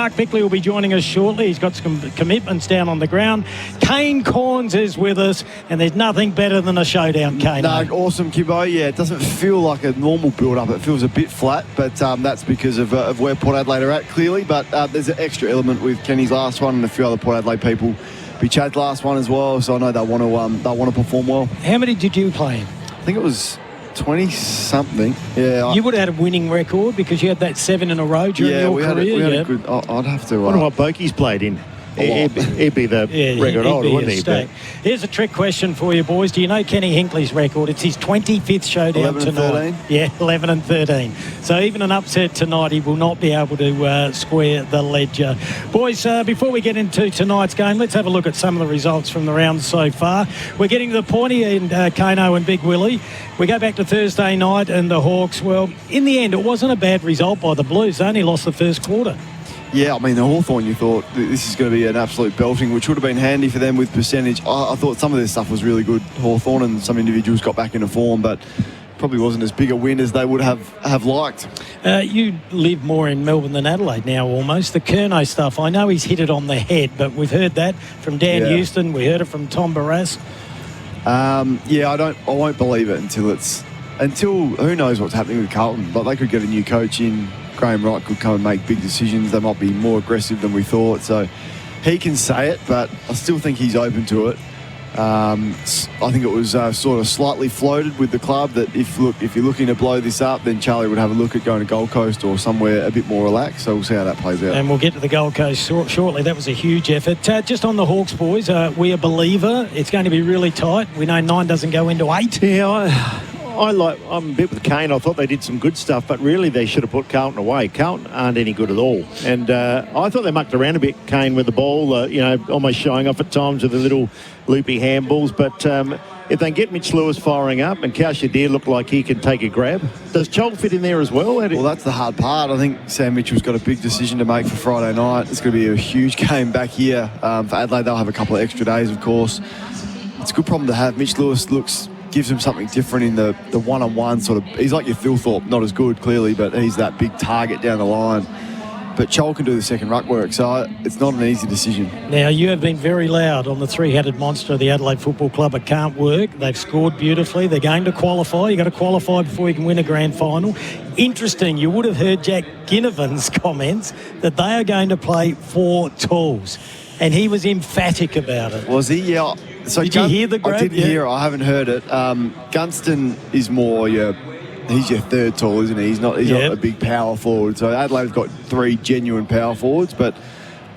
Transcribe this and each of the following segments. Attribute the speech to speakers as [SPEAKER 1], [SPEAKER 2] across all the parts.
[SPEAKER 1] Mark Bickley will be joining us shortly. He's got some commitments down on the ground. Kane Corns is with us, and there's nothing better than a showdown, Kane.
[SPEAKER 2] No, awesome, Kibbo. Yeah, it doesn't feel like a normal build-up. It feels a bit flat, but that's because of where Port Adelaide are at, clearly. But there's an extra element with Kenny's last one and a few other Port Adelaide people. Be Chad's last one as well, so I know they'll want to perform well.
[SPEAKER 1] How many did you play in?
[SPEAKER 2] I think it was 20-something. Yeah.
[SPEAKER 1] You would have had a winning record because you had that 7 in a row during your career.
[SPEAKER 2] We had a good... I'd have to...
[SPEAKER 3] I wonder what Bokey's played in. He'd be the record holder, wouldn't he?
[SPEAKER 1] But here's a trick question for you, boys. Do you know Kenny Hinckley's record? It's his 25th showdown
[SPEAKER 2] 11
[SPEAKER 1] tonight.
[SPEAKER 2] and 13?
[SPEAKER 1] Yeah, 11 and 13. So even an upset tonight, he will not be able to square the ledger. Boys, before we get into tonight's game, let's have a look at some of the results from the round so far. We're getting to the pointy end, Kano and Big Willie. We go back to Thursday night and the Hawks. Well, in the end, it wasn't a bad result by the Blues. They only lost the first quarter.
[SPEAKER 2] Yeah, I mean, the Hawthorn, you thought this is going to be an absolute belting, which would have been handy for them with percentage. I thought some of their stuff was really good, Hawthorn, and some individuals got back into form, but probably wasn't as big a win as they would have liked.
[SPEAKER 1] You live more in Melbourne than Adelaide now, almost. The Curnow stuff, I know he's hit it on the head, but we've heard that from Dan Houston. We heard it from Tom Barras.
[SPEAKER 2] I won't believe it until who knows what's happening with Carlton. But they could get a new coach in. Graham Wright could come and make big decisions. They might be more aggressive than we thought. So he can say it, but I still think he's open to it. I think it was sort of slightly floated with the club that if you're looking to blow this up, then Charlie would have a look at going to Gold Coast or somewhere a bit more relaxed. So we'll see how that plays out.
[SPEAKER 1] And we'll get to the Gold Coast shortly. That was a huge effort. Just on the Hawks, boys, we a believer. It's going to be really tight. We know 9 doesn't go into 8.
[SPEAKER 3] Yeah, I'm a bit with Kane. I thought they did some good stuff, but really they should have put Carlton away. Carlton aren't any good at all. And I thought they mucked around a bit, Kane, with the ball, almost showing off at times with the little loopy handballs. But if they get Mitch Lewis firing up and Kaushadere look like he can take a grab, does Chol fit in there as well?
[SPEAKER 2] Well, that's the hard part. I think Sam Mitchell's got a big decision to make for Friday night. It's going to be a huge game back here. For Adelaide, they'll have a couple of extra days, of course. It's a good problem to have. Mitch Lewis gives him something different in the one-on-one sort of. He's like your Philthorpe, not as good clearly, but he's that big target down the line. But Chol can do the second ruck work, so it's not an easy decision.
[SPEAKER 1] Now, you have been very loud on the three-headed monster of the Adelaide Football Club. It can't work. They've scored beautifully. They're going to qualify. You've got to qualify before you can win a grand final. Interesting, you would have heard Jack Ginnivan's comments that they are going to play 4 tools. And he was emphatic about it.
[SPEAKER 2] Was he? Yeah. So
[SPEAKER 1] did you hear the grab?
[SPEAKER 2] I didn't hear it. I haven't heard it. Gunston is more he's your third tall, isn't he? He's not a big power forward. So Adelaide's got 3 genuine power forwards, but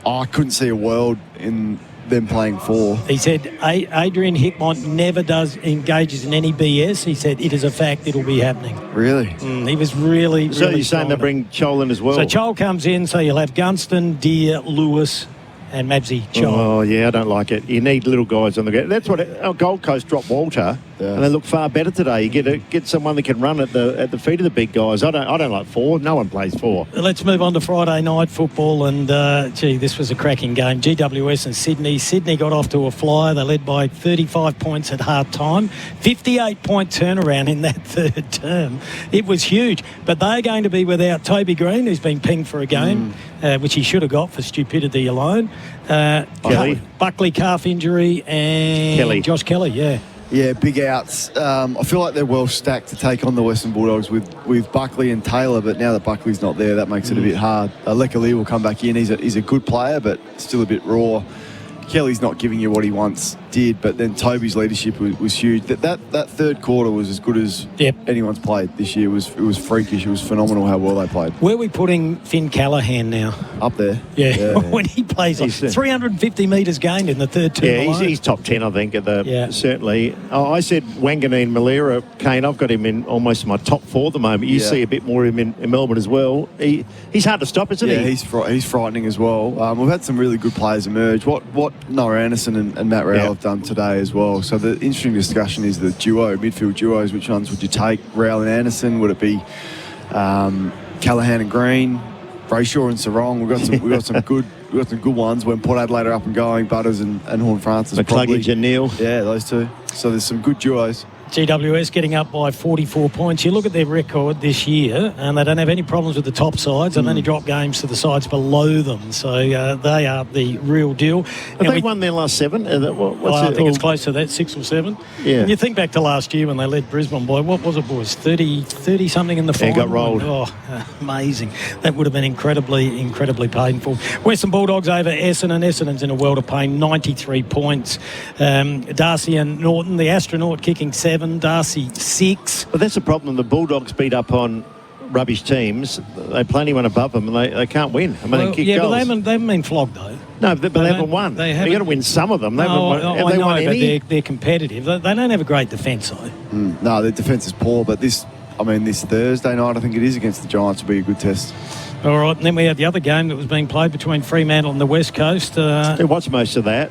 [SPEAKER 2] I couldn't see a world in them playing 4.
[SPEAKER 1] He said Adrian Hickmont never engages in any BS. He said it is a fact, it'll be happening.
[SPEAKER 2] Really?
[SPEAKER 1] He was really
[SPEAKER 3] So you're saying they bring Chol in as well?
[SPEAKER 1] So Chol comes in, so you'll have Gunston, Deere, Lewis and Mabsy Chol.
[SPEAKER 3] Oh, yeah, I don't like it. You need little guys on the ground. That's what Gold Coast dropped Walter, and they look far better today. You get someone that can run at the feet of the big guys. I don't like 4. No one plays 4.
[SPEAKER 1] Let's move on to Friday night football, and this was a cracking game. GWS and Sydney. Sydney got off to a flyer. They led by 35 points at half time. 58-point turnaround in that third term. It was huge, but they're going to be without Toby Green, who's been pinged for a game, which he should have got for stupidity alone.
[SPEAKER 3] Kelly.
[SPEAKER 1] Buckley calf injury and Josh Kelly,
[SPEAKER 2] Yeah, big outs. I feel like they're well stacked to take on the Western Bulldogs with Buckley and Taylor, but now that Buckley's not there, that makes it a bit hard. Lekali will come back in. He's a good player, but still a bit raw. Kelly's not giving you what he once did, but then Toby's leadership was huge. That third quarter was as good as anyone's played this year. It was freakish. It was phenomenal how well they played.
[SPEAKER 1] Where are we putting Finn Callaghan now?
[SPEAKER 2] Up there.
[SPEAKER 1] Yeah. When he plays, 350 metres gained in the third term.
[SPEAKER 3] Yeah, he's top 10, I think. Certainly. I said Wanganeen Malera, Kane, I've got him in almost my top 4 at the moment. You see a bit more of him in Melbourne as well. He's hard to stop, isn't he?
[SPEAKER 2] Yeah, he's frightening as well. We've had some really good players emerge. What Noah Anderson and Matt Rowell have done today as well. So the interesting discussion is the midfield duos. Which ones would you take? Rowell and Anderson? Would it be Callaghan and Green? Brayshaw and Sarong? We've got some good ones when Port Adelaide are up and going. Butters and Horn Francis.
[SPEAKER 3] McCluggage and Neil.
[SPEAKER 2] Yeah, those two. So there's some good duos.
[SPEAKER 1] GWS getting up by 44 points. You look at their record this year, and they don't have any problems with the top sides. They've only dropped games to the sides below them. So they are the real deal.
[SPEAKER 3] Have they won their last 7?
[SPEAKER 1] I think it's close to that, 6 or 7.
[SPEAKER 3] Yeah.
[SPEAKER 1] And you think back to last year when they led Brisbane by, what was it, boys? 30-something in the final.
[SPEAKER 3] Got rolled.
[SPEAKER 1] Oh, amazing. That would have been incredibly painful. Western Bulldogs over Essendon. Essendon's in a world of pain, 93 points. Darcy and Norton, the astronaut, kicking 7, Darcy 6.
[SPEAKER 3] But that's the problem. The Bulldogs beat up on rubbish teams. They play anyone above them, and they can't win. I mean, they kick goals.
[SPEAKER 1] But they haven't been flogged, though.
[SPEAKER 3] No, but they haven't won. You've got to win some of them. They haven't won. Have they won any?
[SPEAKER 1] But they're competitive. They don't have a great defence, though.
[SPEAKER 2] No, their defence is poor, but this Thursday night, I think it is, against the Giants, will be a good test.
[SPEAKER 1] All right, and then we had the other game that was being played between Fremantle and the West Coast.
[SPEAKER 3] I watched most of that.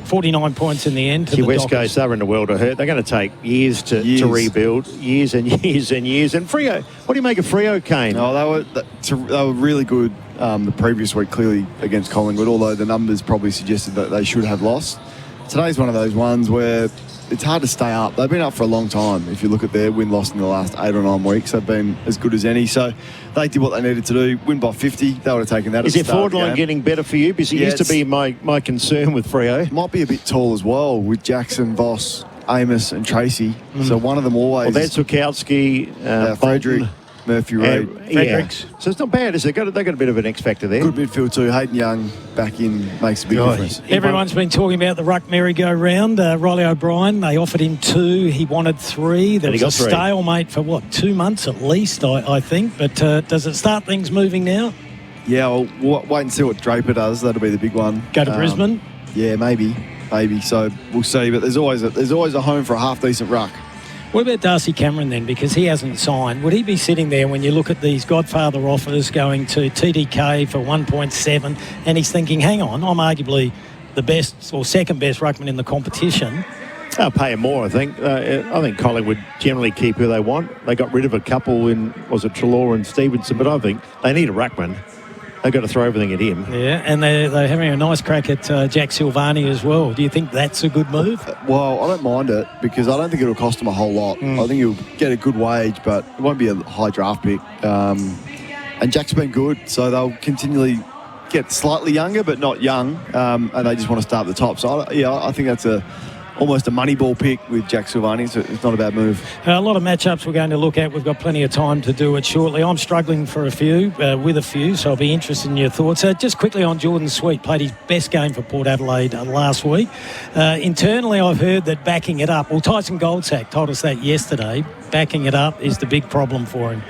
[SPEAKER 1] 49 points in the end.
[SPEAKER 3] The West Coast, they're in the world of hurt. They're going to take years to rebuild. Years and years and years. And Freo, what do you make of Freo, Kane?
[SPEAKER 2] Oh, they were really good the previous week, clearly, against Collingwood, although the numbers probably suggested that they should have lost. Today's one of those ones where it's hard to stay up. They've been up for a long time. If you look at their win-loss in the last 8 or 9 weeks, they've been as good as any. So they did what they needed to do. Win by 50. They would have taken that.
[SPEAKER 3] Is their forward line getting better for you? Because it used to be my concern with Freo.
[SPEAKER 2] Might be a bit tall as well with Jackson, Voss, Amos and Tracy. So one of them always...
[SPEAKER 3] Well, that's Wachowski,
[SPEAKER 2] Frederick, Murphy Reid.
[SPEAKER 1] Fredericks.
[SPEAKER 3] So it's not bad, is it? They've got a bit of an X factor there.
[SPEAKER 2] Good midfield too. Hayden Young back in makes a big difference.
[SPEAKER 1] Everyone's been talking about the ruck merry-go-round. Riley O'Brien, they offered him 2. He wanted 3. There was a stalemate for, 2 months at least, I think. But does it start things moving now?
[SPEAKER 2] Yeah, we'll wait and see what Draper does. That'll be the big one.
[SPEAKER 1] Go to Brisbane?
[SPEAKER 2] Yeah, maybe. So we'll see. But there's always a home for a half-decent ruck.
[SPEAKER 1] What about Darcy Cameron then? Because he hasn't signed. Would he be sitting there when you look at these Godfather offers going to TDK for 1.7 and he's thinking, hang on, I'm arguably the best or second best ruckman in the competition?
[SPEAKER 3] They'll pay him more, I think. I think Collingwood generally keep who they want. They got rid of a couple in, was it Treloar and Stevenson? But I think they need a ruckman. They've got to throw everything at him.
[SPEAKER 1] Yeah, and they're having a nice crack at Jack Silvani as well. Do you think that's a good move?
[SPEAKER 2] Well, I don't mind it because I don't think it'll cost him a whole lot. I think he'll get a good wage, but it won't be a high draft pick. And Jack's been good, so they'll continually get slightly younger, but not young, and they just want to start at the top. So, I think that's almost a money ball pick with Jack Silvani, so it's not a bad move.
[SPEAKER 1] A lot of matchups we're going to look at. We've got plenty of time to do it shortly. I'm struggling with a few, so I'll be interested in your thoughts. Just quickly on Jordan Sweet, played his best game for Port Adelaide last week. Internally, I've heard that backing it up, Tyson Goldsack told us that yesterday, backing it up is the big problem for him.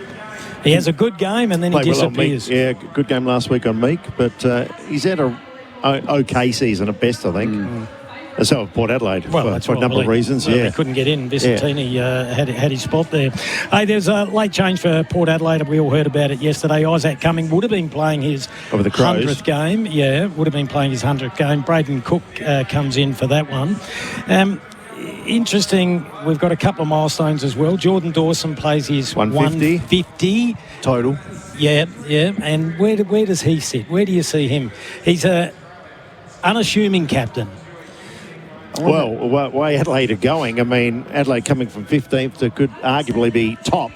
[SPEAKER 1] He has a good game and then he disappears.
[SPEAKER 3] Good game last week on Meek, but he's had a okay season at best, I think. So Port Adelaide, for a number of reasons.
[SPEAKER 1] He couldn't get in. Vicentini had his spot there. Hey, there's a late change for Port Adelaide. We all heard about it yesterday. Isaac Cumming would have been playing his 100th game. Yeah, would have been playing his 100th game. Braden Cook comes in for that one. Interesting, we've got a couple of milestones as well. Jordan Dawson plays his 150
[SPEAKER 2] total.
[SPEAKER 1] Yeah. And where does he sit? Where do you see him? He's a unassuming captain.
[SPEAKER 3] Well, way Adelaide are going, I mean, Adelaide coming from 15th could arguably be top,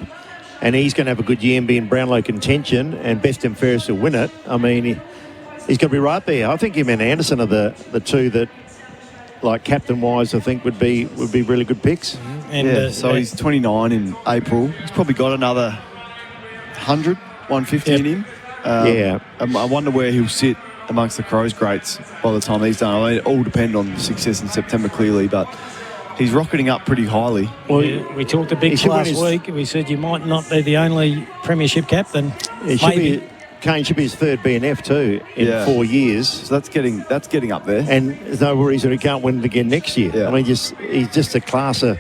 [SPEAKER 3] and he's going to have a good year and be in Brownlow contention, and best and fairest will win it. I mean, he's going to be right there. I think him and Anderson are the two that, like captain-wise, I think would be really good picks.
[SPEAKER 1] And,
[SPEAKER 2] so he's 29 in April. He's probably got another 100, 150 in him. I wonder where he'll sit amongst the Crows greats by the time he's done. I mean, it all depend on success in September, clearly, but he's rocketing up pretty highly.
[SPEAKER 1] Well, we talked to Bickley last week. We said you might not be the only premiership captain.
[SPEAKER 3] Kane should be his third BNF too in 4 years.
[SPEAKER 2] So that's getting up there.
[SPEAKER 3] And there's no reason he can't win it again next year. I mean, he's just a class of,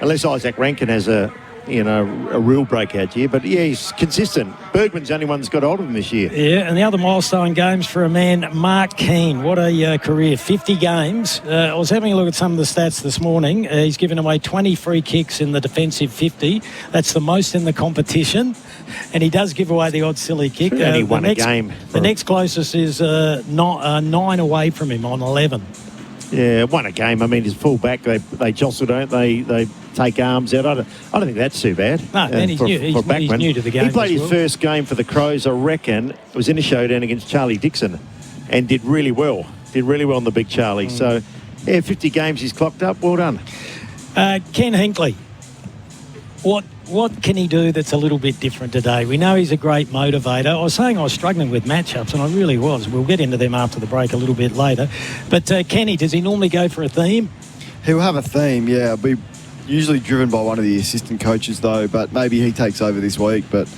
[SPEAKER 3] unless Isaac Rankin has a real breakout year. But, he's consistent. Bergman's the only one that's got hold of him this year.
[SPEAKER 1] Yeah, and the other milestone games for a man, Mark Kane. What a career. 50 games. I was having a look at some of the stats this morning. He's given away 20 free kicks in the defensive 50. That's the most in the competition. And he does give away the odd silly kick.
[SPEAKER 3] He won a game.
[SPEAKER 1] The next closest is 9 away from him on 11.
[SPEAKER 3] Yeah, won a game. I mean, his full back, they jostle, don't they? They take arms out. I don't think that's too bad.
[SPEAKER 1] No, and he's new. He's new to the game.
[SPEAKER 3] He played
[SPEAKER 1] as
[SPEAKER 3] his
[SPEAKER 1] well.
[SPEAKER 3] first game for the Crows, I reckon. It was in a showdown against Charlie Dixon and did really well. Did really well on the big Charlie. So, yeah, 50 games he's clocked up. Well done.
[SPEAKER 1] Ken Hinckley, what can he do that's a little bit different today? We know he's a great motivator. I was saying I was struggling with matchups, and I really was. We'll get into them after the break a little bit later. But Kenny, does he normally go for a theme?
[SPEAKER 2] He'll have a theme, yeah. It'll be usually driven by one of the assistant coaches, though, but maybe he takes over this week. But,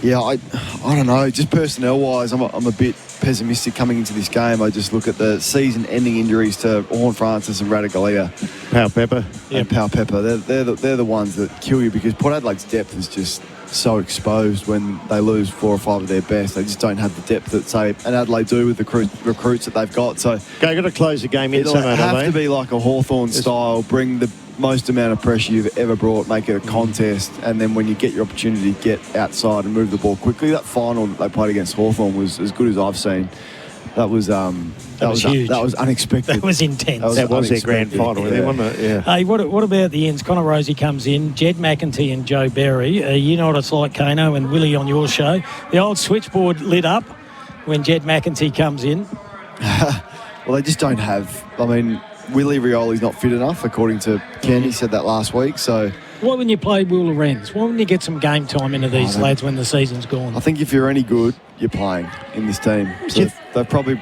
[SPEAKER 2] yeah, I don't know. Just personnel-wise, I'm a bit pessimistic coming into this game. I just look at the season-ending injuries to Horn Francis and Radagalia.
[SPEAKER 3] Pau Pepper.
[SPEAKER 2] And Pau Pepper. They're the ones that kill you, because Port Adelaide's depth is just so exposed when they lose 4 or 5 of their best. They just don't have the depth that, say, an Adelaide do with the recruits that they've got. So
[SPEAKER 3] Got to close the game in.
[SPEAKER 2] it'll have to be like a Hawthorn style, bring the most amount of pressure you've ever brought, make it a contest, and then when you get your opportunity, get outside and move the ball quickly. That final that they played against Hawthorn was as good as I've seen. That was
[SPEAKER 1] huge.
[SPEAKER 2] That was unexpected.
[SPEAKER 1] That was intense.
[SPEAKER 3] That was their grand final, wasn't it? Yeah.
[SPEAKER 1] Hey, what about the ends? Connor Rosie comes in, Jed McEntee and Joe Berry. You know what it's like, Kano and Willie on your show. The old switchboard lit up when Jed McEntee comes in.
[SPEAKER 2] Well, they just don't have... I mean, Willie Rioli's not fit enough, according to Ken. He said that last week, so...
[SPEAKER 1] Why wouldn't you play Will Lorenz? Why wouldn't you get some game time into these lads when the season's gone?
[SPEAKER 2] I think if you're any good, you're playing in this team. So they'll probably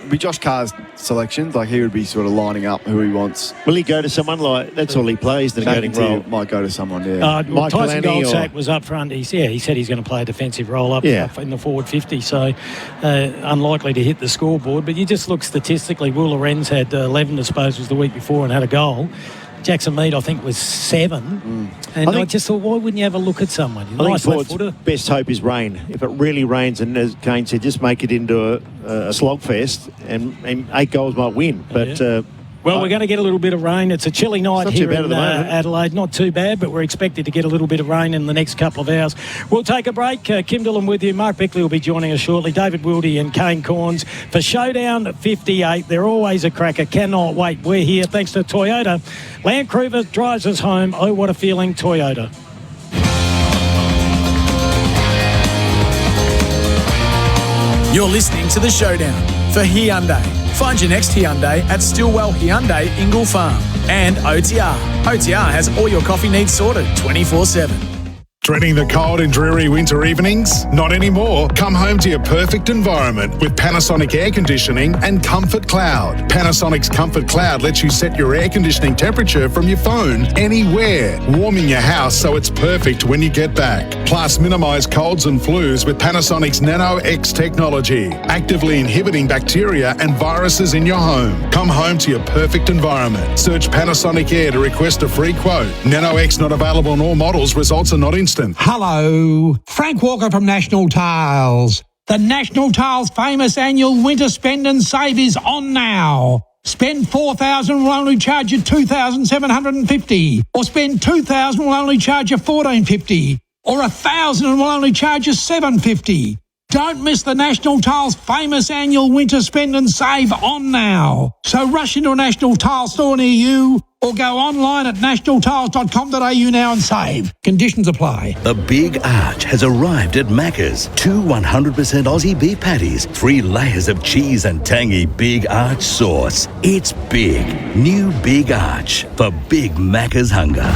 [SPEAKER 2] be Josh Carr's selections. Like, he would be sort of lining up who he wants.
[SPEAKER 3] Will he go to someone like... That's all he plays, the negotiating role.
[SPEAKER 2] Might go to someone, yeah.
[SPEAKER 1] Tyson Goldsack was up front. He said he's going to play a defensive role up in the forward 50, so unlikely to hit the scoreboard. But you just look statistically, Will Lorenz had 11 disposals the week before and had a goal. Jackson Mead, I think, was 7. And I just thought, why wouldn't you have a look at someone? Nice left footer.
[SPEAKER 3] Best hope is rain. If it really rains, and as Kane said, just make it into a slogfest, and 8 goals might win. But
[SPEAKER 1] well, we're going to get a little bit of rain. It's a chilly night here in Adelaide. Not too bad, but we're expected to get a little bit of rain in the next couple of hours. We'll take a break. Kim Dillon with you. Mark Bickley will be joining us shortly. David Wildy and Kane Corns for Showdown 58. They're always a cracker. Cannot wait. We're here thanks to Toyota. Land Cruiser drives us home. Oh, what a feeling, Toyota.
[SPEAKER 4] You're listening to The Showdown for Hyundai. Find your next Hyundai at Stillwell Hyundai Ingle Farm. And OTR. OTR has all your coffee needs sorted 24/7.
[SPEAKER 5] Dreading the cold and dreary winter evenings? Not anymore. Come home to your perfect environment with Panasonic Air Conditioning and Comfort Cloud. Panasonic's Comfort Cloud lets you set your air conditioning temperature from your phone anywhere, warming your house so it's perfect when you get back. Plus, minimise colds and flus with Panasonic's Nano X technology, actively inhibiting bacteria and viruses in your home. Come home to your perfect environment. Search Panasonic Air to request a free quote. Nano X not available on all models. Results are not instant.
[SPEAKER 6] Hello, Frank Walker from National Tiles. The National Tiles famous annual winter spend and save is on now. Spend $4,000 will only charge you $2,750, or spend $2,000 will only charge you $1,450, or $1,000 will only charge you $750. Don't miss the National Tiles famous annual winter spend and save on now. So rush into a National Tile store near you, or go online at nationaltiles.com.au now and save. Conditions apply.
[SPEAKER 7] The Big Arch has arrived at Macca's. 2 100% Aussie beef patties, 3 layers of cheese and tangy Big Arch sauce. It's big. New Big Arch for big Macca's hunger.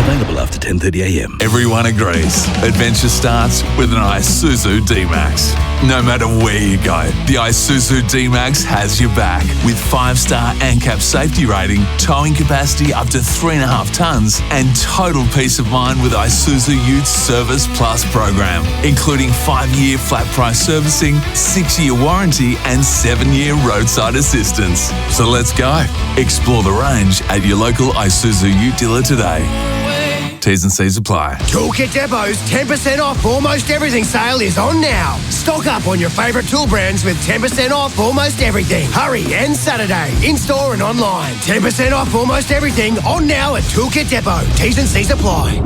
[SPEAKER 7] Available after 10:30am.
[SPEAKER 8] Everyone agrees. Adventure starts with an Isuzu D-Max. No matter where you go, the Isuzu D-Max has your back. With 5-star ANCAP safety rating, towing capacity up to 3.5 tonnes, and total peace of mind with Isuzu Ute Service Plus program, including 5-year flat price servicing, 6-year warranty, and 7-year roadside assistance. So let's go. Explore the range at your local Isuzu Ute dealer today. T's and C's apply.
[SPEAKER 9] Toolkit Depot's 10% off almost everything sale is on now. Stock up on your favourite tool brands with 10% off almost everything. Hurry, and Saturday, in-store and online. 10% off almost everything on now at Toolkit Depot. T's and C's apply.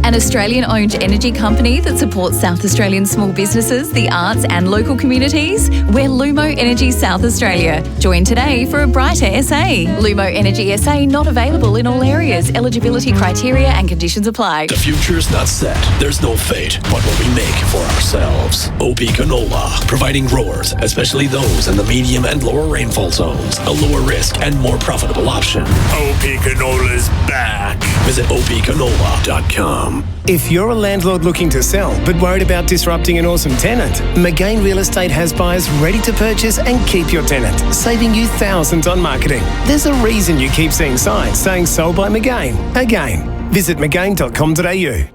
[SPEAKER 10] An Australian-owned energy company that supports South Australian small businesses, the arts and local communities. We're Lumo Energy South Australia. Join today for a brighter SA. Lumo Energy SA not available in all areas. Eligibility criteria and conditions apply.
[SPEAKER 11] The future is not set. There's no fate, but what we make for ourselves. OP Canola, providing growers, especially those in the medium and lower rainfall zones, a lower risk and more profitable option.
[SPEAKER 12] OP Canola's back.
[SPEAKER 11] Visit opcanola.com.
[SPEAKER 13] If you're a landlord looking to sell but worried about disrupting an awesome tenant, McGain Real Estate has buyers ready to purchase and keep your tenant, saving you thousands on marketing. There's a reason you keep seeing signs saying sold by McGain. Again, visit mcgain.com.au.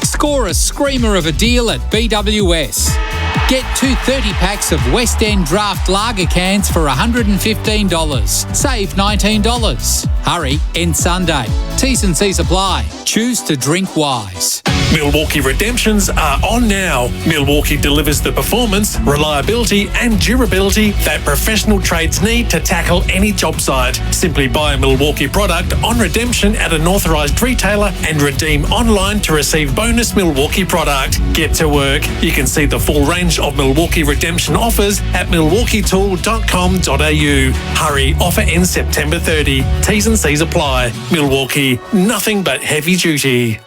[SPEAKER 14] Score a screamer of a deal at BWS. Get 2 30-packs of West End Draft Lager cans for $115. Save $19. Hurry, end Sunday. T's and C's apply. Choose to drink wise.
[SPEAKER 12] Milwaukee redemptions are on now. Milwaukee delivers the performance, reliability and durability that professional trades need to tackle any job site. Simply buy a Milwaukee product on redemption at an authorised retailer and redeem online to receive bonus Milwaukee product. Get to work. You can see the full range of Milwaukee redemption offers at milwaukeetool.com.au. Hurry, offer ends September 30. T's and C's apply. Milwaukee, nothing but heavy duty.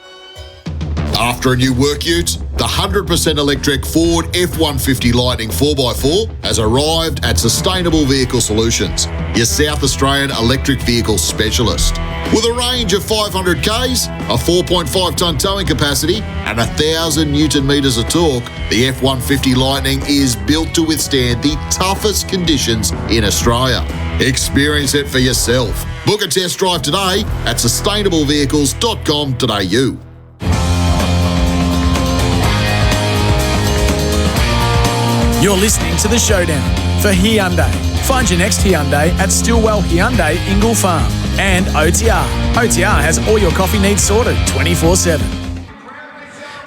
[SPEAKER 15] After a new work ute, the 100% electric Ford F-150 Lightning 4x4 has arrived at Sustainable Vehicle Solutions, your South Australian electric vehicle specialist. With a range of 500 Ks, a 4.5 tonne towing capacity and 1,000 Newton metres of torque, the F-150 Lightning is built to withstand the toughest conditions in Australia. Experience it for yourself. Book a test drive today at sustainablevehicles.com.au.
[SPEAKER 4] You're listening to The Showdown for Hyundai. Find your next Hyundai at Stillwell Hyundai, Ingle Farm. And OTR. OTR has all your coffee needs sorted 24/7.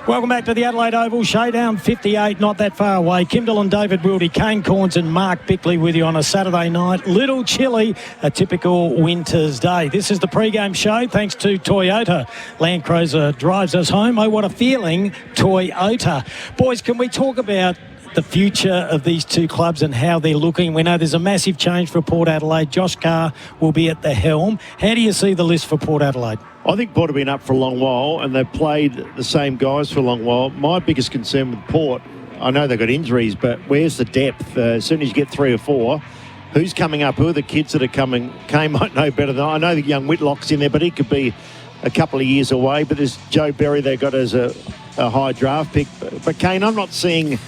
[SPEAKER 1] Welcome back to the Adelaide Oval. Showdown 58, not that far away. Kim Dillon, David Wildy, Kane Corns and Mark Bickley with you on a Saturday night. Little chilly, a typical winter's day. This is the pre-game show thanks to Toyota. Land Cruiser drives us home. Oh, what a feeling, Toyota. Boys, can we talk about the future of these two clubs and how they're looking? We know there's a massive change for Port Adelaide. Josh Carr will be at the helm. How do you see the list for Port Adelaide?
[SPEAKER 3] I think Port have been up for a long while and they've played the same guys for a long while. My biggest concern with Port, I know they've got injuries, but where's the depth? As soon as you get 3 or 4, who's coming up? Who are the kids that are coming? Kane might know better than I know. The young Whitlock's in there, but he could be a couple of years away. But there's Joe Berry they got as a high draft pick. But Kane, I'm not seeing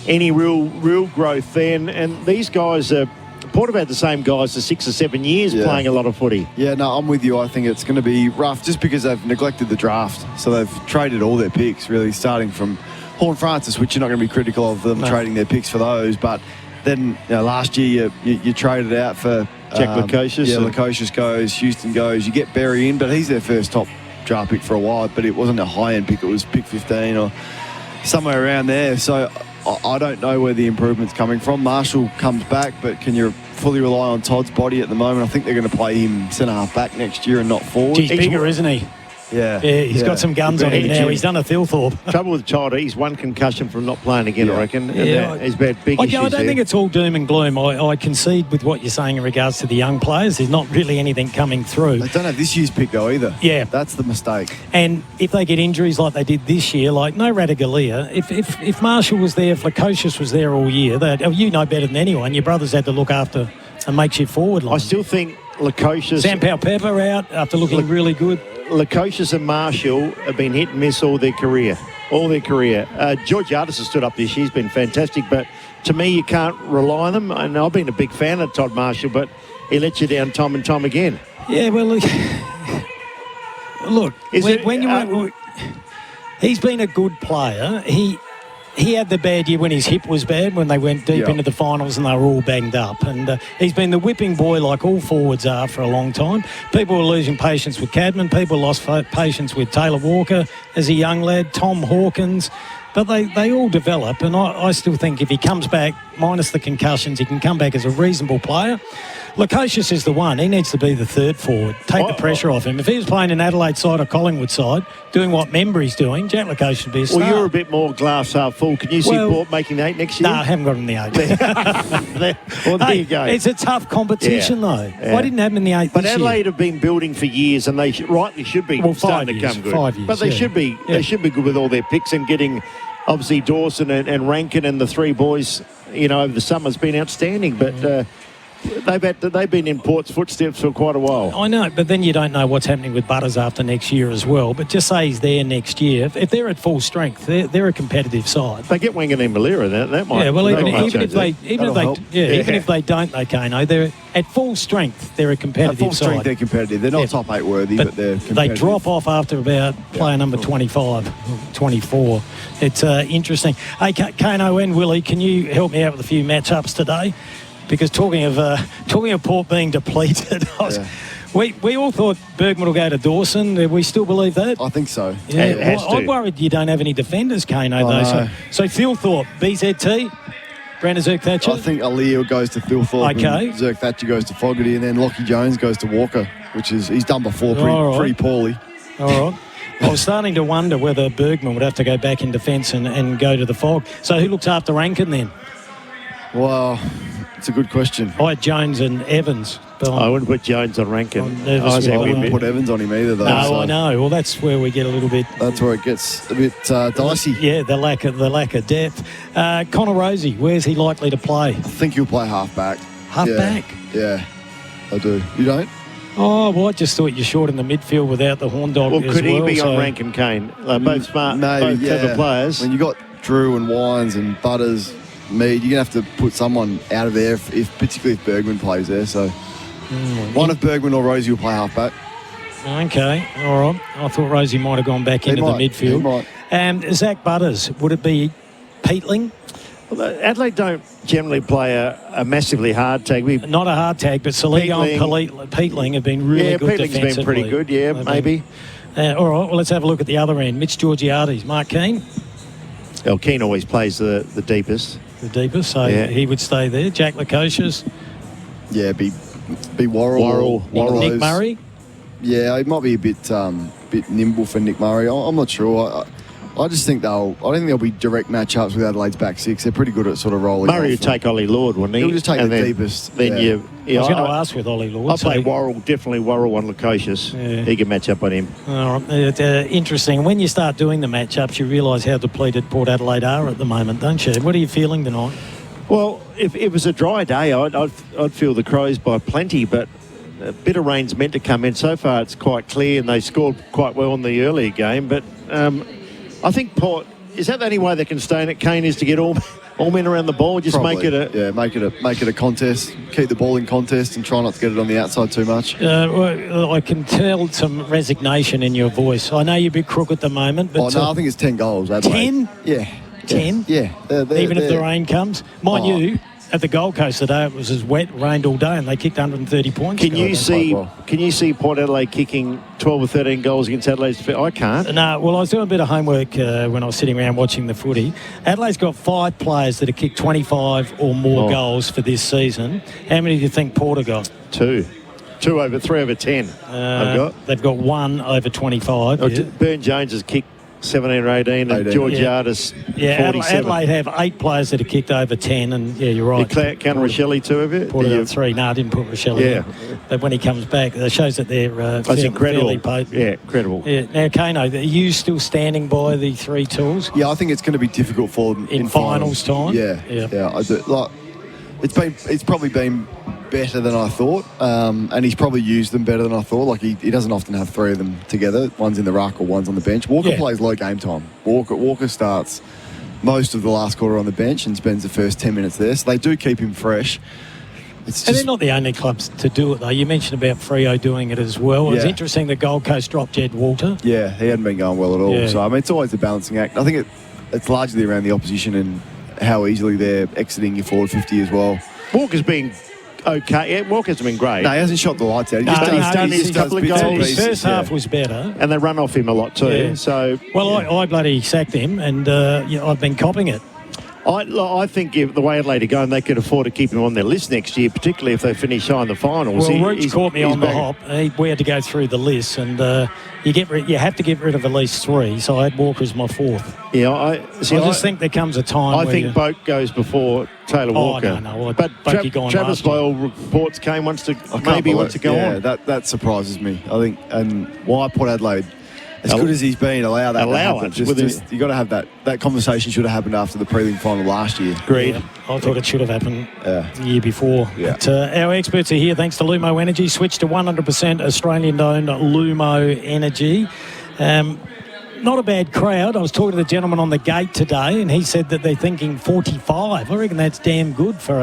[SPEAKER 3] any real growth there. And these guys are, Port have had the same guys for 6 or 7 years playing a lot of footy.
[SPEAKER 2] Yeah, no, I'm with you. I think it's going to be rough just because they've neglected the draft. So they've traded all their picks, really, starting from Horn Francis, which you're not going to be critical of them trading their picks for those. But then last year you traded out for
[SPEAKER 3] Jack Lukosius.
[SPEAKER 2] Yeah, Lukosius goes, Houston goes. You get Berry in, but he's their first top draft pick for a while. But it wasn't a high-end pick. It was pick 15 or somewhere around there. So I don't know where the improvement's coming from. Marshall comes back, but can you fully rely on Todd's body at the moment? I think they're going to play him centre-half back next year and not forward.
[SPEAKER 1] He's bigger, isn't he?
[SPEAKER 2] Yeah.
[SPEAKER 1] He's got some guns on him now. He's done a Thilthorpe.
[SPEAKER 3] Trouble with Child, he's one concussion from not playing again, I reckon.
[SPEAKER 1] Yeah.
[SPEAKER 3] He's had big issues
[SPEAKER 1] I don't think it's all doom and gloom. I concede with what you're saying in regards to the young players. There's not really anything coming through.
[SPEAKER 2] They don't have this year's pick, though, either.
[SPEAKER 1] Yeah.
[SPEAKER 2] That's the mistake.
[SPEAKER 1] And if they get injuries like they did this year, like no Radaglia, if Marshall was there, if Lukosius was there all year, you know better than anyone, your brothers had to look after a makeshift forward line.
[SPEAKER 3] I still think Lukosius...
[SPEAKER 1] Sam Powell-Pepper out after looking really good.
[SPEAKER 3] Lukosius and Marshall have been hit and miss all their career. George Artis has stood up this year. He's been fantastic, but to me, you can't rely on them. And I've been a big fan of Todd Marshall, but he lets you down time and time again.
[SPEAKER 1] Yeah, well, look, he's been a good player. He had the bad year when his hip was bad, when they went deep into the finals and they were all banged up. And he's been the whipping boy like all forwards are for a long time. People were losing patience with Cadman. People lost patience with Taylor Walker as a young lad. Tom Hawkins. But they all develop, and I still think if he comes back, minus the concussions, he can come back as a reasonable player. Lukosius is the one. He needs to be the third forward. Take the pressure off him. If he was playing in Adelaide side or Collingwood side, doing what Membry's doing, Jack Lukosius would be a star.
[SPEAKER 3] Well, you're a bit more glass half full. Can you see Port making the 8 next year?
[SPEAKER 1] No, I haven't got him in the 8.
[SPEAKER 3] Well, there you go.
[SPEAKER 1] It's a tough competition, though.
[SPEAKER 3] Yeah.
[SPEAKER 1] I didn't have him in the 8
[SPEAKER 3] But
[SPEAKER 1] this
[SPEAKER 3] Adelaide
[SPEAKER 1] year.
[SPEAKER 3] have been building for years, and they rightly should be starting to come good.
[SPEAKER 1] 5 years,
[SPEAKER 3] but they should be. They should be good with all their picks and getting. Obviously, Dawson and Rankin and the three boys, over the summer's been outstanding. But they've been in Port's footsteps for quite a while.
[SPEAKER 1] I know, but then you don't know what's happening with Butters after next year as well. But just say he's there next year. If they're at full strength, they're a competitive side.
[SPEAKER 3] They get Wangan Malira, that might.
[SPEAKER 1] Yeah, well, even if they don't, they Kano. They're at full strength. They're a competitive
[SPEAKER 2] At full
[SPEAKER 1] side.
[SPEAKER 2] strength, they're competitive. They're not top 8 worthy, but they're competitive.
[SPEAKER 1] They drop off after about player number 25, 24. It's interesting. Hey, Kano and Willie, can you help me out with a few matchups today? Because talking of Port being depleted, we all thought Bergman will go to Dawson. Do we still believe that?
[SPEAKER 2] I think so.
[SPEAKER 1] Yeah, I'm worried you don't have any defenders, Kano, though. So Phil Thorpe, BZT, Brandon Zerk-Thatcher.
[SPEAKER 2] I think Aaliyah goes to Phil Thorpe.
[SPEAKER 1] Okay.
[SPEAKER 2] And Zerk-Thatcher goes to Fogarty, and then Lockie Jones goes to Walker, which is he's done before pretty poorly.
[SPEAKER 1] All right. I was starting to wonder whether Bergman would have to go back in defence and go to the Fog. So who looks after Rankin then?
[SPEAKER 2] Well, it's a good question.
[SPEAKER 1] I had Jones and Evans.
[SPEAKER 3] I wouldn't put Jones on Rankin.
[SPEAKER 2] I wouldn't put Evans on him either, though.
[SPEAKER 1] No, I know. Well, that's where we get a little bit.
[SPEAKER 2] That's where it gets a bit dicey.
[SPEAKER 1] Yeah, the lack of depth. Connor Rosie, where's he likely to play?
[SPEAKER 2] I think he'll play half back.
[SPEAKER 1] Half back?
[SPEAKER 2] Yeah, I do. You don't?
[SPEAKER 1] Oh, well, I just thought you're short in the midfield without the Horn Dog.
[SPEAKER 3] Well, could he be on Rankin Kane? Both smart, both clever players.
[SPEAKER 2] When you got Drew and Wines and Butters, Mead, you're going to have to put someone out of there, particularly if Bergman plays there. So one of Bergman or Rosie will play half back.
[SPEAKER 1] Okay, all right. I thought Rosie might have gone back into the midfield. Zach Butters, would it be Peatling?
[SPEAKER 3] Well, Adelaide don't generally play a massively hard tag.
[SPEAKER 1] Not a hard tag, but Saligo and Peatling have been really good defensively.
[SPEAKER 3] Peatling's been pretty good, maybe.
[SPEAKER 1] All right, well, let's have a look at the other end. Mitch Georgiades, Mark Keane.
[SPEAKER 3] Well, Keane always plays the deepest.
[SPEAKER 1] The deepest, so he would stay there. Jack Lukosius.
[SPEAKER 2] Yeah, be Worrell.
[SPEAKER 1] Nick Murray.
[SPEAKER 2] Yeah, it might be a bit nimble for Nick Murray. I'm not sure. I just think I don't think there'll be direct matchups with Adelaide's back six. They're pretty good at sort of rolling.
[SPEAKER 3] Murray would take Ollie Lord, wouldn't he?
[SPEAKER 2] He'll just take the deepest.
[SPEAKER 3] Then
[SPEAKER 1] I was going to ask with Ollie Lord.
[SPEAKER 3] I'll play Worrell, definitely Worrell on Lukosius. Yeah. He can match up on him.
[SPEAKER 1] All right. Interesting. When you start doing the matchups, you realise how depleted Port Adelaide are at the moment, don't you? What are you feeling tonight?
[SPEAKER 3] Well, if it was a dry day, I'd feel the Crows by plenty, but a bit of rain's meant to come in. So far, it's quite clear, and they scored quite well in the earlier game. But I think Port, is that the only way they can stay in it, Kane, is to get all men around the ball, just
[SPEAKER 2] Probably.
[SPEAKER 3] make it
[SPEAKER 2] a contest, keep the ball in contest, and try not to get it on the outside too much.
[SPEAKER 1] Well, I can tell some resignation in your voice. I know you're a bit crook at the moment, but
[SPEAKER 2] I think it's 10 goals. Adelaide.
[SPEAKER 1] 10?
[SPEAKER 2] Yeah.
[SPEAKER 1] 10?
[SPEAKER 2] Yeah.
[SPEAKER 1] Even if the rain comes? Mind you, at the Gold Coast today, it was as wet, rained all day, and they kicked 130 points.
[SPEAKER 3] Can you see Port Adelaide kicking 12 or 13 goals against Adelaide's? I can't.
[SPEAKER 1] No, well, I was doing a bit of homework when I was sitting around watching the footy. Adelaide's got 5 players that have kicked 25 or more goals for this season. How many do you think Port have got?
[SPEAKER 3] 2. 3 over 10.
[SPEAKER 1] They've got 1 over 25.
[SPEAKER 3] Burn Jones has kicked 17 or 18, and Georgiades 47.
[SPEAKER 1] Adelaide have 8 players that have kicked over 10, and you're right.
[SPEAKER 3] Did count Rochelle 2 of it?
[SPEAKER 1] Put it at 3. No, I didn't put Rochelle in. But when he comes back, it shows that they're
[SPEAKER 3] that's incredible.
[SPEAKER 1] fairly potent.
[SPEAKER 3] Yeah, incredible.
[SPEAKER 1] Yeah. Now, Kano, are you still standing by the 3 tools?
[SPEAKER 2] Yeah, I think it's going to be difficult for them in
[SPEAKER 1] finals time.
[SPEAKER 2] Yeah. I do. It's probably been better than I thought, and he's probably used them better than I thought. Like he doesn't often have 3 of them together. One's in the ruck or one's on the bench. Walker plays low game time. Walker starts most of the last quarter on the bench and spends the first 10 minutes there. So they do keep him fresh.
[SPEAKER 1] And they're not the only clubs to do it, though. You mentioned about Freo doing it as well. It was interesting that Gold Coast dropped Jed Walter.
[SPEAKER 2] Yeah, he hadn't been going well at all. So, I mean, it's always a balancing act. I think it's largely around the opposition and how easily they're exiting your forward 50 as well.
[SPEAKER 3] Walker's been okay. Yeah, Walker's been great.
[SPEAKER 2] No, he hasn't shot the lights out. He
[SPEAKER 3] He's done his couple of goals.
[SPEAKER 1] His first half was better.
[SPEAKER 3] And they run off him a lot too.
[SPEAKER 1] Yeah.
[SPEAKER 3] So,
[SPEAKER 1] I bloody sacked him, and I've been copping it.
[SPEAKER 3] I think if the way Adelaide are going, they could afford to keep him on their list next year, particularly if they finish high in the finals.
[SPEAKER 1] Well, Rooch caught me on the hop. We had to go through the list, and you have to get rid of at least 3. So I had Walker as my 4th.
[SPEAKER 3] Yeah, I
[SPEAKER 1] just think there comes a time.
[SPEAKER 3] I think Boak goes before Taylor Walker.
[SPEAKER 1] No.
[SPEAKER 3] But Travis, by all reports, Kane wants to go on.
[SPEAKER 2] That surprises me. I think, and why put Adelaide? As good as he's been, allow that to happen. You got to have that conversation. Should have happened after the prelim final last year.
[SPEAKER 3] Agreed.
[SPEAKER 1] Yeah, I thought it should have happened the year before.
[SPEAKER 2] Yeah.
[SPEAKER 1] But, our experts are here thanks to Lumo Energy. Switch to 100% Australian-owned Lumo Energy. Not a bad crowd. I was talking to the gentleman on the gate today, and he said that they're thinking 45. I reckon that's damn good for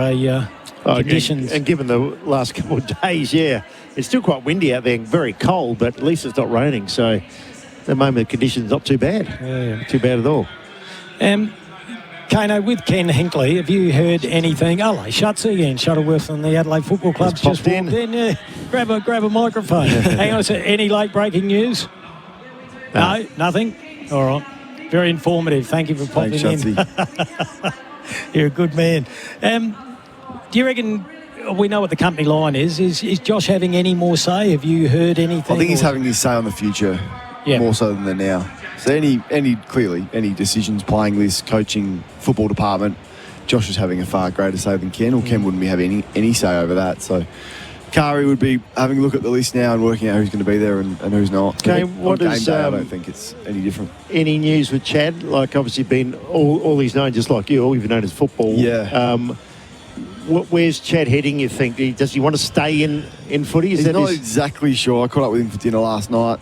[SPEAKER 1] conditions.
[SPEAKER 3] And given the last couple of days, it's still quite windy out there and very cold, but at least it's not raining. So at the moment, the conditions not too bad.
[SPEAKER 1] Yeah.
[SPEAKER 3] Too bad at all.
[SPEAKER 1] Kano, with Ken Hinkley, have you heard anything? Hello, Shutsy and Shuttleworth and the Adelaide Football Club's just walked in. Yeah. Grab a microphone. Hang on a second. Any late breaking news? No, nothing? All right. Very informative. Thank you for popping in. You're a good man. Do you reckon, we know what the company line is Josh having any more say? Have you heard anything?
[SPEAKER 2] I think he's having his say on the future more so than the now. So any decisions, playing list, coaching, football department, Josh is having a far greater say than Ken, or Ken wouldn't be having any say over that. So Kari would be having a look at the list now and working out who's going to be there and who's not.
[SPEAKER 3] Okay, what is...
[SPEAKER 2] I don't think it's any different.
[SPEAKER 3] Any news with Chad? Like, obviously been all he's known, just like you, all you've known is football.
[SPEAKER 2] Yeah.
[SPEAKER 3] Where's Chad heading, you think? Does he want to stay in footy?
[SPEAKER 2] He's not exactly sure. I caught up with him for dinner last night.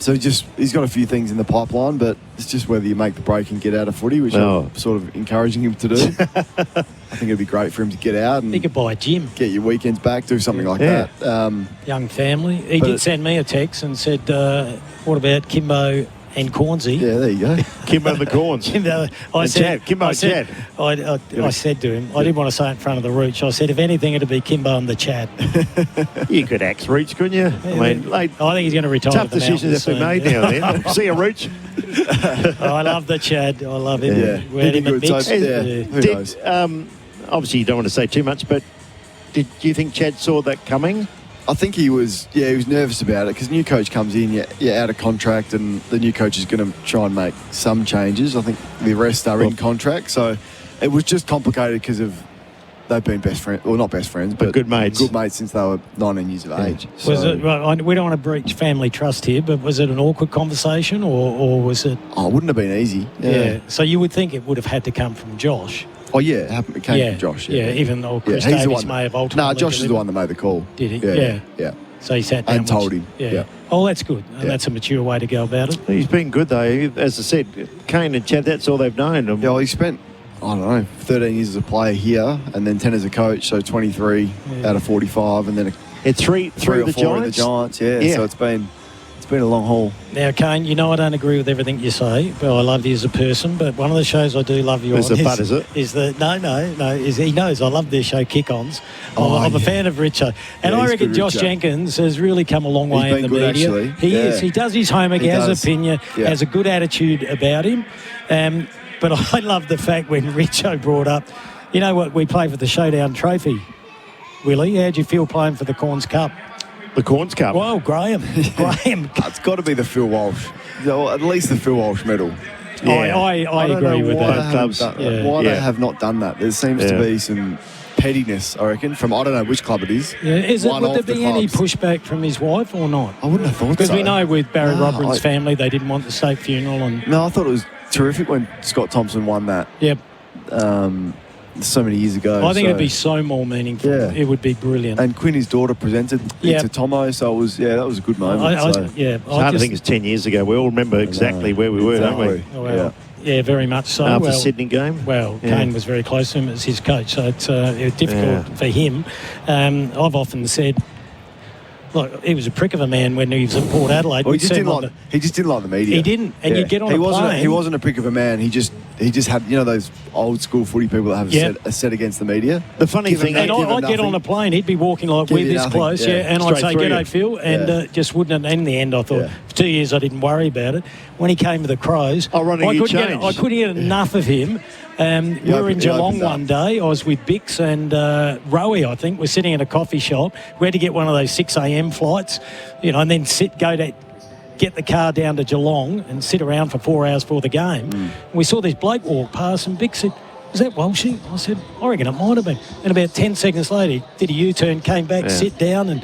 [SPEAKER 2] So he's got a few things in the pipeline, but it's just whether you make the break and get out of footy, which I'm sort of encouraging him to do. I think it'd be great for him to get out and
[SPEAKER 1] he could buy a gym,
[SPEAKER 2] get your weekends back, do something like that.
[SPEAKER 1] Young family. He did send me a text and said, what about Kimbo and Cornsey?
[SPEAKER 2] Yeah, there you go.
[SPEAKER 3] Kimbo and the Corns.
[SPEAKER 1] Kimbo and Chad. I said to him, I didn't want to say it in front of the Rooch. I said, if anything, it'd be Kimbo and the Chad.
[SPEAKER 3] You could axe Rooch, couldn't you?
[SPEAKER 1] Yeah, I think he's going to retire.
[SPEAKER 3] Tough decisions have been made now then. See you, Rooch.
[SPEAKER 1] I love the Chad. I love him.
[SPEAKER 2] Yeah.
[SPEAKER 1] We had him at Mix.
[SPEAKER 2] Who knows?
[SPEAKER 3] Obviously, you don't want to say too much, but do you think Chad saw that coming?
[SPEAKER 2] I think he was nervous about it because new coach comes in, you're out of contract, and the new coach is going to try and make some changes. I think the rest are in contract, so it was just complicated because they've been best friends, well, not best friends, but
[SPEAKER 3] good mates.
[SPEAKER 2] Good mates since they were 19 years of age. So,
[SPEAKER 1] was it? We don't want to breach family trust here, but was it an awkward conversation, or was it?
[SPEAKER 2] Oh, it wouldn't have been easy.
[SPEAKER 1] Yeah. So you would think it would have had to come from Josh.
[SPEAKER 2] Oh, yeah, it came from Josh.
[SPEAKER 1] Yeah, even though Chris Davies may have ultimately...
[SPEAKER 2] No, Josh is the one that made the call.
[SPEAKER 1] Did he?
[SPEAKER 2] Yeah.
[SPEAKER 1] So he sat down
[SPEAKER 2] and told him.
[SPEAKER 1] Yeah. Oh, that's good. And that's a mature way to go about it.
[SPEAKER 3] He's been good, though. As I said, Kane and Chad, that's all they've known.
[SPEAKER 2] Yeah, well, he spent, 13 years as a player here and then 10 as a coach, so 23 out of 45, and then
[SPEAKER 3] three
[SPEAKER 2] or four in the Giants. Yeah, so it's been a long haul.
[SPEAKER 1] Now, Kane, I don't agree with everything you say, but I love you as a person. But one of the shows I do love you on is he knows I love their show Kick-Ons. I'm a fan of Richo. And I reckon Josh Jenkins has really come a long way in the media.
[SPEAKER 2] Actually.
[SPEAKER 1] He is. He does his homework, he has opinion, has a good attitude about him. But I love the fact when Richo brought up, you know what, we play for the Showdown trophy. Willie, how'd you feel playing for the Corns Cup?
[SPEAKER 3] The Corns Cup.
[SPEAKER 1] Well, Graham.
[SPEAKER 2] It's got to be the Phil Walsh. At least the Phil Walsh medal.
[SPEAKER 1] Yeah. I agree with that.
[SPEAKER 2] Why they have not done that? There seems to be some pettiness, I reckon, from I don't know which club it is.
[SPEAKER 1] Yeah, would there be any pushback from his wife or not?
[SPEAKER 2] I wouldn't have thought so.
[SPEAKER 1] Because we know with Barry Rodman's family, they didn't want the state funeral.
[SPEAKER 2] No, I thought it was terrific when Scott Thompson won that.
[SPEAKER 1] Yep.
[SPEAKER 2] So many years ago.
[SPEAKER 1] I think it'd be so more meaningful. Yeah. It would be brilliant.
[SPEAKER 2] And Quinn, his daughter, presented it to Tomo, so it was that was a good moment.
[SPEAKER 3] I think it's 10 years ago. We all remember exactly where we were, don't we?
[SPEAKER 1] Oh, well, yeah, very much so.
[SPEAKER 3] After the Sydney game?
[SPEAKER 1] Well, Kane was very close to him as his coach, so it's difficult for him. I've often said, Like, he was a prick of a man when he was at Port Adelaide.
[SPEAKER 2] Well, he just didn't like the media.
[SPEAKER 1] He didn't, and you'd get on a plane.
[SPEAKER 2] He wasn't a prick of a man. He just had, you know, those old school footy people that have a set against the media.
[SPEAKER 3] The funny thing,
[SPEAKER 1] and I'd get on a plane. He'd be walking like we're this close, and I'd say, "G'day, Phil," and just wouldn't. And in the end, I thought for 2 years I didn't worry about it. When he came to the Crows, I couldn't get enough of him. We were in Geelong one day. I was with Bix and Rowie, I think. We're sitting in a coffee shop. We had to get one of those 6 a.m. flights, you know, and then get the car down to Geelong and sit around for 4 hours before the game. We saw this bloke walk past and Bix said, "Was that Walshy?" I said, "I reckon it might have been." And about 10 seconds later, he did a U-turn, came back, sit down, and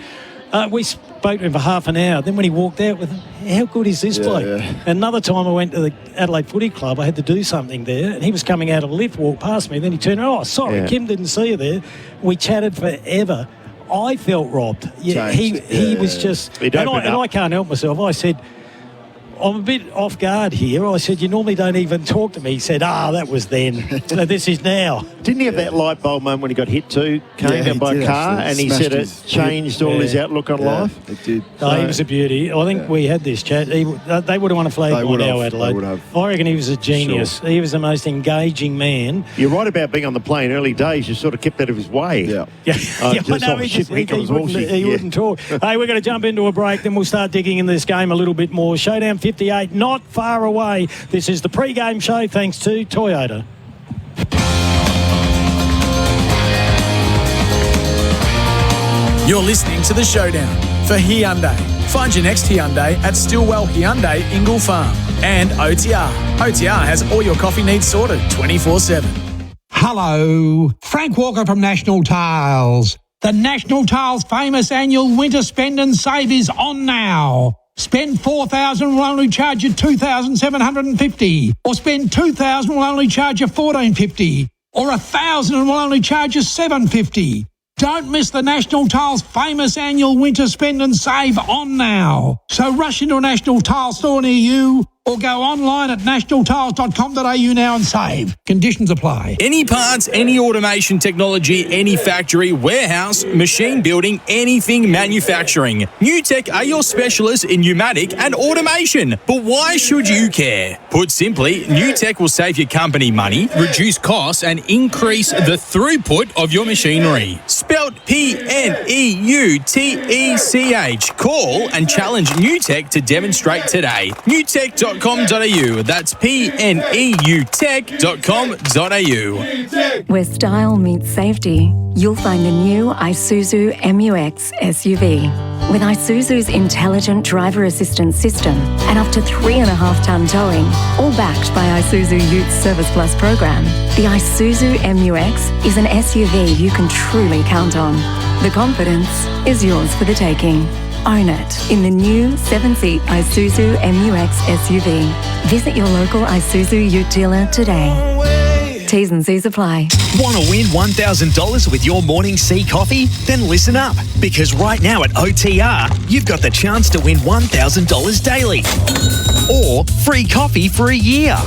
[SPEAKER 1] we spoke to him for half an hour. Then when he walked out with him, how good is this bloke? Another time I went to the Adelaide Footy Club, I had to do something there, and he was coming out of a lift, walked past me, then he turned around, "Oh, sorry, Kim didn't see you there." We chatted forever. I felt robbed. He was just... And I can't help myself. I said, "I'm a bit off guard here." I said, "You normally don't even talk to me." He said, "That was then. So this is now."
[SPEAKER 3] Didn't he have that light bulb moment when he got hit too, Kane, by a car, and he said it changed all his outlook on life?
[SPEAKER 2] It did.
[SPEAKER 1] He was a beauty. I think we had this chat. They would have won a flag by now, Adelaide. I reckon he was a genius. Sure. He was the most engaging man.
[SPEAKER 3] You're right about being on the plane. Early days, you sort of kept out of his way.
[SPEAKER 1] He wouldn't talk. Hey, we're going to jump into a break, then we'll start digging in this game a little bit more. Showdown 58, not far away. This is the pre-game show, thanks to Toyota.
[SPEAKER 4] You're listening to The Showdown for Hyundai. Find your next Hyundai at Stillwell Hyundai, Ingle Farm. And OTR. OTR has all your coffee needs sorted 24/7.
[SPEAKER 6] Hello, Frank Walker from National Tiles. The National Tiles famous annual winter spend and save is on now. Spend $4,000 will only charge you $2,750. Or spend $2,000 will only charge you $1,450. Or $1,000 will only charge you $750. Don't miss the National Tiles famous annual winter spend and save on now. So rush into a National Tile store near you or go online at nationaltiles.com.au now and save. Conditions apply.
[SPEAKER 16] Any parts, any automation technology, any factory, warehouse, machine building, anything manufacturing. NewTek are your specialists in pneumatic and automation. But why should you care? Put simply, NewTek will save your company money, reduce costs and increase the throughput of your machinery. Spelt PNEUTECH. Call and challenge NewTek to demonstrate today. NewTek.com.au. That's PNEUTech.com.au.
[SPEAKER 17] Where style meets safety, you'll find the new Isuzu MUX SUV. With Isuzu's intelligent driver assistance system and up to 3.5-ton towing, all backed by Isuzu Ute Service Plus program, the Isuzu MUX is an SUV you can truly count on. The confidence is yours for the taking. Own it in the new 7-seat Isuzu MUX SUV. Visit your local Isuzu Ute dealer today. T's and C's apply.
[SPEAKER 18] Want to win $1,000 with your morning C coffee? Then listen up, because right now at OTR, you've got the chance to win $1,000 daily. Or free coffee for a year.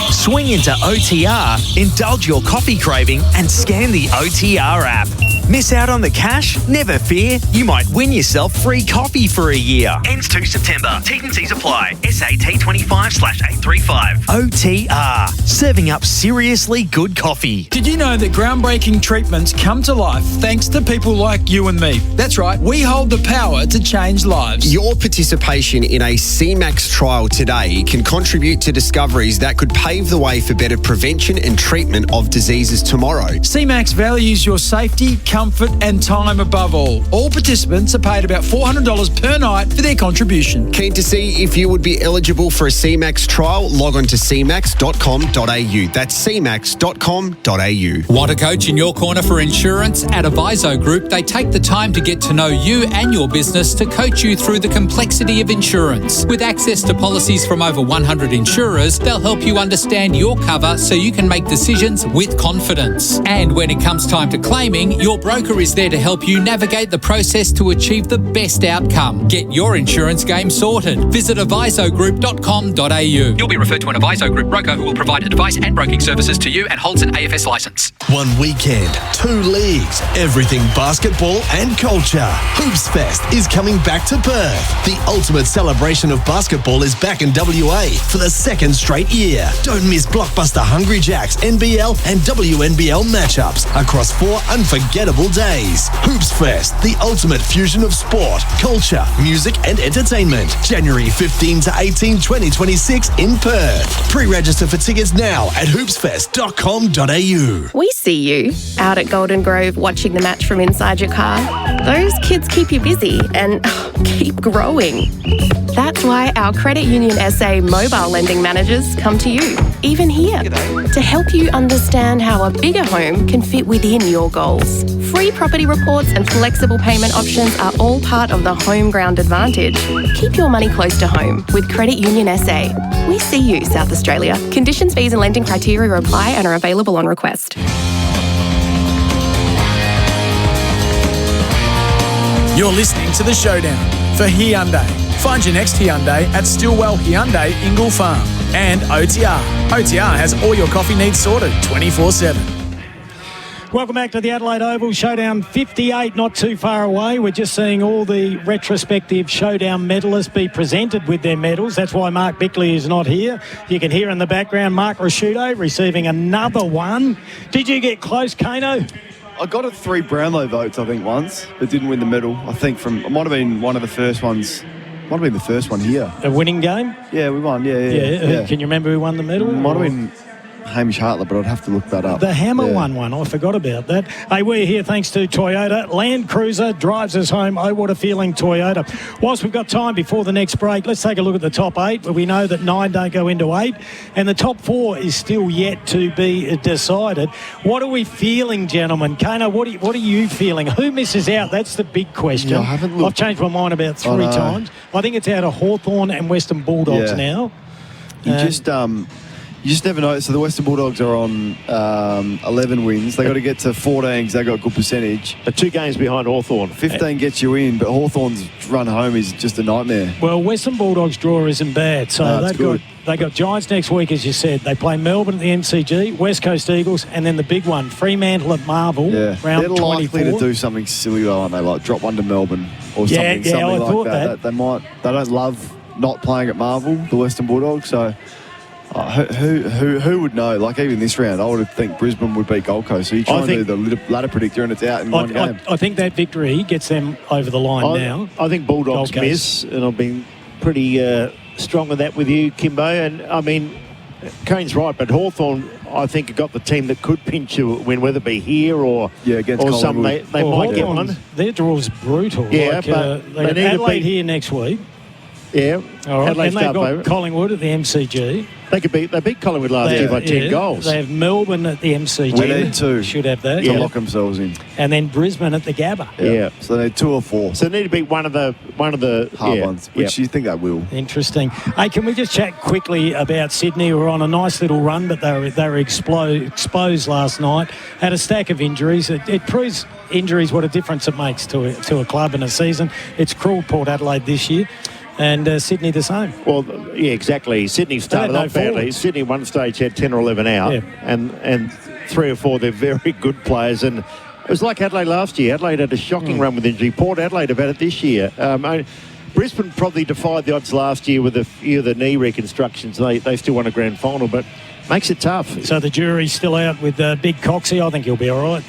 [SPEAKER 18] Swing into OTR, indulge your coffee craving, and scan the OTR app. Miss out on the cash? Never fear. You might win yourself free coffee for a year. Ends 2 September. T's and C's apply. SAT25/835. OTR. Serving up seriously good coffee.
[SPEAKER 16] Did you know that groundbreaking treatments come to life thanks to people like you and me? That's right, we hold the power to change lives.
[SPEAKER 19] Your participation in a CMAX trial today can contribute to discoveries that could pave the way for better prevention and treatment of diseases tomorrow.
[SPEAKER 16] CMAX values your safety, comfort and time above all. All participants are paid about $400 per night for their contribution.
[SPEAKER 19] Keen to see if you would be eligible for a CMAX trial? Log on to cmax.com.au. That's cmax.com.au.
[SPEAKER 14] Want a coach in your corner for insurance? At Aviso Group, they take the time to get to know you and your business to coach you through the complexity of insurance. With access to policies from over 100 insurers, they'll help you understand your cover so you can make decisions with confidence. And when it comes time to claiming, your broker is there to help you navigate the process to achieve the best outcome. Get your insurance game sorted. Visit avisogroup.com.au.
[SPEAKER 20] You'll be referred to an Aviso Group broker who will provide advice and broking services to you and holds an AFS licence.
[SPEAKER 21] One weekend, 2 leagues, everything basketball and culture. Hoops Fest is coming back to Perth. The ultimate celebration of basketball is back in WA for the 2nd straight year. Don't miss blockbuster Hungry Jacks, NBL and WNBL matchups across 4 unforgettable days. Hoops Fest, the ultimate fusion of sport, culture, music and entertainment. January 15 to 18, 2026 in Perth. Pre-register for tickets now at hoopsfest.com.au.
[SPEAKER 22] We see you out at Golden Grove watching the match from inside your car. Those kids keep you busy and keep growing. That's why our Credit Union SA mobile lending managers come to you, even here, to help you understand how a bigger home can fit within your goals. Free property reports and flexible payment options are all part of the home ground advantage. Keep your money close to home with Credit Union SA. We see you, South Australia. Conditions, fees and lending criteria apply and are available on request.
[SPEAKER 4] You're listening to The Showdown for Hyundai. Find your next Hyundai at Stillwell Hyundai, Ingle Farm. And OTR. OTR has all your coffee needs sorted 24/7.
[SPEAKER 1] Welcome back to the Adelaide Oval. Showdown 58, not too far away. We're just seeing all the retrospective Showdown medalists be presented with their medals. That's why Mark Bickley is not here. You can hear in the background Mark Rasciuto receiving another one. Did you get close, Kano?
[SPEAKER 2] I got a 3 Brownlow votes, I think, once, but didn't win the medal. I think it might have been one of the first ones. Might have been the first one here.
[SPEAKER 1] A winning game?
[SPEAKER 2] Yeah, we won. Yeah.
[SPEAKER 1] Can you remember who won the medal?
[SPEAKER 2] Might have been Hamish Hartler, but I'd have to look that up.
[SPEAKER 1] The Hammer won one. I forgot about that. Hey, we're here thanks to Toyota. Land Cruiser drives us home. Oh, what a feeling, Toyota. Whilst we've got time before the next break, let's take a look at the top 8. We know that 9 don't go into 8, and the top 4 is still yet to be decided. What are we feeling, gentlemen? Kano, what are you feeling? Who misses out? That's the big question.
[SPEAKER 2] Yeah, I haven't looked.
[SPEAKER 1] I've changed my mind about 3 times. I think it's out of Hawthorn and Western Bulldogs now.
[SPEAKER 2] You just never know. So the Western Bulldogs are on 11 wins. They got to get to 14 because they got a good percentage.
[SPEAKER 3] But 2 games behind Hawthorn.
[SPEAKER 2] 15 gets you in, but Hawthorn's run home is just a nightmare.
[SPEAKER 1] Well, Western Bulldogs' draw isn't bad. So they got Giants next week, as you said. They play Melbourne at the MCG, West Coast Eagles, and then the big one, Fremantle at Marvel, round 24.
[SPEAKER 2] They're likely to do something silly though, aren't they? Like drop one to Melbourne or something
[SPEAKER 1] I
[SPEAKER 2] like
[SPEAKER 1] thought
[SPEAKER 2] that. They don't love not playing at Marvel, the Western Bulldogs, so... who would know? Like even this round, I would think Brisbane would beat Gold Coast. So you try and do the ladder predictor and it's out in one game.
[SPEAKER 1] I think that victory gets them over the line now.
[SPEAKER 3] I think Bulldogs miss, and I've been pretty strong with that with you, Kimbo. And I mean, Kane's right, but Hawthorn, I think, have got the team that could pinch a win, whether it be here or
[SPEAKER 2] against
[SPEAKER 3] some. They might get one.
[SPEAKER 1] Their draw's brutal.
[SPEAKER 3] Yeah, but
[SPEAKER 1] they got Adelaide here next week.
[SPEAKER 3] Yeah,
[SPEAKER 1] all right. And they've got Collingwood at the MCG.
[SPEAKER 3] They beat Collingwood last year by 10 goals.
[SPEAKER 1] They have Melbourne at the MCG.
[SPEAKER 2] We need 2.
[SPEAKER 1] Should have that.
[SPEAKER 2] To lock themselves in.
[SPEAKER 1] And then Brisbane at the Gabba.
[SPEAKER 2] Yeah. So they need 2 or 4.
[SPEAKER 3] So they need to beat one of the
[SPEAKER 2] hard ones, which you think they will.
[SPEAKER 1] Interesting. Hey, can we just chat quickly about Sydney? Who were on a nice little run, but they were exposed last night. Had a stack of injuries. It proves injuries what a difference it makes to a club in a season. It's cruel, Port Adelaide this year. And Sydney the same.
[SPEAKER 3] Well, yeah, exactly. Sydney started off badly. Sydney one stage had 10 or 11 out, and 3 or 4 they're very good players. And it was like Adelaide last year. Adelaide had a shocking run with injury. Port Adelaide have had it this year. Brisbane probably defied the odds last year with a few of the knee reconstructions. They still won a grand final, but makes it tough.
[SPEAKER 1] So the jury's still out with Big Coxie. I think he'll be all right.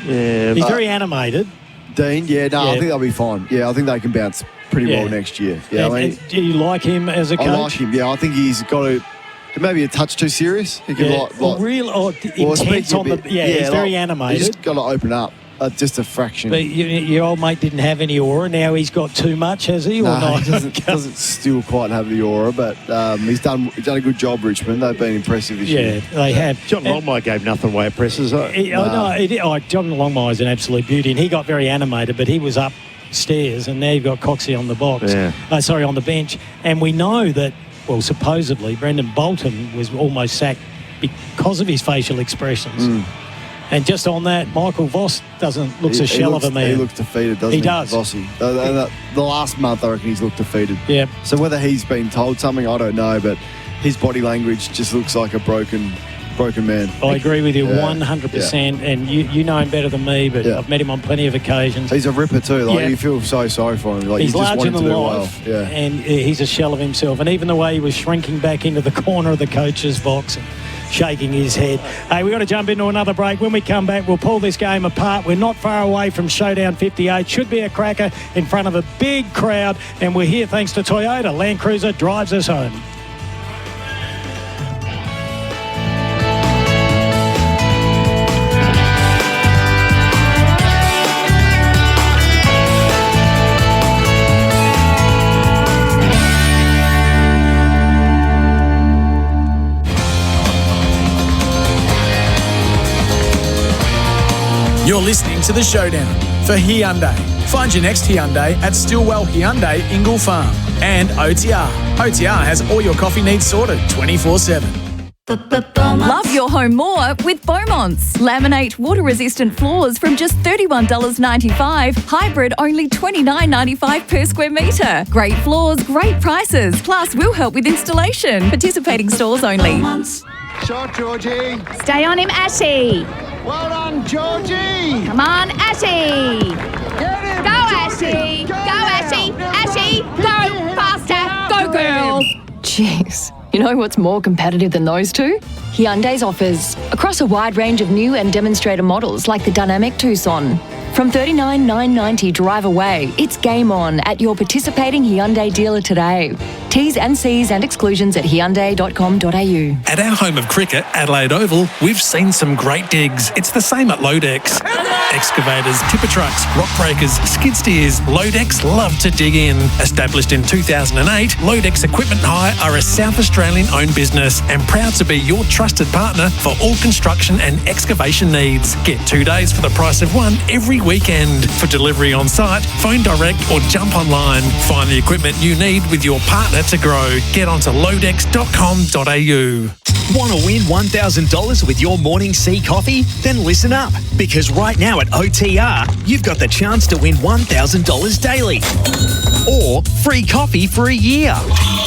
[SPEAKER 3] Yeah,
[SPEAKER 1] he's very animated.
[SPEAKER 2] Dean, I think they'll be fine. Yeah, I think they can bounce pretty well next year. Yeah,
[SPEAKER 1] and do you like him as a coach?
[SPEAKER 2] I like him. Yeah, I think he's got maybe a touch too serious. He can
[SPEAKER 1] intense on the. Yeah, he's very animated.
[SPEAKER 2] He's just got to open up just a fraction.
[SPEAKER 1] But your old mate didn't have any aura. Now he's got too much, has he? Or not?
[SPEAKER 2] He doesn't still quite have the aura, but he's done a good job, Richmond. They've been impressive this year.
[SPEAKER 1] Yeah, they have.
[SPEAKER 3] John Longmire gave nothing away at presses.
[SPEAKER 1] John Longmire is an absolute beauty, and he got very animated, but he was up stairs, and now you've got Coxie on the box. On the bench. And we know that, well, supposedly Brendan Bolton was almost sacked because of his facial expressions. And just on that, Michael Voss looks a shell of a man.
[SPEAKER 2] He looks defeated, doesn't he?
[SPEAKER 1] He does.
[SPEAKER 2] Vossy. The last month, I reckon he's looked defeated.
[SPEAKER 1] Yeah.
[SPEAKER 2] So whether he's been told something, I don't know, but his body language just looks like a broken man.
[SPEAKER 1] I agree with you 100%, and you know him better than me, but I've met him on plenty of occasions.
[SPEAKER 2] He's a ripper too. You feel so sorry for him.
[SPEAKER 1] He's
[SPEAKER 2] you just
[SPEAKER 1] larger
[SPEAKER 2] want him
[SPEAKER 1] than
[SPEAKER 2] to do
[SPEAKER 1] life,
[SPEAKER 2] well.
[SPEAKER 1] and he's a shell of himself. And even the way he was shrinking back into the corner of the coach's box and shaking his head. Hey, we've got to jump into another break. When we come back, we'll pull this game apart. We're not far away from Showdown 58. Should be a cracker in front of a big crowd, and we're here thanks to Toyota. Land Cruiser drives us home.
[SPEAKER 4] You're listening to The Showdown for Hyundai. Find your next Hyundai at Stillwell Hyundai, Ingle Farm. And OTR. OTR has all your coffee needs sorted 24/7.
[SPEAKER 10] Love your home more with Beaumont's. Laminate water-resistant floors from just $31.95. Hybrid only $29.95 per square metre. Great floors, great prices. Plus, we'll help with installation. Participating stores only.
[SPEAKER 5] Shot, Georgie.
[SPEAKER 7] Stay on him, Ashy.
[SPEAKER 5] Well done, Georgie.
[SPEAKER 7] Come on, Ashy.
[SPEAKER 5] Get him,
[SPEAKER 7] Go,
[SPEAKER 5] Georgie.
[SPEAKER 7] Ashy. Go, Ashy. Ashy, go faster. Go, girl.
[SPEAKER 23] Jeez. You know what's more competitive than those two? Hyundai's offers. Across a wide range of new and demonstrator models like the Dynamic Tucson. From $39,990 drive away, it's game on at your participating Hyundai dealer today. T's and C's and exclusions at hyundai.com.au.
[SPEAKER 12] At our home of cricket, Adelaide Oval, we've seen some great digs. It's the same at Loadex. Excavators, tipper trucks, rock breakers, skid steers, Loadex love to dig in. Established in 2008, Loadex Equipment Hire are a South Australian-owned business and proud to be your trusted partner for all construction and excavation needs. Get 2 days for the price of one every weekend. For delivery on site, phone direct or jump online. Find the equipment you need with your partner to grow. Get onto loadex.com.au.
[SPEAKER 18] Want to win $1,000 with your morning sea coffee? Then listen up, because right now at OTR, you've got the chance to win $1,000 daily. Or free coffee for a year.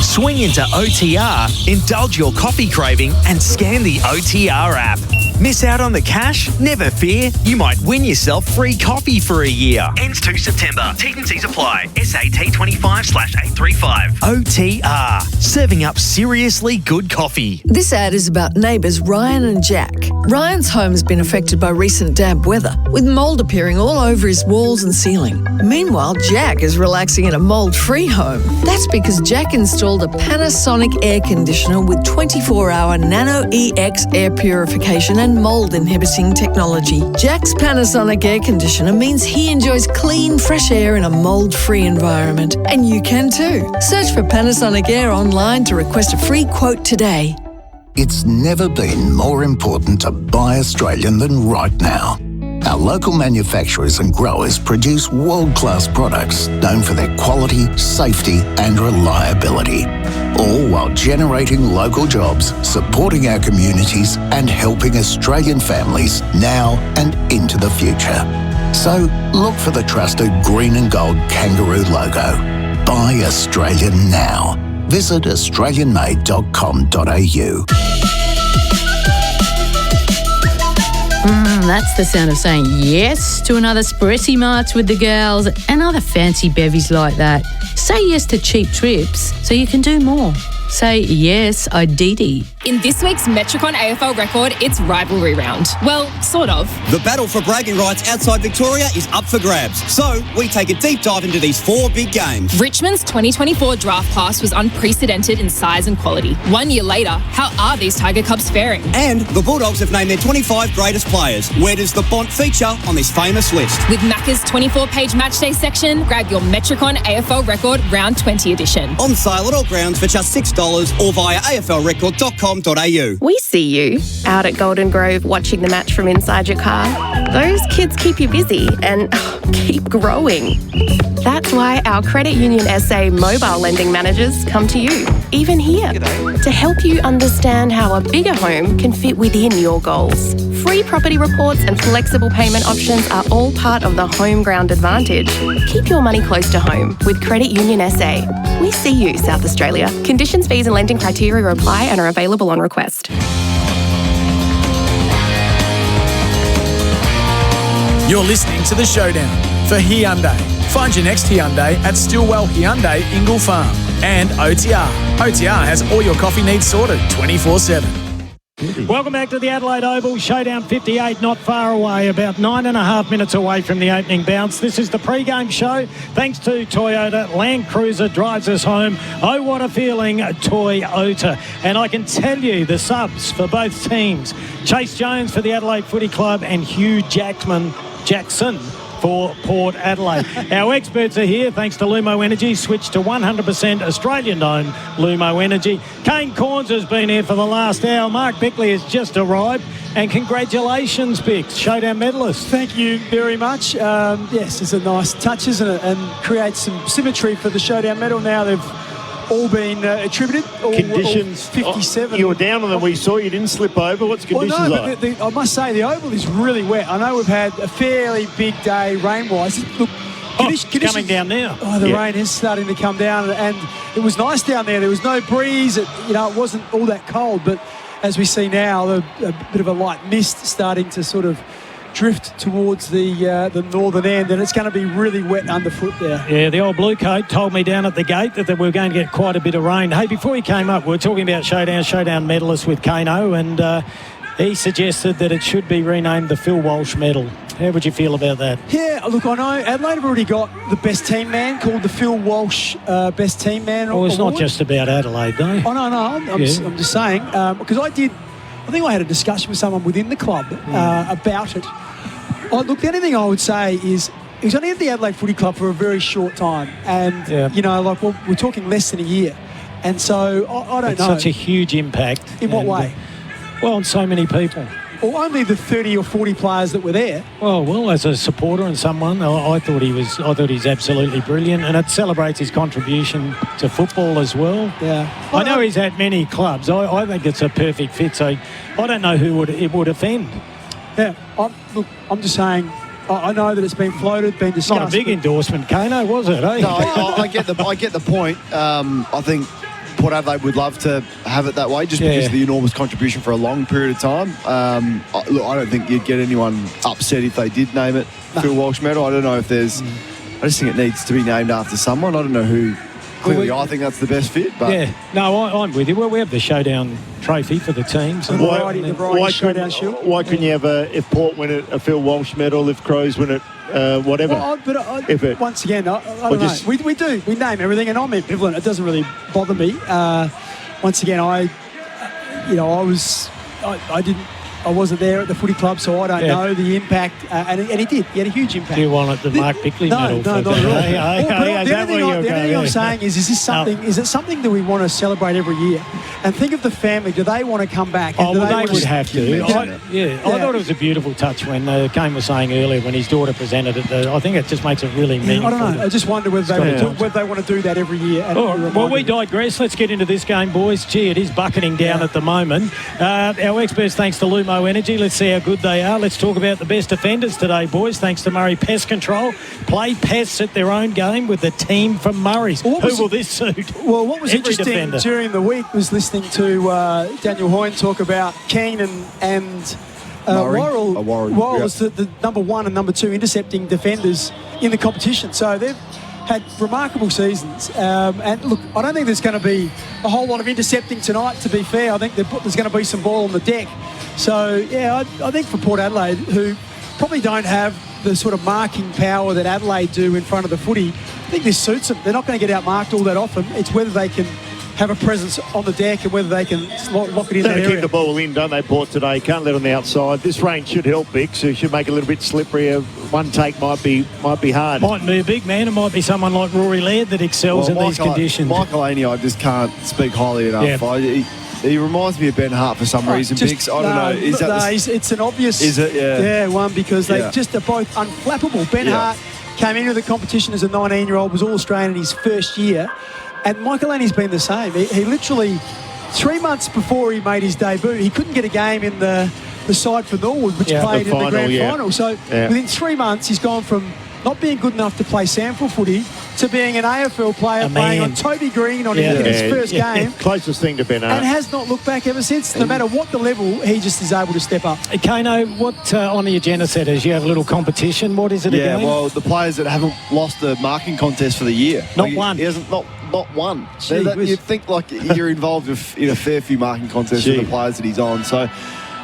[SPEAKER 18] Swing into OTR, indulge your coffee craving, and scan the OTR app. Miss out on the cash? Never fear, you might win yourself free coffee for a year. Ends 2 September. T&Cs apply. SAT25/835. OTR, serving up seriously good coffee.
[SPEAKER 24] This ad is about neighbours Ryan and Jack. Ryan's home has been affected by recent damp weather, with mould appearing all over his walls and ceiling. Meanwhile, Jack is relaxing in a mould-free home. That's because Jack installed a Panasonic air conditioner with 24-hour Nano EX air purification and mould-inhibiting technology. Jack's Panasonic air conditioner means he enjoys clean, fresh air in a mould-free environment. And you can too. Search for Panasonic Air online to request a free quote today.
[SPEAKER 25] It's never been more important to buy Australian than right now. Our local manufacturers and growers produce world-class products known for their quality, safety and reliability, all while generating local jobs, supporting our communities and helping Australian families now and into the future. So look for the trusted green and gold kangaroo logo. Buy Australian now. Visit australianmade.com.au.
[SPEAKER 26] That's the sound of saying yes to another Spressy Marts with the girls and other fancy bevies like that. Say yes to cheap trips so you can do more. Say yes, Ididi.
[SPEAKER 27] In this week's Metricon AFL record, it's rivalry round. Well, sort of.
[SPEAKER 28] The battle for bragging rights outside Victoria is up for grabs. So we take a deep dive into these 4 big games.
[SPEAKER 27] Richmond's 2024 draft class was unprecedented in size and quality. 1 year later, how are these Tiger Cubs faring?
[SPEAKER 28] And the Bulldogs have named their 25 greatest players. Where does the Bont feature on this famous list?
[SPEAKER 27] With Macca's 24-page matchday section, grab your Metricon AFL record round 20 edition.
[SPEAKER 28] On sale at all grounds for just $6. $6 or via aflrecord.com.au.
[SPEAKER 22] We see you out at Golden Grove watching the match from inside your car. Those kids keep you busy and keep growing. That's why our Credit Union SA mobile lending managers come to you, even here, to help you understand how a bigger home can fit within your goals. Free property reports and flexible payment options are all part of the home ground advantage. Keep your money close to home with Credit Union SA. We see you, South Australia. Conditions, fees and lending criteria apply and are available on request.
[SPEAKER 4] You're listening to The Showdown for Hyundai. Find your next Hyundai at Stillwell Hyundai Ingle Farm and OTR. OTR has all your coffee needs sorted 24/7.
[SPEAKER 1] Welcome back to the Adelaide Oval. Showdown 58, not far away, about 9.5 minutes away from the opening bounce. This is the pre-game show. Thanks to Toyota. Land Cruiser drives us home. Oh, what a feeling, Toyota. And I can tell you the subs for both teams. Chase Jones for the Adelaide Footy Club and Hugh Jackson for Port Adelaide. Our experts are here thanks to Lumo Energy. Switch to 100% Australian-owned Lumo Energy. Kane Corns has been here for the last hour. Mark Bickley has just arrived. And congratulations, Bix, Showdown medalist.
[SPEAKER 6] Thank you very much. Yes, it's a nice touch, isn't it? And creates some symmetry for the Showdown medal. Now they've all been attributed.
[SPEAKER 3] Conditions.
[SPEAKER 6] 57.
[SPEAKER 3] You were down on them. We saw you didn't slip over. What's conditions like?
[SPEAKER 6] But I must say the oval is really wet. I know we've had a fairly big day rain-wise. Look,
[SPEAKER 1] coming down now.
[SPEAKER 6] Oh, the rain is starting to come down, and it was nice down there. There was no breeze. It wasn't all that cold, but as we see now, a bit of a light mist starting to sort of drift towards the northern end, and it's going to be really wet underfoot there.
[SPEAKER 1] Yeah, the old blue coat told me down at the gate that we were going to get quite a bit of rain. Hey, before he came up, we were talking about Showdown medalist with Kano, and he suggested that it should be renamed the Phil Walsh medal. How would you feel about that?
[SPEAKER 6] Yeah, look, I know Adelaide have already got the best team man called the Phil Walsh best team man
[SPEAKER 1] Well, it's
[SPEAKER 6] award.
[SPEAKER 1] not just about Adelaide, though.
[SPEAKER 6] Oh, no, I'm just saying, because I think I had a discussion with someone within the club about it. Look, the only thing I would say is he was only at the Adelaide Footy Club for a very short time. And, we're talking less than a year. And so I don't know.
[SPEAKER 1] Such a huge impact.
[SPEAKER 6] In what way?
[SPEAKER 1] Well, on so many people.
[SPEAKER 6] Well, only the 30 or 40 players that were there.
[SPEAKER 1] Well, as a supporter and someone, I thought he's absolutely brilliant, and it celebrates his contribution to football as well.
[SPEAKER 6] Yeah.
[SPEAKER 1] I know he's at many clubs. I think it's a perfect fit, so I don't know who it would offend.
[SPEAKER 6] Yeah, I'm just saying, I know that it's been floated, been discussed.
[SPEAKER 1] Not a big endorsement, Kano, was it? Eh?
[SPEAKER 2] No, I get the point. I think Port Adelaide would love to have it that way, just because of the enormous contribution for a long period of time. I don't think you'd get anyone upset if they did name it Phil Walsh medal. I don't know if there's. I just think it needs to be named after someone. I don't know who. Clearly, I think that's the best fit. But
[SPEAKER 1] yeah, no, I'm with you. Well, we have the Showdown trophy for the teams.
[SPEAKER 6] Why couldn't you have
[SPEAKER 3] if Port win it, a Phil Walsh medal, if Crows win it, whatever?
[SPEAKER 6] Well, once again, I don't know. We do. We name everything, and I'm ambivalent. It doesn't really bother me. Once again, I wasn't there at the footy club, so I don't know the impact. And he did. He had a huge impact.
[SPEAKER 1] Do you want the Mark Bickley medal?
[SPEAKER 6] No, not at all. The only thing I'm saying is this something? Is it something that we want to celebrate every year? And think of the family. Do they want to come back?
[SPEAKER 1] They would have to. I thought it was a beautiful touch when Kane was saying earlier when his daughter presented it. I think it just makes it really meaningful.
[SPEAKER 6] I don't know. I just wonder whether they want to do that every year.
[SPEAKER 1] Well, we digress. Let's get into this game, boys. Gee, it is bucketing down at the moment. Our experts, thanks to Lumo Energy. Let's see how good they are. Let's talk about the best offenders today, boys. Thanks to Murray Pest Control. Play pests at their own game with the team from Murray's. Who will this suit?
[SPEAKER 6] Well, what was interesting during the week was listening to Daniel Hoyne talk about Kane and Worrell. Worrell was the number one and number two intercepting defenders in the competition. So they've had remarkable seasons. And look, I don't think there's going to be a whole lot of intercepting tonight, to be fair. I think there's going to be some ball on the deck. So, yeah, I think for Port Adelaide, who probably don't have the sort of marking power that Adelaide do in front of the footy, I think this suits them. They're not going to get outmarked all that often. It's whether they can have a presence on the deck and whether they can lock it in that area.
[SPEAKER 3] They keep the ball in, don't they, Port, today? Can't let on the outside. This rain should help, Vic, so it should make it a little bit slipperier. one take might be hard.
[SPEAKER 1] Mightn't be a big man. It might be someone like Rory Laird that excels in these conditions.
[SPEAKER 2] Michael Aney, I just can't speak highly enough.
[SPEAKER 1] Yeah.
[SPEAKER 2] He reminds me of Ben Hart for some reason. Bix, I don't know.
[SPEAKER 6] It's an obvious one because they just are both unflappable. Ben Hart came into the competition as a 19-year-old, was All-Australian in his first year, and Michael Aney's been the same. He literally, 3 months before he made his debut, he couldn't get a game in the side for Norwood, which played in the grand final. So within 3 months, he's gone from not being good enough to play sample footy to being an AFL player playing on Toby Green on his first game.
[SPEAKER 3] Closest thing to Ben Hart.
[SPEAKER 6] And has not looked back ever since. No matter what the level, he just is able to step up.
[SPEAKER 1] Kano, what on the agenda set is you have a little competition. What is it again?
[SPEAKER 2] Yeah, well, the players that haven't lost the marking contest for the year.
[SPEAKER 1] Not one.
[SPEAKER 2] He hasn't, not one. So you'd think like you're involved in a fair few marking contests with the players that he's on. So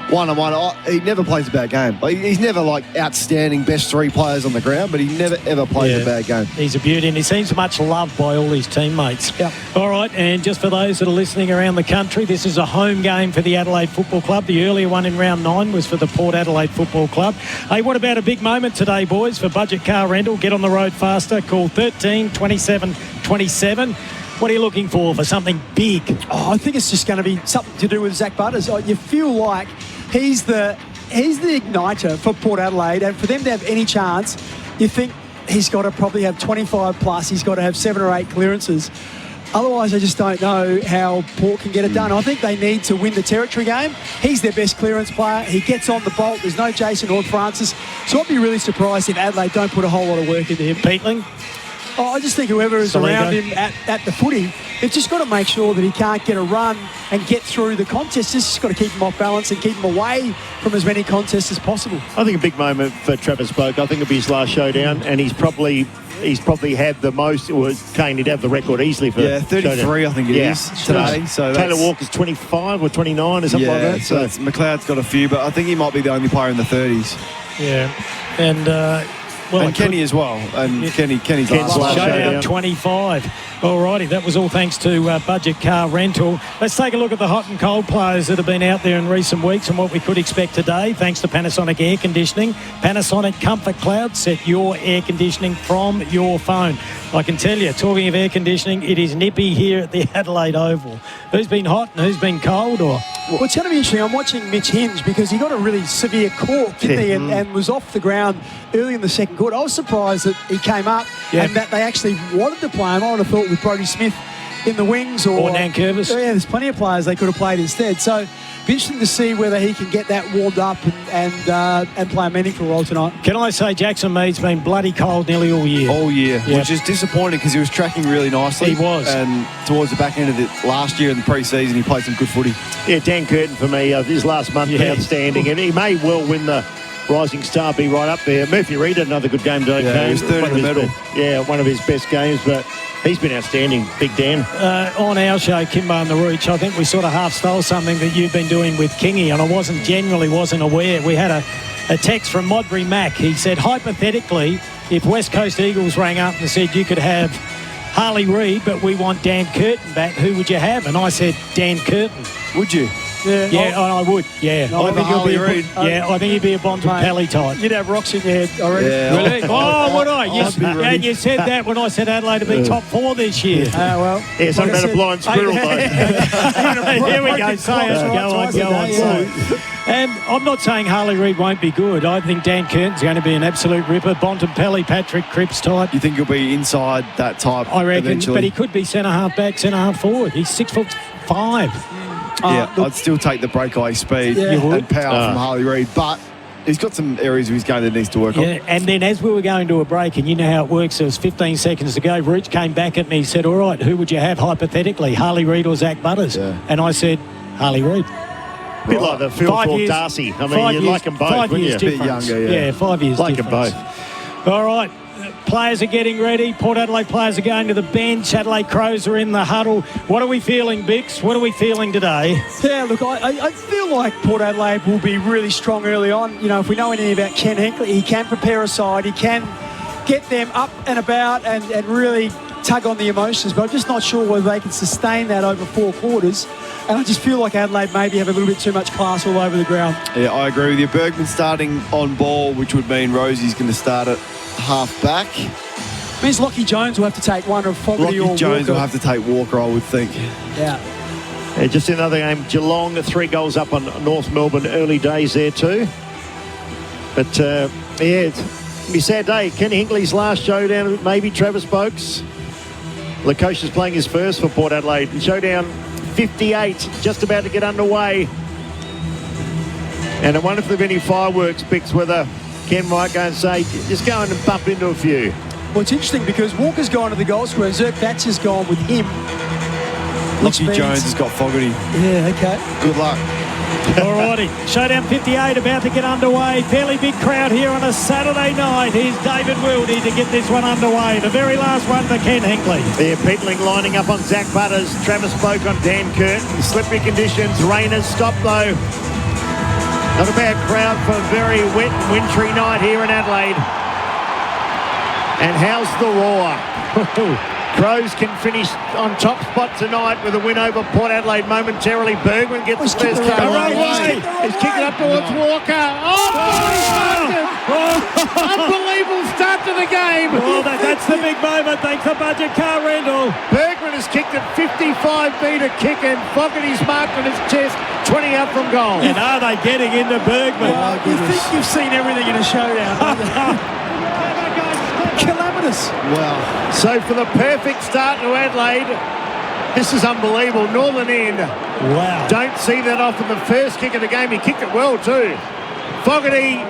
[SPEAKER 2] one-on-one, he never plays a bad game. He's never like outstanding best three players on the ground, but he never ever plays a bad game.
[SPEAKER 1] He's a beauty, and he seems much loved by all his teammates. Yep. All right, and just for those that are listening around the country, this is a home game for the Adelaide Football Club. The earlier one in round 9 was for the Port Adelaide Football Club. Hey, what about a big moment today, boys, for budget car rental? Get on the road faster. Call 13 27 27. What are you looking for something big?
[SPEAKER 6] I think it's just going to be something to do with Zach Butters. You feel like he's the igniter for Port Adelaide, and for them to have any chance, you think he's got to probably have 25 plus. He's got to have 7 or 8 clearances. Otherwise, I just don't know how Port can get it done. I think they need to win the territory game. He's their best clearance player. He gets on the bolt. There's no Jason Horne-Francis. So I'd be really surprised if Adelaide don't put a whole lot of work into him.
[SPEAKER 1] Peatling?
[SPEAKER 6] I just think whoever is around him at the footy, they've just got to make sure that he can't get a run and get through the contest. Just got to keep him off balance and keep him away from as many contests as possible.
[SPEAKER 3] I think a big moment for Travis Boak. I think it'll be his last showdown, and he's probably had the most. Kane, he'd have the record easily for
[SPEAKER 2] 33,
[SPEAKER 3] showdown.
[SPEAKER 2] I think it is today. So
[SPEAKER 3] Taylor Walker's 25 or 29 or something like that.
[SPEAKER 2] So McLeod's got a few, but I think he might be the only player in the 30s.
[SPEAKER 1] Yeah, and.
[SPEAKER 2] And Kenny as well. And Kenny's last
[SPEAKER 1] showdown 25. Alrighty, that was all thanks to Budget Car Rental. Let's take a look at the hot and cold players that have been out there in recent weeks and what we could expect today, thanks to Panasonic Air Conditioning. Panasonic Comfort Cloud, set your air conditioning from your phone. I can tell you, talking of air conditioning, it is nippy here at the Adelaide Oval. Who's been hot and who's been cold? Well,
[SPEAKER 6] it's going to be interesting. I'm watching Mitch Hinge because he got a really severe cork, didn't he, and was off the ground early in the second quarter. I was surprised that he came up and that they actually wanted to play him. I would have thought with Brodie Smith in the wings or
[SPEAKER 1] Nankervis.
[SPEAKER 6] Yeah, there's plenty of players they could have played instead. So be interesting to see whether he can get that warmed up and play a meaningful role tonight.
[SPEAKER 1] Can I say Jackson Mead's been bloody cold nearly all year?
[SPEAKER 2] All year, which is disappointing because he was tracking really nicely.
[SPEAKER 1] He was.
[SPEAKER 2] And towards the back end of the last year in the pre-season, he played some good footy.
[SPEAKER 3] Yeah, Dan Curtin for me, his last month outstanding, and he may well win the Rising Star, be right up there. Murphy Reid had another good game today.
[SPEAKER 2] Yeah, he was third in the medal.
[SPEAKER 3] One of his best games, but he's been outstanding, Big Dan.
[SPEAKER 1] On our show, Kimbo and the Rooch, I think we sort of half stole something that you've been doing with Kingy, and I genuinely wasn't aware. We had a text from Modbury Mac. He said, hypothetically, if West Coast Eagles rang up and said you could have Harley Reid, but we want Dan Curtin back, who would you have? And I said, Dan Curtin.
[SPEAKER 2] Would you?
[SPEAKER 1] Yeah, I would. Yeah,
[SPEAKER 2] I
[SPEAKER 1] think he'd be a Bontempelli type.
[SPEAKER 6] You'd have rocks in your head already.
[SPEAKER 2] Yeah.
[SPEAKER 1] Really? Oh, would I? And you said that when I said Adelaide would be top 4 this year.
[SPEAKER 6] Well.
[SPEAKER 3] Yeah, something about a blind squirrel, though.
[SPEAKER 1] Here we go. Say it. Go on. And I'm not saying Harley Reid won't be good. I think Dan Curtin's going to be an absolute ripper. Bontempelli, Patrick Cripps type.
[SPEAKER 2] You think he'll be inside that type?
[SPEAKER 1] I reckon,
[SPEAKER 2] eventually?
[SPEAKER 1] But he could be centre half back, centre half forward. He's 6'5".
[SPEAKER 2] I'd still take the breakaway speed and power from Harley Reid, but he's got some areas of his game that needs to work on.
[SPEAKER 1] And then as we were going to a break, and you know how it works, there was 15 seconds to go, Rooch came back at me, he said, all right, who would you have hypothetically, Harley Reid or Zach Butters? And I said, Harley Reid.
[SPEAKER 3] A bit like the Phil Ford Darcy. I mean, you'd like them both,
[SPEAKER 1] 5
[SPEAKER 3] wouldn't
[SPEAKER 1] years
[SPEAKER 3] you?
[SPEAKER 1] difference.
[SPEAKER 2] A bit younger,
[SPEAKER 1] 5 years
[SPEAKER 3] like
[SPEAKER 1] difference.
[SPEAKER 3] them both.
[SPEAKER 1] All right. Players are getting ready. Port Adelaide players are going to the bench. Adelaide Crows are in the huddle. What are we feeling, Bix? What are we feeling today?
[SPEAKER 6] Yeah, look, I feel like Port Adelaide will be really strong early on. You know, if we know anything about Ken Hinkley, he can prepare a side. He can get them up and about and really tug on the emotions, but I'm just not sure whether they can sustain that over 4 quarters. And I just feel like Adelaide maybe have a little bit too much class all over the ground.
[SPEAKER 2] Yeah, I agree with you. Bergman starting on ball, which would mean Rosie's going to start at half back.
[SPEAKER 6] Means Lockie Jones will have to take one of Fogarty or
[SPEAKER 2] Lockie Jones
[SPEAKER 6] Walker.
[SPEAKER 2] will have to take Walker, I would think.
[SPEAKER 6] Yeah.
[SPEAKER 3] Just another game. Geelong, 3 goals up on North Melbourne. Early days there too. But, yeah, it's going to be a sad day. Kenny Hinkley's last showdown, maybe Travis Boakes. Lukosius playing his first for Port Adelaide. Showdown 58, just about to get underway. And I wonder if there have any fireworks, Bix, whether Ken might go and say, just go in and bump into a few.
[SPEAKER 6] Well, it's interesting because Walker's gone to the goal square and Zerk Batcher's gone with him.
[SPEAKER 2] Lockie Jones has got Fogarty.
[SPEAKER 6] Yeah, okay.
[SPEAKER 2] Good luck.
[SPEAKER 1] Alrighty, Showdown 58 about to get underway. Fairly big crowd here on a Saturday night. Here's David Wildy to get this one underway. The very last one for Ken Hinkley.
[SPEAKER 3] Yeah, Petling lining up on Zach Butters. Travis Boak on Dan Curtin. Slippery conditions. Rain has stopped though. Not a bad crowd for a very wet and wintry night here in Adelaide. And how's the roar? Crows can finish on top spot tonight with a win over Port Adelaide momentarily. Bergman gets the first goal. He's kicking up towards Walker. Unbelievable start to the game.
[SPEAKER 1] Oh, that's the big moment. Thanks to Budget Car Rental.
[SPEAKER 3] Bergman has kicked a 55-metre kick and Fogarty's marked on his chest, 20 out from goal.
[SPEAKER 1] And are they getting into Bergman?
[SPEAKER 6] You think you've seen everything in a showdown. Calamitous.
[SPEAKER 2] Wow.
[SPEAKER 3] So for the perfect start to Adelaide, this is unbelievable. Northern End.
[SPEAKER 1] Wow.
[SPEAKER 3] Don't see that often. The first kick of the game, he kicked it well too. Fogarty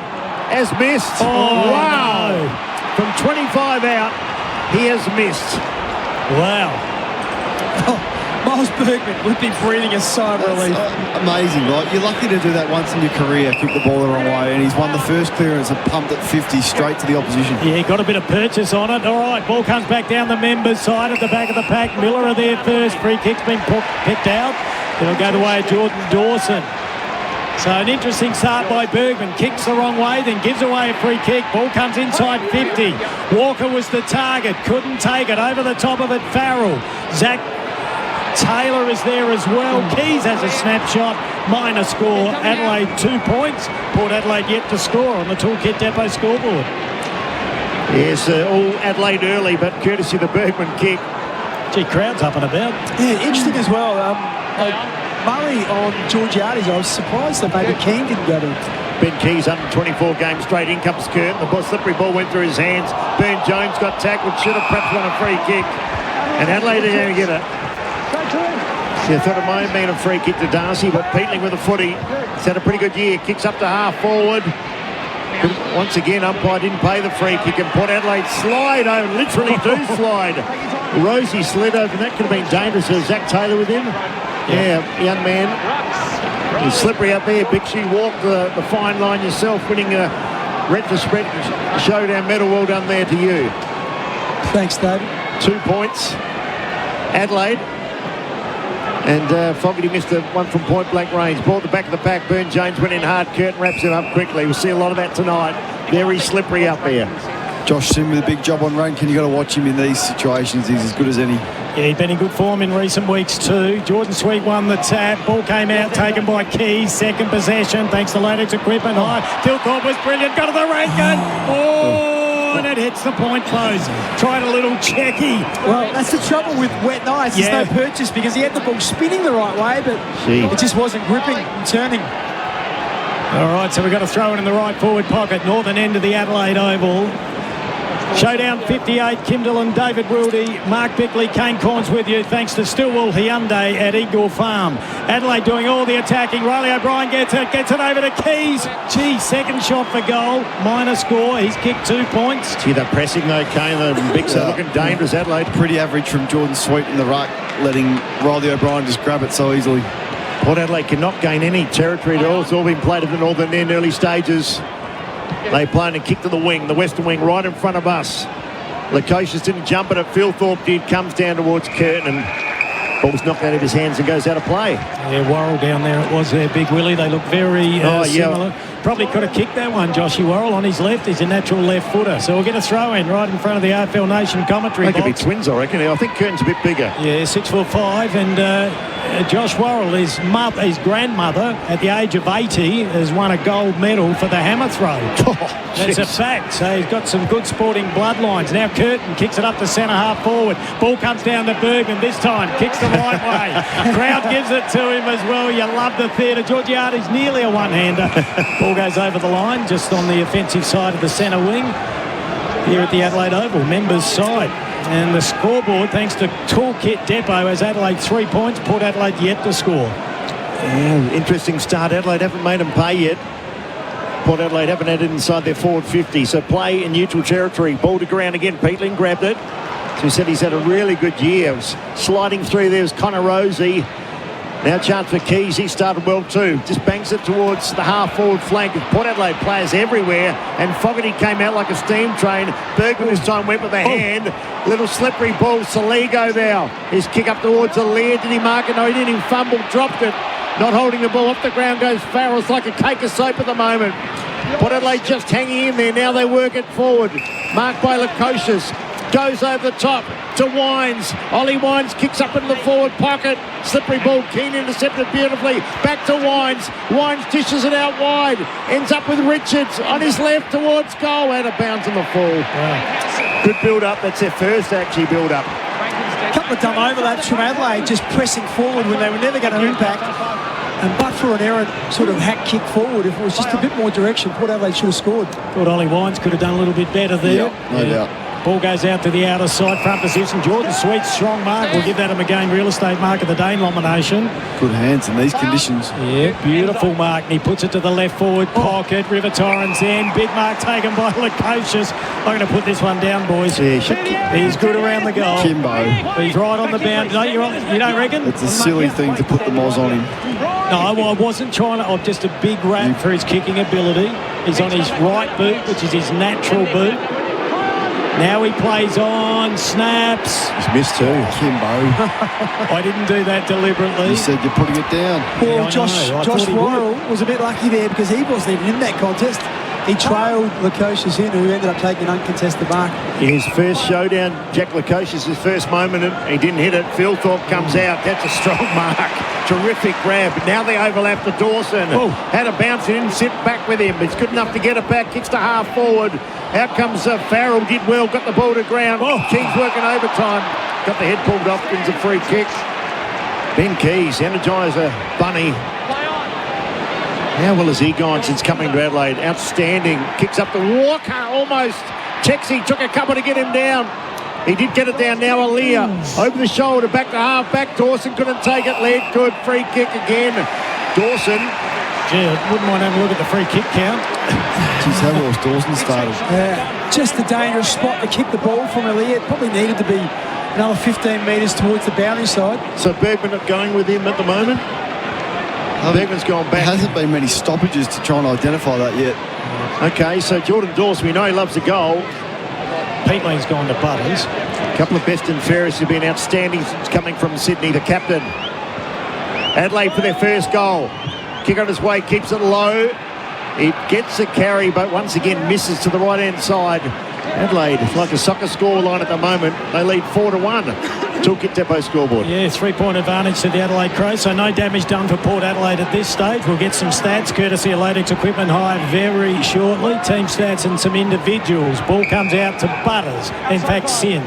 [SPEAKER 3] has missed.
[SPEAKER 1] Oh,
[SPEAKER 3] wow.
[SPEAKER 1] no.
[SPEAKER 3] From 25 out, he has missed.
[SPEAKER 1] Wow.
[SPEAKER 6] Miles Bergman would be breathing a sigh of relief.
[SPEAKER 2] Amazing, right? You're lucky to do that once in your career, kick the ball the wrong way, and he's won the first clearance and pumped at 50 straight to the opposition.
[SPEAKER 1] Yeah, got a bit of purchase on it. All right, ball comes back down the members' side at the back of the pack. Miller are there first. Free kick's been picked out. It'll go the way of Jordan Dawson. So an interesting start by Bergman. Kicks the wrong way, then gives away a free kick. Ball comes inside 50. Walker was the target. Couldn't take it. Over the top of it, Farrell. Zach Taylor is there as well. Keys has a snapshot. Minor score. Adelaide 2 points. Port Adelaide yet to score on the Toolkit Depot scoreboard.
[SPEAKER 3] Yes, all Adelaide early, but courtesy of the Bergman kick.
[SPEAKER 1] Gee, crowd's up and about.
[SPEAKER 6] Yeah, interesting as well. Murray on Georgiades, I was surprised that maybe Kane didn't go to him.
[SPEAKER 3] Ben Keys under 24 games straight. In comes Curtin. The ball, slippery ball went through his hands. Burn Jones got tackled. Should have perhaps won a free kick. And Adelaide are going to get it. See, I thought it might have been a free kick to Darcy, but Petling with a footy. He's had a pretty good year. Kicks up to half forward. Once again, umpire didn't pay the free kick, and Port Adelaide slide over, literally do slide. Rosie slid over, and that could have been dangerous. There's Zach Taylor with him. Yeah, young man. He's slippery up there. Bickley walked the fine line yourself, winning a retrospect showdown medal. Well done there to you.
[SPEAKER 6] Thanks, David.
[SPEAKER 3] 2 points. Adelaide. And Fogarty missed the one from point blank range. Ball at the back of the pack. Burn Jones went in hard. Curtin wraps it up quickly. We'll see a lot of that tonight. Very slippery up there.
[SPEAKER 2] Josh Sim with a big job on Rankin. You've got to watch him in these situations. He's as good as any.
[SPEAKER 1] Yeah, he's been in good form in recent weeks too. Jordan Sweet won the tap. Ball came out, taken by Keys. Second possession, thanks to Laddick's equipment. High. Kilcorp was brilliant. Got to the Rankin. Oh, and it hits the point post. Tried a little checky.
[SPEAKER 6] Well, that's the trouble with wet nights. There's no purchase because he had the ball spinning the right way, but it just wasn't gripping and turning.
[SPEAKER 1] All right, so we've got to throw it in the right forward pocket. Northern end of the Adelaide Oval. Showdown 58, Kim Dillon, David Wildy, Mark Bickley, Kane Corns with you, thanks to Stillwell Hyundai at Eagle Farm. Adelaide doing all the attacking. Riley O'Brien gets it over to Keys. Gee, second shot for goal, minor score. He's kicked 2 points.
[SPEAKER 3] Gee, they're pressing though, Kane. The Bigs are looking dangerous, Adelaide.
[SPEAKER 2] Pretty average from Jordan Sweet in the ruck, letting Riley O'Brien just grab it so easily.
[SPEAKER 3] Port Adelaide cannot gain any territory at all. It's all been played at the northern end early stages. They played and kick to the wing, the western wing right in front of us. Lukosius didn't jump it, Philthorpe did, comes down towards Curtin. Ball's knocked out of his hands and goes out of play.
[SPEAKER 1] Yeah, Worrell down there it was there, Big Willie. They look very similar. Probably could have kicked that one, Joshy Worrell, on his left. He's a natural left footer. So we'll get a throw in right in front of the AFL Nation commentary
[SPEAKER 3] They could
[SPEAKER 1] box.
[SPEAKER 3] be twins, I reckon. I think Curtin's a bit bigger.
[SPEAKER 1] Yeah, 6'5", and Josh Worrell, his grandmother, at the age of 80, has won a gold medal for the hammer throw. That's a fact. So he's got some good sporting bloodlines. Now Curtin kicks it up to centre half forward. Ball comes down to Bergman this time. Kicks the right way. Crowd gives it to him as well. You love the theatre. Georgiades nearly a one-hander. Ball goes over the line just on the offensive side of the centre wing here at the Adelaide Oval, members' side. And the scoreboard, thanks to Toolkit Depot, has Adelaide 3 points. Port Adelaide yet to score.
[SPEAKER 3] Yeah, interesting start. Adelaide haven't made them pay yet. Port Adelaide haven't had it inside their forward 50. So play in neutral territory. Ball to ground again. Peatling grabbed it. So he said he's had a really good year. Was sliding through there was Connor Rosie. Now chance for Keys. He started well too. Just bangs it towards the half-forward flank of Port Adelaide players everywhere. And Fogarty came out like a steam train. Bergman this time went with a hand. Little slippery ball. Saligo now. His kick up towards Lear. Did he mark it? No, he didn't. He fumbled, dropped it. Not holding the ball off the ground goes Farrell. It's like a cake of soap at the moment. Port Adelaide just hanging in there. Now they work it forward. Marked by Lukosius. Goes over the top to Wines. Ollie Wines kicks up into the forward pocket. Slippery ball. Kane intercepted beautifully. Back to Wines. Wines dishes it out wide. Ends up with Richards on his left towards goal. Out of bounds on the fall. Wow. Good build-up. That's their first actually build-up.
[SPEAKER 6] A couple of dumb overlaps from Adelaide, just pressing forward when they were never going to impact. And but for an error sort of hack kick forward, if it was just a bit more direction, Port Adelaide should have scored.
[SPEAKER 1] Thought Ollie Wines could have done a little bit better there.
[SPEAKER 2] Yeah, no doubt.
[SPEAKER 1] Ball goes out to the outer side, front position. Jordan Sweet, strong mark. We'll give that him again, real estate mark of the day nomination.
[SPEAKER 2] Good hands in these conditions.
[SPEAKER 1] Yeah, beautiful mark. And he puts it to the left forward pocket. River Torrens in. Big mark taken by Lukosius. I'm going to put this one down, boys.
[SPEAKER 2] Yeah,
[SPEAKER 1] he's good around the goal.
[SPEAKER 2] Kimbo.
[SPEAKER 1] He's right on the boundary. No, you don't reckon?
[SPEAKER 2] It's a silly thing to put the Moz on him.
[SPEAKER 1] No, I wasn't trying to. Just a big rap for his kicking ability. He's on his right boot, which is his natural boot. Now he plays on, snaps.
[SPEAKER 3] He's missed too.
[SPEAKER 2] Kimbo.
[SPEAKER 1] I didn't do that deliberately.
[SPEAKER 2] You said you're putting it down.
[SPEAKER 6] Well,
[SPEAKER 1] Yeah,
[SPEAKER 6] Josh Worrell was a bit lucky there because he wasn't even in that contest. He trailed Lukosius in, who ended up taking an uncontested mark.
[SPEAKER 3] In his first showdown, Jack Lukosius, his first moment, he didn't hit it. Philthorpe comes out. That's a strong mark. Terrific grab. Now they overlap to Dawson. Had a bounce, he didn't sit back with him. It's good enough to get it back. Kicks to half forward. Out comes Farrell. Did well. Got the ball to ground. Keys working overtime. Got the head pulled off. Wins a free kick. Ben Keys, Energizer, Bunny. How well has he gone since coming to Adelaide? Outstanding. Kicks up to Walker almost. Chexy took a couple to get him down. He did get it down now. Aaliyah over the shoulder, back to half back. Dawson couldn't take it. Led good. Free kick again. Dawson.
[SPEAKER 1] Gee, I wouldn't mind having a look at the free kick count.
[SPEAKER 2] Geez, how well Dawson started.
[SPEAKER 6] Yeah, just a dangerous spot to kick the ball from Aaliyah. It probably needed to be another 15 metres towards the boundary side.
[SPEAKER 3] So Bergman not going with him at the moment? Bergman's gone back.
[SPEAKER 2] There hasn't been many stoppages to try and identify that yet.
[SPEAKER 3] Okay, so Jordan Dawson, we know he loves the goal.
[SPEAKER 1] Peatling's gone to Butters.
[SPEAKER 3] A couple of best and fairest have been outstanding since coming from Sydney, the captain. Adelaide for their first goal. Kick on his way, keeps it low. It gets a carry, but once again misses to the right-hand side. Adelaide, it's like a soccer scoreline at the moment. They lead 4-1. Toolkit Depot scoreboard.
[SPEAKER 1] Yeah, 3-point advantage to the Adelaide Crows, so no damage done for Port Adelaide at this stage. We'll get some stats courtesy of Latex Equipment Hire very shortly. Team stats and some individuals. Ball comes out to Butters, in fact Sin.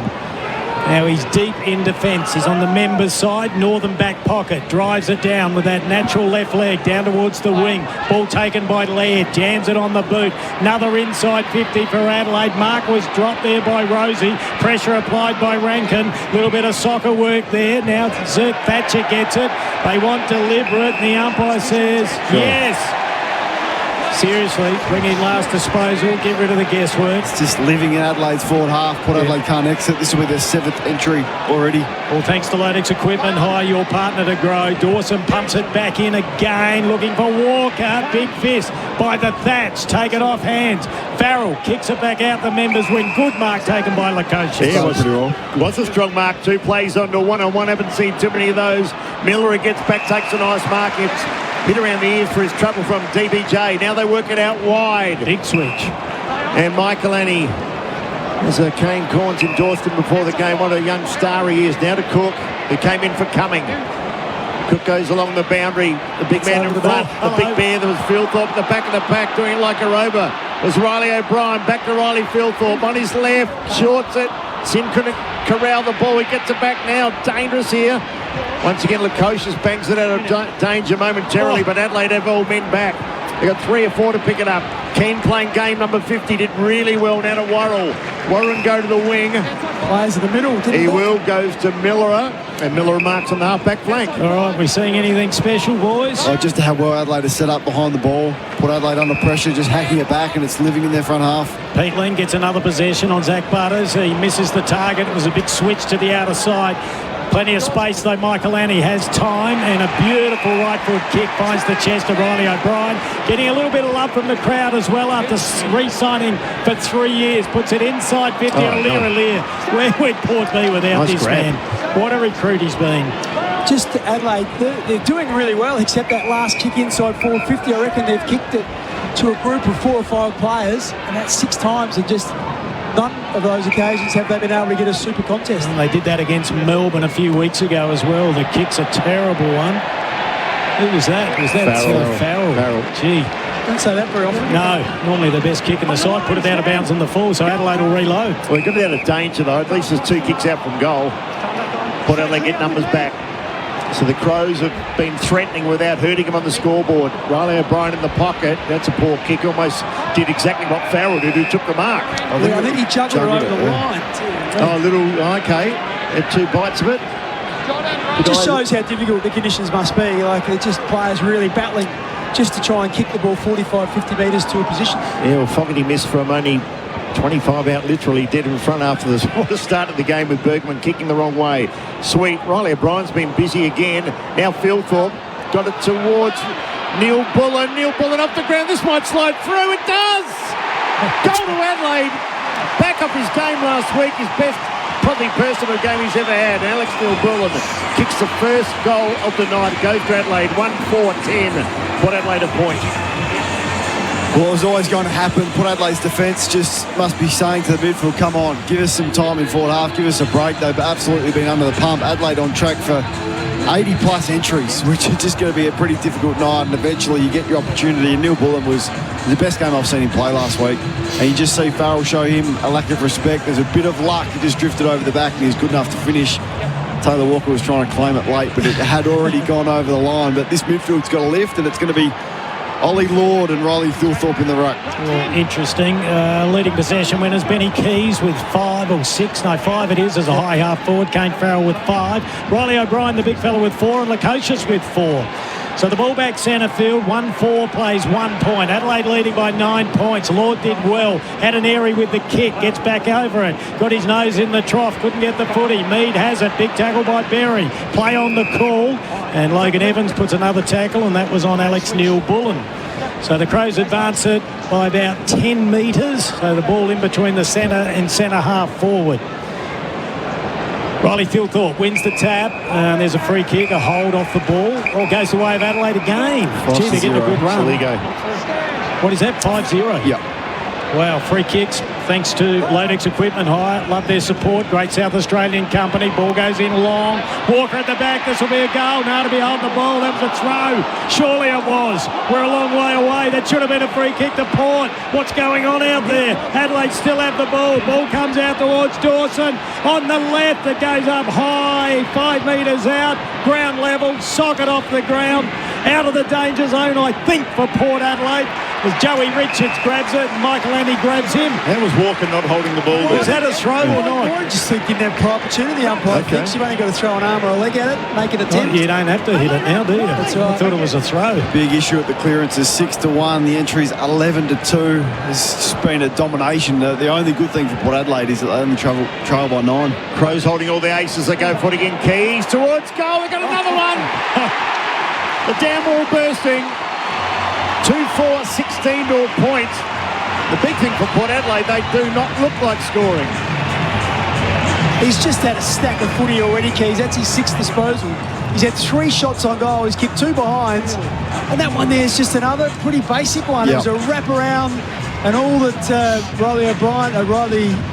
[SPEAKER 1] Now he's deep in defence. He's on the members' side, northern back pocket. Drives it down with that natural left leg down towards the wing. Ball taken by Laird. Jams it on the boot. Another inside 50 for Adelaide. Mark was dropped there by Rosie. Pressure applied by Rankin. Little bit of soccer work there. Now Zerk Thatcher gets it. They want deliberate, and the umpire says yes. Seriously, bring in last disposal, get rid of the guesswork.
[SPEAKER 2] It's just living in Adelaide's forward half. Port Adelaide can't exit. This will be their 7th entry already.
[SPEAKER 1] Well, thanks to Lodex Equipment, hire your partner to grow. Dawson pumps it back in again, looking for Walker. Big fist by the Thatch. Take it off hands. Farrell kicks it back out. The members win. Good mark taken by Lukosius.
[SPEAKER 3] Yeah, it was a strong mark. 2 plays onto one-on-one. Haven't seen too many of those. Miller gets back, takes a nice mark. It's hit around the ears for his trouble from DBJ. Now they work it out wide.
[SPEAKER 1] Big switch.
[SPEAKER 3] And Michael Annie, as Kane Corns endorsed him before the game, what a young star he is. Now to Cook, who came in for Cumming. Cook goes along the boundary. The big man in front. The big bear that was Fieldthorpe at the back of the pack doing it like a rover. It was Riley O'Brien. Back to Riley Fieldthorpe on his left. Shorts it. Sin couldn't corral the ball. He gets it back now. Dangerous here. Once again, Lukosius bangs it out of danger momentarily, but Adelaide have all men back. They got 3 or 4 to pick it up. Kane playing game number 50, did really well now to Worrell. Warren go to the wing.
[SPEAKER 6] Players in the middle.
[SPEAKER 3] Goes to Miller, and Miller marks on the half-back flank.
[SPEAKER 1] All right, we seeing anything special, boys?
[SPEAKER 2] Just to how well Adelaide is set up behind the ball. Put Adelaide under pressure, just hacking it back, and it's living in their front half.
[SPEAKER 1] Pete Ling gets another possession on Zach Butters. He misses the target. It was a big switch to the outer side. Plenty of space, though. Michael Annie has time, and a beautiful right foot kick finds the chest of Riley O'Brien. Getting a little bit of love from the crowd as well after re-signing for 3 years. Puts it inside 50. Where would Port be without this man? What a recruit he's been.
[SPEAKER 6] Just Adelaide, they're doing really well, except that last kick inside forward 50. I reckon they've kicked it to a group of 4 or 5 players, and that's 6 times, and just none of those occasions have they been able to get a super contest.
[SPEAKER 1] And they did that against Melbourne a few weeks ago as well. The kick's a terrible one. Who was that? Was that Farrell? Gee.
[SPEAKER 6] Don't say that very often.
[SPEAKER 1] No, normally the best kick in the side. Put it out of bounds on the full, so Adelaide will reload.
[SPEAKER 3] Well, he got it out of danger, though. At least there's 2 kicks out from goal. Port Adelaide get numbers back. So the Crows have been threatening without hurting him on the scoreboard. Riley O'Brien in the pocket. That's a poor kick. Almost did exactly what Farrell did, who took the mark.
[SPEAKER 6] I think he juggled her over the line.
[SPEAKER 3] Okay. Had 2 bites of it.
[SPEAKER 6] It just shows how difficult the conditions must be. Like, they're just players really battling just to try and kick the ball 45, 50 metres to a position.
[SPEAKER 3] Yeah, well, Fogarty missed from only 25 out, literally dead in front after the start of the game with Bergman kicking the wrong way. Sweet. Riley O'Brien's been busy again. Now Fieldthorpe got it towards Neil Bullen. Neil Bullen off the ground. This might slide through. It does! Goal to Adelaide. Back up his game last week. His best, probably personal game he's ever had. Alex Neil Bullen kicks the first goal of the night. Goes to Adelaide. 1-4-10. Port Adelaide a point.
[SPEAKER 2] Well, it was always going to happen. Port Adelaide's defence just must be saying to the midfield, come on, give us some time in forward half, give us a break. They've absolutely been under the pump. Adelaide on track for 80-plus entries, which is just going to be a pretty difficult night, and eventually you get your opportunity. And Neil Bullen was the best game I've seen him play last week. And you just see Farrell show him a lack of respect. There's a bit of luck. He just drifted over the back and he's good enough to finish. Taylor Walker was trying to claim it late, but it had already gone over the line. But this midfield's got a lift, and it's going to be Ollie Lord and Riley Fieldthorpe in the ruck.
[SPEAKER 1] Well, interesting. Leading possession winners, Benny Keys with 5 or 6. No, 5 it is as a high half forward. Kane Farrell with 5. Riley O'Brien, the big fella, with 4. And Lukosius with 4. So the ball back centre field, 1-4 plays 1 point. Adelaide leading by 9 points. Lord did well. Had an airy with the kick. Gets back over it. Got his nose in the trough. Couldn't get the footy. Mead has it. Big tackle by Berry. Play on the call. And Logan Evans puts another tackle, and that was on Alex Neil Bullen. So the Crows advance it by about 10 metres. So the ball in between the centre and centre half forward. Riley Fieldthorpe wins the tap, and there's a free kick, a hold off the ball. All goes the way of Adelaide again. Gee, they're getting a good run. What is that, 5-0?
[SPEAKER 2] Yep.
[SPEAKER 1] Wow, free kicks thanks to Lodex Equipment Hire. Love their support. Great South Australian company. Ball goes in long. Walker at the back. This will be a goal. Now to be holding the ball. That was a throw. Surely it was. We're a long way away. That should have been a free kick to Port. What's going on out there? Adelaide still have the ball. Ball comes out towards Dawson. On the left, it goes up high. 5 metres out. Ground level. Socket off the ground. Out of the danger zone, I think, for Port Adelaide. as Joey Richards grabs it and Michael Andy grabs him.
[SPEAKER 3] That was Walker not holding the ball.
[SPEAKER 1] Was that a throw or not?
[SPEAKER 6] I just think you didn't have prior opportunity. The umpire thinks you've only got to throw an arm or a leg at it, make an attempt.
[SPEAKER 1] Well, you don't have to hit it now, do you?
[SPEAKER 6] That's right.
[SPEAKER 1] I thought it was a throw.
[SPEAKER 2] Big issue at the clearances, 6-1. The entry's 11-2. It's just been a domination. The only good thing for Port Adelaide is that they only trail by 9.
[SPEAKER 3] Crows holding all the aces. They go for it again. Keys towards goal. We've got another one. The damn wall bursting. 2-4, 16 to a point. The big thing for Port Adelaide, they do not look like scoring.
[SPEAKER 6] He's just had a stack of footy already, Keys. That's his 6th disposal. He's had 3 shots on goal. He's kicked 2 behinds. And that one there is just another pretty basic one. It was a wraparound. And all that Riley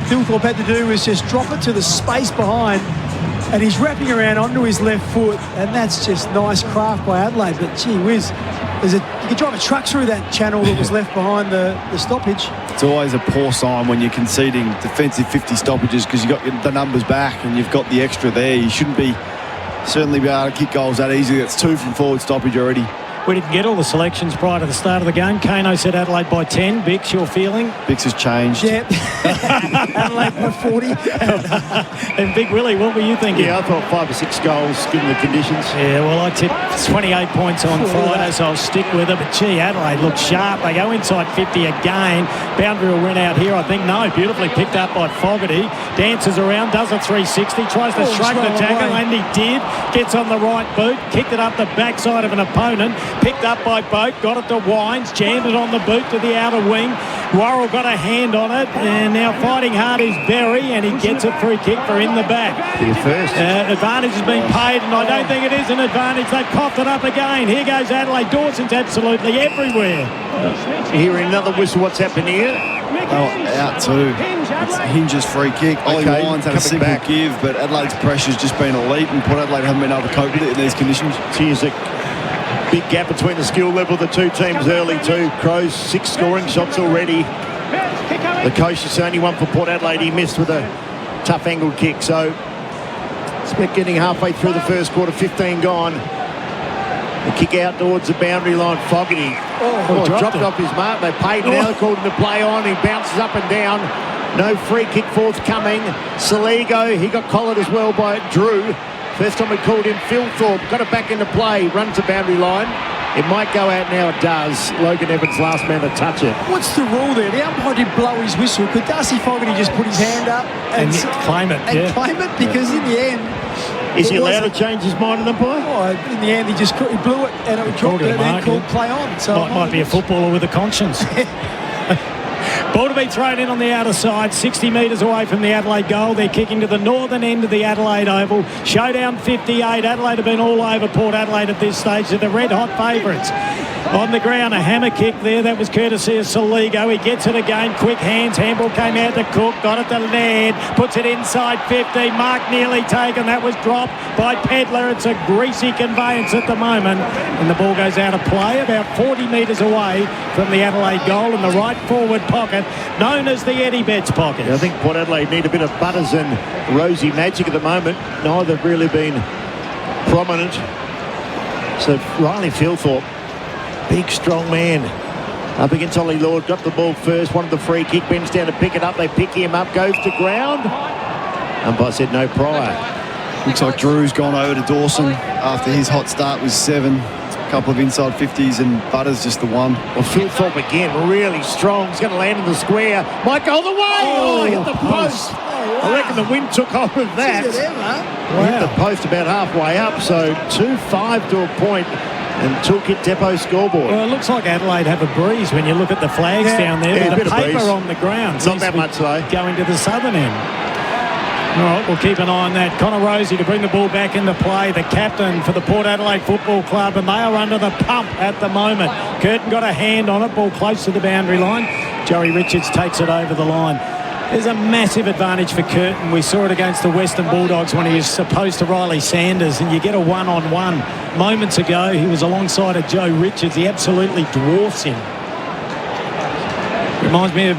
[SPEAKER 6] Philthorpe had to do was just drop it to the space behind. And he's wrapping around onto his left foot. And that's just nice craft by Adelaide. But gee whiz, you could drive a truck through that channel that was left behind the stoppage.
[SPEAKER 2] It's always a poor sign when you're conceding defensive 50 stoppages because you've got the numbers back and you've got the extra there. You shouldn't certainly be able to kick goals that easily. That's 2 from forward stoppage already.
[SPEAKER 1] We didn't get all the selections prior to the start of the game. Kano said Adelaide by 10. Bix, your feeling?
[SPEAKER 2] Bix has changed.
[SPEAKER 6] Yeah. Adelaide by 40.
[SPEAKER 1] And Big Willie, what were you thinking?
[SPEAKER 3] Yeah, I thought 5 or 6 goals given the conditions.
[SPEAKER 1] Yeah, well, I tipped 28 points on Friday, so I'll stick with it. But gee, Adelaide looked sharp. They go inside 50 again. Boundary will run out here, I think. No, beautifully picked up by Fogarty. Dances around, does a 360, tries to shrug the tackle, and he did. Gets on the right boot, kicked it up the backside of an opponent. Picked up by Boat, got it to Wines, jammed it on the boot to the outer wing. Worrell got a hand on it, and now fighting hard is Berry, and he gets a free kick for in the back.
[SPEAKER 3] First.
[SPEAKER 1] Advantage has been paid, and I don't think it is an advantage. They've coughed it up again. Here goes Adelaide. Dawson's absolutely everywhere.
[SPEAKER 3] Hearing another whistle, what's happened here?
[SPEAKER 2] Out too. It's Hinge's free kick. Ollie Wines had a single give, but Adelaide's pressure's just been elite, and Port Adelaide haven't been able to cope with it in these conditions.
[SPEAKER 3] Cheers. Big gap between the skill level of the two teams early too. Crows 6 scoring shots already. The coach is the only one for Port Adelaide. He missed with a tough angled kick. So it's getting halfway through the first quarter, 15 gone. The kick out towards the boundary line. Fogarty dropped off his mark. They paid now, called him to play on. He bounces up and down. No free kick forthcoming. Saligo, he got collared as well by Drew. First time we called him, Philthorpe got it back into play, runs the boundary line. It might go out now, it does. Logan Evans, last man to touch it.
[SPEAKER 6] What's the rule there? The umpire did blow his whistle. Could Darcy Fogarty just put his hand up and
[SPEAKER 1] claim it?
[SPEAKER 6] Claim it? Because in the end...
[SPEAKER 3] Is he allowed to change his mind, an umpire?
[SPEAKER 6] Oh, in the end, he blew it and it dropped it and then called play on. So
[SPEAKER 1] might be a footballer with a conscience. Ball to be thrown in on the outer side, 60 metres away from the Adelaide goal. They're kicking to the northern end of the Adelaide Oval. Showdown 58. Adelaide have been all over Port Adelaide at this stage. They're the red-hot favourites. On the ground, a hammer kick there. That was courtesy of Saligo. He gets it again. Quick hands. Handball came out to Cook. Got it to Laird. Puts it inside 50. Mark nearly taken. That was dropped by Pedler. It's a greasy conveyance at the moment. And the ball goes out of play about 40 metres away from the Adelaide goal in the right forward pocket, known as the Eddie Betts pocket.
[SPEAKER 3] Yeah, I think Port Adelaide need a bit of Butters and rosy magic at the moment. Neither have really been prominent. So Riley Philthorpe, big strong man, up against Ollie Lord, got the ball first, wanted the free kick, bends down to pick it up, they pick him up, goes to ground. Umpire said no prior.
[SPEAKER 2] Looks like Drew's gone over to Dawson after his hot start was 7. A couple of inside 50s and Butters just the one.
[SPEAKER 3] Well, Philthorpe again, really strong. He's going to land in the square. Might go the way. Oh, hit the post. I reckon the wind took hold of that. Hit the post about halfway up, so 2-5 to a point. And toolkit depot scoreboard.
[SPEAKER 1] Well, it looks like Adelaide have a breeze when you look at the flags down there.
[SPEAKER 3] Yeah,
[SPEAKER 1] with the paper
[SPEAKER 3] breeze
[SPEAKER 1] on the ground.
[SPEAKER 3] Not that much though.
[SPEAKER 1] Going to the southern end. All right, we'll keep an eye on that. Connor Rosie to bring the ball back into play, the captain for the Port Adelaide Football Club, and they are under the pump at the moment. Curtin got a hand on it, ball close to the boundary line. Joey Richards takes it over the line. There's a massive advantage for Curtin. We saw it against the Western Bulldogs when he was opposed to Riley Sanders, and you get a one-on-one. Moments ago, he was alongside of Joe Richards. He absolutely dwarfs him. Reminds me of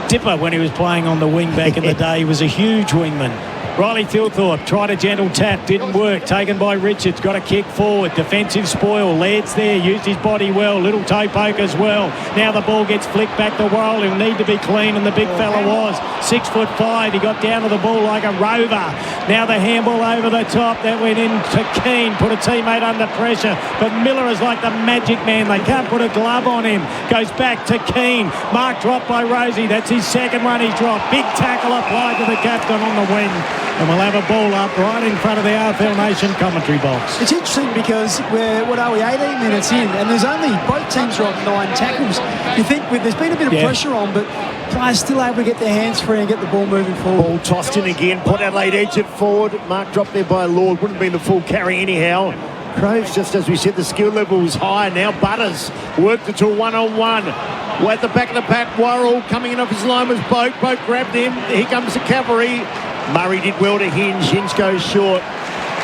[SPEAKER 1] Dipper when he was playing on the wing back in the day. He was a huge wingman. Riley Thilthorpe tried a gentle tap, didn't work. Taken by Richards, got a kick forward. Defensive spoil. Laird's there, used his body well. Little toe poke as well. Now the ball gets flicked back to Worrell. He'll need to be clean, and the big fella was. 6'5". He got down to the ball like a rover. Now the handball over the top. That went into Kane. Put a teammate under pressure. But Miller is like the magic man. They can't put a glove on him. Goes back to Kane. Mark dropped by Rosie. That's his second one he's dropped. Big tackle applied to the captain on the wing. And we'll have a ball up right in front of the AFL Nation commentary box.
[SPEAKER 6] It's interesting because we're, 18 minutes in, and there's only, both teams are on 9 tackles. You think there's been a bit of pressure on, but players still able to get their hands free and get the ball moving forward.
[SPEAKER 3] Ball tossed in again. Port Adelaide edge it forward. Mark dropped there by Lord. Wouldn't have been the full carry anyhow. Crows, just as we said, the skill level was high. Now Butters worked it to a one-on-one. At the back of the pack, Worrell coming in off his line was Boat. Boat grabbed him. Here comes the cavalry. Murray did well to Hinge. Hinge goes short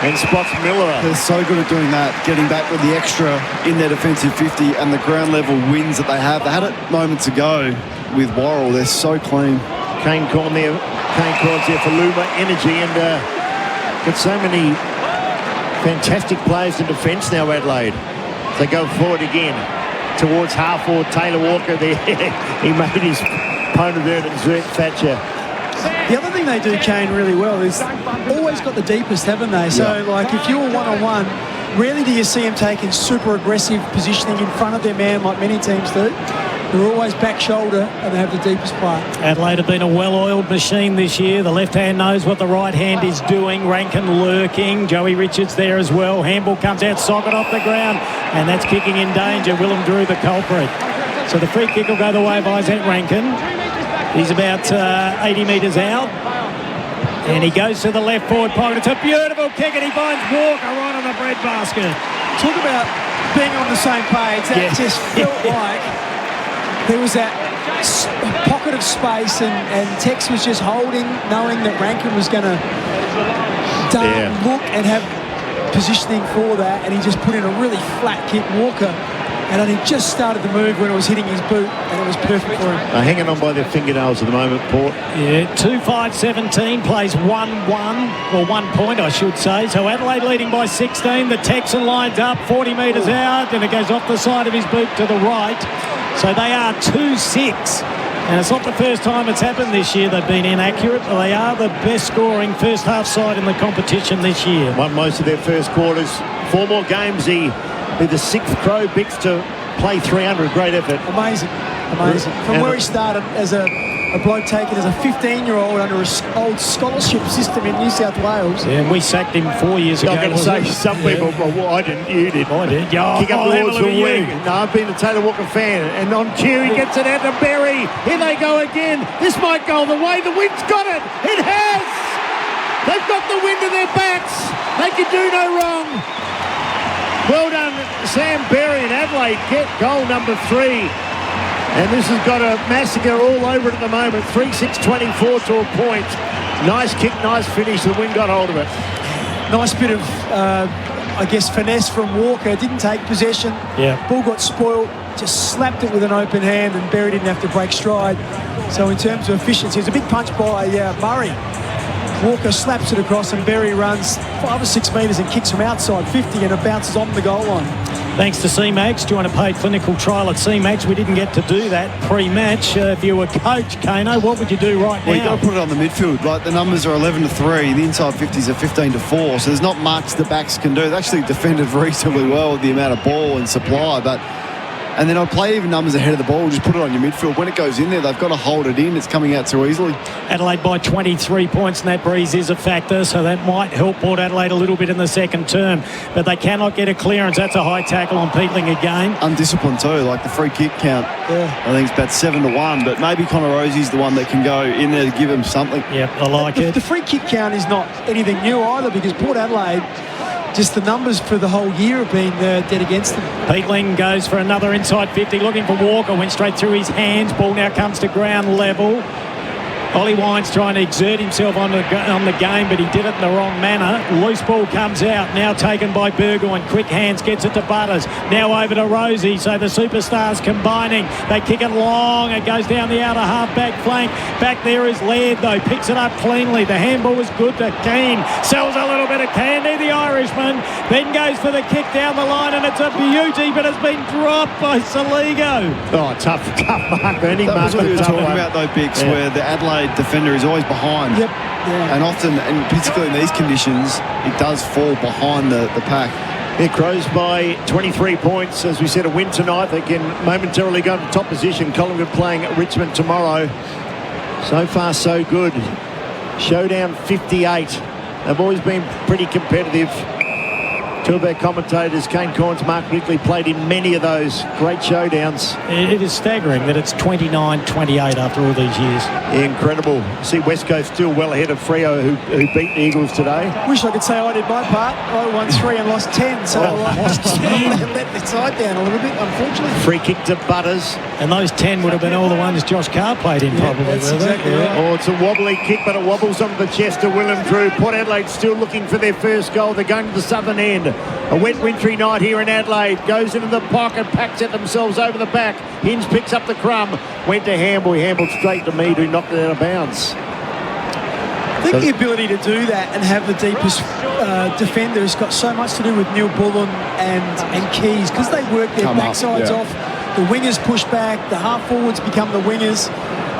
[SPEAKER 3] and spots Miller.
[SPEAKER 2] They're so good at doing that, getting back with the extra in their defensive 50 and the ground level wins that they have. They had it moments ago with Worrell. They're so clean.
[SPEAKER 3] Kane calls there for Luma Energy, and got so many fantastic players in defence now, Adelaide. They go forward again towards half forward. Taylor Walker there. He made his opponent there to Zert Thatcher.
[SPEAKER 6] The other thing they do, Kane, really well is always got the deepest, haven't they? So, like, if you're one-on-one, rarely do you see them taking super aggressive positioning in front of their man like many teams do. They're always back shoulder and they have the deepest player.
[SPEAKER 1] Adelaide have been a well-oiled machine this year. The left hand knows what the right hand is doing. Rankin lurking. Joey Richards there as well. Handball comes out, socket off the ground, and that's kicking in danger. Willem Drew, the culprit. So the free kick will go the way of Isaac Rankin. He's about 80 metres out. And he goes to the left forward pocket. It's a beautiful kick, and he finds Walker right on the breadbasket.
[SPEAKER 6] Talk about being on the same page. That just felt like there was that pocket of space, and Tex was just holding, knowing that Rankin was going to look and have positioning for that, and he just put in a really flat kick. Walker and only just started the move when it was hitting his boot, and it was perfect for him.
[SPEAKER 3] Hanging on by their fingernails at the moment, Port.
[SPEAKER 1] Yeah, 2-5-17, plays 1-1, or 1 point, I should say. So Adelaide leading by 16. The Texan lines up 40 metres out, and it goes off the side of his boot to the right. So they are 2-6. And it's not the first time it's happened this year. They've been inaccurate, but they are the best scoring first half side in the competition this year.
[SPEAKER 3] Won most of their first quarters. 4 more games. Be the 6th Crow Bix to play 300. Great effort.
[SPEAKER 6] Amazing. From where he started as a bloke taken as a 15-year-old under an old scholarship system in New South Wales.
[SPEAKER 1] Yeah, and we sacked him 4 years ago.
[SPEAKER 3] I'm going to say some people, well, I didn't, you did.
[SPEAKER 1] I did.
[SPEAKER 3] Kick up towards the wing. No, I've been a Taylor Walker fan. And on cue, he gets it out to Berry. Here they go again. This might go the way. The wind's got it. It has. They've got the wind at their backs. They can do no wrong. Well done, Sam Berry and Adelaide get goal number 3. And this has got a massacre all over it at the moment. 3-6-24 to a point. Nice kick, nice finish. The wind got hold of it.
[SPEAKER 6] Nice bit of, finesse from Walker. Didn't take possession.
[SPEAKER 1] Yeah.
[SPEAKER 6] Ball got spoiled. Just slapped it with an open hand, and Berry didn't have to break stride. So in terms of efficiency, it's a big punch by Murray. Walker slaps it across, and Berry runs 5 or 6 metres and kicks from outside 50, and it bounces on the goal line.
[SPEAKER 1] Thanks to CMAX. Join a paid clinical trial at CMAX. We didn't get to do that pre-match. If you were coach, Kano, what would you do right now?
[SPEAKER 2] Well, you've got to put it on the midfield. Like, the numbers are 11-3. The inside 50s are 15-4. So there's not much the backs can do. They actually defended reasonably well with the amount of ball and supply, but... And then I'll play even numbers ahead of the ball. Just put it on your midfield. When it goes in there, they've got to hold it in. It's coming out too easily.
[SPEAKER 1] Adelaide by 23 points, and that breeze is a factor, so that might help Port Adelaide a little bit in the second term. But they cannot get a clearance. That's a high tackle on Peatling again.
[SPEAKER 2] Undisciplined too, like the free kick count.
[SPEAKER 6] Yeah.
[SPEAKER 2] I think it's about 7-1, but maybe Connor Rosie's the one that can go in there to give him something.
[SPEAKER 1] Yep, I like it.
[SPEAKER 6] The free kick count is not anything new either, because Port Adelaide... Just the numbers for the whole year have been dead against them.
[SPEAKER 1] Peatling goes for another inside 50, looking for Walker. Went straight through his hands. Ball now comes to ground level. Ollie Wine's trying to exert himself on the game, but he did it in the wrong manner. Loose ball comes out, now taken by Burgoyne. Quick hands, gets it to Butters. Now over to Rosie, so the superstars combining. They kick it long, it goes down the outer half-back flank. Back there is Laird, though, picks it up cleanly. The handball was good to Kane. Sells a little bit of candy, the Irishman. Then goes for the kick down the line, and it's a beauty, but it's been dropped by Saligo.
[SPEAKER 3] Oh, tough mark, Bernie.
[SPEAKER 2] That was what we were talking about, though, Bix, where the Adelaide defender is always behind.
[SPEAKER 6] Yep. Yeah.
[SPEAKER 2] And often, and particularly in these conditions, it does fall behind the pack.
[SPEAKER 3] Yeah, Crows by 23 points. As we said, a win tonight. They can momentarily go to top position. Collingwood playing at Richmond tomorrow. So far, so good. Showdown 58. They've always been pretty competitive. Two of our commentators, Kane Corns, Mark Bickley, played in many of those great showdowns.
[SPEAKER 1] It is staggering that it's 29-28 after all these years.
[SPEAKER 3] Incredible. See West Coast still well ahead of Freo, who beat the Eagles today.
[SPEAKER 6] Wish I could say I did my part. I won 3 and lost 10, so lost 10. Let the side down a little bit, unfortunately.
[SPEAKER 3] Free kick to Butters.
[SPEAKER 1] And those 10 would have been all the ones Josh Carr played in, probably.
[SPEAKER 6] That's exactly right.
[SPEAKER 3] Oh, it's a wobbly kick, but it wobbles onto the chest of Willem Drew. Port Adelaide still looking for their first goal. They're going to the southern end. A wet wintry night here in Adelaide. Goes into the pocket, packs it themselves over the back. Hinge picks up the crumb. Went to Hamble. He handled straight to Mead, who knocked it out of bounds.
[SPEAKER 6] I think the ability to do that and have the deepest defender has got so much to do with Neil Bullen and Keys, because they work their backsides off. The wingers push back. The half forwards become the wingers.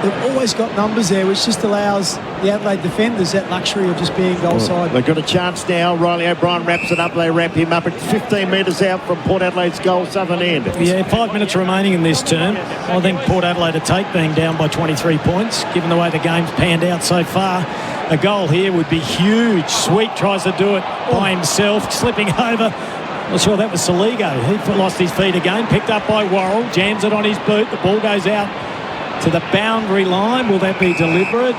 [SPEAKER 6] They've always got numbers there, which just allows the Adelaide defenders that luxury of just being goal side.
[SPEAKER 3] They've got a chance now. Riley O'Brien wraps it up. They wrap him up at 15 metres out from Port Adelaide's goal southern end.
[SPEAKER 1] Yeah, 5 minutes remaining in this term. I think Port Adelaide to take being down by 23 points, given the way the game's panned out so far. A goal here would be huge. Sweet tries to do it by himself, slipping over. Not sure that was Saligo. He lost his feet again. Picked up by Worrell. Jams it on his boot. The ball goes out to the boundary line. Will that be deliberate?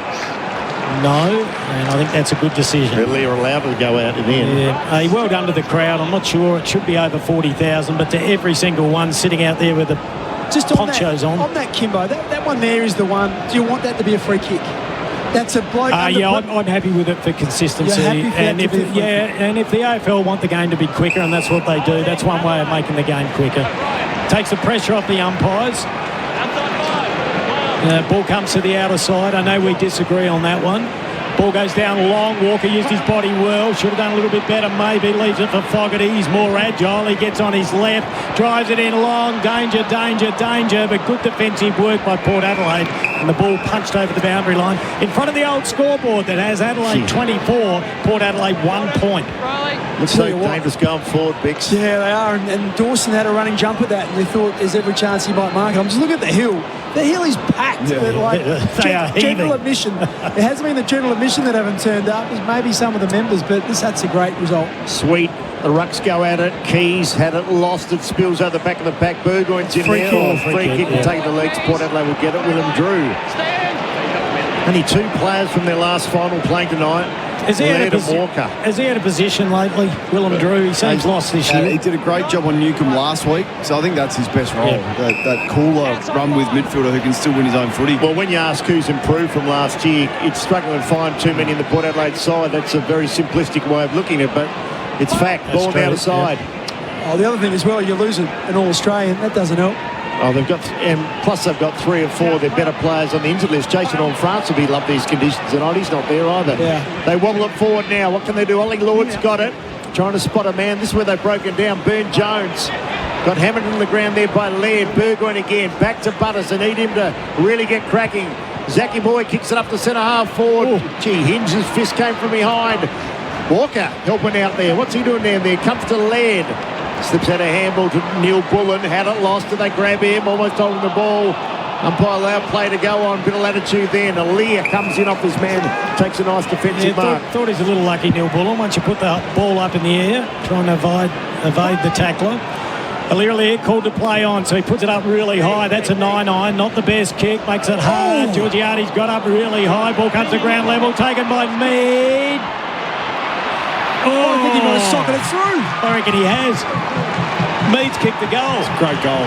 [SPEAKER 1] No, and I think that's a good decision.
[SPEAKER 3] Really are allowed to go out in the end.
[SPEAKER 1] Yeah, well done to the crowd. I'm not sure, it should be over 40,000, but to every single one sitting out there with the ponchos on.
[SPEAKER 6] On that, Kimbo, that one there is the one. Do you want that to be a free kick? That's a bloke.
[SPEAKER 1] Yeah, I'm happy with it for consistency.
[SPEAKER 6] You're happy for
[SPEAKER 1] and
[SPEAKER 6] that
[SPEAKER 1] and if the AFL want the game to be quicker, and that's what they do, that's one way of making the game quicker. Takes the pressure off the umpires. Ball comes to the outer side. I know we disagree on that one. Ball goes down long. Walker used his body well. Should have done a little bit better, maybe. Leaves it for Fogarty. He's more agile. He gets on his left. Drives it in long. Danger, danger, danger. But good defensive work by Port Adelaide. And the ball punched over the boundary line in front of the old scoreboard that has Adelaide 24, Port Adelaide 1 point.
[SPEAKER 3] Looks so dangerous going forward, Bix.
[SPEAKER 6] Yeah, they are. And Dawson had a running jump at that. And we thought there's every chance he might mark it. I'm just looking at the hill. The hill is packed.
[SPEAKER 1] They are
[SPEAKER 6] general admission. It hasn't been the general admission that haven't turned up. It's maybe some of the members, but that's a great result.
[SPEAKER 3] Sweet. The Rucks go at it. Keys had it lost. It spills out the back of the pack. Burgoyne's in there. Free kick and take the legs. Port Adelaide will get it. Willem Drew. Only 2 players from their last final playing tonight.
[SPEAKER 1] Has he had a position lately, Willem Drew? He seems lost this year.
[SPEAKER 2] He did a great job on Newcombe last week, so I think that's his best role. Yeah. That cooler run with midfielder who can still win his own footy.
[SPEAKER 3] Well, when you ask who's improved from last year, it's struggling to find too many in the Port Adelaide side. That's a very simplistic way of looking at it, but it's fact. Ball on the outer side.
[SPEAKER 6] Yeah. Oh, the other thing as well, you lose an All-Australian. That doesn't help.
[SPEAKER 3] Oh, they've got, and plus they've got 3 or 4 of their better players on the injured list. Jason Orme-France will be loved these conditions tonight. He's not there either.
[SPEAKER 6] Yeah.
[SPEAKER 3] They wobble it forward now. What can they do? Ollie Lord's got it. Trying to spot a man. This is where they've broken down. Burn Jones got hammered into the ground there by Laird. Burgoyne again. Back to Butters. They need him to really get cracking. Zachy Boy kicks it up to centre half forward. Ooh. Gee, Hinge's fist came from behind. Walker helping out there. What's he doing down there? Comes to Laird. Slips out a handball to Neil Bullen. Had it lost. Did they grab him? Almost holding the ball. Umpire allowed play to go on. Bit of latitude there. Alia comes in off his man. Takes a nice defensive mark.
[SPEAKER 1] Thought he's a little lucky, Neil Bullen. Once you put the ball up in the air, trying to evade the tackler. Alia called to play on, so he puts it up really high. That's a 9-9. Not the best kick. Makes it hard. Georgiades got up really high. Ball comes to ground level. Taken by Mead.
[SPEAKER 6] I think he might have socketed it through.
[SPEAKER 1] I reckon he has. Mead's kicked the goal.
[SPEAKER 2] It's a great goal.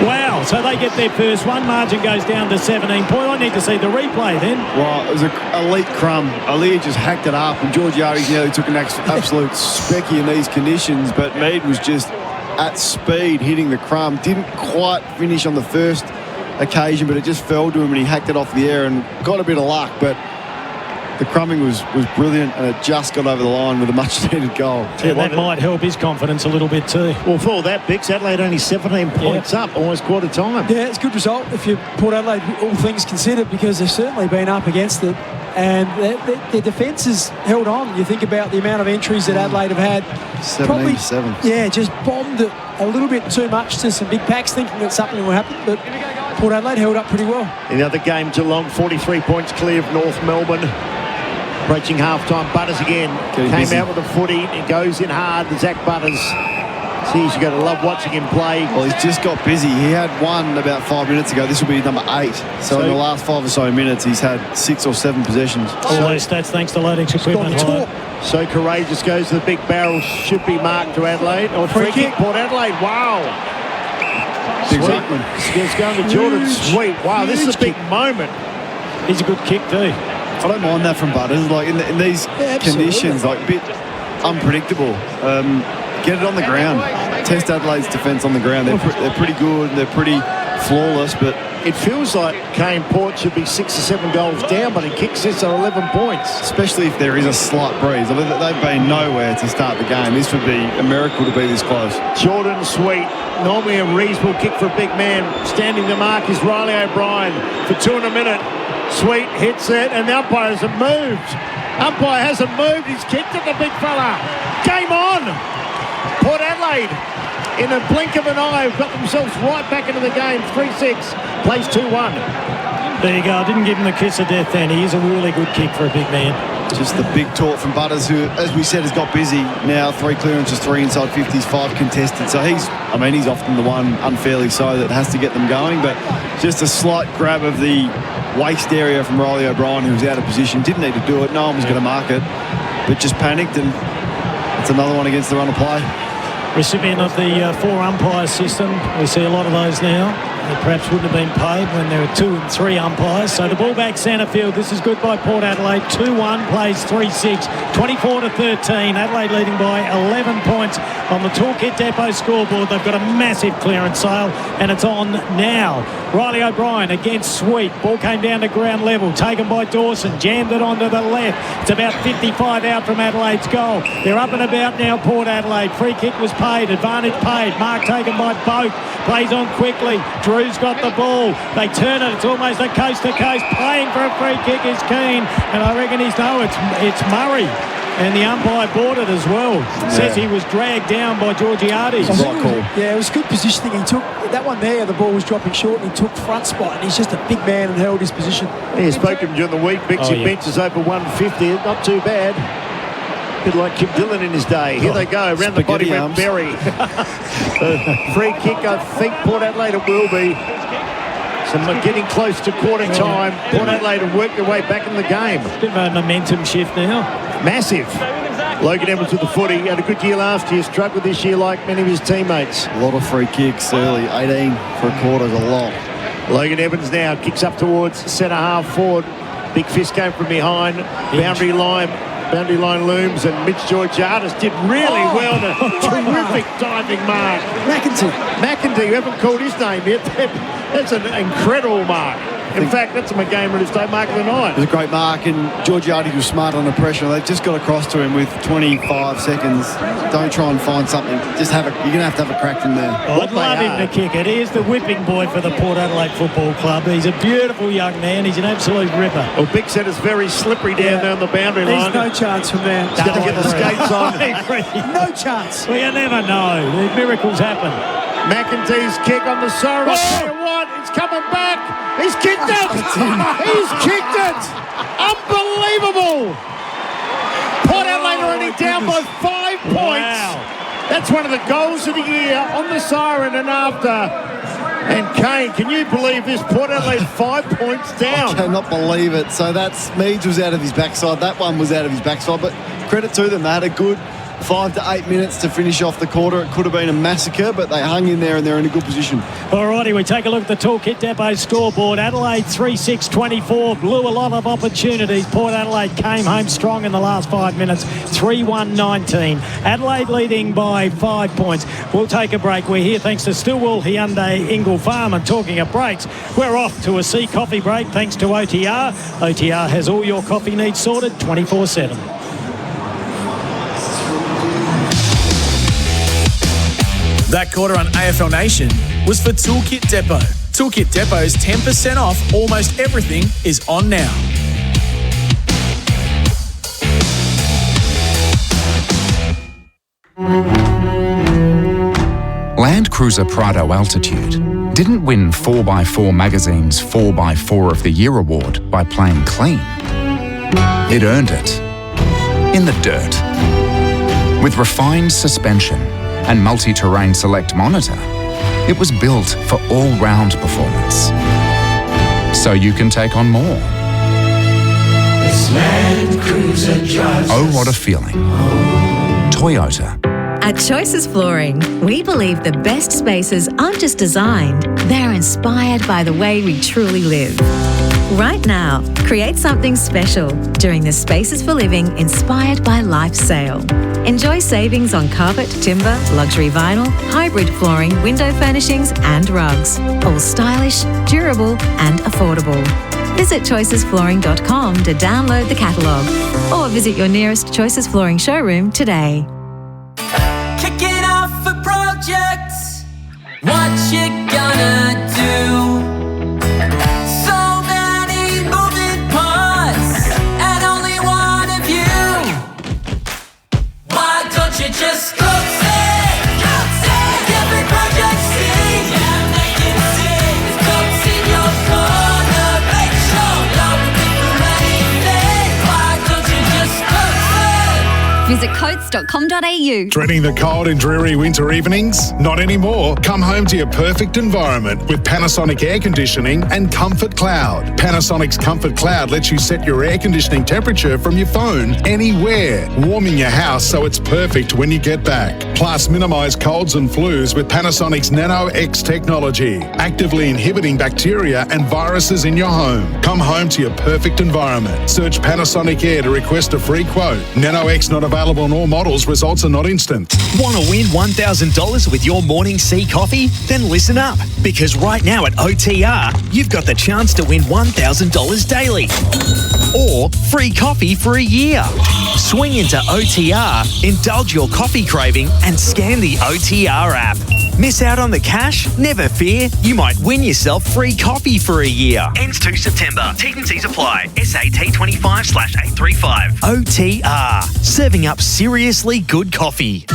[SPEAKER 1] Wow, so they get their first one. Margin goes down to 17 point. I need to see the replay then.
[SPEAKER 2] Well, it was an elite crumb. Ali just hacked it up, and Georgiades nearly took an absolute specky in these conditions, but Mead was just at speed hitting the crumb. Didn't quite finish on the first occasion, but it just fell to him, and he hacked it off the air and got a bit of luck, but the crumbing was brilliant, and it just got over the line with a much-needed goal.
[SPEAKER 1] Yeah, that might help his confidence a little bit too.
[SPEAKER 3] Well, for all that, Bix, Adelaide only 17 points up, almost quarter time.
[SPEAKER 6] Yeah, it's a good result if you Port Adelaide, all things considered, because they've certainly been up against it. And their defence has held on. You think about the amount of entries that Adelaide have had.
[SPEAKER 2] 17-7.
[SPEAKER 6] Yeah, just bombed it a little bit too much to some big packs, thinking that something will happen. But Port Adelaide held up pretty well.
[SPEAKER 3] In the other game, Geelong, 43 points clear of North Melbourne. Approaching half-time, Butters again. Came out with a footy. It goes in hard. Zach Butters. Geez, you've got to love watching him play.
[SPEAKER 2] Well, he's just got busy. He had one about 5 minutes ago. This will be number 8. So in the last 5 or so minutes, he's had 6 or 7 possessions.
[SPEAKER 1] All those stats thanks to Loadings Equipment.
[SPEAKER 3] So Courageous goes to the big barrel. Should be marked to Adelaide. Or free kick, Port Adelaide. Wow. Sweet. It's going to Jordan. Sweet. Wow, this is a big moment.
[SPEAKER 1] He's a good kick too.
[SPEAKER 2] I don't mind that from Butters. Like in these conditions, like a bit unpredictable. Get it on the ground. Test Adelaide's defence on the ground. They're pretty good. They're pretty flawless, but
[SPEAKER 3] it feels like Kane Port should be 6 or 7 goals down, but he kicks this at 11 points.
[SPEAKER 2] Especially if there is a slight breeze. I mean, they've been nowhere to start the game. This would be a miracle to be this close.
[SPEAKER 3] Jordan Sweet, normally a reasonable kick for a big man. Standing the mark is Riley O'Brien for 2 in a minute. Sweet hits it, and the umpire hasn't moved. Umpire hasn't moved. He's kicked at the big fella. Game on. Port Adelaide, in a blink of an eye, have got themselves right back into the game. 3-6, plays 2-1.
[SPEAKER 1] There you go. I didn't give him the kiss of death then. He is a really good kick for a big man.
[SPEAKER 2] Just the big taunt from Butters, who, as we said, has got busy now. 3 clearances, 3 inside 50s, 5 contested. So he's often the one, unfairly so, that has to get them going. But just a slight grab of the waist area from Riley O'Brien, who was out of position. Didn't need to do it. No one was going to mark it, but just panicked, and it's another one against the run of play.
[SPEAKER 1] Recipient of the 4 umpire system. We see a lot of those now. They perhaps wouldn't have been paid when there were 2 and 3 umpires. So the ball back centre field. This is good by Port Adelaide. 2-1, plays 3-6, 24-13. Adelaide leading by 11 points on the Toolkit Depot scoreboard. They've got a massive clearance sale, and it's on now. Riley O'Brien against Sweet. Ball came down to ground level, taken by Dawson, jammed it onto the left. It's about 55 out from Adelaide's goal. They're up and about now, Port Adelaide. Free kick was paid, advantage paid. Mark taken by Boak, plays on quickly. Drew's got the ball. They turn it. It's almost a coast to coast. Playing for a free kick is Kane, and I reckon it's Murray. And the umpire bought it as well. Says he was dragged down by Georgiades.
[SPEAKER 2] Right call.
[SPEAKER 6] Yeah, it was good positioning. He took that one there. The ball was dropping short, and he took front spot. And he's just a big man and held his position.
[SPEAKER 3] He spoke to him during the week. Bixie bench is over 150. Not too bad. A bit like Kip Dillon in his day. Here they go. Around the body went Berry. Free kick, I think Port Adelaide it will be. So getting close to quarter time. Port Adelaide have worked their way back in the game.
[SPEAKER 1] Bit of a momentum shift now.
[SPEAKER 3] Massive. Logan Evans with the footy. Had a good year last year. Struggled this year like many of his teammates.
[SPEAKER 2] A lot of free kicks early. 18 for a quarter is a lot.
[SPEAKER 3] Logan Evans now kicks up towards centre half forward. Big fist came from behind. Boundary line looms, and Mitch Georgiades did really well. Terrific diving mark. McEntee, you haven't called his name yet. That's an incredible mark. In fact, that's a game ready to mark of the night.
[SPEAKER 2] It was a great mark, and Georgiades was smart under pressure. They just got across to him with 25 seconds. Don't try and find something. Just you're going to have a crack from there.
[SPEAKER 1] I'd love him to kick it. He is the whipping boy for the Port Adelaide Football Club. He's a beautiful young man. He's an absolute ripper.
[SPEAKER 3] Well, Big said it's very slippery down there on the boundary line.
[SPEAKER 6] There's no chance from there.
[SPEAKER 3] He's got to get the skates on.
[SPEAKER 6] No chance.
[SPEAKER 1] Well, you never know. Miracles happen.
[SPEAKER 3] McEntee's kick on the siren. I'll tell you what, it's coming back. He's kicked it. He's kicked it. Unbelievable. Port Adelaide are only down by 5 points. Wow. That's one of the goals of the year on the siren and after. And Kane, can you believe this? Port Adelaide 5 points down.
[SPEAKER 2] I cannot believe it. So that's Meads was out of his backside. That one was out of his backside. But credit to them. They had a good 5 to 8 minutes to finish off the quarter. It could have been a massacre, but they hung in there and they're in a good position.
[SPEAKER 1] All righty, we take a look at the Toolkit Depot scoreboard. Adelaide 3-6-24, blew a lot of opportunities. Port Adelaide came home strong in the last 5 minutes, 3-1-19. Adelaide leading by 5 points. We'll take a break. We're here thanks to Stillwell Hyundai Ingle Farm. And talking of breaks, we're off to a Sea Coffee break thanks to OTR. OTR has all your coffee needs sorted 24/7.
[SPEAKER 4] That quarter on AFL Nation was for Toolkit Depot. Toolkit Depot's 10% off almost everything is on now.
[SPEAKER 8] Land Cruiser Prado Altitude didn't win 4x4 Magazine's 4x4 of the Year award by playing clean. It earned it in the dirt. With refined suspension and multi-terrain select monitor, it was built for all-round performance. So you can take on more.
[SPEAKER 9] This Land Cruiser drives
[SPEAKER 8] Oh, what a feeling. Toyota.
[SPEAKER 11] At Choices Flooring, we believe the best spaces aren't just designed, they're inspired by the way we truly live. Right now, create something special during the Spaces for Living Inspired by Life sale. Enjoy savings on carpet, timber, luxury vinyl, hybrid flooring, window furnishings and rugs. All stylish, durable and affordable. Visit choicesflooring.com to download the catalogue or visit your nearest Choices Flooring showroom today.
[SPEAKER 13] Kicking off a project, what you gonna do? So many moving parts and only one of you. Why don't you just go say, make every project sing? Yeah, make it sing. It's coats in your corner, make sure you're ready for anything. Why don't you just go say?
[SPEAKER 10] Visit coats.com.au.
[SPEAKER 15] Dreading the cold and dreary winter evenings? Not anymore. Come home to your perfect environment with Panasonic Air Conditioning and Comfort Cloud. Panasonic's Comfort Cloud lets you set your air conditioning temperature from your phone anywhere, warming your house so it's perfect when you get back. Plus, minimise colds and flus with Panasonic's Nano X technology, actively inhibiting bacteria and viruses in your home. Come home to your perfect environment. Search Panasonic Air to request a free quote. Nano X not available on all models. Results are not instant.
[SPEAKER 18] Want to win $1,000 with your morning sea coffee? Then listen up, because right now at OTR, you've got the chance to win $1,000 daily. Or free coffee for a year. Swing into OTR, indulge your coffee craving, and scan the OTR app. Miss out on the cash? Never fear, you might win yourself free coffee for a year. Ends 2 September. T&Cs apply. SAT25/835. OTR. Serving up seriously good coffee.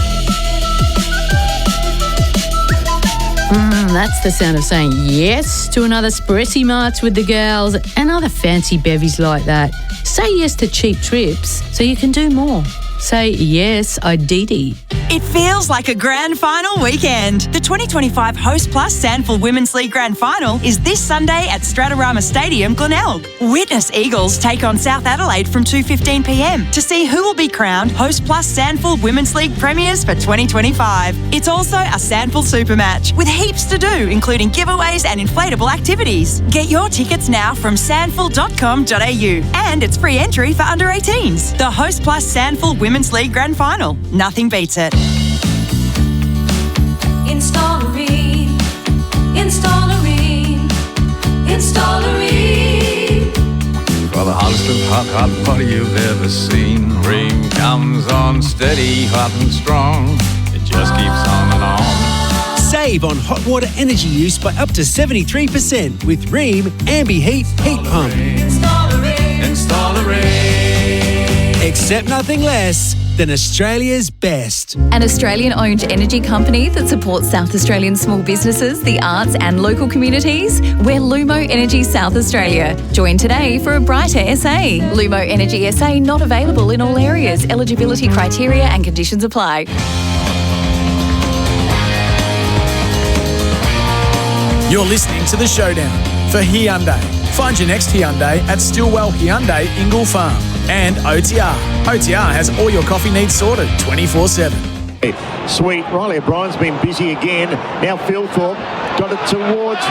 [SPEAKER 26] That's the sound of saying yes to another Espresso March with the girls and other fancy bevies like that. Say yes to cheap trips so you can do more. Say yes, RD20.
[SPEAKER 16] It feels like a grand final weekend. The 2025 Host Plus Sandford Women's League Grand Final is this Sunday at Stratorama Stadium, Glenelg. Witness Eagles take on South Adelaide from 2:15pm to see who will be crowned Host Plus Sandford Women's League Premiers for 2025. It's also a Sandford Super Match with heaps to do, including giveaways and inflatable activities. Get your tickets now from sandford.com.au, and it's free entry for under 18s. The Host Plus Sandford Women's League Grand Final. Nothing beats it.
[SPEAKER 17] Installerine, Installerine, Installerine.
[SPEAKER 19] For the hottest of hot party you've ever seen. Ream comes on steady, hot and strong. It just keeps on and on.
[SPEAKER 29] Save on hot water energy use by up to 73% with Ream Ambi Heat Heat Pump.
[SPEAKER 19] Installerine.
[SPEAKER 29] Accept nothing less than Australia's best.
[SPEAKER 10] An Australian-owned energy company that supports South Australian small businesses, the arts and local communities. We're Lumo Energy South Australia. Join today for a brighter SA. Lumo Energy SA not available in all areas. Eligibility criteria and conditions apply.
[SPEAKER 4] You're listening to The Showdown for Hyundai. Find your next Hyundai at Stillwell Hyundai Ingle Farm. and OTR. OTR has all your coffee needs sorted 24/7.
[SPEAKER 3] Sweet. Riley O'Brien's been busy again. Now Philthorpe got it towards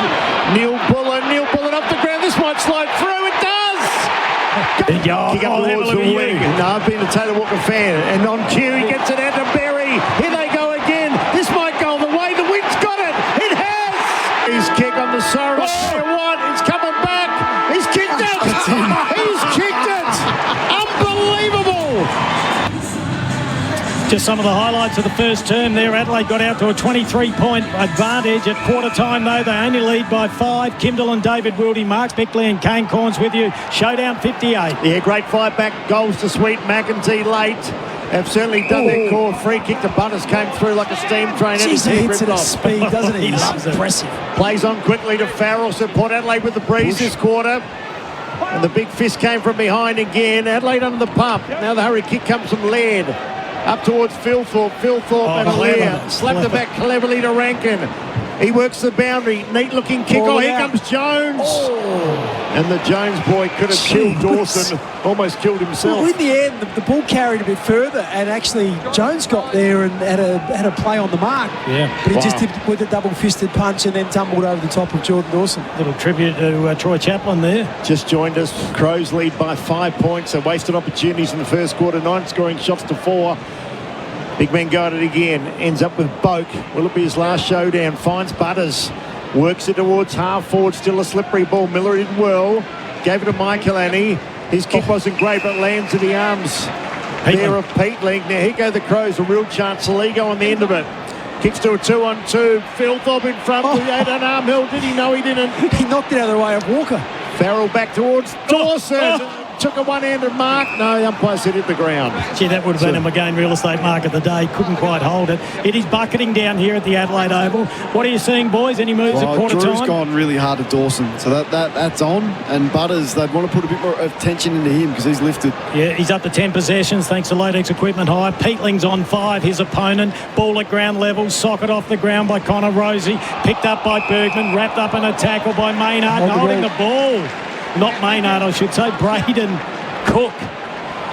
[SPEAKER 3] Neil Bullen. Neil Bullen up the ground. This might slide through. It does! Kick up towards the wing. No, I've been a Taylor Walker fan. And on cue, he gets it out to Berry. Here they go again. This might go the way. The wind's got it. It has! His kick on the Sorrow. What? It's coming back. He's kicked it. He's kicked it. Unbelievable.
[SPEAKER 1] Just some of the highlights of the first term there. Adelaide got out to a 23-point advantage. At quarter time, though, they only lead by 5. Kim Dillon, David Wildy, Marks, Bickley and Kane Corns with you. Showdown 58.
[SPEAKER 3] Yeah, great fight back. Goals to Sweet. McEntee late. Have certainly done their core. Free kick to Butters came through like a steam train.
[SPEAKER 6] Jeez, he hits it at speed, doesn't he? He's impressive.
[SPEAKER 3] Plays on quickly to Farrell. So Port Adelaide with the breeze this quarter. And the big fist came from behind again. Adelaide under the pump. Now the hurry kick comes from Laird. Up towards Philthorpe and Lear. Slapped it back cleverly to Rankin. He works the boundary. Neat looking kick. Here comes Jones. And the Jones boy could have killed Dawson. Almost killed himself.
[SPEAKER 6] Well, in the end, the ball carried a bit further, and actually Jones got there and had a play on the mark.
[SPEAKER 1] Yeah.
[SPEAKER 6] But he just did with a double-fisted punch and then tumbled over the top of Jordan Dawson.
[SPEAKER 1] Little tribute to Troy Chaplin there.
[SPEAKER 3] Just joined us. Crows lead by 5 points. They wasted opportunities in the first quarter. 9 scoring shots to 4. Big man got it again. Ends up with Boak. Will it be his last showdown? Finds Butters. Works it towards half forward. Still a slippery ball. Miller did well. Gave it to Michaelani. His kick wasn't great, but lands in the arms there of Peatling. Now here go the Crows. A real chance. Saligo on the end of it. Kicks to a 2-on-2. Philthorpe in front. He had an arm held. Did he? No, he didn't.
[SPEAKER 6] He knocked it out of the way of Walker.
[SPEAKER 3] Farrell back towards Dawson. Took a one-handed mark. No, the umpire said hit the ground.
[SPEAKER 1] Gee, that would have been a McGain real estate mark of the day. Couldn't quite hold it. It is bucketing down here at the Adelaide Oval. What are you seeing, boys? Any moves at quarter
[SPEAKER 2] Drew's
[SPEAKER 1] time?
[SPEAKER 2] gone really hard at Dawson, so that's on. And Butters, they'd want to put a bit more attention into him because he's lifted.
[SPEAKER 1] Yeah, he's up to 10 possessions thanks to Latex Equipment Hire. Peatling's on 5. His opponent, ball at ground level, socket off the ground by Connor Rosie, picked up by Bergman, wrapped up in a tackle by Maynard, holding the ball. Not Maynard, I should say. Braden Cook.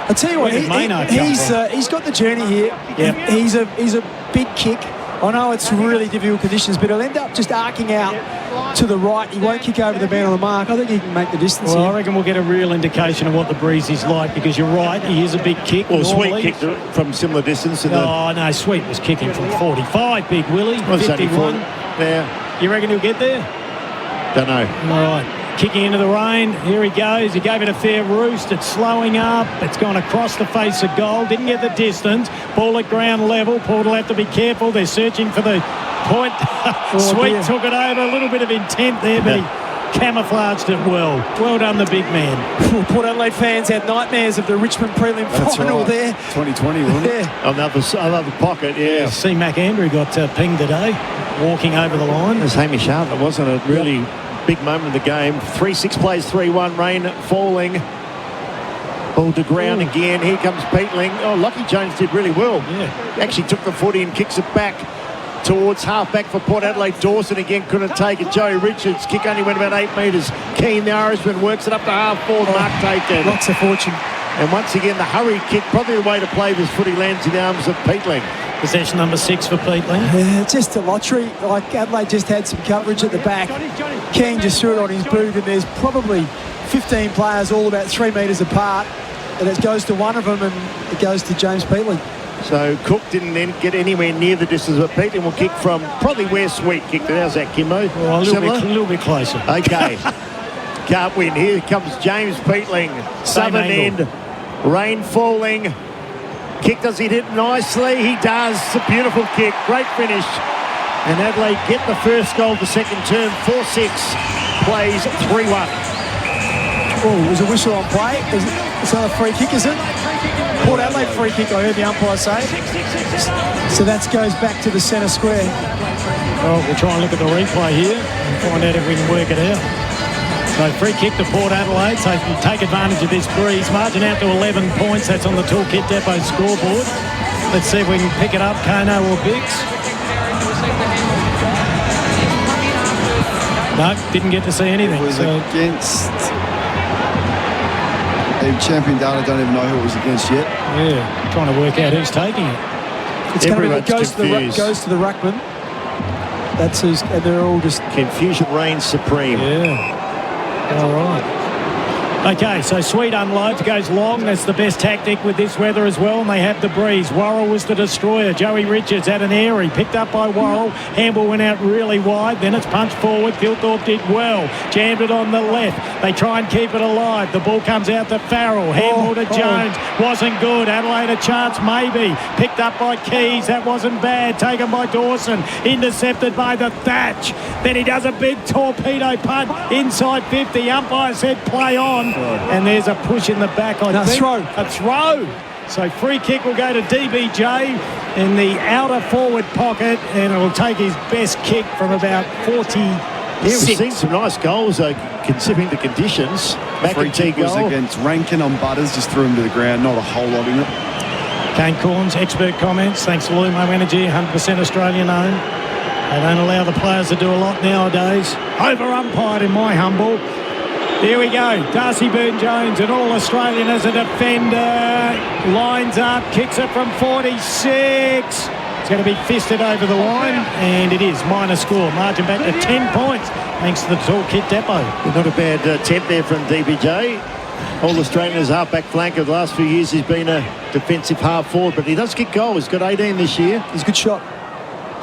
[SPEAKER 6] I tell you what, he's got the journey here.
[SPEAKER 1] Yep.
[SPEAKER 6] He's a big kick. I know it's really difficult conditions, but he'll end up just arcing out to the right. He won't kick over the man on the mark. I think he can make the distance
[SPEAKER 1] Well,
[SPEAKER 6] here.
[SPEAKER 1] I reckon we'll get a real indication of what the breeze is like because you're right, he is a big kick.
[SPEAKER 3] Well, Sweet kicked from similar distance.
[SPEAKER 1] No, Sweet was kicking from 45, Big Willie, 51.
[SPEAKER 3] Yeah.
[SPEAKER 1] You reckon he'll get there?
[SPEAKER 3] Don't know.
[SPEAKER 1] All right. Kicking into the rain. Here he goes. He gave it a fair roost. It's slowing up. It's gone across the face of goal. Didn't get the distance. Ball at ground level. Port will have to be careful. They're searching for the point. Sweet took it over. A little bit of intent there, but he camouflaged it well. Well done, the big man.
[SPEAKER 6] Port Adelaide fans had nightmares of the Richmond prelim final there.
[SPEAKER 2] 2020, wasn't it?
[SPEAKER 3] Another pocket, yeah.
[SPEAKER 1] See, Mac Andrew got pinged today, walking over the line.
[SPEAKER 3] It was Hamish Hartley, wasn't it? Really big moment of the game. 3-6 plays 3-1. Rain falling. Ball to ground again. Here comes Peatling. Oh, Lockie Jones did really well.
[SPEAKER 1] Yeah.
[SPEAKER 3] Actually took the footy and kicks it back towards half-back for Port Adelaide. Dawson again couldn't take it. Joey Richards' kick only went about 8 metres. Keane, the Irishman, works it up to half-forward. Mark taken.
[SPEAKER 6] Lots of fortune.
[SPEAKER 3] And once again, the hurry kick, probably the way to play this footy, lands in the arms of Peatling.
[SPEAKER 1] Possession number 6 for Peatling.
[SPEAKER 6] Yeah, just a lottery. Like Adelaide just had some coverage at the back. King just threw it on his boot, and there's probably 15 players all about 3 metres apart. And it goes to one of them, and it goes to James Peatling.
[SPEAKER 3] So Cook didn't then get anywhere near the distance, but Peatling will kick from probably where Sweet kicked it. How's that, Kimbo?
[SPEAKER 1] Well, a little bit closer.
[SPEAKER 3] Okay. Can't win. Here comes James Peatling. Southern end. Rain falling. Kick, does he hit nicely? He does. It's a beautiful kick. Great finish. And Adelaide get the first goal of the second term. 4-6. Plays 3-1.
[SPEAKER 6] Oh, there's a whistle on play. It's not a free kick, is it? Port Adelaide free kick, I heard the umpire say. So that goes back to the centre square.
[SPEAKER 1] Well, we'll try and look at the replay here and find out if we can work it out. So free kick to Port Adelaide, so you take advantage of this breeze. Margin out to 11 points. That's on the Toolkit Depot scoreboard. Let's see if we can pick it up, Kano or Bix. No, didn't get to see anything.
[SPEAKER 2] It was Champion Data don't even know who it was against yet.
[SPEAKER 1] Yeah, trying to work out who's taking it.
[SPEAKER 6] It's going to be goes to the ruckman. That's who's, and they're all just
[SPEAKER 3] confusion reigns supreme.
[SPEAKER 1] Yeah. All right. Okay, so Sweet unloads, goes long. That's the best tactic with this weather as well, and they have the breeze. Worrell was the destroyer. Joey Richards had an airy, picked up by Worrell. Handball went out really wide. Then it's punched forward. Philthorpe did well. Jammed it on the left. They try and keep it alive. The ball comes out to Farrell. Handball to Jones. Wasn't good. Adelaide a chance, maybe. Picked up by Keys. That wasn't bad. Taken by Dawson. Intercepted by the Thatch. Then he does a big torpedo punt inside 50. Umpire said play on. And there's a push in the back, I think. A throw. So free kick will go to DBJ in the outer forward pocket, and it will take his best kick from about 40.
[SPEAKER 3] Yeah, we've seen some nice goals, though, considering the conditions.
[SPEAKER 2] Free kick was against Rankin on Butters, just threw him to the ground, not a whole lot in it.
[SPEAKER 1] Kane Corns, expert comments. Thanks to Lumo Energy, 100% Australian owned. They don't allow the players to do a lot nowadays. Over-umpired in my humble. Here we go. Darcy Byrne-Jones, an All-Australian as a defender. Lines up, kicks it from 46. It's going to be fisted over the line, and it is. Minor score. Margin back to 10 points, thanks to the toolkit depot.
[SPEAKER 3] Not a bad attempt there from DBJ. All-Australian as half-back flanker. The last few years he's been a defensive half-forward, but he does kick goals. He's got 18 this year.
[SPEAKER 6] He's a good shot.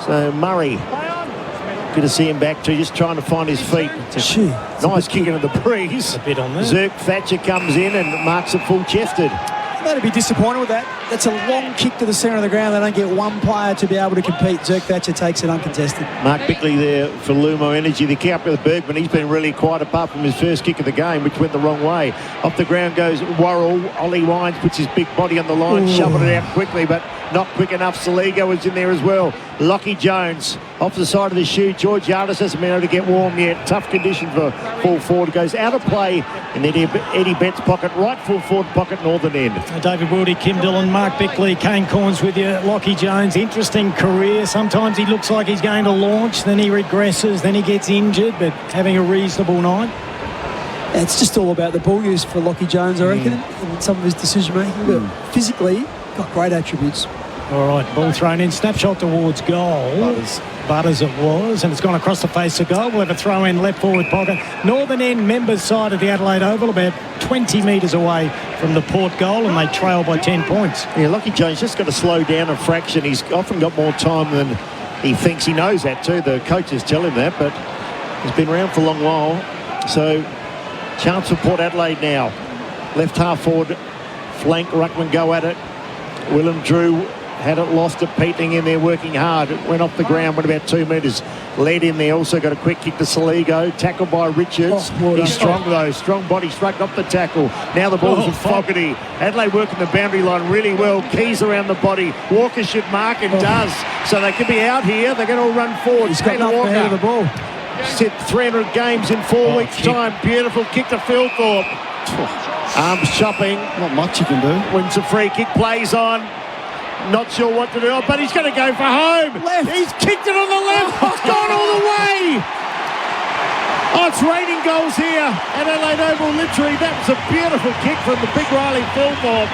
[SPEAKER 3] So Murray. Good to see him back too, just trying to find his feet. Nice kick into the breeze.
[SPEAKER 1] A bit on there.
[SPEAKER 3] Zerk Thatcher comes in and marks it full-chested.
[SPEAKER 6] They'd be disappointed with that. That's a long kick to the centre of the ground. They don't get one player to be able to compete. Zerk Thatcher takes it uncontested.
[SPEAKER 3] Mark Bickley there for Lumo Energy. The kick up with Bergman. He's been really quiet apart from his first kick of the game, which went the wrong way. Off the ground goes Worrell. Ollie Wines puts his big body on the line, shoving it out quickly, but not quick enough. Saliga was in there as well. Lockie Jones off the side of the shoe. George Yardis hasn't been able to get warm yet. Tough condition for full forward. Goes out of play in Eddie Bett's pocket, right full forward pocket, northern end.
[SPEAKER 1] David Wildy, Kim Dillon, Mark Bickley, Kane Corns with you. Lockie Jones, interesting career. Sometimes he looks like he's going to launch, then he regresses, then he gets injured, but having a reasonable night.
[SPEAKER 6] It's just all about the ball use for Lockie Jones, I reckon, and some of his decision making. But physically, got great attributes.
[SPEAKER 1] All right, ball thrown in, snapshot towards goal. Butters it was, and it's gone across the face of goal. We'll have a throw in left forward pocket. Northern end members side of the Adelaide Oval, about 20 metres away from the Port goal, and they trail by 10 points.
[SPEAKER 3] Yeah, Lockie Jones just got to slow down a fraction. He's often got more time than he thinks. He knows that too. The coaches tell him that, but he's been around for a long while. So, chance for Port Adelaide now. Left half forward, flank, ruckman go at it. Willem Drew had it lost at Peatling in there working hard. It went off the ground, went about 2 metres. Led in there, also got a quick kick to Saligo. Tackled by Richards. He's strong though, strong body struck off the tackle. Now the ball's with Fogarty. Adelaide working the boundary line really well. Keys around the body. Walker should mark and does. So they could be out here. They're going to all run forward.
[SPEAKER 6] He's got enough ahead of the ball.
[SPEAKER 3] Sit 300 games in 4 weeks' time. Beautiful kick to Philthorpe. Arms chopping.
[SPEAKER 2] Not much you can do.
[SPEAKER 3] Wins a free kick, plays on. Not sure what to do, but he's going to go for home.
[SPEAKER 6] Left.
[SPEAKER 3] He's kicked it on the left. It's gone all the way. Oh, it's raining goals here at Adelaide Oval. Literally, that was a beautiful kick from the big Riley Philthorpe.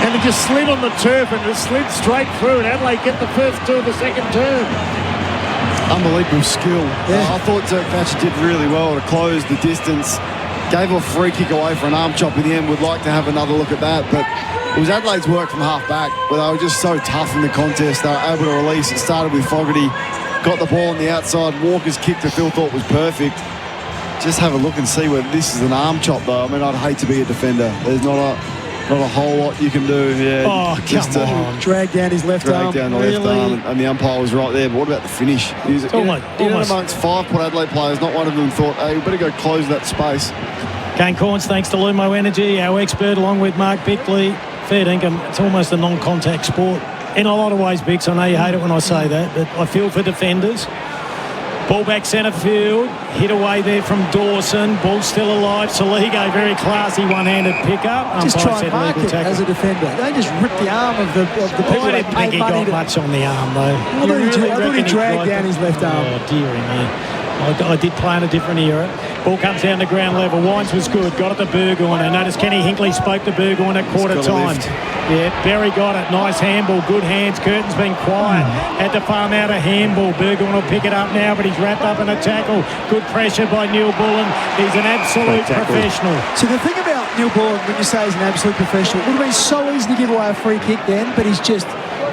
[SPEAKER 3] And it just slid on the turf and it slid straight through. And Adelaide get the first two of the second term.
[SPEAKER 2] Unbelievable skill. Yeah. I thought Zerk Thatcher did really well to close the distance. Gave a free kick away for an arm chop in the end. Would like to have another look at that, but it was Adelaide's work from half back, but they were just so tough in the contest. They were able to release. It started with Fogarty, got the ball on the outside. Walker's kick to Philthorpe was perfect. Just have a look and see whether this is an arm chop, though. I mean, I'd hate to be a defender. There's not a whole lot you can do. Yeah,
[SPEAKER 1] just come on.
[SPEAKER 6] Drag down his left arm.
[SPEAKER 2] Drag down the left arm, and the umpire was right there. But what about the finish? Almost amongst 5 Port Adelaide players, not one of them thought, hey, we better go close that space.
[SPEAKER 1] Kane Corns, thanks to Lumo Energy, our expert, along with Mark Bickley. Fair dinkum, it's almost a non-contact sport. In a lot of ways, Bix, I know you hate it when I say that, but I feel for defenders. Ball back centre field, hit away there from Dawson. Ball still alive. Saligo, very classy one-handed pickup.
[SPEAKER 6] Just try and mark it as a defender. Don't just rip the arm of the people.
[SPEAKER 1] I didn't think he got much on the arm, though.
[SPEAKER 6] I thought he dragged down his left arm.
[SPEAKER 1] Oh, dearie me. I did play in a different era. Ball comes down to ground level. Wines was good. Got it to Burgoyne. Notice Kenny Hinkley spoke to Burgoyne at quarter time. Yeah, Berry got it. Nice handball. Good hands. Curtin's been quiet. Had to farm out a handball. Burgoyne will pick it up now, but he's wrapped up in a tackle. Good pressure by Neil Bullen. He's an absolute professional.
[SPEAKER 6] So the thing about Neil Bullen, when you say he's an absolute professional, it would have been so easy to give away a free kick then, but he's just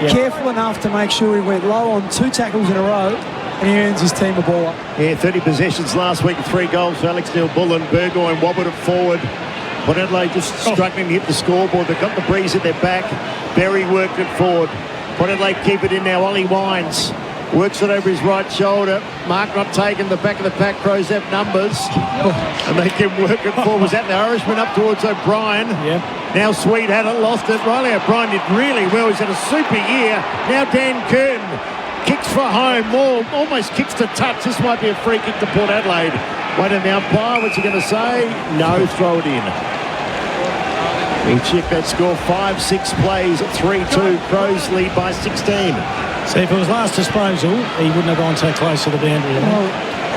[SPEAKER 6] careful enough to make sure he went low on 2 tackles in a row, and he earns his team a ball up.
[SPEAKER 3] Yeah, 30 possessions last week, 3 goals for Alex Neil Bullen. Burgoyne wobbled it forward. Port Adelaide just struggling to hit the scoreboard. They've got the breeze at their back. Berry worked it forward. Port Adelaide keep it in now. Ollie Wines works it over his right shoulder. Mark not taken. The back of the pack. Crows have numbers. And they can work it forward. Was that the Irishman up towards O'Brien?
[SPEAKER 1] Yeah.
[SPEAKER 3] Now Sweet had it, lost it. Riley O'Brien did really well. He's had a super year. Now Dan Curtin kicks for home. More almost kicks to touch. This might be a free kick to Port Adelaide. Wait on the umpire. What's he going to say? No, throw it in. We check that score. 5-6 plays at 3-2. Crows lead by 16.
[SPEAKER 1] See, if it was last disposal, he wouldn't have gone so close to the boundary line.
[SPEAKER 6] Well,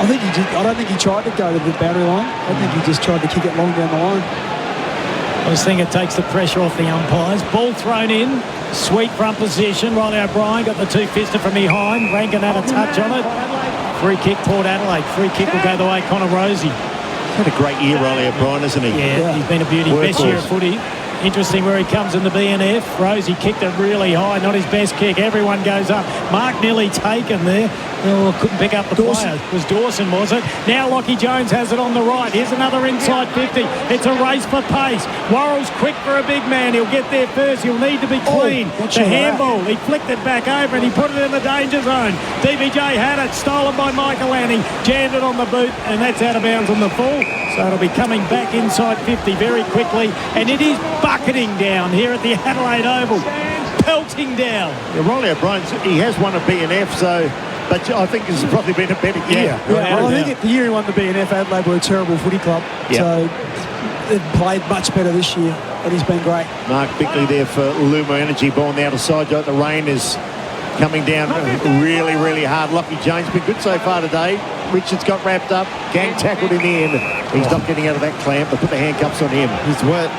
[SPEAKER 6] I don't think he tried to go to the boundary line. I think he just tried to kick it long down the line.
[SPEAKER 1] I just think it takes the pressure off the umpires. Ball thrown in. Sweet front position. Riley O'Brien got the 2-fister from behind. Rankin had a touch on it. Free kick, Port Adelaide. Free kick will go the way Connor Rosie.
[SPEAKER 3] He's had a great year, Riley O'Brien, hasn't he?
[SPEAKER 1] Yeah, he's been a beauty.
[SPEAKER 3] Workhorse.
[SPEAKER 1] Best year of footy. Interesting where he comes in the BNF. Rosie kicked it really high. Not his best kick. Everyone goes up. Mark nearly taken there. Oh, couldn't pick up the player. It was Dawson, was it? Now Lockie Jones has it on the right. Here's another inside 50. It's a race for pace. Worrell's quick for a big man. He'll get there first. He'll need to be clean. The handball. He flicked it back over and he put it in the danger zone. DBJ had it. Stolen by Michael Lanning. Jammed it on the boot and that's out of bounds on the full. So it'll be coming back inside 50 very quickly. And it is bucketing down here at the Adelaide Oval. Pelting down.
[SPEAKER 3] Yeah, Riley O'Brien, he has won a BNF, but I think this has probably been a better year.
[SPEAKER 6] Well, I think the year he won the BNF, Adelaide were a terrible footy club. So they've played much better this year, and he's been great.
[SPEAKER 3] Mark Bickley there for Lumo Energy. Ball on the outer side. The rain is coming down really, really hard. Lockie Jones been good so far today. Richards got wrapped up. Gang tackled in the end. He's not getting out of that clamp. They put the handcuffs on him.
[SPEAKER 2] He's wet.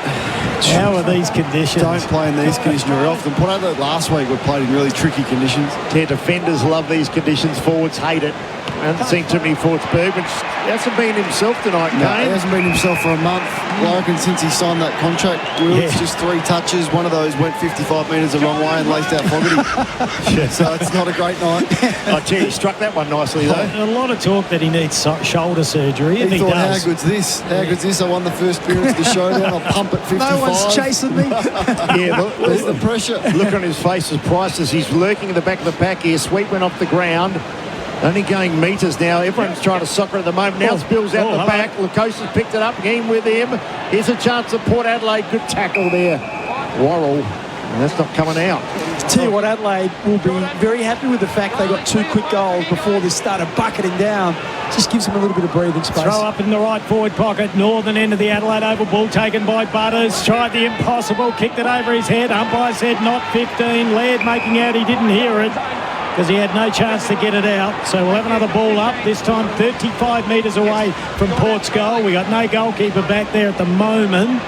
[SPEAKER 1] How are these conditions?
[SPEAKER 2] Don't play in these conditions very often. Put out last week we played in really tricky conditions.
[SPEAKER 3] Yeah, defenders love these conditions. Forwards hate it. I haven't seen too many forwards. Bergman hasn't been himself tonight, Kane.
[SPEAKER 2] No, he hasn't been himself for a month. I reckon since he signed that contract, it's just 3 touches. One of those went 55 metres the wrong way and laced out Fogarty. So it's not a great night.
[SPEAKER 3] I tell you, he struck that one nicely, though.
[SPEAKER 1] A lot of talk that he needs shoulder surgery.
[SPEAKER 2] He thought, how good's this? How good's this? I won the first appearance of the Showdown. I'll pump at 55.
[SPEAKER 6] No one's chasing me.
[SPEAKER 2] Where's the pressure?
[SPEAKER 3] Look on his face as Prices. He's lurking in the back of the pack here. Sweet went off the ground. Only going metres now. Everyone's trying to soccer at the moment. Now Spill's out the back. Lucosa's picked it up. Game with him. Here's a chance at Port Adelaide. Good tackle there. Worrell. And that's not coming out.
[SPEAKER 6] Tell you what, Adelaide will be very happy with the fact they got 2 quick goals before this started bucketing down. Just gives them a little bit of breathing space.
[SPEAKER 1] Throw up in the right forward pocket. Northern end of the Adelaide Oval. Ball taken by Butters. Tried the impossible. Kicked it over his head. Umpire said not 15. Laird making out he didn't hear it, because he had no chance to get it out. So we'll have another ball up, this time 35 metres away from Port's goal. We got no goalkeeper back there at the moment,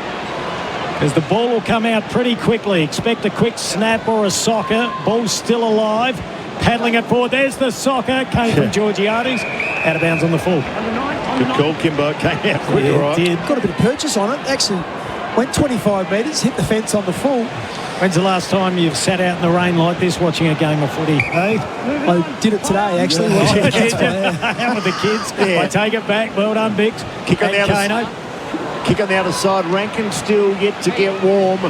[SPEAKER 1] because the ball will come out pretty quickly. Expect a quick snap or a soccer. Ball's still alive. Paddling it forward. There's the soccer. Came from Georgiades. Out of bounds on the full.
[SPEAKER 3] Good call, Kimbo. Came out quick, right?
[SPEAKER 6] Did. Got a bit of purchase on it. Actually went 25 metres, hit the fence on the full.
[SPEAKER 1] When's the last time you've sat out in the rain like this watching a game of footy? Hey?
[SPEAKER 6] I did it today, actually.
[SPEAKER 1] Out with the kids.
[SPEAKER 3] Yeah.
[SPEAKER 1] I take it back. Well done, Bix.
[SPEAKER 3] Kick on the outer side. Rankin still yet to get warm.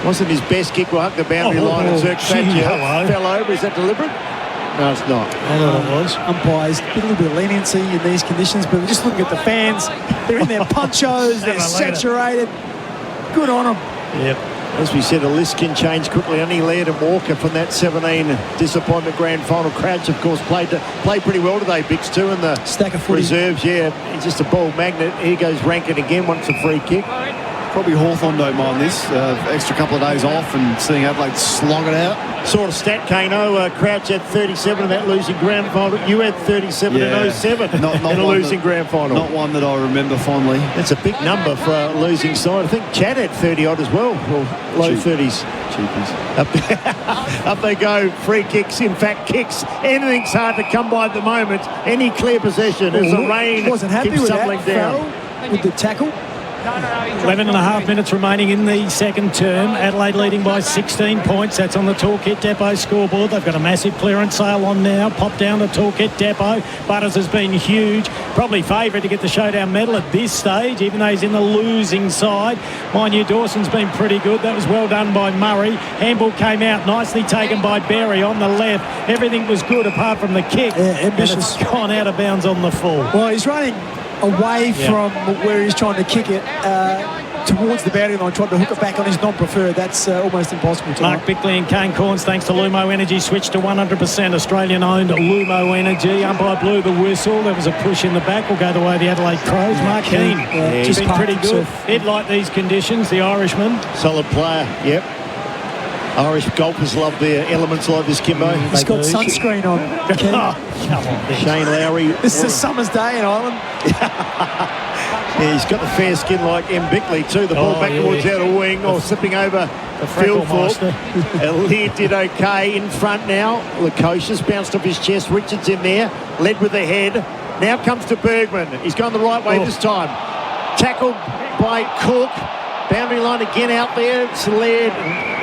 [SPEAKER 3] Wasn't his best kick. Will hug the boundary line and Zirk fell over. Is that deliberate? No, it's not.
[SPEAKER 1] I thought it was.
[SPEAKER 6] Umpires, a little bit of leniency in these conditions, but just looking at the fans, they're in their ponchos, they're saturated. Good on them.
[SPEAKER 1] Yep.
[SPEAKER 3] As we said, a list can change quickly. Only Laird and Walker from that 17 disappointment grand final. Crouch, of course, played pretty well today, Bix, too, in the
[SPEAKER 6] stack of footy.
[SPEAKER 3] Reserves. Yeah, he's just a ball magnet. Here goes Rankin again, wants a free kick.
[SPEAKER 2] Probably Hawthorn don't mind this. Extra couple of days off and seeing Adelaide slog it out.
[SPEAKER 3] Sort of stat, Kano. Crouch had 37 in that losing grand final. You had 37 in 07
[SPEAKER 2] not
[SPEAKER 3] in a losing grand final.
[SPEAKER 2] Not one that I remember fondly.
[SPEAKER 3] That's a big number for a losing side. I think Chad had 30-odd as well. Low 30s.
[SPEAKER 2] Cheapies.
[SPEAKER 3] Up they go. Free kicks, in fact, kicks. Anything's hard to come by at the moment. Any clear possession as the rain
[SPEAKER 6] wasn't happy
[SPEAKER 3] keeps
[SPEAKER 6] with
[SPEAKER 3] tumbling
[SPEAKER 6] that,
[SPEAKER 3] down.
[SPEAKER 6] Farrell, with the tackle.
[SPEAKER 1] 11 and a half minutes remaining in the second term. Adelaide leading by 16 points. That's on the Toolkit Depot scoreboard. They've got a massive clearance sale on now. Pop down to Toolkit Depot. Butters has been huge. Probably favourite to get the Showdown medal at this stage, even though he's in the losing side. Mind you, Dawson's been pretty good. That was well done by Murray. Handball came out, nicely taken by Berry on the left. Everything was good apart from the kick. And it's gone out of bounds on the full.
[SPEAKER 6] Well, he's running away from where he's trying to kick it towards the boundary line, trying to hook it back on his non-preferred. That's almost impossible tonight.
[SPEAKER 1] Mark Bickley and Kane Corns, thanks to Lumo Energy, switched to 100% Australian-owned Lumo Energy. Umpire blew the whistle. There was a push in the back. Will go the way of the Adelaide Crows. Mark Kane, just been pretty good. He'd like these conditions, the Irishman.
[SPEAKER 3] Solid player, yep. Irish golfers love their elements like this, Kimbo.
[SPEAKER 6] He's got sunscreen on.
[SPEAKER 1] Come on,
[SPEAKER 3] Shane Lowry.
[SPEAKER 6] This is a summer's day in Ireland.
[SPEAKER 3] Yeah, he's got the fair skin like M. Bickley too. The ball back towards out of wing or slipping over the field for. Lear did okay in front now. Lukosius bounced off his chest. Richards in there. Led with the head. Now comes to Bergman. He's gone the right way this time. Tackled by Cook. Boundary line again out there. It's led.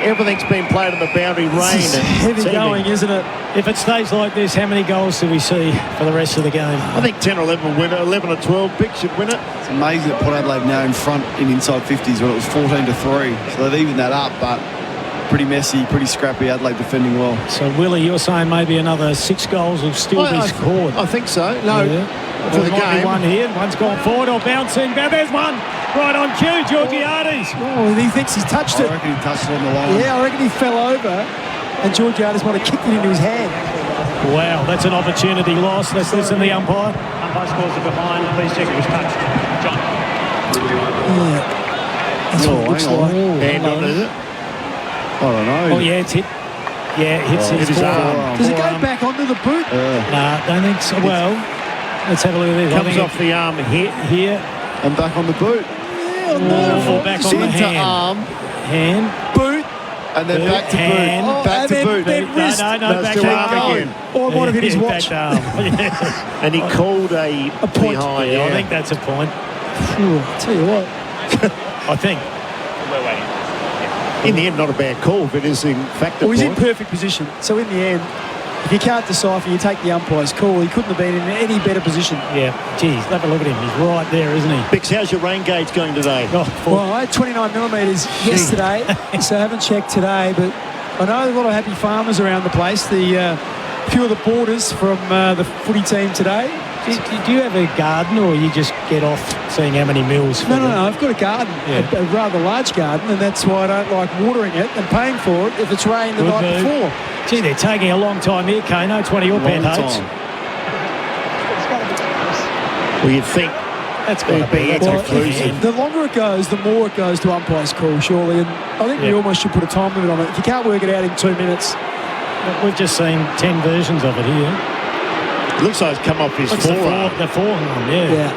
[SPEAKER 3] Everything's been played on the boundary. Rain.
[SPEAKER 6] It's heavy going, isn't it?
[SPEAKER 1] If it stays like this, how many goals do we see for the rest of the game?
[SPEAKER 3] I think 10 or 11 will win it. 11 or 12. Big should win it.
[SPEAKER 2] It's amazing that Port Adelaide now in front in inside 50s when it was 14-3. So they've evened that up, but pretty messy, pretty scrappy. Adelaide defending well.
[SPEAKER 1] So, Willie, you're saying maybe another 6 goals will still be scored?
[SPEAKER 3] I think so. No. For the game.
[SPEAKER 1] One here. One's gone forward or bouncing. There's one. Right on cue, Georgiades.
[SPEAKER 6] Oh, he thinks he's touched it.
[SPEAKER 2] I reckon he touched it on the line.
[SPEAKER 6] Yeah, I reckon he fell over and Georgiades might have kicked it into his hand.
[SPEAKER 1] Wow, that's an opportunity lost. Let's listen to the umpire.
[SPEAKER 5] Umpire scores it behind. Please check it was touched. John.
[SPEAKER 6] Yeah. That's what it looks like.
[SPEAKER 3] Hand on, is it?
[SPEAKER 2] I don't know.
[SPEAKER 1] Oh, yeah, it's hit. Yeah, it hits his forearm.
[SPEAKER 6] Does it go back onto the boot?
[SPEAKER 1] Nah, don't think so. Well, let's have a look at this.
[SPEAKER 3] Comes off the arm
[SPEAKER 1] here.
[SPEAKER 2] And back on the boot.
[SPEAKER 1] Or back on the hand.
[SPEAKER 2] Arm.
[SPEAKER 1] Hand.
[SPEAKER 2] Boot. And then back to
[SPEAKER 1] hand.
[SPEAKER 2] boot. Back to boot.
[SPEAKER 1] No, back
[SPEAKER 3] to arm again.
[SPEAKER 6] Or it might have hit his watch.
[SPEAKER 3] And he called a
[SPEAKER 6] point.
[SPEAKER 3] Behind.
[SPEAKER 1] Yeah, I think that's a point.
[SPEAKER 6] I'll tell you what.
[SPEAKER 1] I think.
[SPEAKER 5] We're waiting.
[SPEAKER 3] In the end, not a bad call, but it is in fact a
[SPEAKER 6] Well, he's
[SPEAKER 3] point.
[SPEAKER 6] in perfect position. So in the end, if you can't decipher, you take the umpire's call. He couldn't have been in any better position.
[SPEAKER 1] Yeah, geez, have a look at him. He's right there, isn't he?
[SPEAKER 3] Bix, how's your rain gauge going today?
[SPEAKER 6] Well, I had 29 millimetres yesterday, so I haven't checked today, but I know a lot of happy farmers around the place. The few of the boarders from the footy team today.
[SPEAKER 1] Do you have a garden, or you just get off seeing how many mils?
[SPEAKER 6] No, I've got a garden, a rather large garden, and that's why I don't like watering it and paying for it if it's rained the night before.
[SPEAKER 1] Gee, they're taking a long time here, Kano. It's one of your pet hates.
[SPEAKER 3] Well, you'd think
[SPEAKER 1] that's going to be
[SPEAKER 6] exclusive. The longer it goes, the more it goes to umpire's call, surely. And I think we almost should put a time limit on it. If you can't work it out in 2 minutes.
[SPEAKER 1] We've just seen 10 versions of it here.
[SPEAKER 3] It looks like it's come off his forearm.
[SPEAKER 1] The forearm, yeah.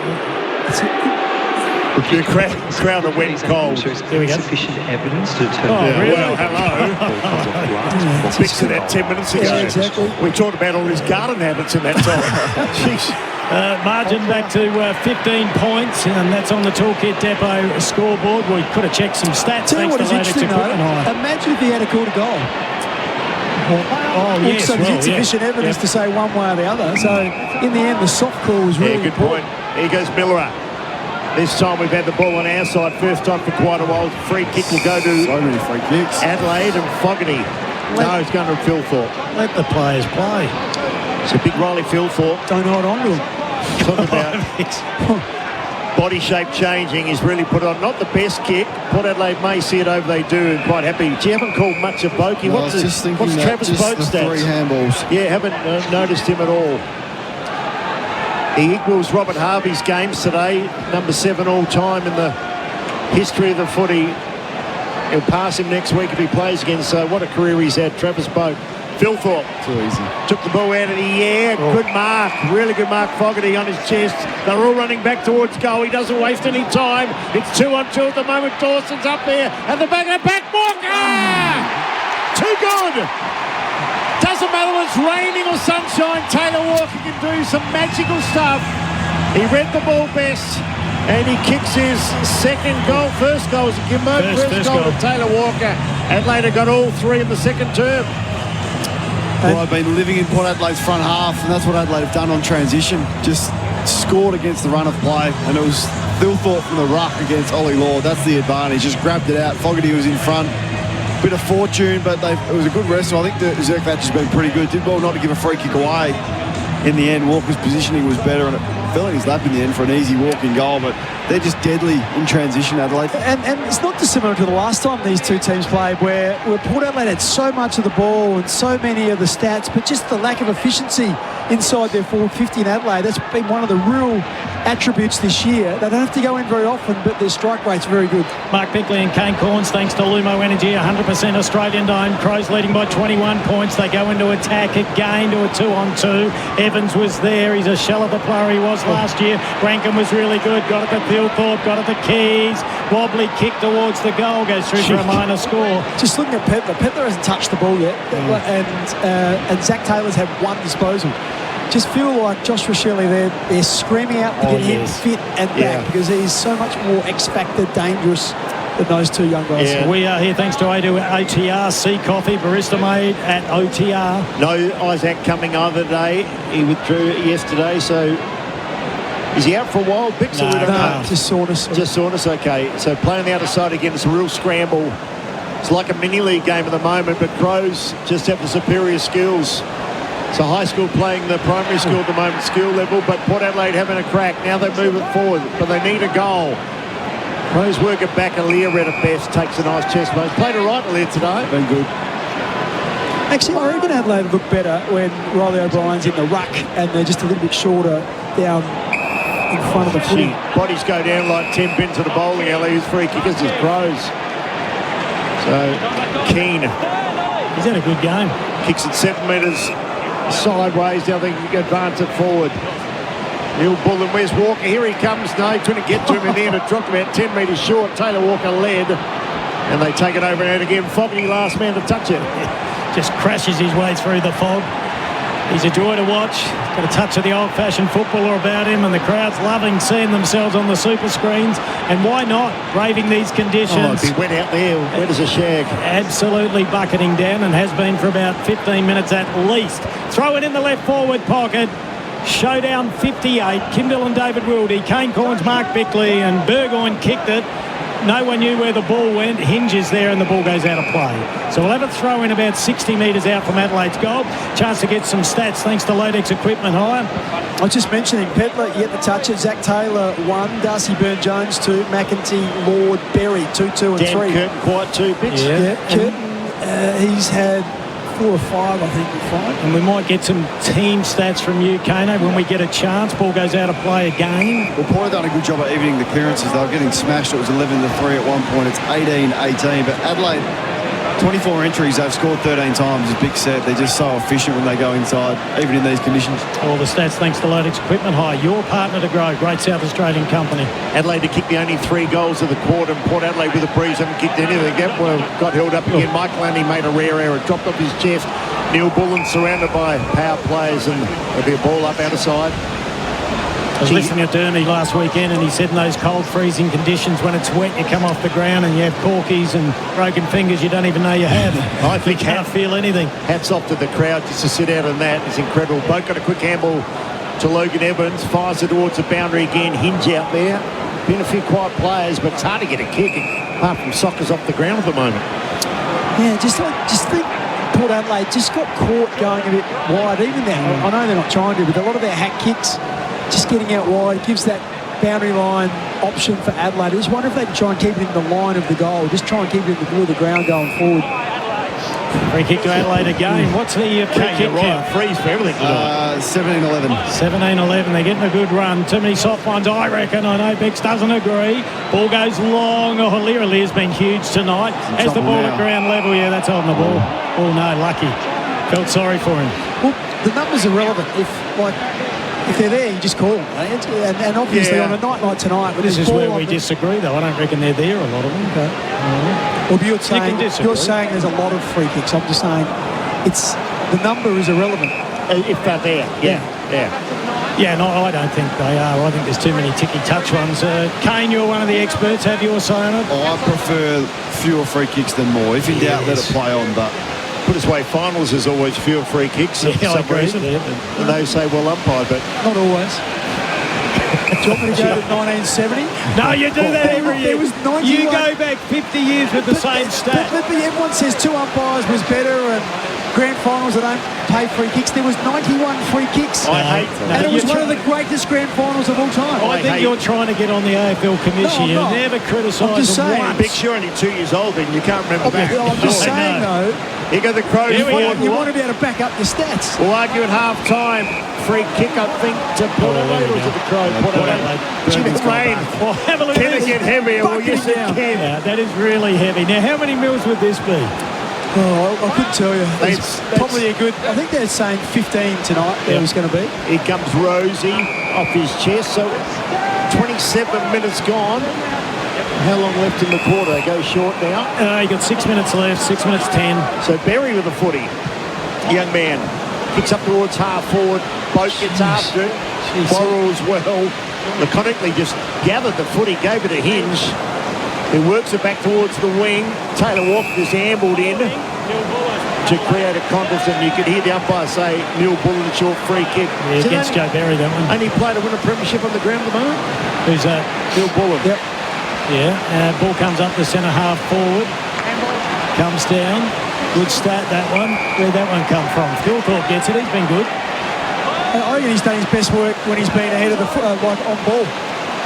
[SPEAKER 3] The crowd that went cold.
[SPEAKER 1] Here we go.
[SPEAKER 7] Sufficient evidence to determine.
[SPEAKER 1] Oh, really?
[SPEAKER 3] Well, hello. Fixed it that 10 minutes ago.
[SPEAKER 6] Yeah, exactly.
[SPEAKER 3] We talked about all his garden habits in that time. Jeez.
[SPEAKER 1] Margin back to 15 points, and that's on the Toolkit Depot scoreboard. We could have checked some stats.
[SPEAKER 6] Tell you what is interesting, though. Imagine if he had a call to goal.
[SPEAKER 1] Yes,
[SPEAKER 6] there's insufficient evidence to say one way or the other. So, in the end, the soft call was really
[SPEAKER 3] good point. Here goes Miller. This time we've had the ball on our side. First time for quite a while. Free kick will go to
[SPEAKER 2] so many free kicks.
[SPEAKER 3] Adelaide and Fogarty. No, it's going to Philthorpe.
[SPEAKER 1] Let the players play.
[SPEAKER 3] It's a big Riley Philthorpe.
[SPEAKER 6] Don't hold on to him.
[SPEAKER 3] Talk about body shape changing. He's really put on not the best kick. Port Adelaide may see it over. They do. And quite happy. You haven't called much of Boakey.
[SPEAKER 2] What's
[SPEAKER 3] Travis Boak's stats?
[SPEAKER 2] 3 handballs.
[SPEAKER 3] Yeah, haven't noticed him at all. He equals Robert Harvey's games today, number 7 all time in the history of the footy. He'll pass him next week if he plays again. So what a career he's had. Travis Boak. Phil Thorpe.
[SPEAKER 2] Too easy.
[SPEAKER 3] Took the ball out of the air. Good mark. Really good mark. Fogarty on his chest. They're all running back towards goal. He doesn't waste any time. It's 2-on-2 at the moment. Dawson's up there. And the back of the back. Walker! Too good. Doesn't matter whether it's raining or sunshine. Taylor Walker can do some magical stuff. He read the ball best. And he kicks his second goal. First goal was a Gimbo. First goal to Taylor Walker. Adelaide got all three in the second term.
[SPEAKER 2] Well, I've been living in Port Adelaide's front half, and that's what Adelaide have done on transition. Just scored against the run of play, and it was Phil Thorpe from the ruck against Ollie Lord. That's the advantage. Just grabbed it out. Fogarty was in front. Bit of fortune, but it was a good wrestle. I think the Zerkvatch has been pretty good. Did well not to give a free kick away. In the end, Walker's positioning was better, and it fell in his lap in the end for an easy walk-in goal, but they're just deadly in transition, Adelaide.
[SPEAKER 6] And it's not dissimilar to the last time these two teams played, where Port Adelaide had so much of the ball and so many of the stats, but just the lack of efficiency inside their forward 50 in Adelaide. That's been one of the real attributes this year. They don't have to go in very often, but their strike rate's very good.
[SPEAKER 1] Mark Bickley and Kane Corns, thanks to Lumo Energy, 100% Australian Dome. Crows leading by 21 points. They go into attack again to a 2-on-2. Evans was there. He's a shell of the player he was last year. Rankin was really good. Got it to Thilthorpe, got it to Keys. Wobbly kick towards the goal. Goes through for a minor score.
[SPEAKER 6] Just looking at Petler. Petler hasn't touched the ball yet. And Zach Taylor's had one disposal. Just feel like Josh Rochelle, they're screaming out to get him fit and back because he's so much more X-Factor dangerous than those two young guys.
[SPEAKER 1] Yeah. We are here thanks to OTR, Sea Coffee, barista made at OTR.
[SPEAKER 3] No Isaac coming either day. He withdrew yesterday, so is he out for a while, Bix?
[SPEAKER 6] No, just soreness.
[SPEAKER 3] Just soreness, okay. So playing the other side again, it's a real scramble. It's like a mini-league game at the moment, but Crows just have the superior skills. So high school playing the primary school at the moment, skill level, but Port Adelaide having a crack. Now they move it forward, but they need a goal. Crows work it back. Aaliyah read it best, takes a nice chest bump. Played it right, Aaliyah, today.
[SPEAKER 2] Been good.
[SPEAKER 6] Actually, I reckon Adelaide look better when Riley O'Brien's in the ruck and they're just a little bit shorter down in front of the footy.
[SPEAKER 3] Bodies go down like 10 pins at a bowling alley. Who's free kickers is Crows. So, Kane.
[SPEAKER 1] He's had a good game.
[SPEAKER 3] Kicks it 7 metres sideways. Now they can advance it forward. Neil Bullen, where's Walker? Here he comes. No, he's going to get to him in the end. It dropped about 10 metres short. Taylor Walker led. And they take it over and out again. Fogarty, last man to touch it.
[SPEAKER 1] Just crashes his way through the fog. He's a joy to watch. Got a touch of the old-fashioned footballer about him, and the crowd's loving seeing themselves on the super screens. And why not? Braving these conditions.
[SPEAKER 3] Oh, it'd be wet out there. Wet as a shag.
[SPEAKER 1] Absolutely bucketing down, and has been for about 15 minutes at least. Throw it in the left forward pocket. Showdown 58. Kim Dillon, David Wildy, Kane Corns, Mark Bickley, and Burgoyne kicked it. No one knew where the ball went. Hinges there and the ball goes out of play. So we'll have it throw in about 60 metres out from Adelaide's goal. Chance to get some stats thanks to Lodex Equipment Hire.
[SPEAKER 6] I was just mentioning Petler, you get the touch it. Zach Taylor 1, Darcy Byrne-Jones 2, McEntee, Lord, Berry 2, 2 and 3.
[SPEAKER 3] Dan Curtin quite 2 bits.
[SPEAKER 6] Yeah, Curtin, he's had 4 or 5, I think, in front.
[SPEAKER 1] And we might get some team stats from you, Kano, when we get a chance. Ball goes out of play again.
[SPEAKER 2] Well, Port have done a good job of evening the clearances. They were getting smashed. It was 11-3 at one point. It's 18-18. But Adelaide, 24 entries. They've scored 13 times. It's a big set. They're just so efficient when they go inside, even in these conditions.
[SPEAKER 1] All the stats thanks to Lodex Equipment Hire. Your partner to grow. Great South Australian company.
[SPEAKER 3] Adelaide to kick the only 3 goals of the quarter, and Port Adelaide with a breeze haven't kicked anything. Well, got held up again. Mike Landy made a rare error. Dropped off his chest. Neil Bullen surrounded by power players, and there'll be a ball up out of side.
[SPEAKER 1] I was listening to Dermy last weekend, and he said in those cold freezing conditions when it's wet, you come off the ground and you have corkies and broken fingers you don't even know you have.
[SPEAKER 3] I think
[SPEAKER 1] you can't feel anything.
[SPEAKER 3] Hats off to the crowd just to sit out on that. It's incredible. Boat got a quick handball to Logan Evans, fires it towards the boundary again. Hinge out there. Been a few quiet players, but it's hard to get a kick apart from Soccer's off the ground at the moment.
[SPEAKER 6] Yeah, just think Port Adelaide just got caught going a bit wide even now. I know they're not trying to, but a lot of their hack kicks just getting out wide gives that boundary line option for Adelaide. I just wonder if they can try and keep it in the line of the goal. Just try and keep it in the middle of the ground going forward.
[SPEAKER 1] Free kick to Adelaide again. What's the free kick count?
[SPEAKER 3] Freeze for everything tonight.
[SPEAKER 2] 17-11.
[SPEAKER 1] 17-11. They're getting a good run. Too many soft ones, I reckon. I know Bex doesn't agree. Ball goes long. Oh, Lear's been huge tonight. As the ball at ground level, yeah, that's on the ball. Oh, no, lucky. Felt sorry for him.
[SPEAKER 6] Well, the numbers are relevant. If they're there, you just call them. And obviously on a night like tonight...
[SPEAKER 1] This is where we disagree, though. I don't reckon they're there, a lot of them. Okay.
[SPEAKER 6] Well, you're saying there's a lot of free kicks. I'm just saying the number is irrelevant.
[SPEAKER 3] If they're there, yeah.
[SPEAKER 1] Yeah, no, I don't think they are. I think there's too many ticky-touch ones. Kane, you're one of the experts. Have your say on it?
[SPEAKER 2] I prefer fewer free kicks than more. If in doubt, let it play on, but...
[SPEAKER 3] Put this way, finals is always fewer free kicks for some reason. And they say, well, umpired, but...
[SPEAKER 6] Not always. Do you want me to go to 1970?
[SPEAKER 1] No, you do that every year.
[SPEAKER 6] There was 91.
[SPEAKER 1] You go back 50 years with the same stat.
[SPEAKER 6] But everyone says 2 umpires was better and grand finals that don't pay free kicks. There was 91 free kicks.
[SPEAKER 3] I hate
[SPEAKER 6] and it was one of the greatest grand finals of all time.
[SPEAKER 1] I think you're trying to get on the AFL commission.
[SPEAKER 6] No,
[SPEAKER 1] you never criticise them
[SPEAKER 6] saying.
[SPEAKER 1] once.
[SPEAKER 3] Big, you're only 2 years old then. You can't remember that.
[SPEAKER 6] I'm just saying, though.
[SPEAKER 3] Here go the Crows forward.
[SPEAKER 6] You want to be able to back up your stats.
[SPEAKER 3] We'll argue at half-time. Free kick, I think, to Port Adelaide or to the Crows? Port Adelaide. It's rain.
[SPEAKER 1] Well, have a look
[SPEAKER 3] Can it get heavier? Well, yes, it can.
[SPEAKER 1] Yeah, that is really heavy. Now, how many mils would this be?
[SPEAKER 6] Oh, I couldn't tell you. It's probably a good... I think they're saying 15 tonight there was going to be.
[SPEAKER 3] Here comes Rosie off his chest. So 27 minutes gone. How long left in the quarter? They go short now.
[SPEAKER 1] You got 6 minutes left, 6 minutes 10.
[SPEAKER 3] So Berry with a footy. Young man. Kicks up towards half forward. Boat gets after it. Worrell as well. Laconically just gathered the footy, gave it a hinge. He works it back towards the wing. Taylor Walker is ambled in to create a contest, and you could hear the umpire say, Neil Bullen, short free kick.
[SPEAKER 1] Yeah, against Joe Berry, that one.
[SPEAKER 3] And he played to win a premiership on the ground at the moment.
[SPEAKER 1] Who's that?
[SPEAKER 3] Neil Bullen.
[SPEAKER 1] Yep. Yeah, ball comes up the centre half forward. Comes down. Good stat, that one. Where'd that one come from? Philthorpe gets it. He's been good.
[SPEAKER 6] I reckon he's done his best work when he's been ahead of the on ball.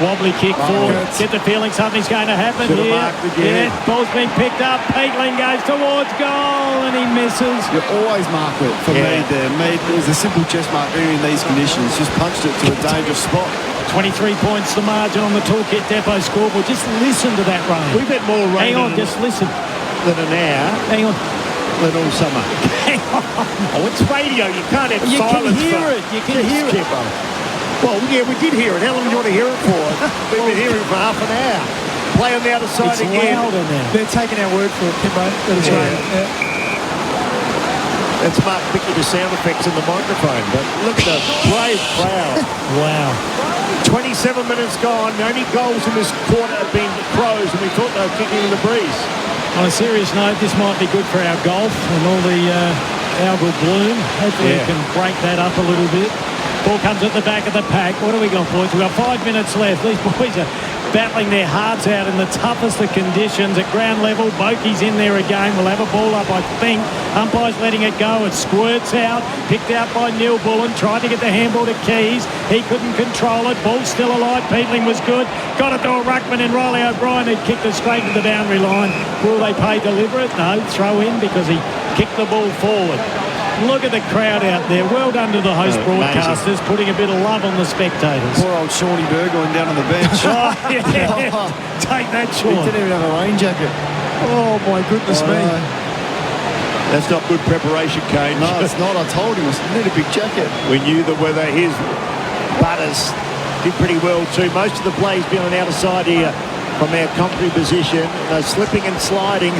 [SPEAKER 1] Wobbly kick forward. Get the feeling something's going to happen here. Yeah, ball's been picked up. Peatling goes towards goal and he misses.
[SPEAKER 2] You always mark it for me there. It was a simple chest mark in these conditions. Just punched it to a dangerous spot.
[SPEAKER 1] 23 points the margin on the Toolkit Depot scoreboard. Just listen to that rain.
[SPEAKER 3] We've had more rain.
[SPEAKER 1] Hang on, just listen.
[SPEAKER 3] Than an hour.
[SPEAKER 1] Hang on.
[SPEAKER 3] Than all summer.
[SPEAKER 1] Hang on.
[SPEAKER 3] Oh, it's radio. You can't have
[SPEAKER 1] you
[SPEAKER 3] silence.
[SPEAKER 1] You can hear it. You can hear it.
[SPEAKER 3] Well, yeah, we did hear it. How long do you want to hear it for? We've been hearing it for half an hour. Play on the other side
[SPEAKER 1] it's
[SPEAKER 3] again.
[SPEAKER 1] Loud in there.
[SPEAKER 6] They're taking our word for it, Kimbo.
[SPEAKER 3] That's Mark Bickley, the sound effects in the microphone. But look at the brave crowd.
[SPEAKER 1] Wow.
[SPEAKER 3] 27 minutes gone. The only goals in this quarter have been Crows, and we thought they were kicking in the breeze.
[SPEAKER 1] On a serious note, this might be good for our golf and all the algal bloom. Hopefully we can break that up a little bit. Ball comes at the back of the pack. What do we got, boys? We've got 5 minutes left. These boys are battling their hearts out in the toughest of conditions. At ground level, Bokey's in there again. We'll have a ball up, I think. Umpire's letting it go. It squirts out. Picked out by Neil Bullen. Tried to get the handball to Keys. He couldn't control it. Ball's still alive. Peatling was good. Got it to a ruckman and Riley O'Brien, who'd kicked it straight to the boundary line. Will they pay deliberate? No. Throw in because he kicked the ball forward. Look at the crowd out there. Well done to the host broadcasters, putting a bit of love on the spectators.
[SPEAKER 2] Poor old Shawnee Burgoyne down on the bench.
[SPEAKER 1] Take that, Sean.
[SPEAKER 2] He didn't even have a rain jacket.
[SPEAKER 6] Oh, my goodness me.
[SPEAKER 3] That's not good preparation, Kane.
[SPEAKER 2] No, it's not. I told him. I need a big jacket.
[SPEAKER 3] We knew the weather. His Butters did pretty well too. Most of the plays been on the outer side here from our commentary position. Slipping and sliding.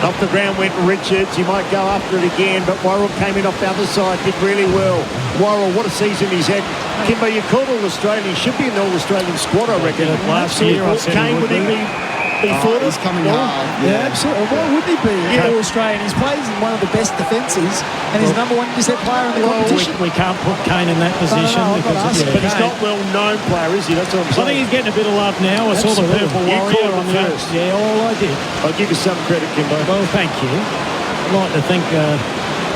[SPEAKER 3] Off the ground went Richards. He might go after it again, but Worrell came in off the other side, did really well. Worrell, what a season he's had. Kimbo, you called All-Australian. He should be in the All-Australian squad, I reckon.
[SPEAKER 1] Last year, I said
[SPEAKER 3] Kane, would he be thought
[SPEAKER 2] he's coming hard.
[SPEAKER 6] Yeah, absolutely. Why wouldn't he be All-Australian? He's plays in one of the best defences, and he's number one player in the competition.
[SPEAKER 1] We can't put Kane in that position.
[SPEAKER 3] But he's not well-known player, is he? That's what I'm saying.
[SPEAKER 1] I think he's getting a bit of love now. I saw the purple warrior on the first. Yeah, all I did.
[SPEAKER 3] I'll give you some credit, Kimbo.
[SPEAKER 1] Well, thank you. I'd like to think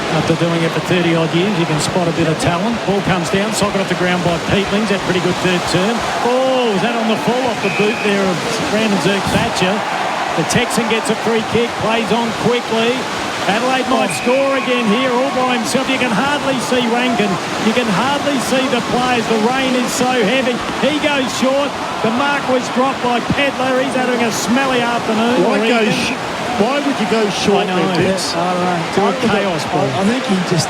[SPEAKER 1] after doing it for 30-odd years, you can spot a bit of talent. Ball comes down, socket off the ground by Peatlings. That pretty good third turn. Oh, is that on the fall off the boot there of Brandon Zerk-Thatcher? The Texan gets a free kick, plays on quickly, Adelaide might score again here all by himself. You can hardly see Rankin. You can hardly see the players. The rain is so heavy. He goes short. The mark was dropped by Pedler. He's having a smelly afternoon.
[SPEAKER 3] Why would you go short?
[SPEAKER 6] I don't know.
[SPEAKER 1] Chaos ball.
[SPEAKER 6] I think he just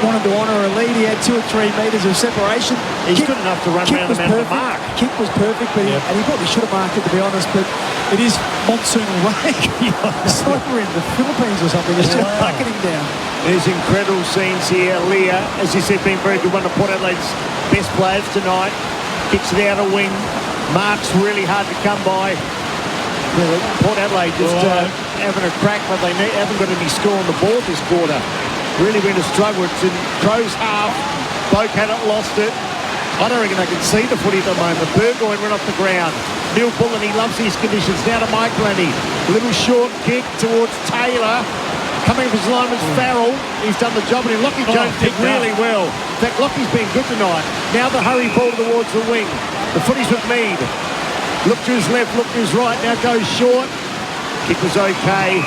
[SPEAKER 6] wanted to honour a lead. He had 2 or 3 metres of separation.
[SPEAKER 3] He's good enough to run around the man to mark.
[SPEAKER 6] Kick was perfect, but and he probably should have marked it, to be honest, but it is monsoonal rain. It's like we're in the Philippines or something. It's just bucketing down.
[SPEAKER 3] There's incredible scenes here. Leah, as you said, been very good. One of Port Adelaide's best players tonight. Kicks it out a wing. Mark's really hard to come by. Port Adelaide just having a crack, but they haven't got any score on the board this quarter. Really been a struggle. It's in Crow's half. Boak had it, lost it. I don't reckon they can see the footy at the moment. Burgoyne went off the ground. Neil Bullen, he loves these conditions. Now to Mike Lenny. Little short kick towards Taylor. Coming up his line was Farrell. He's done the job, and Lockie Jones did really well. In fact, Lockie's been good tonight. Now the hurry ball towards the wing. The footy's with Mead. Look to his left, look to his right. Now goes short. Kick was okay.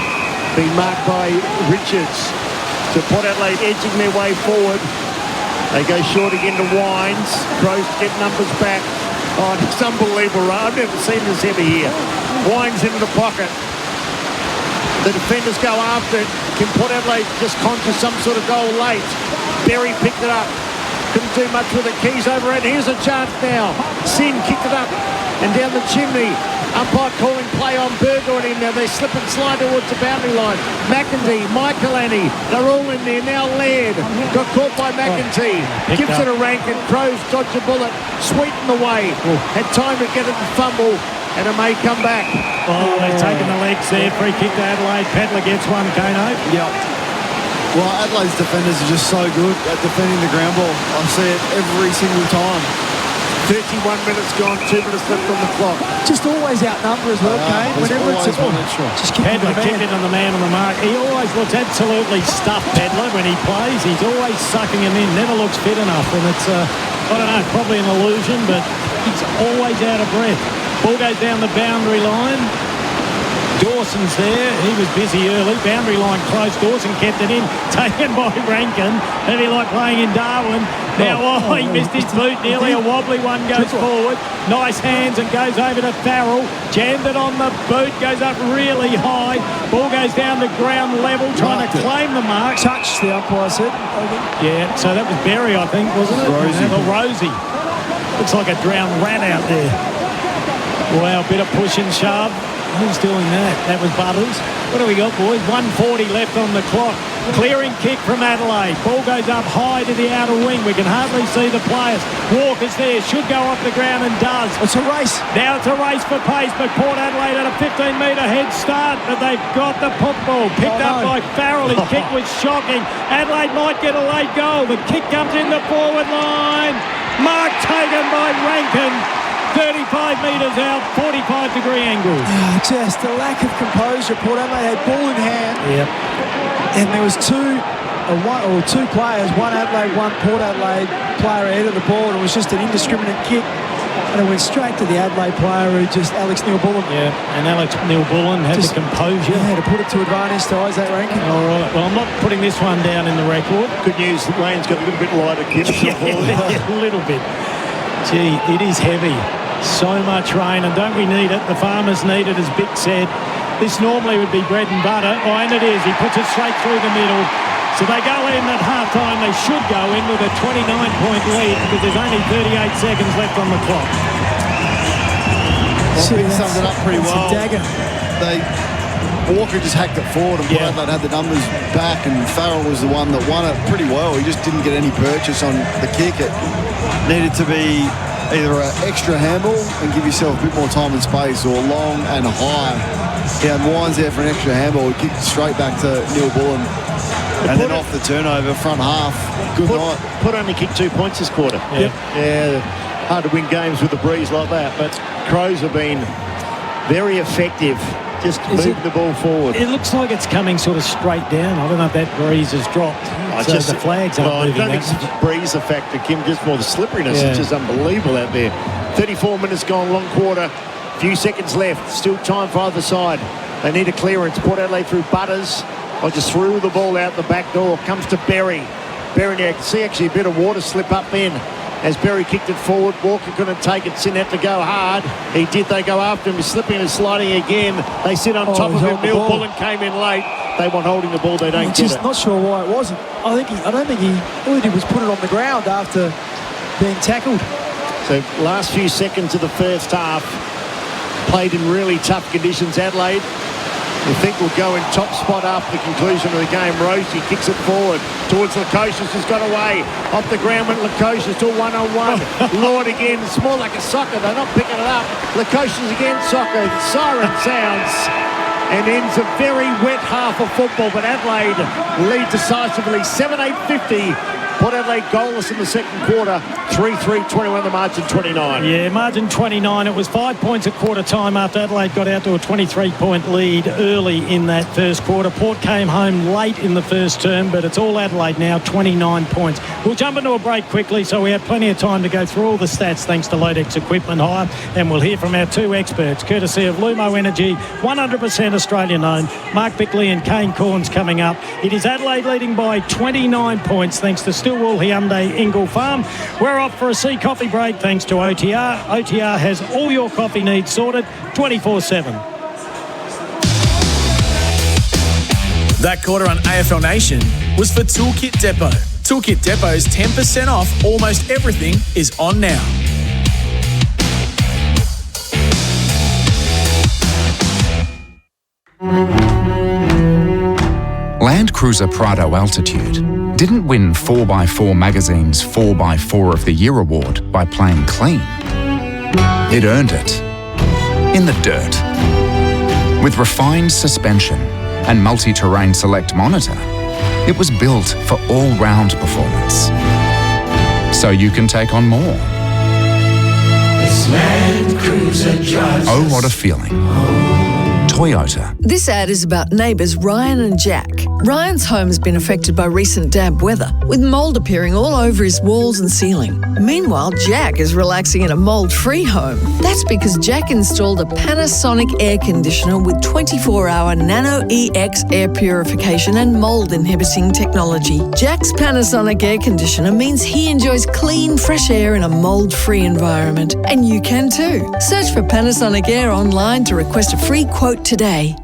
[SPEAKER 3] Being marked by Richards. So Port Adelaide edging their way forward. They go short again to Wines. Crows to get numbers back. Oh, it's unbelievable. I've never seen this ever here. Wines into the pocket. The defenders go after it. Can Port Adelaide just conjure some sort of goal late? Berry picked it up. Couldn't do much with it. Keys over it. Here's a chance now. Sin kicked it up and down the chimney. Umpire calling play on Burgoyne in there. They slip and slide towards the boundary line. McEntee, Michaelani, they're all in there. Now Laird got caught by McEntee. Gives it a Rankin. Crows dodge a bullet. Sweeten the way. Had time to get it and fumble. And it may come back.
[SPEAKER 1] Oh, they've taken the legs there. Free kick to Adelaide. Pedler gets one, Kano.
[SPEAKER 2] Yep. Well, Adelaide's defenders are just so good at defending the ground ball. I see it every single time.
[SPEAKER 3] 31 minutes gone, 2 minutes left on the clock.
[SPEAKER 6] Just always outnumber as well, Kane. Whenever it's
[SPEAKER 2] one extra.
[SPEAKER 6] Just kick
[SPEAKER 1] Pedler kicking on the man on the mark. He always looks absolutely stuffed, Pedler, when he plays. He's always sucking him in. Never looks fit enough. And it's, I don't know, probably an illusion, but he's always out of breath. Ball goes down the boundary line. Dawson's there. He was busy early. Boundary line close. Dawson kept it in. Taken by Rankin. Heavy like playing in Darwin. Now, he missed his boot. Nearly a wobbly one goes forward. Nice hands and goes over to Farrell. Jammed it on the boot. Goes up really high. Ball goes down to ground level. Trying to claim the mark.
[SPEAKER 6] Touch, the umpire said.
[SPEAKER 1] Yeah, so that was Berry, I think, wasn't it? Rosie. Looks like a drowned rat out there. Wow, bit of push and shove. Who's doing that? That was Butters. What do we got, boys? 1:40 left on the clock. Clearing kick from Adelaide. Ball goes up high to the outer wing. We can hardly see the players. Walker's there. Should go off the ground and does.
[SPEAKER 6] It's a race.
[SPEAKER 1] Now it's a race for pace, but Port Adelaide at a 15-metre head start, but they've got the football. Picked up by Farrell. His kick was shocking. Adelaide might get a late goal. The kick comes in the forward line. Mark taken by Rankin. 35 metres out, 45-degree angle.
[SPEAKER 6] Just a lack of composure. Port Adelaide had ball in hand.
[SPEAKER 1] Yep.
[SPEAKER 6] And there was two players, one Adelaide, one Port Adelaide player ahead of the ball, and it was just an indiscriminate kick. And it went straight to the Adelaide player Alex Neil-Bullen.
[SPEAKER 1] Yeah, and Alex Neil-Bullen had the composure.
[SPEAKER 6] Yeah, to put it to advantage to Isaac Rankin.
[SPEAKER 1] All right, well, I'm not putting this one down in the record.
[SPEAKER 3] Good news, the rain's got a little bit lighter, Kim.
[SPEAKER 1] A little bit. Gee, it is heavy. So much rain, and don't we need it? The farmers need it, as Bick said. This normally would be bread and butter. Oh, and it is. He puts it straight through the middle. So they go in at half-time. They should go in with a 29-point lead because there's only 38 seconds left on the clock.
[SPEAKER 2] Bick summed it up pretty well.
[SPEAKER 6] It's a dagger.
[SPEAKER 2] Walker just hacked it forward, and Port Adelaide had the numbers back, and Farrell was the one that won it pretty well. He just didn't get any purchase on the kick. It needed to be either an extra handball and give yourself a bit more time and space, or long and high. He had Wines there for an extra handball. He kicked straight back to Neil-Bullen. And then off the turnover, front half. Good night.
[SPEAKER 3] Port only kicked 2 points this quarter.
[SPEAKER 1] Yep.
[SPEAKER 3] Yeah, hard to win games with a breeze like that, but Crows have been very effective. Just moving the ball forward.
[SPEAKER 1] It looks like it's coming sort of straight down. I don't know if that breeze has dropped. The flags aren't moving.
[SPEAKER 3] I don't think it's breeze a factor, Kim, just more the slipperiness.
[SPEAKER 1] Yeah.
[SPEAKER 3] It's just unbelievable out there. 34 minutes gone, long quarter. Few seconds left. Still time for either side. They need a clearance. Port Adelaide through Butters. I just threw the ball out the back door. Comes to Berry. Berry now, you can see actually a bit of water slip up in. As Berry kicked it forward, Walker couldn't take it. Sin had to go hard. He did. They go after him. He's slipping and sliding again. They sit on top of him. Neil Bullen came in late. They want holding the ball. They don't get it.
[SPEAKER 6] Not sure why it wasn't. I don't think all he did was put it on the ground after being tackled.
[SPEAKER 3] So last few seconds of the first half, played in really tough conditions. Adelaide, we think will go in top spot after the conclusion of the game. Rosie kicks it forward towards Lukosius, who's got away. Off the ground went Lukosius to a one-on-one. Lord again, it's more like a soccer. They're not picking it up. Lukosius again, soccer. The siren sounds and ends a very wet half of football. But Adelaide lead decisively, 7-8-50. Port Adelaide goalless in the second quarter. 3-3, 21 the margin, 29.
[SPEAKER 1] Yeah, margin 29. It was 5 points at quarter time after Adelaide got out to a 23-point lead early in that first quarter. Port came home late in the first term, but it's all Adelaide now, 29 points. We'll jump into a break quickly, so we have plenty of time to go through all the stats thanks to Lodex Equipment Hire, and we'll hear from our two experts, courtesy of Lumo Energy, 100% Australian-owned. Mark Bickley and Kane Corns coming up. It is Adelaide leading by 29 points thanks to Stillwell Hyundai Ingle Farm. We're off for a sea coffee break thanks to OTR. OTR has all your coffee needs sorted 24/7.
[SPEAKER 4] That quarter on AFL Nation was for Toolkit Depot. Toolkit Depot's 10% off almost everything is on now.
[SPEAKER 8] Land Cruiser Prado Altitude didn't win 4x4 Magazine's 4x4 of the Year award by playing clean. It earned it. In the dirt. With refined suspension and multi-terrain select monitor, it was built for all-round performance. So you can take on more.
[SPEAKER 9] This Land Cruiser drives
[SPEAKER 8] Oh, what a feeling. Toyota.
[SPEAKER 7] This ad is about neighbours Ryan and Jack. Ryan's home has been affected by recent damp weather, with mould appearing all over his walls and ceiling. Meanwhile, Jack is relaxing in a mould-free home. That's because Jack installed a Panasonic air conditioner with 24-hour Nano EX air purification and mould-inhibiting technology. Jack's Panasonic air conditioner means he enjoys clean, fresh air in a mould-free environment. And you can too. Search for Panasonic Air online to request a free quote today.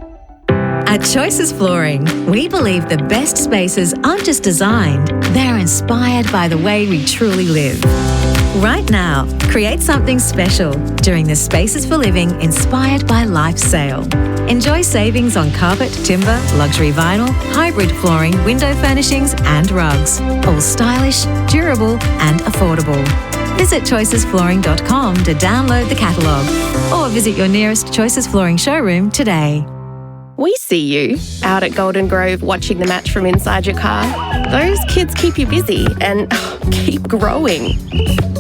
[SPEAKER 11] At Choices Flooring, we believe the best spaces aren't just designed, they're inspired by the way we truly live. Right now, create something special during the Spaces for Living Inspired by Life sale. Enjoy savings on carpet, timber, luxury vinyl, hybrid flooring, window furnishings and rugs. All stylish, durable and affordable. Visit choicesflooring.com to download the catalogue or visit your nearest Choices Flooring showroom today.
[SPEAKER 22] We see you out at Golden Grove watching the match from inside your car. Those kids keep you busy and keep growing.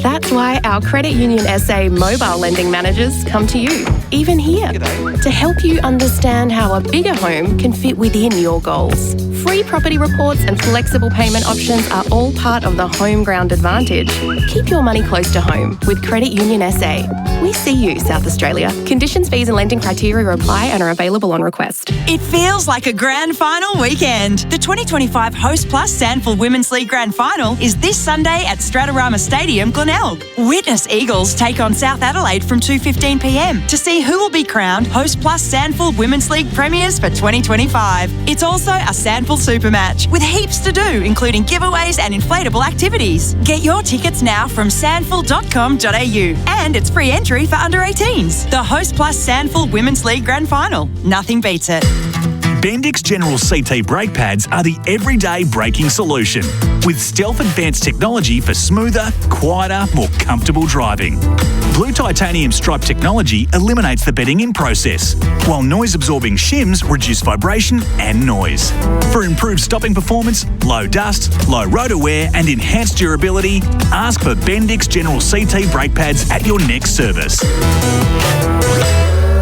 [SPEAKER 22] That's why our Credit Union SA mobile lending managers come to you, even here, to help you understand how a bigger home can fit within your goals. Free property reports and flexible payment options are all part of the home ground advantage. Keep your money close to home with Credit Union SA. We see you, South Australia. Conditions, fees and lending criteria apply and are available on request.
[SPEAKER 16] It feels like a grand final weekend. The 2025 Host Plus Sandford Women's League Grand Final is this Sunday at Stratorama Stadium, Glenelg. Witness Eagles take on South Adelaide from 2:15pm to see who will be crowned Host Plus Sandford Women's League Premiers for 2025. It's also a Sandford Super Match with heaps to do, including giveaways and inflatable activities. Get your tickets now from sandford.com.au and it's free entry for under 18s. The Host Plus Sandford Women's League Grand Final. Nothing beats it.
[SPEAKER 12] Bendix General CT brake pads are the everyday braking solution with stealth advanced technology for smoother, quieter, more comfortable driving. Blue titanium stripe technology eliminates the bedding in process, while noise-absorbing shims reduce vibration and noise. For improved stopping performance, low dust, low rotor wear and enhanced durability, ask for Bendix General CT brake pads at your next service.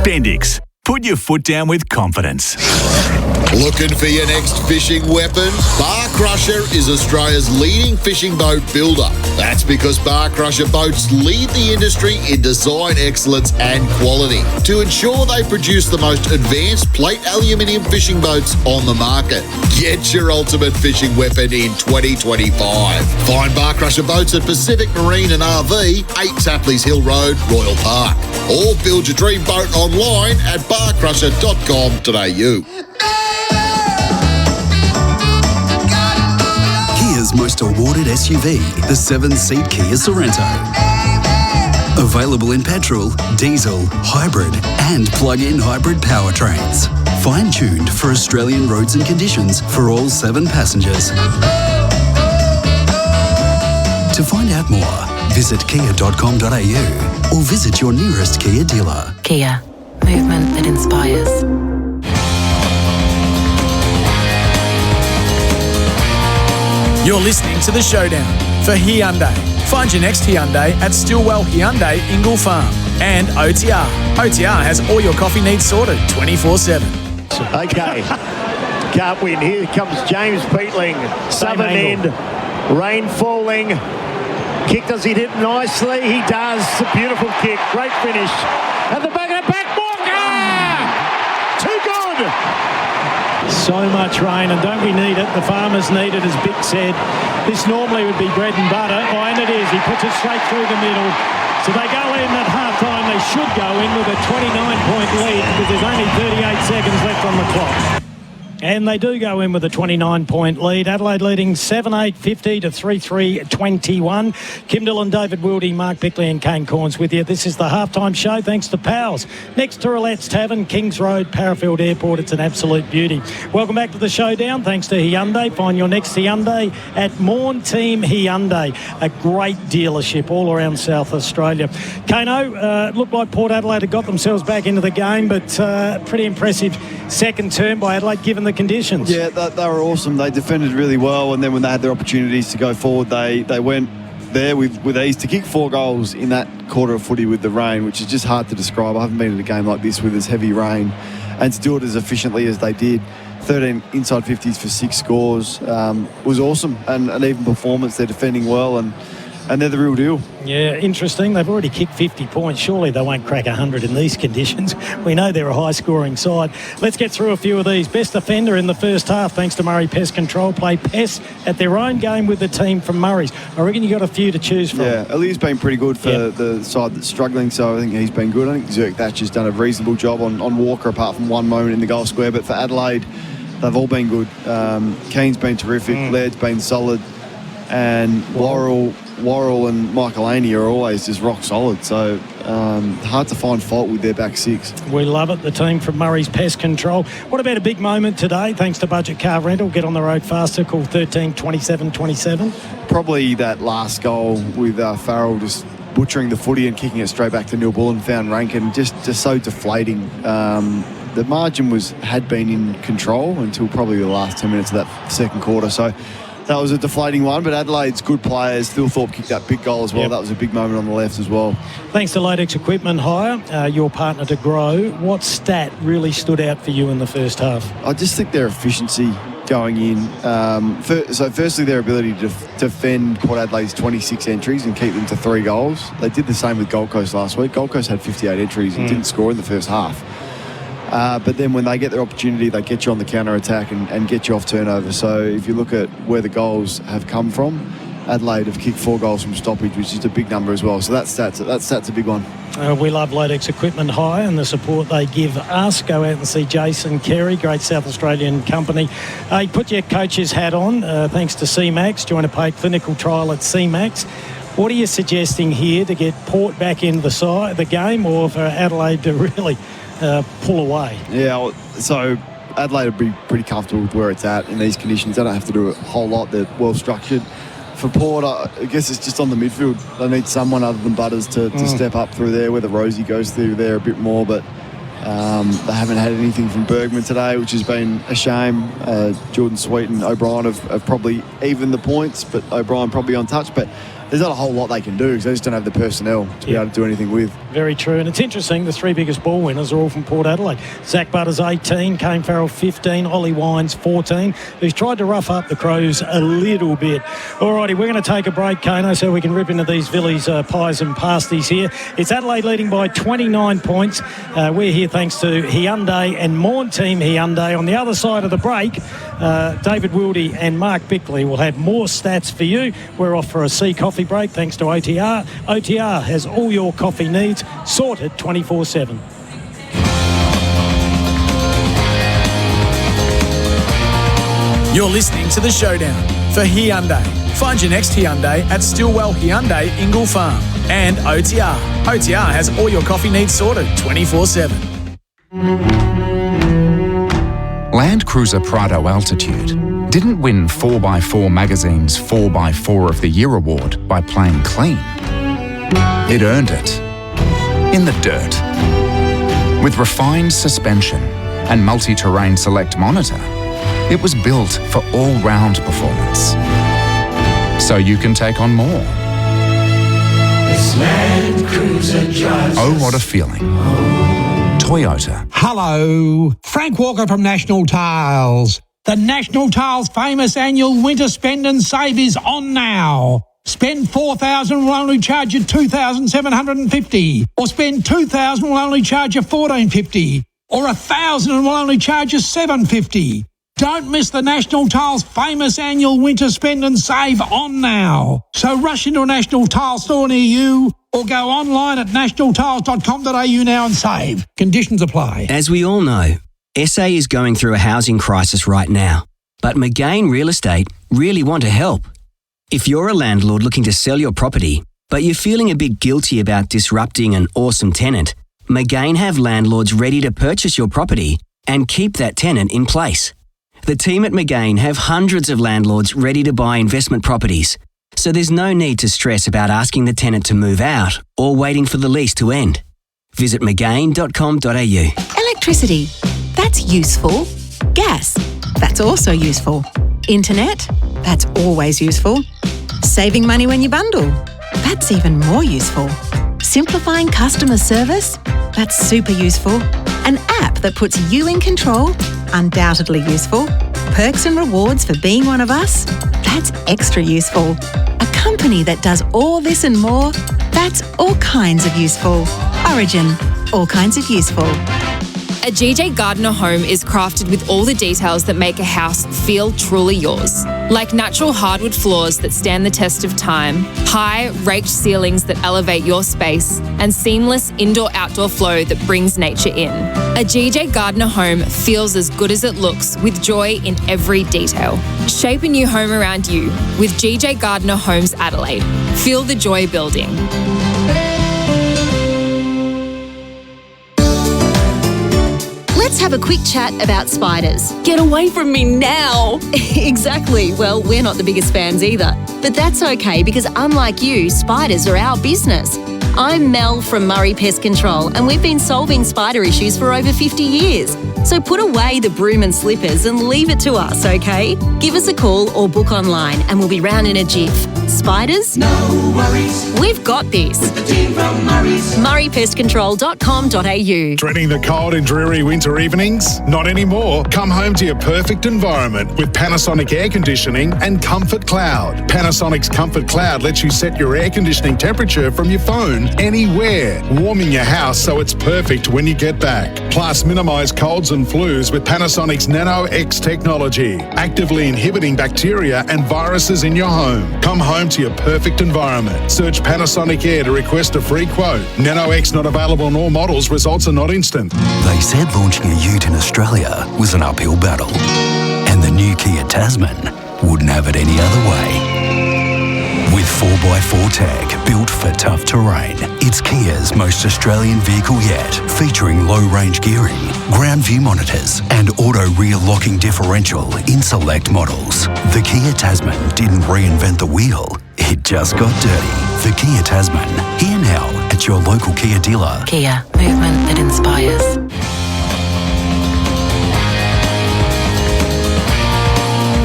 [SPEAKER 12] Bendix. Put your foot down with confidence.
[SPEAKER 13] Looking for your next fishing weapon? Bar Crusher is Australia's leading fishing boat builder. That's because Bar Crusher boats lead the industry in design excellence and quality to ensure they produce the most advanced plate aluminium fishing boats on the market. Get your ultimate fishing weapon in 2025. Find Bar Crusher boats at Pacific Marine and RV, 8 Tapleys Hill Road, Royal Park. Or build your dream boat online at barcrusher.com.au.
[SPEAKER 14] Kia's most awarded SUV, the 7-seat Kia Sorento. Available in petrol, diesel, hybrid and plug-in hybrid powertrains. Fine-tuned for Australian roads and conditions for all 7 passengers. To find out more, visit kia.com.au or visit your nearest Kia dealer.
[SPEAKER 20] Kia, movement that inspires.
[SPEAKER 4] You're listening to The Showdown for Hyundai. Find your next Hyundai at Stillwell Hyundai, Ingle Farm. And OTR. OTR has all your coffee needs sorted 24/7.
[SPEAKER 3] Okay. Can't win. Here comes James Beetling. Southern end. Rain falling. Kick, does he hit nicely? He does. A beautiful kick. Great finish. At the back of the back. Walker! Too good!
[SPEAKER 1] So much rain, and don't we need it? The farmers need it, as Bick said. This normally would be bread and butter. Oh, and it is. He puts it straight through the middle. So they go in at half-time. They should go in with a 29-point lead because there's only 38 seconds left on the clock. And they do go in with a 29-point lead. Adelaide leading 7-8, 50 to 3-3, 21. Kim Dillon, David Wildy, Mark Bickley and Kane Corns with you. This is the halftime show thanks to Powell's. Next to Roulette's Tavern, Kings Road, Parafield Airport. It's an absolute beauty. Welcome back to the Showdown thanks to Hyundai. Find your next Hyundai at Morn Team Hyundai. A great dealership all around South Australia. Kano, looked like Port Adelaide had got themselves back into the game, but pretty impressive second term by Adelaide given the conditions.
[SPEAKER 2] Yeah, they were awesome. They defended really well, and then when they had their opportunities to go forward, they went there with ease to kick 4 goals in that quarter of footy with the rain, which is just hard to describe. I haven't been at a game like this with as heavy rain and to do it as efficiently as they did. 13 inside 50s for 6 scores was awesome, and an even performance. They're defending well, and they're the real deal.
[SPEAKER 1] Yeah, interesting. They've already kicked 50 points. Surely they won't crack 100 in these conditions. We know they're a high-scoring side. Let's get through a few of these. Best offender in the first half, thanks to Murray Pest Control. Play Pest at their own game with the team from Murray's. I reckon you got a few to choose from.
[SPEAKER 2] Yeah, Ali's been pretty good for the side that's struggling, so I think he's been good. I think Zerk Thatcher's done a reasonable job on Walker, apart from one moment in the goal square. But for Adelaide, they've all been good. Kane's been terrific. Laird's been solid. And Worrell and Michael Aney are always just rock solid. So hard to find fault with their back 6.
[SPEAKER 1] We love it, the team from Murray's Pest Control. What about a big moment today, thanks to Budget Car Rental? Get on the road faster, call 13-27-27.
[SPEAKER 2] Probably that last goal with Farrell just butchering the footy and kicking it straight back to Neil Bull and found Rankin. Just so deflating. The margin had been in control until probably the last 10 minutes of that second quarter. So that was a deflating one, but Adelaide's good players. Thilthorpe kicked that big goal as well. Yep. That was a big moment on the left as well.
[SPEAKER 1] Thanks to Lodex Equipment Hire, your partner to grow. What stat really stood out for you in the first half?
[SPEAKER 2] I just think their efficiency going in. So firstly, their ability to defend Port Adelaide's 26 entries and keep them to 3 goals. They did the same with Gold Coast last week. Gold Coast had 58 entries and didn't score in the first half. But then when they get their opportunity, they get you on the counter-attack and get you off turnover. So if you look at where the goals have come from, Adelaide have kicked 4 goals from stoppage, which is a big number as well. So that stat's a big one.
[SPEAKER 1] We love Lodex Equipment Hire and the support they give us. Go out and see Jason Carey, great South Australian company. Put your coach's hat on, thanks to CMAX. Join a paid clinical trial at CMAX. What are you suggesting here to get Port back into the game, or for Adelaide to really pull away?
[SPEAKER 2] Yeah, so Adelaide will be pretty comfortable with where it's at in these conditions. They don't have to do a whole lot. They're well structured. For Port, I guess it's just on the midfield. They need someone other than Butters to step up through there, whether Rosie goes through there a bit more, but they haven't had anything from Bergman today, which has been a shame. Jordan Sweet and O'Brien have probably evened the points, but O'Brien probably on touch. But there's not a whole lot they can do because they just don't have the personnel to be able to do anything with.
[SPEAKER 1] Very true. And it's interesting, the 3 biggest ball winners are all from Port Adelaide. Zach Butters, 18, Kane Farrell, 15, Ollie Wines, 14, who's tried to rough up the Crows a little bit. All righty, we're going to take a break, Kano, so we can rip into these Villies pies and pasties here. It's Adelaide leading by 29 points. We're here thanks to Hyundai and Morn Team Hyundai. On the other side of the break, David Wildy and Mark Bickley will have more stats for you. We're off for a C coffee break thanks to OTR. OTR has all your coffee needs sorted 24/7.
[SPEAKER 4] You're listening to The Showdown for Hyundai. Find your next Hyundai at Stillwell Hyundai Ingle Farm. And OTR. OTR has all your coffee needs sorted 24/7.
[SPEAKER 8] Land Cruiser Prado Altitude didn't win 4x4 Magazine's 4x4 of the Year award by playing clean. It earned it in the dirt. With refined suspension and multi-terrain select monitor, it was built for all-round performance. So you can take on more.
[SPEAKER 9] This Land Cruiser drives
[SPEAKER 8] Oh, what a feeling. Toyota.
[SPEAKER 15] Hello, Frank Walker from National Tiles. The National Tiles famous annual winter spend and save is on now. Spend $4,000 will only charge you $2,750, or spend $2,000 will only charge you $1,450, or $1,000 will only charge you $750. Don't miss the National Tiles famous annual winter spend and save on now. So rush into a National Tile store near you or go online at nationaltiles.com.au now and save. Conditions apply.
[SPEAKER 18] As we all know, SA is going through a housing crisis right now, but McGain Real Estate really want to help. If you're a landlord looking to sell your property, but you're feeling a bit guilty about disrupting an awesome tenant, McGain have landlords ready to purchase your property and keep that tenant in place. The team at McGain have hundreds of landlords ready to buy investment properties, so there's no need to stress about asking the tenant to move out or waiting for the lease to end. Visit mcgain.com.au.
[SPEAKER 11] Electricity, that's useful. Gas, that's also useful. Internet, that's always useful. Saving money when you bundle, that's even more useful. Simplifying customer service, that's super useful. An app that puts you in control, undoubtedly useful. Perks and rewards for being one of us, that's extra useful. A company that does all this and more, that's all kinds of useful. Origin, all kinds of useful.
[SPEAKER 21] A GJ Gardner home is crafted with all the details that make a house feel truly yours. Like natural hardwood floors that stand the test of time, high, raked ceilings that elevate your space, and seamless indoor-outdoor flow that brings nature in. A GJ Gardner home feels as good as it looks with joy in every detail. Shape a new home around you with GJ Gardner Homes Adelaide. Feel the joy building.
[SPEAKER 23] Let's have a quick chat about spiders.
[SPEAKER 22] Get away from me now.
[SPEAKER 23] Exactly. Well, we're not the biggest fans either. But that's okay because unlike you, spiders are our business. I'm Mel from Murray Pest Control and we've been solving spider issues for over 50 years. So put away the broom and slippers and leave it to us, okay? Give us a call or book online and we'll be round in a jiff. Spiders?
[SPEAKER 9] No worries.
[SPEAKER 23] We've got this.
[SPEAKER 9] With the team from Murray's.
[SPEAKER 23] MurrayPestControl.com.au.
[SPEAKER 24] Dreading the cold and dreary winter evenings? Not anymore. Come home to your perfect environment with Panasonic Air Conditioning and Comfort Cloud. Panasonic's Comfort Cloud lets you set your air conditioning temperature from your phone anywhere, warming your house so it's perfect when you get back. Plus, minimise colds and flus with Panasonic's Nano X technology, actively inhibiting bacteria and viruses in your home. Come home to your perfect environment. Search Panasonic Air to request a free quote. Nano X not available on all models. Results are not instant.
[SPEAKER 14] They said launching a ute in Australia was an uphill battle, and the new Kia Tasman wouldn't have it any other way. With 4x4 tech built for tough terrain, it's Kia's most Australian vehicle yet, featuring low-range gearing, ground view monitors, and auto-rear locking differential in select models. The Kia Tasman didn't reinvent the wheel, it just got dirty. The Kia Tasman, here now at your local Kia dealer.
[SPEAKER 20] Kia, movement that inspires.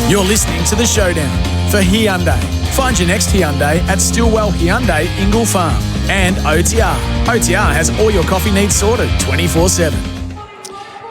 [SPEAKER 4] You're listening to The Showdown for Hyundai. Find your next Hyundai at Stillwell Hyundai, Ingle Farm. And OTR. OTR has all your coffee needs sorted 24/7.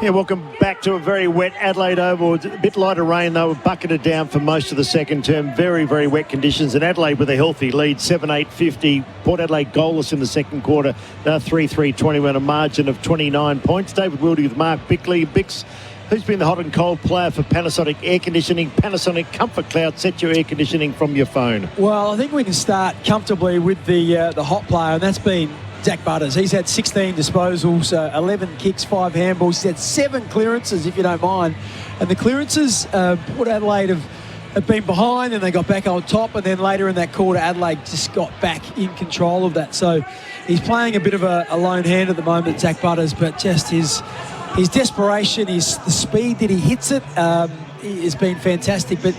[SPEAKER 3] Yeah, welcome back to a very wet Adelaide Oval. A bit lighter rain, though. We're bucketed down for most of the second term. Very, very wet conditions. And Adelaide with a healthy lead, 7-8-50. Port Adelaide goalless in the second quarter. 3-3-21, a margin of 29 points. David Wildy with Mark Bickley. Bix, who's been the hot and cold player for Panasonic Air Conditioning? Panasonic Comfort Cloud. Set your air conditioning from your phone.
[SPEAKER 6] Well, I think we can start comfortably with the hot player, and that's been Zach Butters. He's had 16 disposals, 11 kicks, 5 handballs. He's had 7 clearances, if you don't mind. And the clearances, Port Adelaide have been behind and they got back on top, and then later in that quarter, Adelaide just got back in control of that. So he's playing a bit of a lone hand at the moment, Zach Butters, but just his desperation, the speed that he hits it has been fantastic. But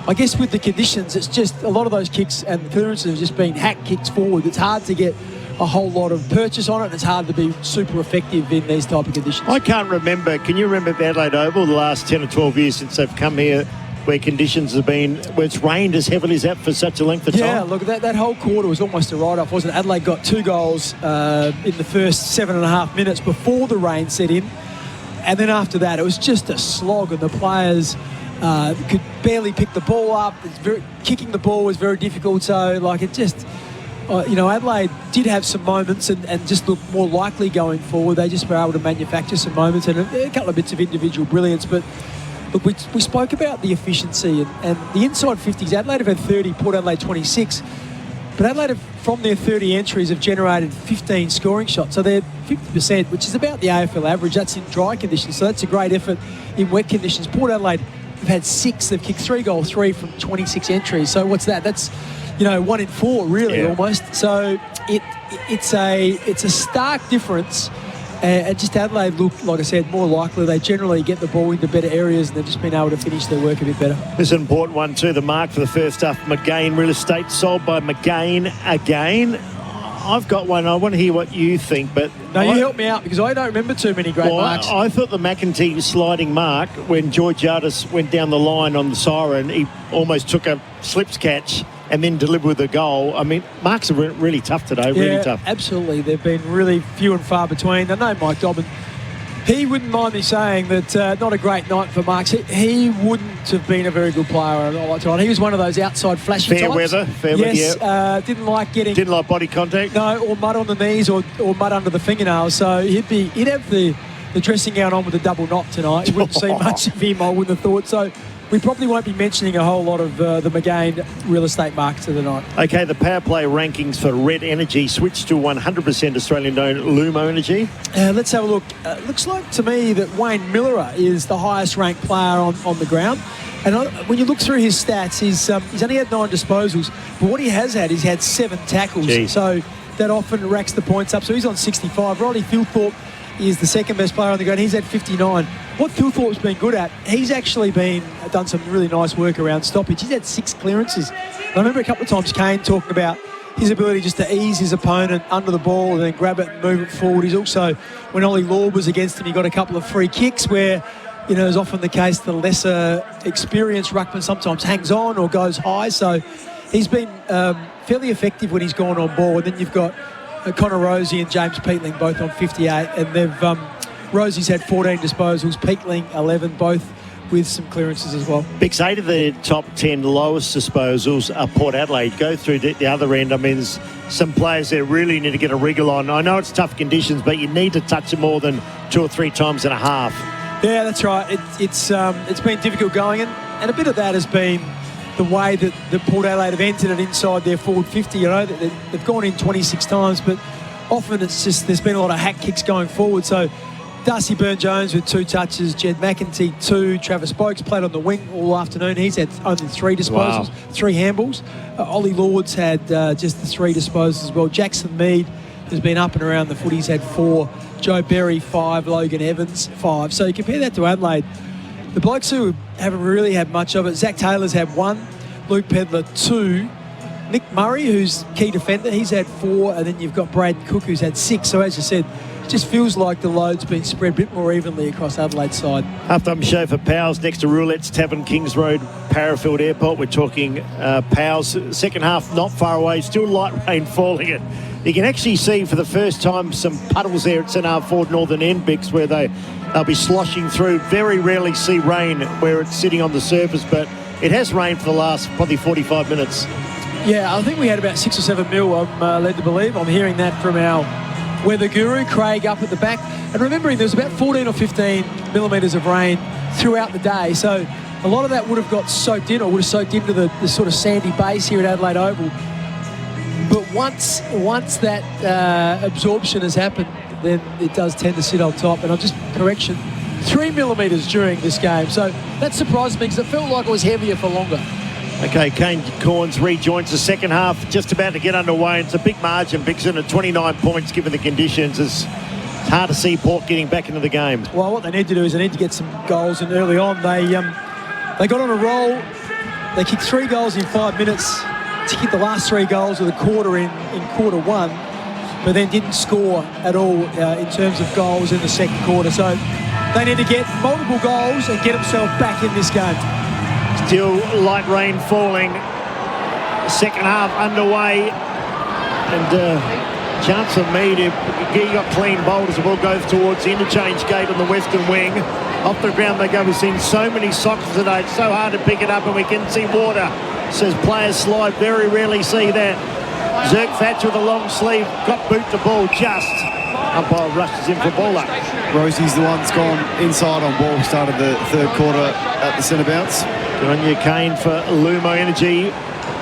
[SPEAKER 6] I guess with the conditions, it's just a lot of those kicks and clearances have just been hack kicks forward. It's hard to get a whole lot of purchase on it, and it's hard to be super effective in these type of conditions.
[SPEAKER 3] I can't remember. Can you remember the Adelaide Oval the last 10 or 12 years since they've come here where conditions have been, where it's rained as heavily as that for such a length of time?
[SPEAKER 6] Yeah, look, that whole quarter was almost a write-off, wasn't it? Adelaide got 2 goals in the first 7.5 minutes before the rain set in, and then after that it was just a slog, and the players could barely pick the ball up. Kicking the ball was very difficult, so like it just... Adelaide did have some moments and just looked more likely going forward. They just were able to manufacture some moments and a couple of bits of individual brilliance. But look, we spoke about the efficiency and the inside 50s. Adelaide have had 30, Port Adelaide 26. But Adelaide, have, from their 30 entries, have generated 15 scoring shots. So they're 50%, which is about the AFL average. That's in dry conditions. So that's a great effort in wet conditions. Port Adelaide have had 6. They've kicked 3 goals, 3 from 26 entries. So what's that? That's 1 in 4, really, almost. So it's a stark difference. And just Adelaide look, like I said, more likely. They generally get the ball into better areas, and they've just been able to finish their work a bit better.
[SPEAKER 3] This is an important one too. The mark for the first half, McGain Real Estate, sold by McGain again. I've got one. I want to hear what you think, but...
[SPEAKER 6] No, you help me out, because I don't remember too many great marks.
[SPEAKER 3] I thought the McEntee sliding mark, when Georgiadis went down the line on the siren, he almost took a slips catch and then delivered with a goal. I mean, marks are really tough today, really tough.
[SPEAKER 6] Absolutely. They've been really few and far between. I know Mike Dobbin, he wouldn't mind me saying that not a great night for marks. He wouldn't have been a very good player tonight. He was one of those outside flashy
[SPEAKER 3] Fair
[SPEAKER 6] types.
[SPEAKER 3] weather, yeah.
[SPEAKER 6] Didn't like
[SPEAKER 3] body contact.
[SPEAKER 6] No, or mud on the knees or mud under the fingernails. So he'd have the dressing gown on with a double knot tonight. You wouldn't see much of him, I wouldn't have thought. So we probably won't be mentioning a whole lot of the McGain Real Estate marks of the night.
[SPEAKER 3] Okay, the power play rankings for Red Energy switched to 100% Australian-owned Lumo Energy.
[SPEAKER 6] Let's have a look. Looks like to me that Wayne Miller is the highest-ranked player on the ground. And when you look through his stats, he's only had 9 disposals. But what he has had, he's had 7 tackles. Jeez. So that often racks the points up. So he's on 65. Rodney Philthorpe is the second best player on the ground. He's had 59. What Philthorpe's been good at, he's actually done some really nice work around stoppage. He's had 6 clearances. I remember a couple of times Kane talking about his ability just to ease his opponent under the ball and then grab it and move it forward. He's also, when Ollie Lord was against him, he got a couple of free kicks where, is often the case, the lesser experienced ruckman sometimes hangs on or goes high. So he's been fairly effective when he's gone on ball. And then you've got Connor Rosie and James Peatling both on 58, and they've Rosie's had 14 disposals, Peatling 11, both with some clearances as well.
[SPEAKER 3] Bix, 8 of the top 10 lowest disposals are Port Adelaide. Go through the other end. I mean, there's some players that really need to get a wriggle on. I know it's tough conditions, but you need to touch them more than 2 or 3 times and a half.
[SPEAKER 6] Yeah, that's right. It's been difficult going, and a bit of that has been the way that the Port Adelaide have entered it inside their forward 50. They've gone in 26 times, but often it's just there's been a lot of hack kicks going forward. So Darcy Byrne-Jones with 2 touches, Jed McEntee 2, Travis Boakes played on the wing all afternoon. He's had only 3 disposals, 3 handballs. Ollie Lord's had just the 3 disposals as well. Jackson Mead has been up and around the foot. He's had 4. Joe Berry 5, Logan Evans 5. So you compare that to Adelaide, the blokes who haven't really had much of it, Zach Taylor's had 1, Luke Pedler 2, Nick Murray, who's key defender, he's had 4, and then you've got Braden Cook, who's had 6. So as you said, It just feels like the load's been spread a bit more evenly across Adelaide's side.
[SPEAKER 3] Half-time show for Powell's next to Roulette's Tavern, Kings Road, Parafield Airport. We're talking Powell's second half not far away, still light rain falling. You can actually see for the first time some puddles there at St R Ford Northern End, Bix, where they'll be sloshing through. Very rarely see rain where it's sitting on the surface, but it has rained for the last probably 45 minutes.
[SPEAKER 6] Yeah, I think we had about 6 or 7 mil, I'm led to believe. I'm hearing that from our weather guru, Craig, up at the back. And remembering there was about 14 or 15 millimetres of rain throughout the day. So a lot of that would have got soaked in, or would have soaked into the sort of sandy base here at Adelaide Oval. But once that absorption has happened, then it does tend to sit on top. And I'll just, correction, 3 millimetres during this game. So that surprised me because it felt like it was heavier for longer.
[SPEAKER 3] Okay, Kane Corns rejoins the second half, just about to get underway. It's a big margin, Bixon, at 29 points given the conditions. It's hard to see Port getting back into the game.
[SPEAKER 6] Well, what they need to do is they need to get some goals in early on. They got on a roll. They kicked 3 goals in 5 minutes to kick the last 3 goals of the quarter in quarter one, but then didn't score at all in terms of goals in the second quarter. So they need to get multiple goals and get themselves back in this game.
[SPEAKER 3] Still light rain falling. Second half underway. And chance of me to get clean bowled as the ball goes towards the interchange gate on the western wing. Off the ground they go. We've seen so many socks today. It's so hard to pick it up, and we can see water. Says players slide. Very rarely see that. Zerk Thatcher with a long sleeve. Got boot the ball just. Umpire rushes in for ball up.
[SPEAKER 2] Rosie's the one that's gone inside on ball. Started the third quarter at the centre bounce.
[SPEAKER 3] Good on you, Kane, for Lumo Energy.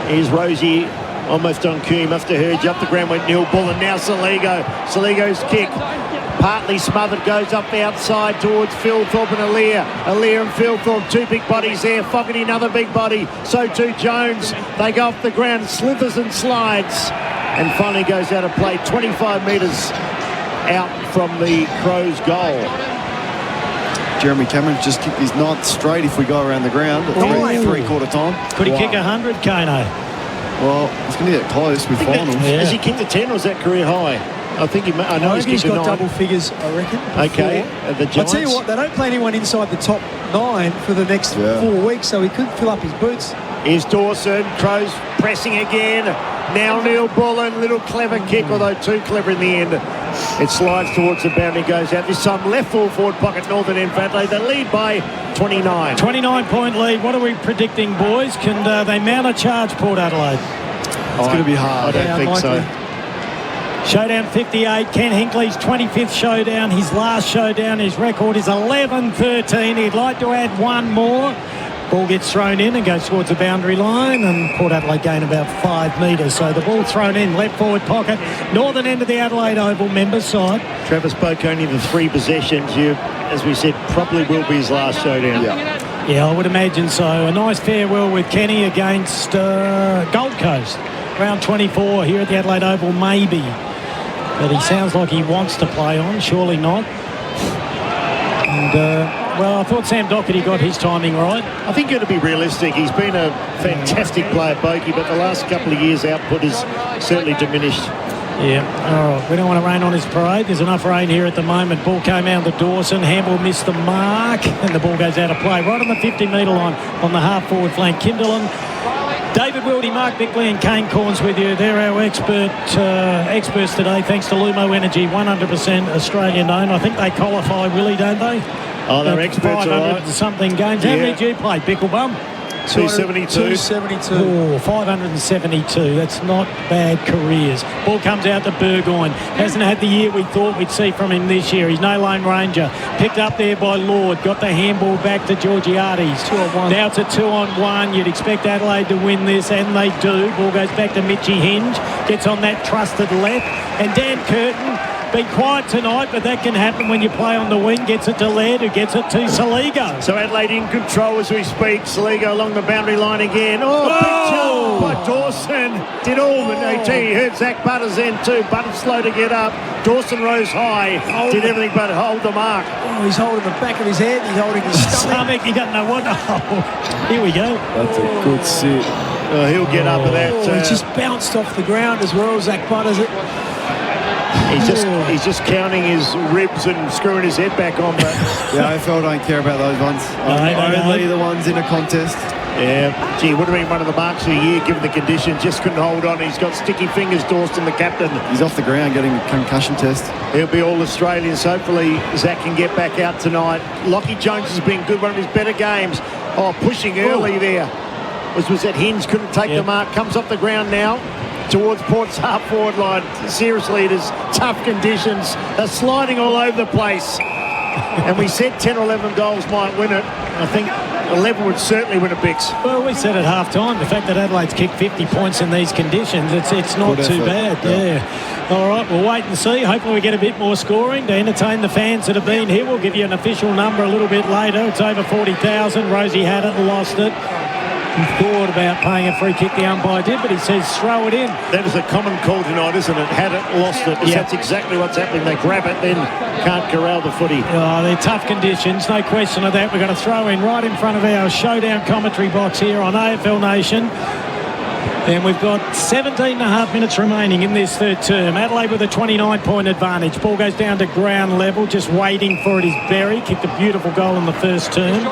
[SPEAKER 3] Here's Rosie almost on cue. He must have heard you. Up the ground went Neil Bull, and now Saligo. Saligo's kick. Partly smothered, goes up the outside towards Philthorpe and Aaliyah. Aaliyah and Philthorpe, 2 big bodies there. Fogarty, another big body. So too Jones. They go off the ground, slithers and slides. And finally goes out of play, 25 metres out from the Crows' goal.
[SPEAKER 2] Jeremy Cameron just kicked his 9th straight if we go around the ground at three-quarter time.
[SPEAKER 1] Could he kick 100, Kano?
[SPEAKER 2] Well, he's going to get close with finals.
[SPEAKER 3] Has he kicked a 10 or is that career high? I think he. I know
[SPEAKER 6] he's got 9. Double figures, I reckon.
[SPEAKER 3] Okay, the Giants.
[SPEAKER 6] I'll tell you what, they don't play anyone inside the top 9 for the next 4 weeks, so he could fill up his boots.
[SPEAKER 3] Here's Dawson. Crows pressing again. Now Neil Bullen, little clever kick, although too clever in the end. It slides towards the boundary, goes out. This time left full forward pocket, Northern End for Adelaide. They lead by 29.
[SPEAKER 1] 29-point lead. What are we predicting, boys? Can they mount a charge, Port Adelaide?
[SPEAKER 2] It's going to be hard.
[SPEAKER 3] I don't think so.
[SPEAKER 1] Showdown 58, Ken Hinckley's 25th showdown. His last showdown, his record is 11-13. He'd like to add one more. Ball gets thrown in and goes towards the boundary line, and Port Adelaide gain about 5 metres. So the ball thrown in, left forward pocket, northern end of the Adelaide Oval members side.
[SPEAKER 3] Trevor spoke only the 3 possessions. You, as we said, probably will be his last showdown.
[SPEAKER 1] Yeah, I would imagine so. A nice farewell with Kenny against Gold Coast. Round 24 here at the Adelaide Oval, maybe. But he sounds like he wants to play on, surely not. And, well, I thought Sam Doherty got his timing right.
[SPEAKER 3] I think it'll be realistic. He's been a fantastic player, Bokey, but the last couple of years' output has certainly diminished.
[SPEAKER 1] Yeah, all right. We don't want to rain on his parade. There's enough rain here at the moment. Ball came out to Dawson. Hamble missed the mark, and the ball goes out of play. Right on the 50-metre line on the half-forward flank. Kim Dillon, David Wildy, Mark Bickley and Kane Corns with you. They're our experts today, thanks to Lumo Energy, 100% Australian-owned. I think they qualify, Willie, don't they?
[SPEAKER 3] Oh, they're experts,
[SPEAKER 1] 500-something games. How many did you play, Bicklebum?
[SPEAKER 3] 272.
[SPEAKER 6] 272.
[SPEAKER 1] Oh, 572. That's not bad careers. Ball comes out to Burgoyne. Hasn't had the year we thought we'd see from him this year. He's no Lone Ranger. Picked up there by Lord. Got the handball back to Georgiades.
[SPEAKER 6] 2-on-1.
[SPEAKER 1] Now it's a 2-on-1. You'd expect Adelaide to win this, and they do. Ball goes back to Mitchie Hinge. Gets on that trusted left. And Dan Curtin, been quiet tonight, but that can happen when you play on the wing. Gets it to Laird, who gets it to Saligo.
[SPEAKER 3] So Adelaide in control as we speak. Saligo along the boundary line again. Big jump by Dawson. Did all the he heard Zach Butters in too. Butters slow to get up. Dawson rose high. Did everything but hold the mark.
[SPEAKER 6] Oh, he's holding the back of his head. He's holding his stomach.
[SPEAKER 1] He doesn't know what to hold. Here we go.
[SPEAKER 2] That's a good sit.
[SPEAKER 3] He'll get up with that.
[SPEAKER 6] He just bounced off the ground as well, Zach Butters.
[SPEAKER 3] He's just counting his ribs and screwing his head back on. But
[SPEAKER 2] the AFL don't care about those ones. Only the ones in a contest.
[SPEAKER 3] Yeah, gee, would have been one of the marks of the year given the conditions. Just couldn't hold on. He's got sticky fingers, Dawson, the captain.
[SPEAKER 2] He's off the ground getting a concussion test.
[SPEAKER 3] He'll be all Australians. Hopefully, Zach can get back out tonight. Lockie Jones has been good, one of his better games. Oh, pushing early there. Was that Hinge couldn't take the mark. Comes off the ground now towards Port's half-forward line. Seriously, it is tough conditions. They're sliding all over the place. And we said 10 or 11 goals might win it. I think 11 would certainly win a Bix.
[SPEAKER 1] Well, we said at half-time, the fact that Adelaide's kicked 50 points in these conditions, it's not too bad. Yeah. All right, we'll wait and see. Hopefully we get a bit more scoring to entertain the fans that have been here. We'll give you an official number a little bit later. It's over 40,000. Rosie had it, lost it. He thought about paying a free kick, the umpire did, but he says throw it in.
[SPEAKER 3] That is a common call tonight, isn't it? Had it, lost it. That's exactly what's happening. They grab it, then can't corral the footy.
[SPEAKER 1] Oh, they're tough conditions, no question of that. We've got to throw in right in front of our Showdown commentary box here on AFL Nation. And we've got 17 and a half minutes remaining in this third term. Adelaide with a 29-point advantage. Ball goes down to ground level, just waiting for it is Berry. Kicked a beautiful goal in the first term.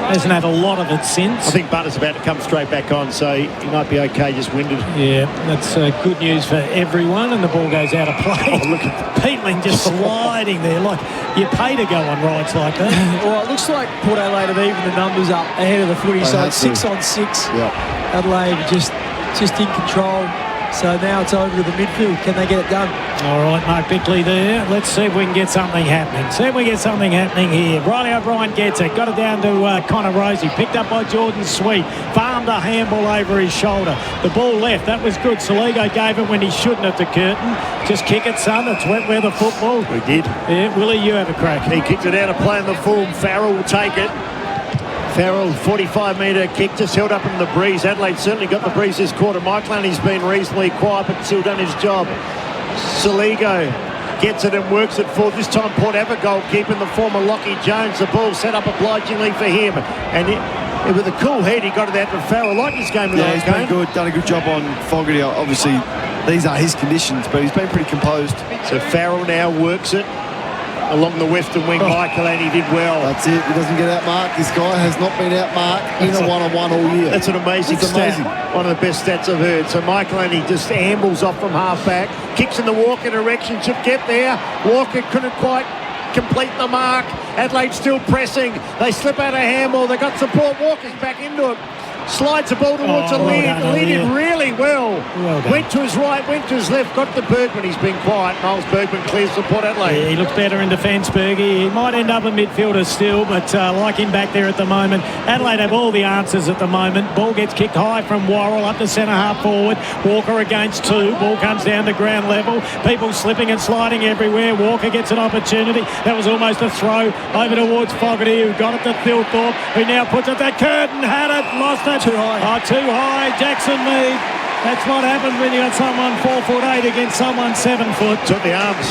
[SPEAKER 1] Hasn't had a lot of it since.
[SPEAKER 3] I think Butter's about to come straight back on, so he might be okay, just winded.
[SPEAKER 1] Yeah, that's good news for everyone, and the ball goes out of play.
[SPEAKER 3] Oh, look at
[SPEAKER 1] Peatling just sliding there. Like, you pay to go on rides like that.
[SPEAKER 6] Well, it looks like Port Adelaide have evened the numbers up ahead of the footy, so it's 6 on 6. Adelaide just in control. So now it's over to the midfield. Can they get it done?
[SPEAKER 1] All right, Mark Bickley there. Let's see if we can get something happening. See if we get something happening here. Riley O'Brien gets it. Got it down to Connor Rosie. Picked up by Jordan Sweet. Farmed a handball over his shoulder. The ball left. That was good. Saligo gave it when he shouldn't at the curtain. Just kick it, son. It's wet weather football.
[SPEAKER 3] We did.
[SPEAKER 1] Yeah, Willie, you have a crack.
[SPEAKER 3] He kicked it out of play in the full. Farrell will take it. Farrell, 45-metre kick, just held up in the breeze. Adelaide certainly got the breeze this quarter. Mike Laney's been reasonably quiet, but still done his job. Saligo gets it and works it forward. This time Port have a goalkeeper in the form of Lockie Jones. The ball set up obligingly for him. And with a cool head, he got it out to Farrell. Like this game.
[SPEAKER 2] Yeah, he's been good. Done a good job on Fogarty. Obviously, these are his conditions, but he's been pretty composed.
[SPEAKER 3] So Farrell now works it along the western wing. Michael, and he did well.
[SPEAKER 2] That's it. He doesn't get outmarked. This guy has not been outmarked in a one-on-one all year.
[SPEAKER 3] That's an amazing stat. One of the best stats I've heard. So Michael, and he just ambles off from half-back. Kicks in the Walker direction. Should get there. Walker couldn't quite complete the mark. Adelaide still pressing. They slip out a handball. They got support. Walker's back into it. Slides the ball towards the lead. Lead it really well. Went to his right, went to his left, got to Bergman. He's been quiet. Miles Bergman clears for Port Adelaide.
[SPEAKER 1] Yeah, he looks better in defence, Bergie. He might end up a midfielder still, but like him back there at the moment. Adelaide have all the answers at the moment. Ball gets kicked high from Worrell up to centre half forward. Walker against two. Ball comes down to ground level. People slipping and sliding everywhere. Walker gets an opportunity. That was almost a throw over towards Fogarty, who got it to Thilthorpe, who now puts it. That Curtin had it, lost it.
[SPEAKER 6] Too high.
[SPEAKER 1] Oh, too high. Jackson Mead. That's what happens when you got someone 4'8" against someone 7 foot.
[SPEAKER 3] Took the arms.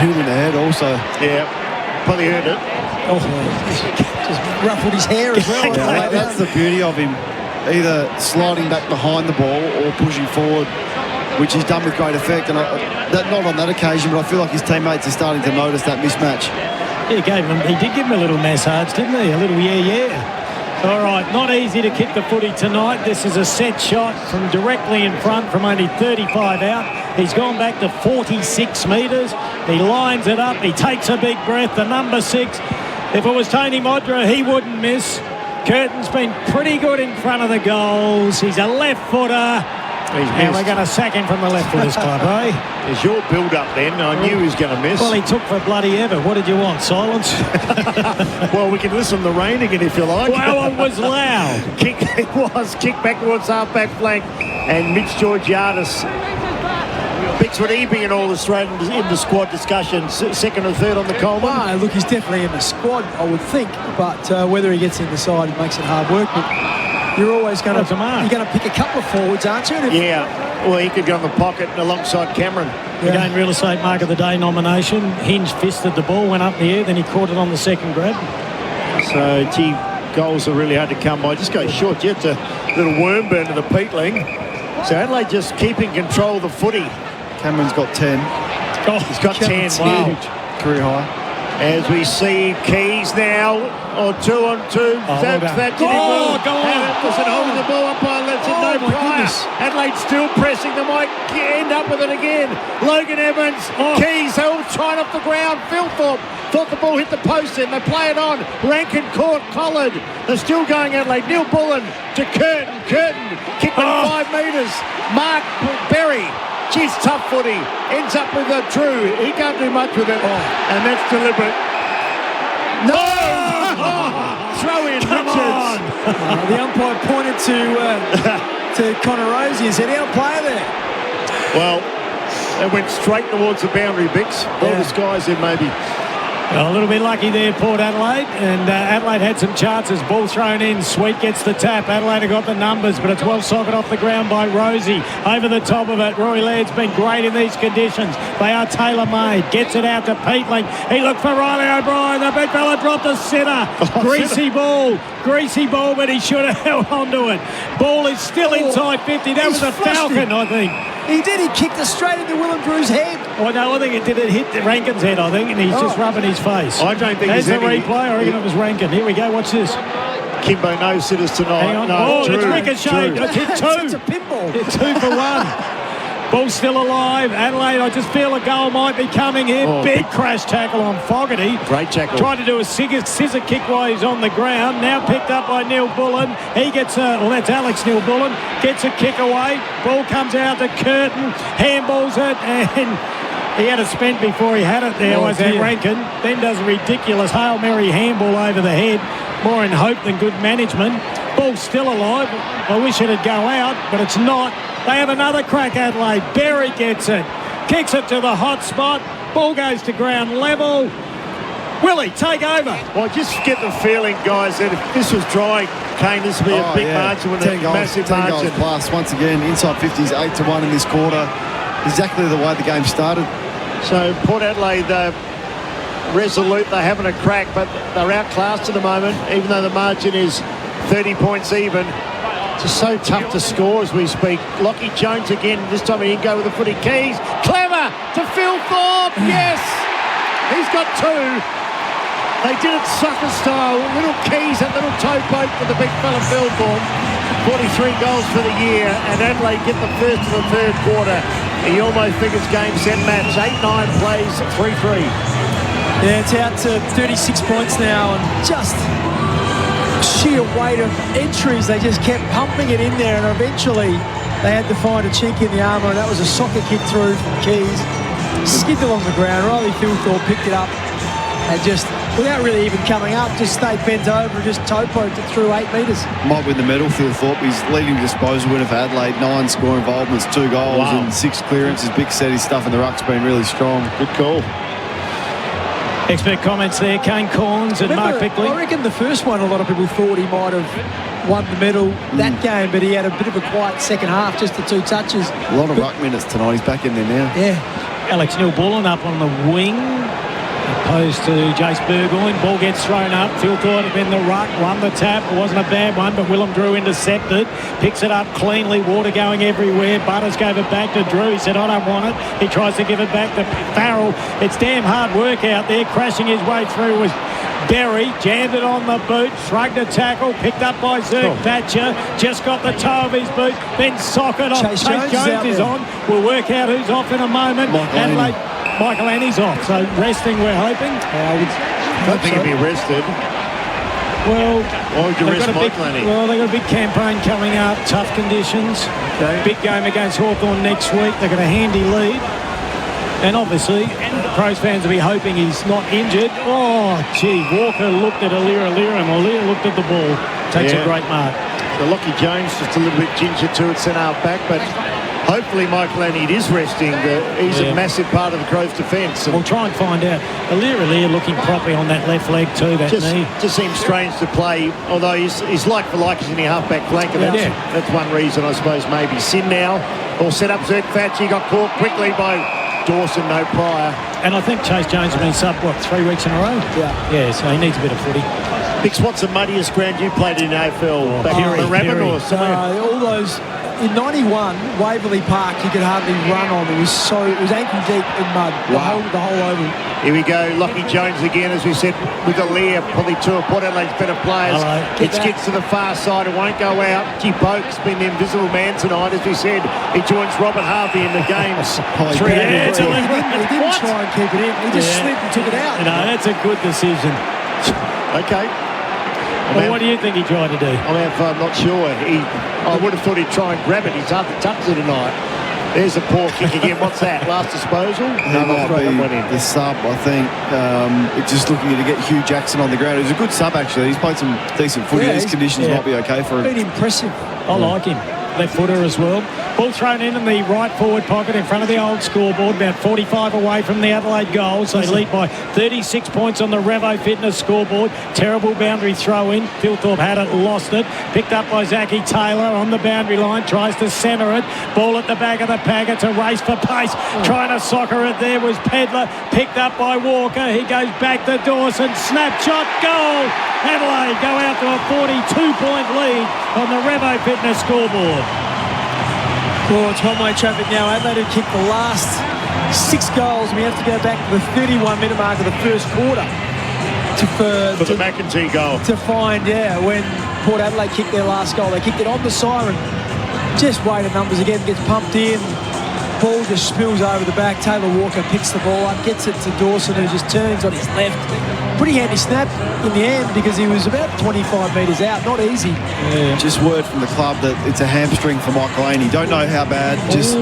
[SPEAKER 2] Hit him in the head also.
[SPEAKER 3] Yeah, probably heard it.
[SPEAKER 6] Oh, just ruffled his hair as well.
[SPEAKER 2] Yeah, that's the beauty of him. Either sliding back behind the ball or pushing forward, which he's done with great effect. And that not on that occasion, but I feel like his teammates are starting to notice that mismatch.
[SPEAKER 1] Yeah, he did give him a little massage, didn't he? A little yeah. All right, not easy to kick the footy tonight. This is a set shot from directly in front from only 35 out. He's gone back to 46 metres. He lines it up. He takes a big breath. The number 6. If it was Tony Modra, he wouldn't miss. Curtin's been pretty good in front of the goals. He's a left footer. And we're going to sack him from the left footers club, eh?
[SPEAKER 3] There's your build-up then. I knew he was going to miss.
[SPEAKER 1] Well, he took for bloody ever. What did you want? Silence?
[SPEAKER 3] Well, we can listen to the rain again if you like.
[SPEAKER 1] Well, it was loud.
[SPEAKER 3] It was. Kick back towards half-back flank. And Mitch Georgiadis. Bix, would he be in all Australian in the squad discussions? Second or third on the Coleman?
[SPEAKER 6] No, look, he's definitely in the squad, I would think. But whether he gets in the side, it makes it hard work. But you're always going to pick a couple of forwards, aren't you?
[SPEAKER 3] Yeah. Well, he could go in the pocket alongside Cameron.
[SPEAKER 1] Yeah. Again, Real Estate Mark of the Day nomination. Hinge fisted the ball, went up in the air, then he caught it on the second grab.
[SPEAKER 3] So, gee, goals are really hard to come by. Just go short. Yet a little worm burn to the Peatling. So Adelaide just keeping control of the footy.
[SPEAKER 2] Cameron's got 10.
[SPEAKER 3] He's got 10. Wow.
[SPEAKER 2] Career high.
[SPEAKER 3] As we see Keys now on 2-on-2. That did it well. Doesn't hold the ball up by lets it no prior. Adelaide still pressing. They might end up with it again. Logan Evans, Keys, they're all trying off the ground. Philthorpe thought the ball hit the post in. They play it on. Rankin caught, collared. They're still going Adelaide. Neil Bullen to Curtin. Curtin kicked it 5 metres. Mark Berry. Geez, tough footy. Ends up with Drew. He can't do much with it. And that's deliberate. No! Throw in Richards.
[SPEAKER 6] The umpire pointed to Connor Rosie and said, "Our player there."
[SPEAKER 3] Well, they went straight towards the boundary, Bix. All the skies in, maybe.
[SPEAKER 1] A little bit lucky there, Port Adelaide, and Adelaide had some chances. Ball thrown in, Sweet gets the tap. Adelaide have got the numbers, but it's well socket off the ground by Rosie. Over the top of it, Roy Laird's been great in these conditions. They are tailor-made. Gets it out to Peatling. He looked for Riley O'Brien. The big fella dropped the centre. Greasy ball, but he should have held on to it. Ball is still inside 50. That was a Falcon, I think.
[SPEAKER 6] He did. He kicked it straight into Willem Drew's head.
[SPEAKER 1] Oh, no, I think it did. It hit Rankin's head, I think, and he's just rubbing his face.
[SPEAKER 3] I don't think
[SPEAKER 1] there's a replay. I reckon it was Rankin. Here we go. Watch this.
[SPEAKER 3] Kimbo no sitters tonight.
[SPEAKER 1] Hang on.
[SPEAKER 3] No,
[SPEAKER 1] it's ricocheted. It's hit 2.
[SPEAKER 6] It's a pinball.
[SPEAKER 1] It's 2 for 1. Ball's still alive. Adelaide, I just feel a goal might be coming here. Big crash tackle on Fogarty.
[SPEAKER 3] Great tackle.
[SPEAKER 1] Tried to do a scissor kick while he's on the ground. Now picked up by Neil Bullen. He gets that's Alex Neil Bullen. Gets a kick away. Ball comes out to Curtin. Handballs it, and he had a spent before he had it there. Was that Rankin? Then does a ridiculous Hail Mary handball over the head. More in hope than good management. Ball's still alive. I wish it'd go out, but it's not. They have another crack, Adelaide. Berry gets it. Kicks it to the hot spot. Ball goes to ground level. Willie, take over.
[SPEAKER 3] Well, just get the feeling, guys, that if this was dry, Kane, this would be a big margin with a massive margin.
[SPEAKER 2] 10 goals plus. Once again, inside 50s, 8-1 in this quarter. Exactly the way the game started.
[SPEAKER 3] So Port Adelaide, resolute. They're having a crack, but they're outclassed at the moment, even though the margin is 30 points even. It's just so tough to score as we speak. Lockie Jones again. This time he didn't go with the footy. Keys. Clever to Philthorpe. Yes. He's got 2. They did it soccer style. Little Keys, that little toe poke for the big fella Philthorpe. 43 goals for the year. And Adelaide get the first of the third quarter. You almost think it's game, set, match. 8-9 plays, 3-3.
[SPEAKER 6] Yeah, it's out to 36 points now, and just sheer weight of entries. They just kept pumping it in there, and eventually they had to find a chink in the armour, and that was a soccer kick through from Keys. Skidded along the ground. Riley Philthorpe picked it up and just, without really even coming up, just stayed bent over and just toe poked it through 8 metres.
[SPEAKER 2] Might win the medal, Philthorpe. He's leading disposal winner for Adelaide. 9 score involvements, 2 goals and 6 clearances. Big set. His stuff in the ruck's been really strong.
[SPEAKER 3] Good call.
[SPEAKER 1] Expert comments there, Kane Corns and Mark Bickley.
[SPEAKER 6] I reckon the first one, a lot of people thought he might have won the medal that game, but he had a bit of a quiet second half, just the 2 touches.
[SPEAKER 2] A lot of ruck minutes tonight. He's back in there now.
[SPEAKER 6] Yeah.
[SPEAKER 1] Alex Neil Bullen up on the wing, opposed to Jace Burgoyne. Ball gets thrown up. Philthorpe in the ruck, won the tap. It wasn't a bad one, but Willem Drew intercepted. Picks it up cleanly, water going everywhere. Butters gave it back to Drew. He said, I don't want it. He tries to give it back to Farrell. It's damn hard work out there. Crashing his way through was Berry. Jammed it on the boot, shrugged a tackle, picked up by Zerk Thatcher. Just got the toe of his boot, then socket off. Chase Jones is on. We'll work out who's off in a moment. Michael Annie's off, so resting we're hoping.
[SPEAKER 3] I don't think he'll be rested.
[SPEAKER 1] Well,
[SPEAKER 3] why would you rest Michael Annie?
[SPEAKER 1] Well, they've got a big campaign coming up, tough conditions. Okay. Big game against Hawthorn next week. They've got a handy lead. And obviously, Crows fans will be hoping he's not injured. Oh, gee, Walker looked at Alira and Alira looked at the ball. Takes a great mark.
[SPEAKER 3] So Lockie Jones just a little bit ginger to it, centre half back, but hopefully Michael Annie is resting. He's a massive part of the Crows' defence.
[SPEAKER 1] We'll try and find out. Alira looking properly on that left leg too, that knee.
[SPEAKER 3] Just seems strange to play, although he's like for like, he's in the half-back flank. And that's one reason, I suppose, maybe. Sin now, all set up, Zerk Thatcher, got caught quickly by Dawson, no prior.
[SPEAKER 1] And I think Chase Jones has been sub, 3 weeks in a row? Yeah, so he needs a bit of footy.
[SPEAKER 3] Bix, what's the muddiest ground you played in AFL? Back in the Rabbit or somewhere?
[SPEAKER 6] All those in 91, Waverley Park, you could hardly run on. It was ankle deep in mud.
[SPEAKER 3] Wow.
[SPEAKER 6] The whole oval.
[SPEAKER 3] Here we go, Lockie Jones again, as we said, with Aaliyah, probably two of Port Adelaide's better players. It skids to the far side, it won't go out. Gee, Boak's been the invisible man tonight, as we said. He joins Robert Harvey in the games.
[SPEAKER 6] He didn't try and keep it in. He just slid and took it out.
[SPEAKER 1] That's a good decision.
[SPEAKER 3] Okay.
[SPEAKER 1] Well, what do you think he tried to do?
[SPEAKER 3] I'm not sure. I would have thought he'd try and grab it. He's hard to touch it tonight. There's a poor kick again. What's that? Last disposal?
[SPEAKER 2] The sub, I think. Just looking to get Hugh Jackson on the ground. He was a good sub, actually. He's played some decent footy. These conditions might be okay for him.
[SPEAKER 6] Been impressive.
[SPEAKER 1] I like him. Left footer as well. Ball thrown in the right forward pocket in front of the old scoreboard, about 45 away from the Adelaide goals. They lead by 36 points on the Revo Fitness scoreboard. Terrible boundary throw in. Philthorpe had it, lost it. Picked up by Zachy Taylor on the boundary line. Tries to centre it. Ball at the back of the pack. It's a race for pace. Trying to soccer it there was Pedler. Picked up by Walker. He goes back to Dawson. Snapshot goal. Adelaide go out to a 42-point lead on the Revo Fitness scoreboard.
[SPEAKER 6] Well, it's one-way traffic now. Adelaide had kicked the last 6 goals. We have to go back to the 31-minute mark of the first quarter
[SPEAKER 3] for the McEntee goal.
[SPEAKER 6] To find, when Port Adelaide kicked their last goal. They kicked it on the siren. Just weighted numbers again. Gets pumped in. Ball just spills over the back. Taylor Walker picks the ball up, gets it to Dawson, who just turns on his left. Pretty handy snap in the end because he was about 25 metres out. Not easy.
[SPEAKER 2] Yeah. Just word from the club that it's a hamstring for Michael Laney. Don't know how bad. Just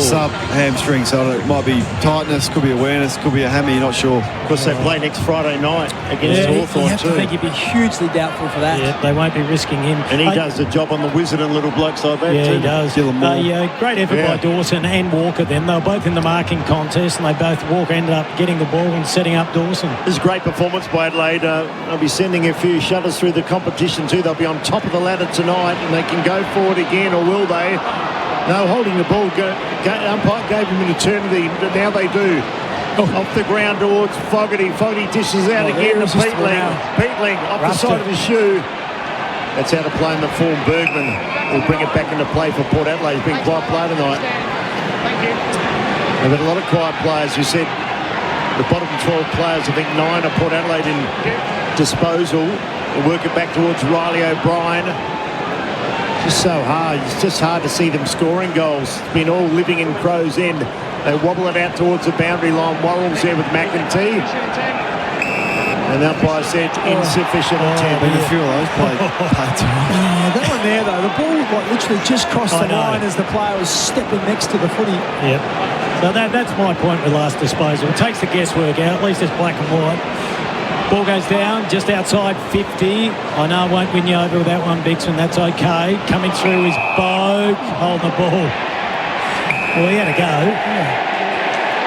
[SPEAKER 2] sub hamstring. So it might be tightness, could be awareness, could be a hammy. Not sure.
[SPEAKER 3] Of course, they play next Friday night against Hawthorn too.
[SPEAKER 6] I think he'd be hugely doubtful for that.
[SPEAKER 1] Yeah, they won't be risking him.
[SPEAKER 3] And he does the job on the Wizard and little blokes like that too.
[SPEAKER 1] He does. Great effort by Dawson and Walker then. They were both in the marking contest and Walker ended up getting the ball and setting up Dawson.
[SPEAKER 3] This is a great performance by Adelaide. They'll be sending a few shutters through the competition too. They'll be on top of the ladder tonight and they can go forward again, or will they? No, holding the ball. Umpire gave him an eternity. Now they do. Off the ground towards Fogarty. Fogarty dishes out again to Peatling. Peatling off the side of his shoe. That's out of play in the form. Bergman will bring it back into play for Port Adelaide. He's been quiet player tonight. They've got a lot of quiet players. You said the bottom 12 players, I think 9 are Port Adelaide in disposal. They'll work it back towards Riley O'Brien. Just so hard. It's just hard to see them scoring goals. It's been all living in Crow's End. They wobble it out towards the boundary line. Worrell's there with McEntee. And the umpire said insufficient attempt.
[SPEAKER 2] A few of those played
[SPEAKER 6] that one there, though, the ball literally just crossed the line as the player was stepping next to the footy.
[SPEAKER 1] Yep. So that's my point with last disposal. It takes the guesswork out. At least it's black and white. Ball goes down just outside 50. I know I won't win you over with that one, Bixon. That's okay. Coming through is Bogue holding the ball. Well, he had a go.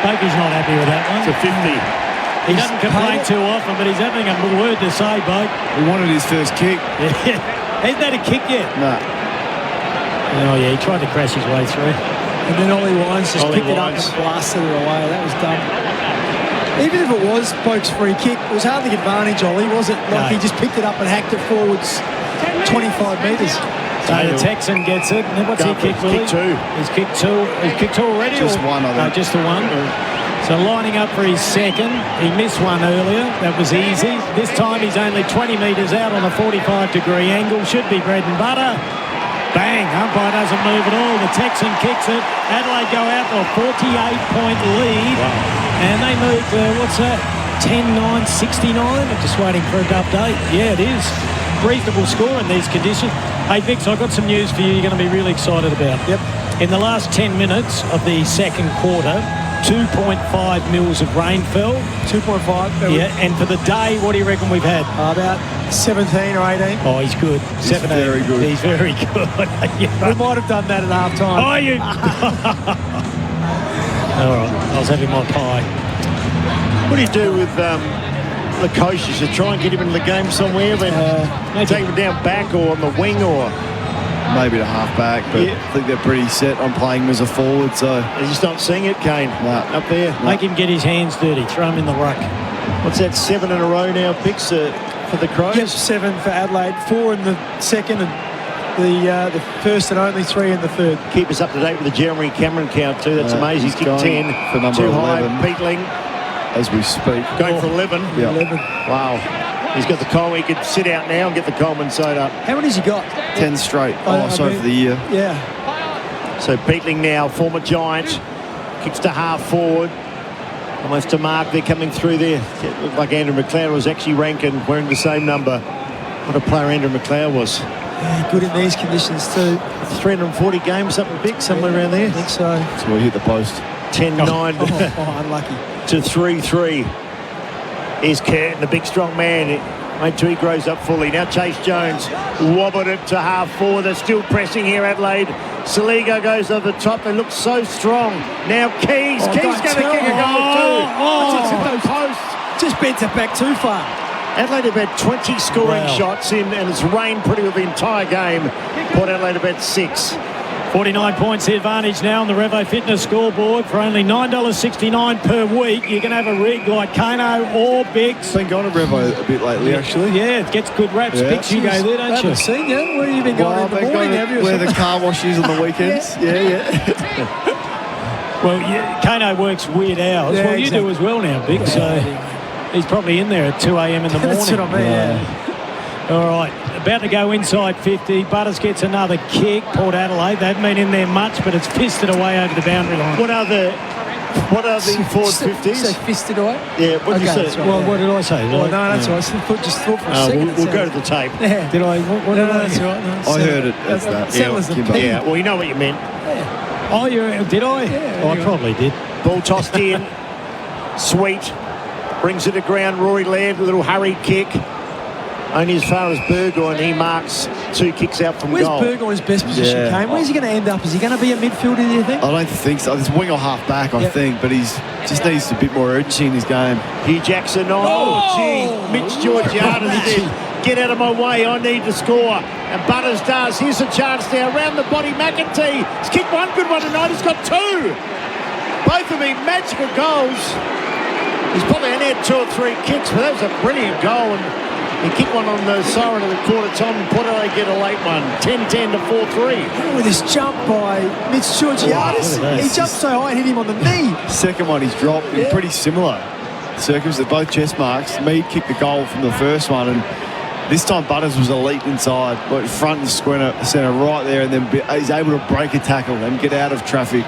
[SPEAKER 1] Bogue's not happy with that one.
[SPEAKER 3] It's a 50.
[SPEAKER 1] He doesn't complain too often, but he's having a word to say, Bogue.
[SPEAKER 2] He wanted his first kick.
[SPEAKER 1] Hasn't had a kick yet?
[SPEAKER 2] No.
[SPEAKER 1] Oh, yeah, he tried to crash his way through.
[SPEAKER 6] And then Ollie Wines just picked it up and blasted it away. That was dumb. Even if it was Bogue's free kick, it was hardly advantage, Ollie, was it? He just picked it up and hacked it forwards 25 metres.
[SPEAKER 1] So the Texan gets it. And what's he kicked, Willie? He's kicked two. He's kicked two already?
[SPEAKER 2] Just one, I think.
[SPEAKER 1] No, just the one. So lining up for his second. He missed one earlier. That was easy. This time he's only 20 metres out on a 45-degree angle. Should be bread and butter. Bang. Umpire doesn't move at all. The Texan kicks it. Adelaide go out to a 48-point lead. Wow. And they move to, what's that? 10-9, 69. I'm just waiting for an update. Yeah, it is. Reasonable score in these conditions. Hey, Vix, I've got some news for you you're going to be really excited about.
[SPEAKER 6] Yep.
[SPEAKER 1] In the last 10 minutes of the second quarter, 2.5 mils of rain fell.
[SPEAKER 6] 2.5?
[SPEAKER 1] Yeah, and for the day, what do you reckon we've had?
[SPEAKER 6] About 17 or 18.
[SPEAKER 1] Oh, he's good. 17.
[SPEAKER 2] Very good.
[SPEAKER 1] He's very good.
[SPEAKER 6] We might have done that at half time.
[SPEAKER 1] Oh, you... All right, I was having my pie.
[SPEAKER 3] What do you do with Lukosius? You try and get him in the game somewhere, but take him down back or on the wing or...
[SPEAKER 2] Maybe the half-back, but I think they're pretty set on playing him as a forward, so...
[SPEAKER 3] He's just not seeing it, Kane, up there.
[SPEAKER 1] Make him get his hands dirty. Throw him in the ruck.
[SPEAKER 3] What's that, 7 in a row now, Picks, for the Crows?
[SPEAKER 6] Yep, 7 for Adelaide, 4 in the second and the first and only 3 in the third.
[SPEAKER 3] Keep us up to date with the Jeremy Cameron count too. That's amazing. He's kicked 10
[SPEAKER 2] for number 11.
[SPEAKER 3] Beetling
[SPEAKER 2] As we speak.
[SPEAKER 3] going for 11.
[SPEAKER 2] Yeah.
[SPEAKER 6] 11.
[SPEAKER 3] Wow. He's got the Coleman. He could sit out now and get the Coleman soda.
[SPEAKER 6] How many's he got?
[SPEAKER 2] 10 straight. For the year.
[SPEAKER 6] Yeah.
[SPEAKER 3] So Beetling now, former Giant, kicks to half forward. Almost to mark. They're coming through there. It looked like Andrew McLeod was actually ranking, wearing the same number. What a player Andrew McLeod was.
[SPEAKER 6] Yeah, good in these conditions too.
[SPEAKER 3] 340 games, something big, somewhere around there.
[SPEAKER 6] I think so.
[SPEAKER 2] So we hit the post.
[SPEAKER 3] 10-9
[SPEAKER 6] Unlucky.
[SPEAKER 3] to 3-3. Here's Curtin, the big strong man. Wait till he grows up fully. Now Chase Jones wobbled it to half forward. They're still pressing here, Adelaide. Saligo goes over the top. They look so strong. Now Keys. Keys going to kick a goal too. It's hit the post.
[SPEAKER 6] Just bent it back too far.
[SPEAKER 3] Adelaide have had 20 scoring shots in, and it's rained pretty well the entire game. Port Adelaide have had 6.
[SPEAKER 1] 49 points the advantage now on the Revo Fitness scoreboard. For only $9.69 per week, you can have a rig like Kano or Bix.
[SPEAKER 2] Been going to Revo a bit lately, actually.
[SPEAKER 1] Yeah, it gets good raps.
[SPEAKER 2] Yeah.
[SPEAKER 1] Bix, you go there, don't you?
[SPEAKER 6] I haven't seen you. Where have you been going in the morning? Have you?
[SPEAKER 2] Where the car wash is on the weekends. Yeah.
[SPEAKER 1] Well, Kano works weird hours.
[SPEAKER 6] Yeah,
[SPEAKER 1] well, you do as well now, Bix. So he's probably in there at 2 a.m. in the morning.
[SPEAKER 6] That's what I mean, yeah.
[SPEAKER 1] All right, about to go inside 50. Butters gets another kick. Port Adelaide, they haven't been in there much, but it's fisted away over the boundary line.
[SPEAKER 3] What are the forward 50s?
[SPEAKER 6] Say fisted away?
[SPEAKER 3] Yeah, what did you say?
[SPEAKER 6] Right,
[SPEAKER 1] well, what did I say?
[SPEAKER 6] No, that's all right. Just thought for a second.
[SPEAKER 3] We'll go to the tape.
[SPEAKER 6] Yeah.
[SPEAKER 1] Did I? What did I?
[SPEAKER 6] That's all right. No,
[SPEAKER 2] I heard it as that.
[SPEAKER 3] Yeah, well, you know what you meant.
[SPEAKER 1] Oh, did I?
[SPEAKER 6] Yeah,
[SPEAKER 1] I probably did.
[SPEAKER 3] Ball tossed in. Sweet. Brings it to ground. Rory Laird, a little hurried kick. Only as far as Burgoyne, he marks 2 kicks out from
[SPEAKER 6] Where's
[SPEAKER 3] goal.
[SPEAKER 6] Burgoyne's best position, Kane? Where's he going to end up? Is he going to be a midfielder, do you think?
[SPEAKER 2] I don't think so. It's wing or half back, I think, but he's just needs a bit more urgency in his game.
[SPEAKER 3] Hugh Jackson, gee, Mitch Georgiades said, get out of my way, I need to score. And Butters does. Here's a chance now, around the body, McEntee. He's kicked one good one tonight, he's got 2. Both of them magical goals. He's probably only had 2 or 3 kicks, but that was a brilliant goal. And he kicked one on the siren of the quarter time, and Port Adelaide get a late one, 10-10 to 4-3.
[SPEAKER 6] With this jump by Mitch Georgiades, he jumped so high and hit him on the knee.
[SPEAKER 2] Second one he's dropped, pretty similar circumstances, both chest marks. Mead kicked the goal from the first one, and this time Butters was elite inside, went front and centre right there, and then he's able to break a tackle and get out of traffic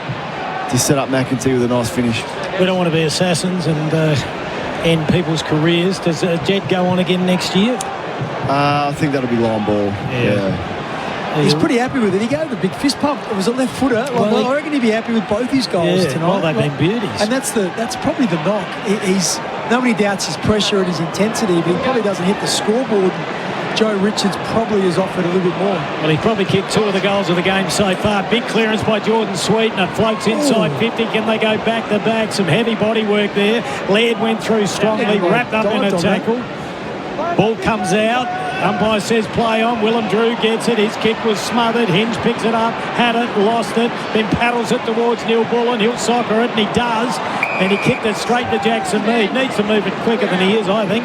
[SPEAKER 2] to set up McEntee with a nice finish.
[SPEAKER 1] We don't want to be assassins and end people's careers. Does Jed go on again next year?
[SPEAKER 2] I think that'll be line ball. Yeah.
[SPEAKER 6] He's pretty happy with it. He gave the big fist pump. It was a left footer. I reckon he'd be happy with both his goals tonight.
[SPEAKER 1] Well, they've been beauties.
[SPEAKER 6] And that's probably the knock. Nobody doubts his pressure and his intensity, but he probably doesn't hit the scoreboard. Joe Richards probably has offered a little bit more.
[SPEAKER 1] Well, he probably kicked 2 of the goals of the game so far. Big clearance by Jordan Sweet, and it floats inside 50. Can they go back to back? Some heavy body work there. Laird went through strongly, wrapped up in a tackle. Ball comes out. Umpire says play on. Willem Drew gets it. His kick was smothered. Hinge picks it up, had it, lost it, then paddles it towards Neil Bullen. He'll soccer it, and he does. And he kicked it straight to Jackson Mead. Needs to move it quicker than he is, I think.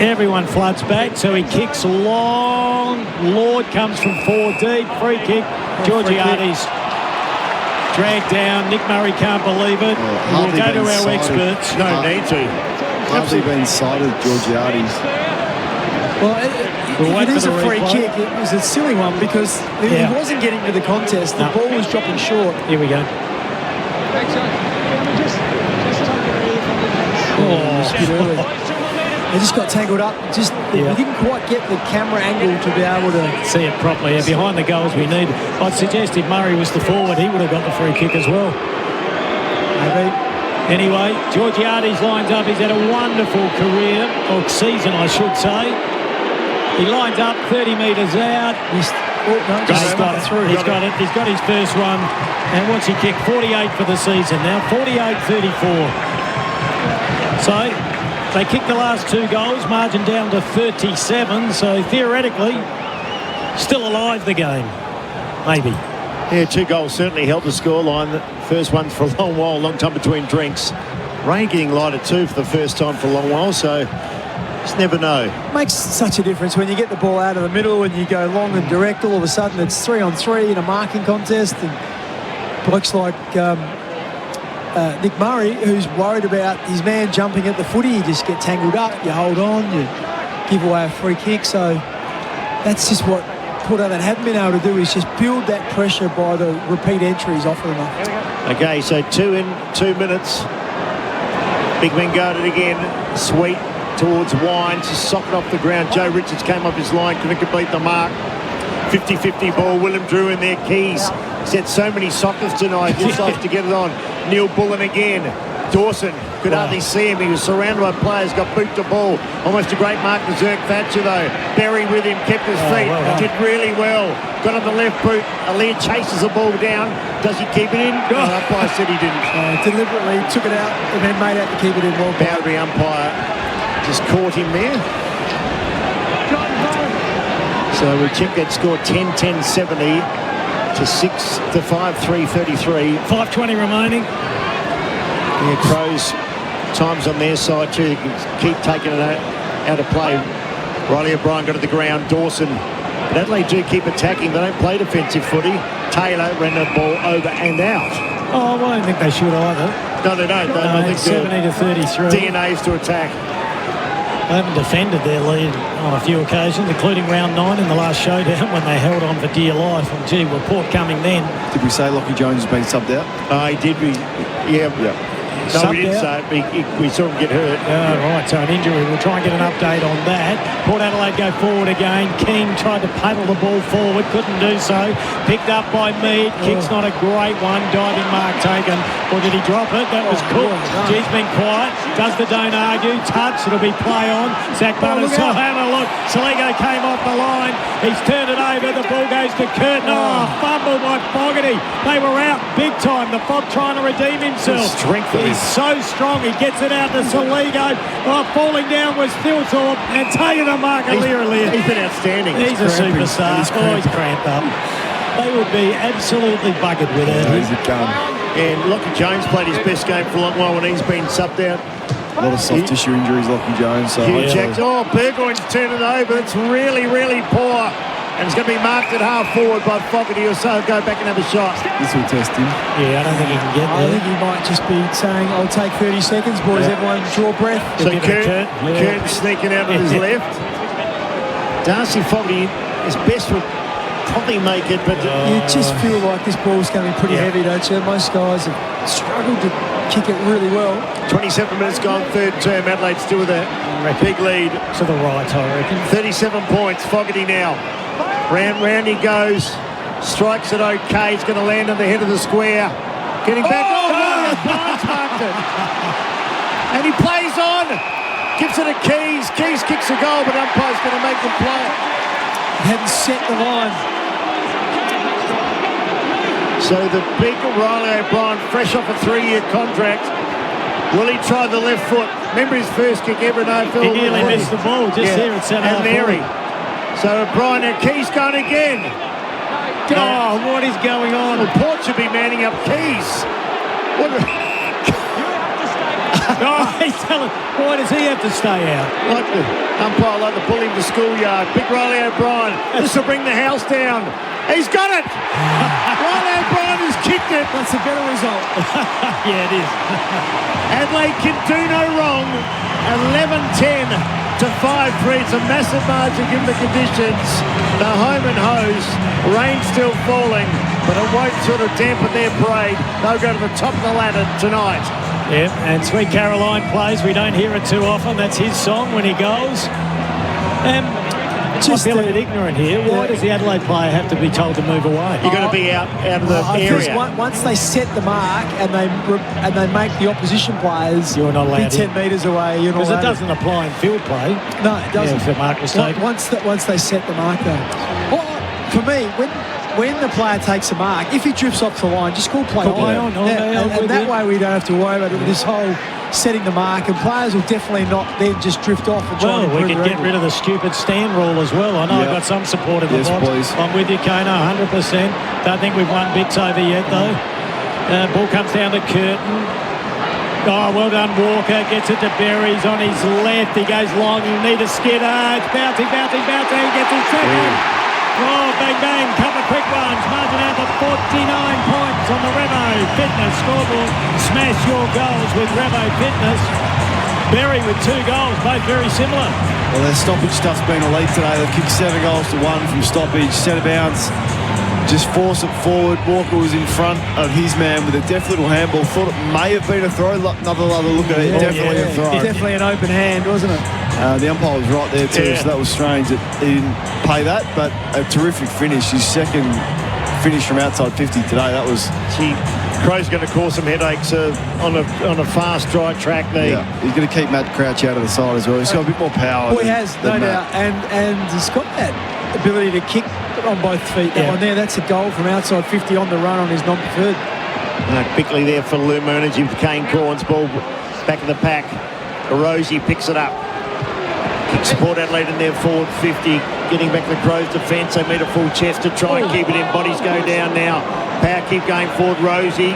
[SPEAKER 1] Everyone floods back, so he kicks long. Lord comes from 4 deep. Free kick. Georgiades dragged down. Nick Murray can't believe it. We'll go to our experts.
[SPEAKER 3] No need to.
[SPEAKER 2] Hardly been cited, Georgiades.
[SPEAKER 6] Well, it is a free kick. It was a silly one because he wasn't getting to the contest. The ball was dropping short.
[SPEAKER 1] Here we go.
[SPEAKER 6] They just got tangled up. We didn't quite get the camera angle to be able to
[SPEAKER 1] see it properly. Behind the goals we need. I'd suggest if Murray was the forward, he would have got the free kick as well.
[SPEAKER 6] Maybe.
[SPEAKER 1] Anyway, Georgiades lines up. He's had a wonderful career, or season, I should say. He lines up 30 metres out.
[SPEAKER 6] He's got it.
[SPEAKER 1] He's got it. He's got his first one. And what's he kicked? 48 for the season now. 48-34. So they kicked the last 2 goals, margin down to 37. So theoretically, still alive the game. Maybe.
[SPEAKER 3] Yeah, 2 goals certainly helped the scoreline. The first one for a long time between drinks. Rain getting lighter too for the first time for a long while. So Just never know.
[SPEAKER 6] Makes such a difference when you get the ball out of the middle and you go long and direct. All of a sudden it's 3-on-3 in a marking contest, and blokes like Nick Murray, who's worried about his man jumping at the footy, you just get tangled up, you hold on, you give away a free kick. So that's just what Port Adelaide haven't been able to do, is just build that pressure by the repeat entries off them.
[SPEAKER 3] Okay, so 2 in 2 minutes. Big men got it again. Sweet towards Wines, socket off the ground. Joe Richards came up his line, couldn't complete the mark. 50-50 ball. William Drew in there. Keys set so many sockets tonight. Just likes to get it on. Neil Bullen again. Dawson could hardly see him. He was surrounded by players, got boot to ball. Almost a great mark to Zerk Thatcher though. Berry with him, kept his feet, did really well. Got on the left boot. Aaliyah chases the ball down. Does he keep it in? No, umpire said he didn't.
[SPEAKER 6] Deliberately took it out and then made out to keep it in. Well,
[SPEAKER 3] Boundary umpire just caught him there. So we check that score 10-10-70 to 6-5, 3-33.
[SPEAKER 1] 5:20 remaining.
[SPEAKER 3] Yeah, Crows, times on their side too. They can keep taking it out of play. Riley O'Brien got to the ground. Dawson. But Adelaide do keep attacking. They don't play defensive footy. Taylor ran the ball over and out.
[SPEAKER 1] Oh, well, I don't think they should either.
[SPEAKER 3] No, they don't. I think
[SPEAKER 1] 70-33.
[SPEAKER 3] DNA's to attack.
[SPEAKER 1] They haven't defended their lead on a few occasions, including round 9 in the last showdown when they held on for dear life. And gee, report coming then.
[SPEAKER 2] Did we say Lockie Jones has been subbed out?
[SPEAKER 3] He did. Yeah. No, we didn't say it. We saw him get hurt.
[SPEAKER 1] Right, so an injury. We'll try and get an update on that. Port Adelaide go forward again. Keane tried to paddle the ball forward, couldn't do so. Picked up by Mead. Kick's not a great one. Diving mark taken. Or did he drop it? That was cool. G's been quiet. Does the don't argue. Touch. It'll be play on. Zach Butters. Oh, have a look. Saligo came off the line. He's turned it over. The ball goes to Curtin. Oh, fumble by Fogarty. They were out big time. The Fob trying to redeem himself. He's so strong. He gets it out to Saligo. Oh, falling down was Thilthorpe and taking the mark. He's
[SPEAKER 3] been outstanding.
[SPEAKER 1] He's a superstar. He's cramped up. They would be absolutely buggered with it.
[SPEAKER 3] And Lockie Jones played his best game for a long while when he's been subbed out.
[SPEAKER 2] A lot of soft tissue injuries, Lockie Jones. So
[SPEAKER 3] Burgoyne's turned it over. It's really, really poor. And it's going to be marked at half forward by Fogarty or so. Go back and have a shot.
[SPEAKER 2] This will test him.
[SPEAKER 1] Yeah, I don't think he can get there.
[SPEAKER 6] I think he might just be saying, I'll take 30 seconds, boys. Everyone draw breath.
[SPEAKER 3] So Curtin sneaking out on his left. Darcy Fogarty, his best would probably make it, but
[SPEAKER 6] you just feel like this ball's going to be pretty heavy, don't you? Most guys have struggled to kick it really well.
[SPEAKER 3] 27 minutes gone, third term. Adelaide still with a big lead.
[SPEAKER 1] To the right, I reckon.
[SPEAKER 3] 37 points. Fogarty now. Round he goes. Strikes it okay. He's going to land on the head of the square. Getting back. Barnes marked it. And he plays on. Gives it to Keys. Keys kicks a goal, but umpire's going to make him play.
[SPEAKER 6] Hadn't set the line.
[SPEAKER 3] So the big Riley O'Brien, fresh off a 3-year contract. Will he try the left foot? Remember his first kick ever in AFL?
[SPEAKER 1] He nearly missed the ball just here at centre.
[SPEAKER 3] And Mary. So O'Brien, now Keys going again.
[SPEAKER 1] Oh, what is going on?
[SPEAKER 3] Well, Port should be manning up Keys.
[SPEAKER 1] He's telling, why does he have to stay out?
[SPEAKER 3] Like the umpire, like the pull him to schoolyard. Big Riley O'Brien. This will bring the house down. He's got it. Riley O'Brien has kicked it.
[SPEAKER 6] That's a better result.
[SPEAKER 1] Yeah, it is.
[SPEAKER 3] Adelaide can do no wrong. 11-10 to 5-3. It's a massive margin given the conditions. The home and hose. Rain still falling, but it won't sort of dampen their parade. They'll go to the top of the ladder tonight.
[SPEAKER 1] Yep, and Sweet Caroline plays. We don't hear it too often. That's his song when he goes. Just a bit ignorant here. Why does the Adelaide player have to be told to move away?
[SPEAKER 3] You've got to be out of the area.
[SPEAKER 6] Once they set the mark and they make the opposition players
[SPEAKER 1] you're not allowed
[SPEAKER 6] be 10 metres away, you're not allowed.
[SPEAKER 1] Because it doesn't apply in field play.
[SPEAKER 6] No, it doesn't.
[SPEAKER 1] If the mark was taken.
[SPEAKER 6] Once they set the mark, though. Well, for me, when the player takes a mark, if he drifts off the line, just call play on. And that way we don't have to worry about this whole setting the mark, and players will definitely not then just drift off and try and
[SPEAKER 1] we could get rid of the stupid stand rule as well. I know I've got some support in the box.
[SPEAKER 2] Please.
[SPEAKER 1] I'm with you, Kane, 100%. Don't think we've won bits over yet, though. Ball comes down to Curtin. Oh, well done, Walker. Gets it to Berry's on his left. He goes long. He'll need a skidder. It's bouncing. Gets his second. Oh, bang, bang. Couple of quick ones. Margin out to 49 points on the Revo Fitness scoreboard. Smash your goals with Revo Fitness. Berry with 2 goals, both very similar.
[SPEAKER 2] Well, their stoppage stuff's been elite today. They've kicked 7 goals to 1 from stoppage. Centre bounce. Just force it forward. Walker was in front of his man with a deft little handball. Thought it may have been a throw. Another look at it. Definitely a throw.
[SPEAKER 6] Definitely an open hand, wasn't it?
[SPEAKER 2] The umpire was right there too, so that was strange that he didn't pay that. But a terrific finish. His second finish from outside 50 today. That was...
[SPEAKER 3] Crow's going to cause some headaches on a fast, dry track there.
[SPEAKER 2] Yeah, he's going to keep Matt Crouch out of the side as well. He's got a bit more power.
[SPEAKER 6] Well, he has, no doubt. And he's got that ability to kick on both feet. That one there, that's a goal from outside 50 on the run on his non-preferred.
[SPEAKER 3] Bickley there for Lume Energy with Kane Corns. Ball back in the pack. Rosie picks it up. Kicks Port Adelaide in their forward 50. Getting back to the Crows' defence. They meet a full chest to try and keep it in. Bodies go down now. Power keep going forward. Rosie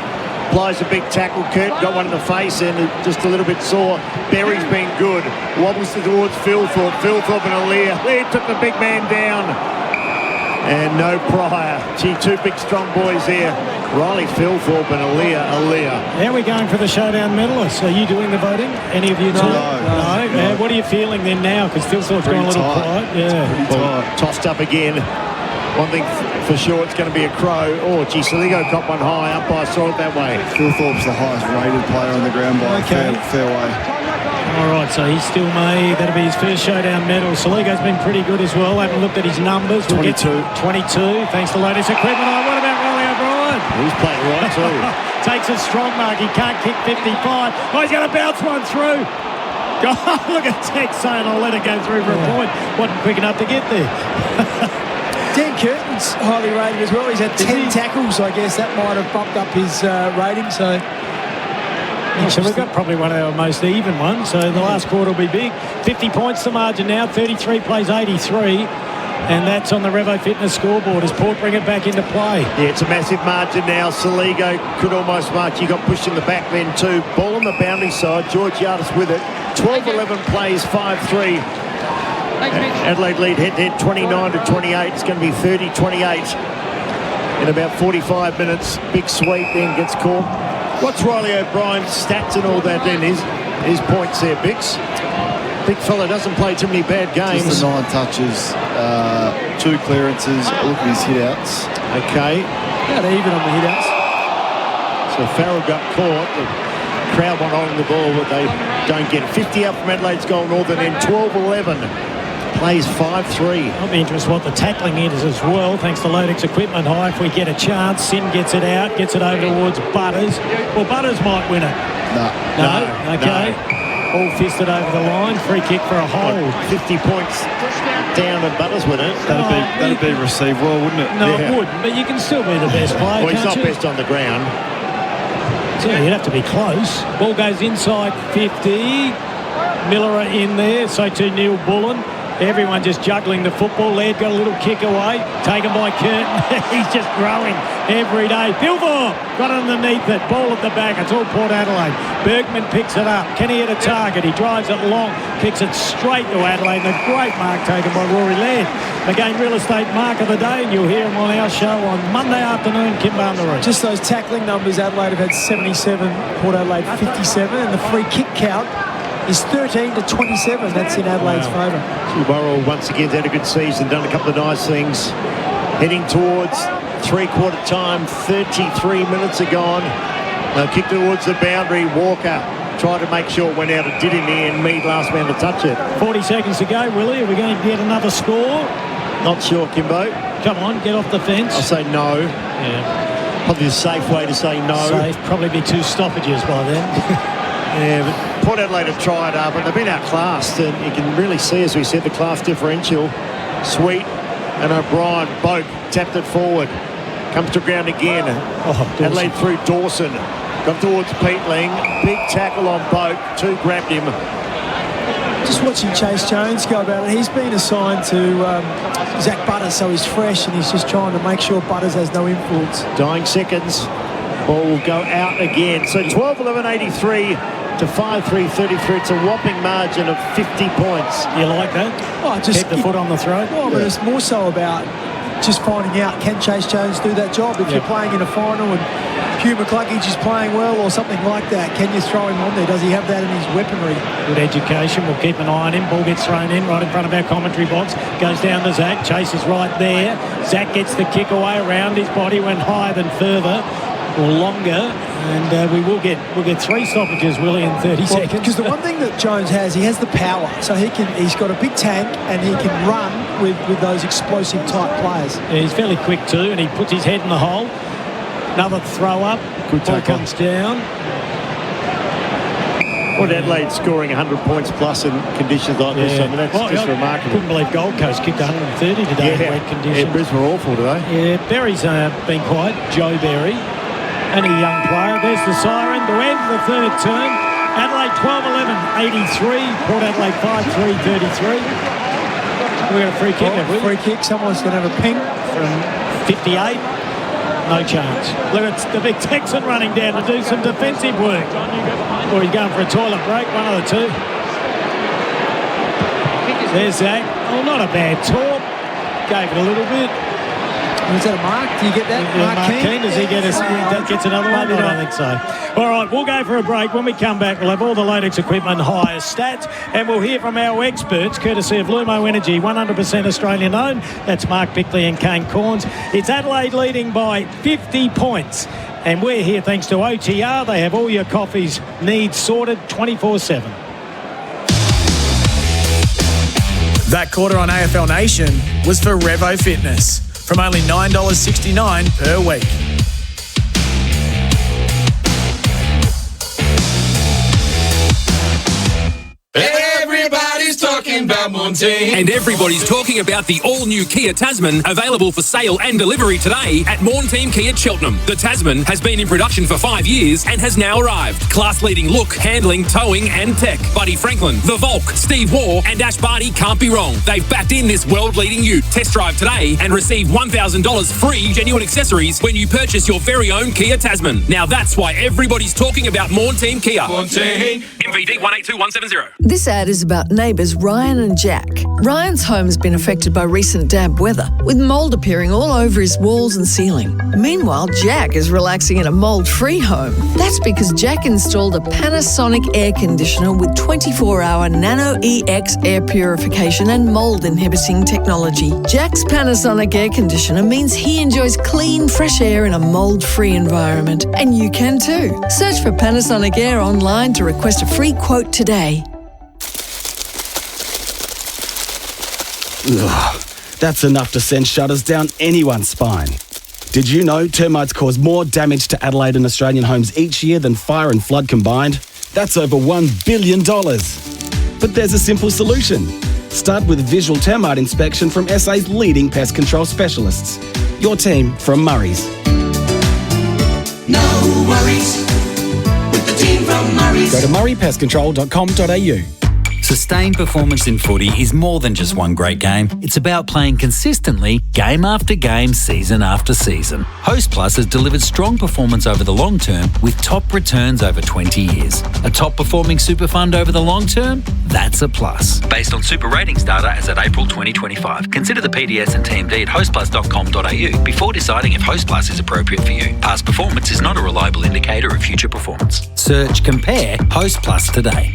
[SPEAKER 3] applies a big tackle. Kurt got one in the face and just a little bit sore. Berry's been good. Wobbles towards Philthorpe. Philthorpe and Aaliyah. Aaliyah took the big man down. And no Pryor. Gee, 2 big strong boys there. Riley Philthorpe and Aaliyah.
[SPEAKER 1] How are we going for the Showdown medalists? Are you doing the voting? Any of you? No. What are you feeling then now? Because Philthorpe's gone a little quiet. Yeah.
[SPEAKER 3] Tossed up again. One thing for sure, it's going to be a Crow. Oh, gee, Saligo got one high. Umpire saw it that way.
[SPEAKER 2] Philthorpe's the highest rated player on the ground by a fair way.
[SPEAKER 1] All right, so he's still made. That'll be his first Showdown medal. Saligo's been pretty good as well. I haven't looked at his numbers.
[SPEAKER 2] 22.
[SPEAKER 1] 22, thanks to latest equipment. Oh, what about Riley O'Brien?
[SPEAKER 3] He's playing right too.
[SPEAKER 1] Takes a strong mark. He can't kick 55. Oh, he's going to bounce one through. God, look at Tex saying, I'll let it go through for a point. Wasn't quick enough to get there.
[SPEAKER 6] Dan Curtin's highly rated as well. He's had 10 tackles, I guess. That might have bumped up his rating, so...
[SPEAKER 1] So we've got probably one of our most even ones, so the last quarter will be big. 50 points the margin now, 33 plays 83, and that's on the Revo Fitness scoreboard as Port bring it back into play.
[SPEAKER 3] Yeah, it's a massive margin now. Saligo could almost mark. He got pushed in the back then too. Ball on the boundary side. Georgiadis with it. 12-11 plays 5-3. Adelaide lead head-to-head 29-28. It's going to be 30-28 in about 45 minutes. Big sweep then gets caught. What's Riley O'Brien's stats and all that then? His points there, Bix. Big fella doesn't play too many bad games.
[SPEAKER 2] Just the 9 touches, 2 clearances. Look at his hit-outs.
[SPEAKER 3] Okay.
[SPEAKER 6] About even on the hit-outs.
[SPEAKER 3] So Farrell got caught. The crowd went on the ball, but they don't get it. 50 out from Adelaide's goal northern end. 12-11. Plays 5-3.
[SPEAKER 1] I'll be interested what the tackling is as well, thanks to Lodex equipment high. If we get a chance, Sin gets it out, gets it over towards Butters. Well, Butters might win it. No? Okay.
[SPEAKER 3] No.
[SPEAKER 1] All fisted over the line. Free kick for a hold.
[SPEAKER 3] 50 points down and Butters with it.
[SPEAKER 2] That'd be received well, wouldn't it?
[SPEAKER 1] No, it wouldn't, but you can still be the best player,
[SPEAKER 3] well, he's not
[SPEAKER 1] you?
[SPEAKER 3] best on the ground.
[SPEAKER 1] So you'd have to be close. Ball goes inside 50. Miller in there, so to Neil Bullen. Everyone just juggling the football. Laird got a little kick away. Taken by Curtin. He's just growing every day. Philthorpe got underneath it. Ball at the back. It's all Port Adelaide. Bergman picks it up. Can he hit a target? He drives it long. Kicks it straight to Adelaide. And a great mark taken by Rory Laird. Again, real estate mark of the day. And you'll hear him on our show on Monday afternoon. Kim Barnaroot.
[SPEAKER 6] Just those tackling numbers. Adelaide have had 77. Port Adelaide 57. And the free kick count is 13-27. That's in Adelaide's favour.
[SPEAKER 3] Burrell once again had a good season, done a couple of nice things. Heading towards three-quarter time, 33 minutes are gone. They'll kick towards the boundary. Walker tried to make sure it went out. It did in the end. Mead last man to touch it.
[SPEAKER 1] 40 seconds to go, Willie. Are we going to get another score?
[SPEAKER 3] Not sure, Kimbo.
[SPEAKER 1] Come on, get off the fence.
[SPEAKER 3] I'll say no.
[SPEAKER 1] Yeah.
[SPEAKER 3] Probably a safe way to say no.
[SPEAKER 1] Safe. Probably be 2 stoppages by then.
[SPEAKER 3] Yeah, but Port Adelaide have tried, but they've been outclassed, and you can really see, as we said, the class differential. Sweet and O'Brien both tapped it forward. Comes to ground again. Adelaide through Dawson. Got towards Peatling. Big tackle on Boak. 2 grabbed him.
[SPEAKER 6] Just watching Chase Jones go about it. He's been assigned to Zach Butters, so he's fresh, and he's just trying to make sure Butters has no influence.
[SPEAKER 3] Dying seconds. Ball will go out again. So 12-11-83 to 5-3-33. It's a whopping margin of 50 points.
[SPEAKER 1] You like that?
[SPEAKER 6] Oh, just
[SPEAKER 1] keep the foot on the throat.
[SPEAKER 6] Well, but it's more so about just finding out, can Chase Jones do that job? If you're playing in a final and Hugh McCluggage is playing well or something like that, can you throw him on there? Does he have that in his weaponry?
[SPEAKER 1] Good education. We'll keep an eye on him. Ball gets thrown in right in front of our commentary box. Goes down to Zach. Chase is right there. Zach gets the kick away around his body, went higher than further or longer, and we'll get 3 stoppages, Willie, in 30 seconds.
[SPEAKER 6] Because the one thing that Jones has, he has the power, so he's got a big tank and he can run with those explosive type players.
[SPEAKER 1] Yeah, he's fairly quick too, and he puts his head in the hole. Another throw up.
[SPEAKER 2] Good
[SPEAKER 1] Ball
[SPEAKER 2] tackle.
[SPEAKER 1] comes down.
[SPEAKER 3] Well, Adelaide scoring 100 points plus in conditions like this. I mean, that's just remarkable.
[SPEAKER 1] Couldn't believe Gold Coast kicked 130 today in wet conditions.
[SPEAKER 3] Yeah, Brisbane were awful today.
[SPEAKER 1] Yeah, Berry's been quiet. Joe Berry. And a young player. There's the siren to end the third term. Adelaide 12-11-83. Port Adelaide 5-3-33. We got a free kick, have we?
[SPEAKER 6] Free kick. Someone's going to have a ping.
[SPEAKER 1] From 58. No chance. Look at the big Texan running down to do some defensive work. Or he's going for a toilet break. One of the two. There's Zach. Oh, not a bad talk. Gave it a little bit.
[SPEAKER 6] Was that a mark? Do you get that?
[SPEAKER 1] Mark Kane, does he get gets another one? I don't think so. All right, we'll go for a break. When we come back, we'll have all the Lodex equipment, higher stats, and we'll hear from our experts, courtesy of Lumo Energy, 100% Australian owned. That's Mark Bickley and Kane Corns. It's Adelaide leading by 50 points. And we're here thanks to OTR. They have all your coffee's needs sorted 24/7.
[SPEAKER 4] That quarter on AFL Nation was for Revo Fitness, from only $9.69 per week.
[SPEAKER 5] Everybody's talking about Montane.
[SPEAKER 10] And everybody's talking about the all-new Kia Tasman, available for sale and delivery today at Montane Kia Cheltenham. The Tasman has been in production for 5 years and has now arrived. Class-leading look, handling, towing and tech. Buddy Franklin, The Volk, Steve Waugh and Ash Barty can't be wrong. They've backed in this world-leading ute. Test drive today and receive $1,000 free genuine accessories when you purchase your very own Kia Tasman. Now that's why everybody's talking about Montane Kia.
[SPEAKER 5] Montane.
[SPEAKER 10] MVD 182170.
[SPEAKER 7] This ad is about neighbours Ryan and Jack. Ryan's home has been affected by recent damp weather, with mould appearing all over his walls and ceiling. Meanwhile, Jack is relaxing in a mould-free home. That's because Jack installed a Panasonic air conditioner with 24-hour Nano EX air purification and mould-inhibiting technology. Jack's Panasonic air conditioner means he enjoys clean, fresh air in a mould-free environment. And you can too. Search for Panasonic Air online to request a free quote today.
[SPEAKER 17] Ugh, that's enough to send shudders down anyone's spine. Did you know termites cause more damage to Adelaide and Australian homes each year than fire and flood combined? That's over $1 billion. But there's a simple solution. Start with visual termite inspection from SA's leading pest control specialists. Your team from Murray's.
[SPEAKER 9] No worries with the team from Murray's.
[SPEAKER 17] Go to murraypestcontrol.com.au.
[SPEAKER 19] Sustained performance in footy is more than just one great game. It's about playing consistently, game after game, season after season. Host Plus has delivered strong performance over the long term with top returns over 20 years. A top performing super fund over the long term? That's a plus. Based on super ratings data as at April 2025. Consider the PDS and TMD at hostplus.com.au before deciding if Host Plus is appropriate for you. Past performance is not a reliable indicator of future performance. Search Compare Host Plus today.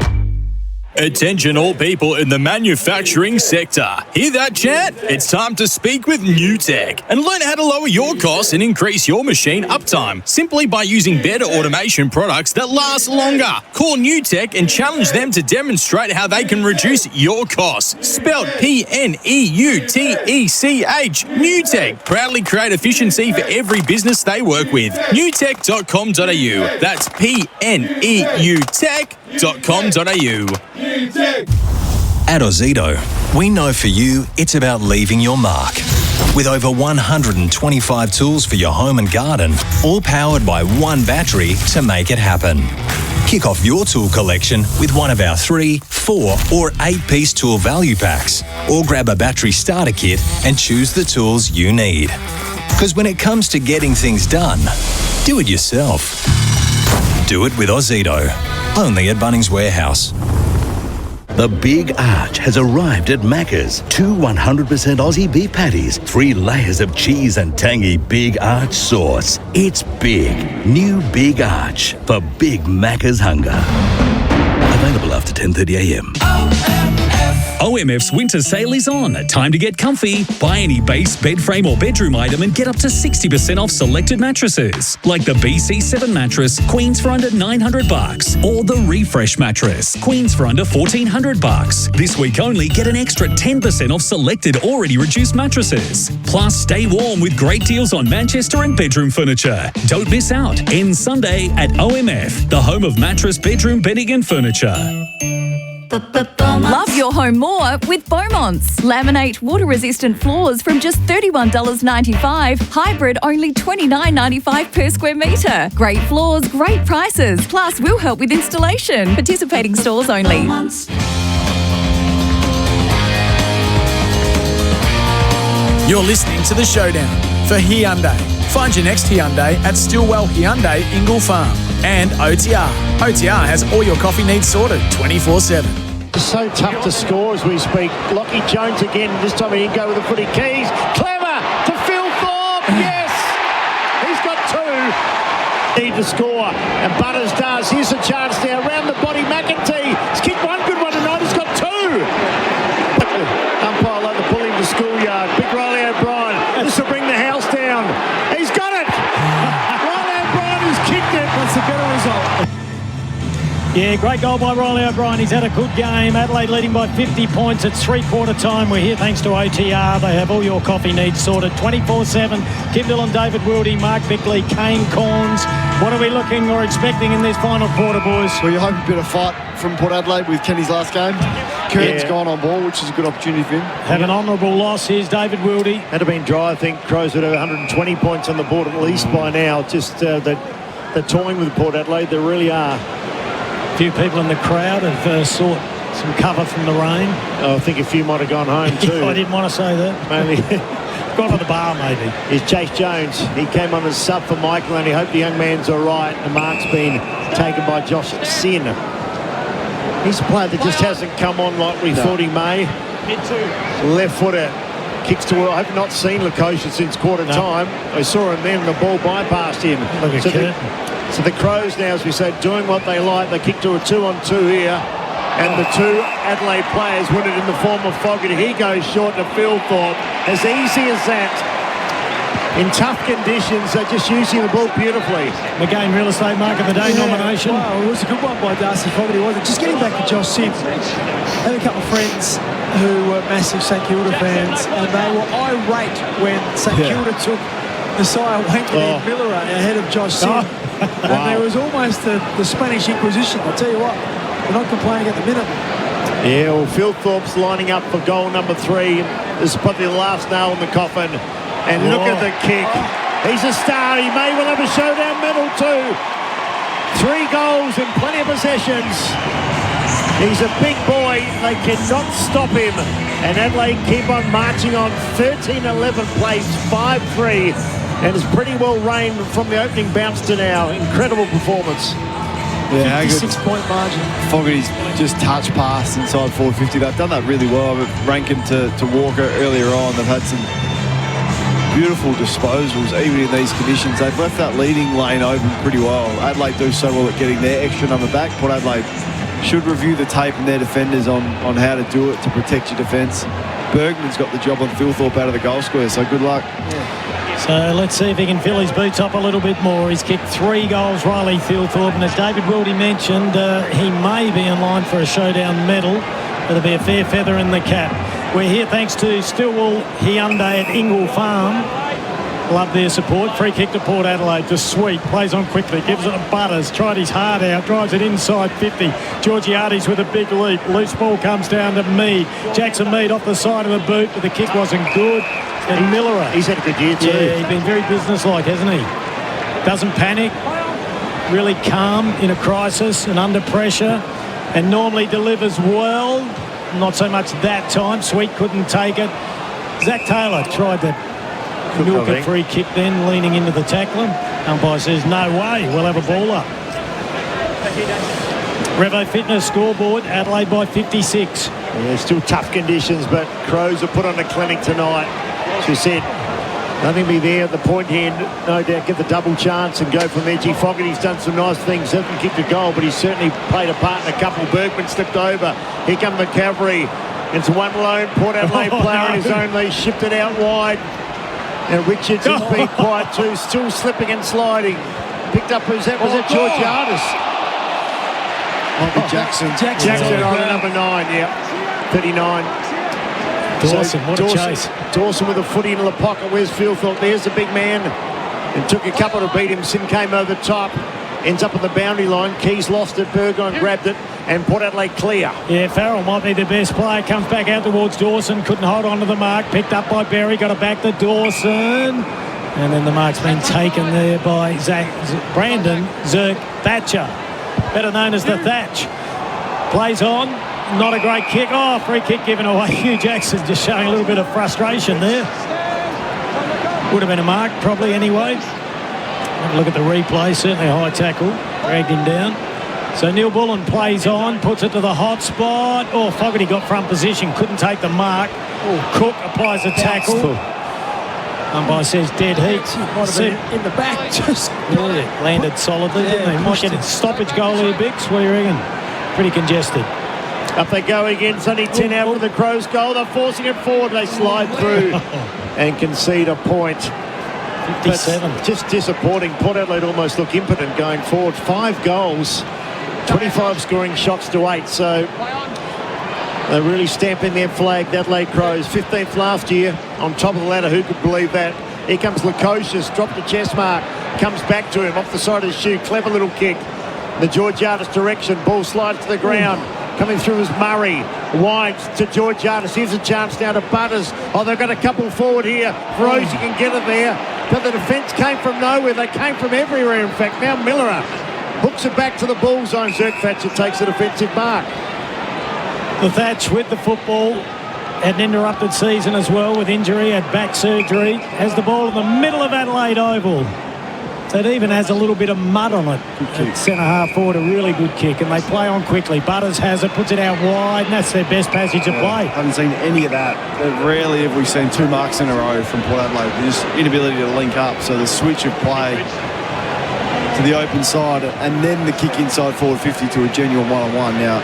[SPEAKER 25] Attention all people in the manufacturing sector. Hear that, chat? It's time to speak with NewTech and learn how to lower your costs and increase your machine uptime simply by using better automation products that last longer. Call NewTech and challenge them to demonstrate how they can reduce your costs. Spelled PNEUTECH. NewTech proudly create efficiency for every business they work with. newtech.com.au. That's PNEUTech.com.au.
[SPEAKER 26] At Ozito, we know for you it's about leaving your mark. With over 125 tools for your home and garden, all powered by one battery to make it happen. Kick off your tool collection with one of our 3, 4 or 8-piece tool value packs, or grab a battery starter kit and choose the tools you need. Because when it comes to getting things done, Do it yourself. Do it with Ozito. Only at Bunnings Warehouse.
[SPEAKER 8] The Big Arch has arrived at Macca's. 2 100% Aussie beef patties, 3 layers of cheese and tangy Big Arch sauce. It's big. New Big Arch for big Macca's hunger. Available after 10:30am.
[SPEAKER 12] OMF's winter sale is on. Time to get comfy. Buy any base, bed frame or bedroom item and get up to 60% off selected mattresses. Like the BC7 mattress, Queens for under $900. Or the Refresh mattress, Queens for under $1,400. This week only, get an extra 10% off selected already reduced mattresses. Plus, stay warm with great deals on Manchester and bedroom furniture. Don't miss out. Ends Sunday at OMF, the home of mattress, bedroom, bedding and furniture.
[SPEAKER 13] Love your home more with Beaumont's. Laminate water-resistant floors from just $31.95. Hybrid only $29.95 per square metre. Great floors, great prices. Plus, we'll help with installation. Participating stores only.
[SPEAKER 4] You're listening to The Showdown for Hyundai. Find your next Hyundai at Stillwell Hyundai, Ingle Farm. And OTR. OTR has all your coffee needs sorted 24/7.
[SPEAKER 3] It's so tough to score as we speak. Lockie Jones again. This time he didn't go with the footy keys. Clever to Phil Thorpe. Yes! He's got 2. Need to score. And Butters does. Here's a chance now. Round the body, McEntee. He's kicked one good one tonight. He's got 2. Umpire like to pull him to schoolyard. Big Riley O'Brien. This will bring the house down. He's got it! Riley O'Brien has kicked it.
[SPEAKER 6] That's a better result.
[SPEAKER 1] Yeah, great goal by Riley O'Brien. He's had a good game. Adelaide leading by 50 points. It's 3/4 time. We're here thanks to OTR. They have all your coffee needs sorted 24/7. Tim Dillon, David Wildy, Mark Bickley, Kane Corns. What are we looking or expecting in this final quarter, boys?
[SPEAKER 2] Well, you hope a bit of fight from Port Adelaide with Kenny's last game. Kern's gone on ball, which is a good opportunity for him.
[SPEAKER 1] Have an honourable loss. Here's David Wildy.
[SPEAKER 3] Had it been dry, I think Crows would have 120 points on the board at least by now. Just the toying with Port Adelaide, there really are.
[SPEAKER 1] A few people in the crowd have sought some cover from the rain.
[SPEAKER 3] Oh, I think a few might have gone home too.
[SPEAKER 1] I didn't want to say that.
[SPEAKER 3] Mainly
[SPEAKER 1] gone to the bar maybe.
[SPEAKER 3] Is Chase Jones. He came on as sub for Michael and he hoped the young man's all right. The mark's been taken by Josh Sin. He's a player that just hasn't come on like we thought he may. Left footer. Kicks to I have not seen Lukosha since quarter time. I saw him then, the ball bypassed him. So the Crows now, as we said, doing what they like. They kick to a 2-on-2 here. And the 2 Adelaide players win it in the form of Fogarty. He goes short to Phil Thorpe. As easy as that. In tough conditions, they're just using the ball beautifully.
[SPEAKER 1] McGain Real Estate Mark of the Day nomination.
[SPEAKER 6] Wow, it was a good one by Darcy Fogarty, wasn't it? Just getting back to Josh Sims. I had a couple of friends who were massive St Kilda fans, and they were irate when St Kilda took Messiah Wankley and Miller ahead of Josh Sims. And there was almost the Spanish Inquisition. I'll tell you what, they're not complaining at the minute.
[SPEAKER 3] Yeah, well, Phil Thorpe's lining up for goal number 3. This is probably the last nail in the coffin. And look at the kick. He's a star. He may well have a Showdown medal too. 3 goals and plenty of possessions. He's a big boy. They cannot stop him. And Adelaide keep on marching on. 13-11 place, 5-3. And it's pretty well reigned from the opening bounce to now. Incredible performance.
[SPEAKER 2] Yeah,
[SPEAKER 6] 56-point margin.
[SPEAKER 2] Fogarty's just touch pass inside 450. They've done that really well. Rankin to Walker earlier on. They've had some beautiful disposals, even in these conditions. They've left that leading lane open pretty well. Adelaide do so well at getting their extra number back. Port Adelaide should review the tape and their defenders on how to do it to protect your defence. Bergman's got the job on Thilthorpe out of the goal square, so good luck.
[SPEAKER 1] So let's see if he can fill his boots up a little bit more. He's kicked 3 goals, Riley Thilthorpe, and as David Wildy mentioned, he may be in line for a Showdown medal. It'll be a fair feather in the cap. We're here thanks to Stillwell Hyundai at Ingle Farm. Love their support. Free kick to Port Adelaide. Just sweet. Plays on quickly. Gives it to Butters. Tried his heart out. Drives it inside 50. Georgiades with a big leap. Loose ball comes down to Mead. Jackson Mead off the side of the boot, but the kick wasn't good. And Miller.
[SPEAKER 3] He's had a good year too.
[SPEAKER 1] Yeah, he's been very businesslike, hasn't he? Doesn't panic. Really calm in a crisis and under pressure. And normally delivers well. Not so much that time. Sweet couldn't take it. Zach Taylor tried to milk a free kick then, leaning into the tackler. Umpire says no way, we'll have a ball up. Revo Fitness scoreboard, Adelaide by 56.
[SPEAKER 3] Yeah, still tough conditions, but Crows have put on a clinic tonight. She said, nothing be there at the point here, no doubt get the double chance and go from Edgy Fogarty's done some nice things, hasn't kicked a goal, but he's certainly played a part in a couple. Bergman slipped over. Here come the cavalry. It's one lone Port Adelaide player in his own. They shipped it out wide. And Richards has been quiet too, still slipping and sliding. Picked up, was that Georgiadis?
[SPEAKER 2] Might be Jackson.
[SPEAKER 3] Jackson on number 9, yeah. 39.
[SPEAKER 1] Dawson, what a chase.
[SPEAKER 3] Dawson with a footy into the pocket. Where's Field? Thought there's the big man. And took a couple to beat him. Sin came over the top. Ends up at the boundary line. Keys lost it. Burgon grabbed it. And Port Adelaide clear.
[SPEAKER 1] Yeah, Farrell might be the best player. Comes back out towards Dawson. Couldn't hold on to the mark. Picked up by Berry. Got it back to Dawson. And then the mark's been taken there by Brandon Zirk Thatcher. Better known as the Thatch. Plays on. Not a great kick. Oh, free kick given away. Hugh Jackson just showing a little bit of frustration there. Would have been a mark probably anyway. Have a look at the replay. Certainly a high tackle. Dragged him down. So Neil Bullen plays on. Puts it to the hot spot. Oh, Fogarty got front position. Couldn't take the mark. Oh, Cook applies a tackle. Umpire says dead heat.
[SPEAKER 6] Might have been in the back. Just
[SPEAKER 1] landed solidly, didn't he? Might get a stoppage goal here, Bix. What do you reckon? Pretty congested.
[SPEAKER 3] Up they go again. It's only 10 out for the Crows goal. They're forcing it forward. They slide through and concede a point.
[SPEAKER 1] 57.
[SPEAKER 3] But just disappointing. Port Adelaide almost look impotent going forward. 5 goals, 25 scoring shots to 8. So they're really stamping their flag. The Adelaide Crows, 15th last year, on top of the ladder. Who could believe that? Here comes Lukosius, dropped the chest mark, comes back to him off the side of his shoe. Clever little kick. The Georgiadis direction. Ball slides to the ground. Coming through is Murray. Winds to Georgiadis. Here's a chance now to Butters. Oh, they've got a couple forward here. Rosie can get it there. But the defence came from nowhere. They came from everywhere, in fact. Now Miller hooks it back to the ball zone. Zirk Thatcher takes a defensive mark.
[SPEAKER 1] The Thatch with the football. Had an interrupted season as well with injury, had back surgery. Has the ball in the middle of Adelaide Oval. It even has a little bit of mud on it. Centre half forward, a really good kick, and they play on quickly. Butters has it, puts it out wide, and that's their best passage of play.
[SPEAKER 2] Haven't seen any of that. Rarely have we seen 2 marks in a row from Port Adelaide. Just inability to link up. So the switch of play to the open side, and then the kick inside forward 50 to a genuine one-on-one. Now,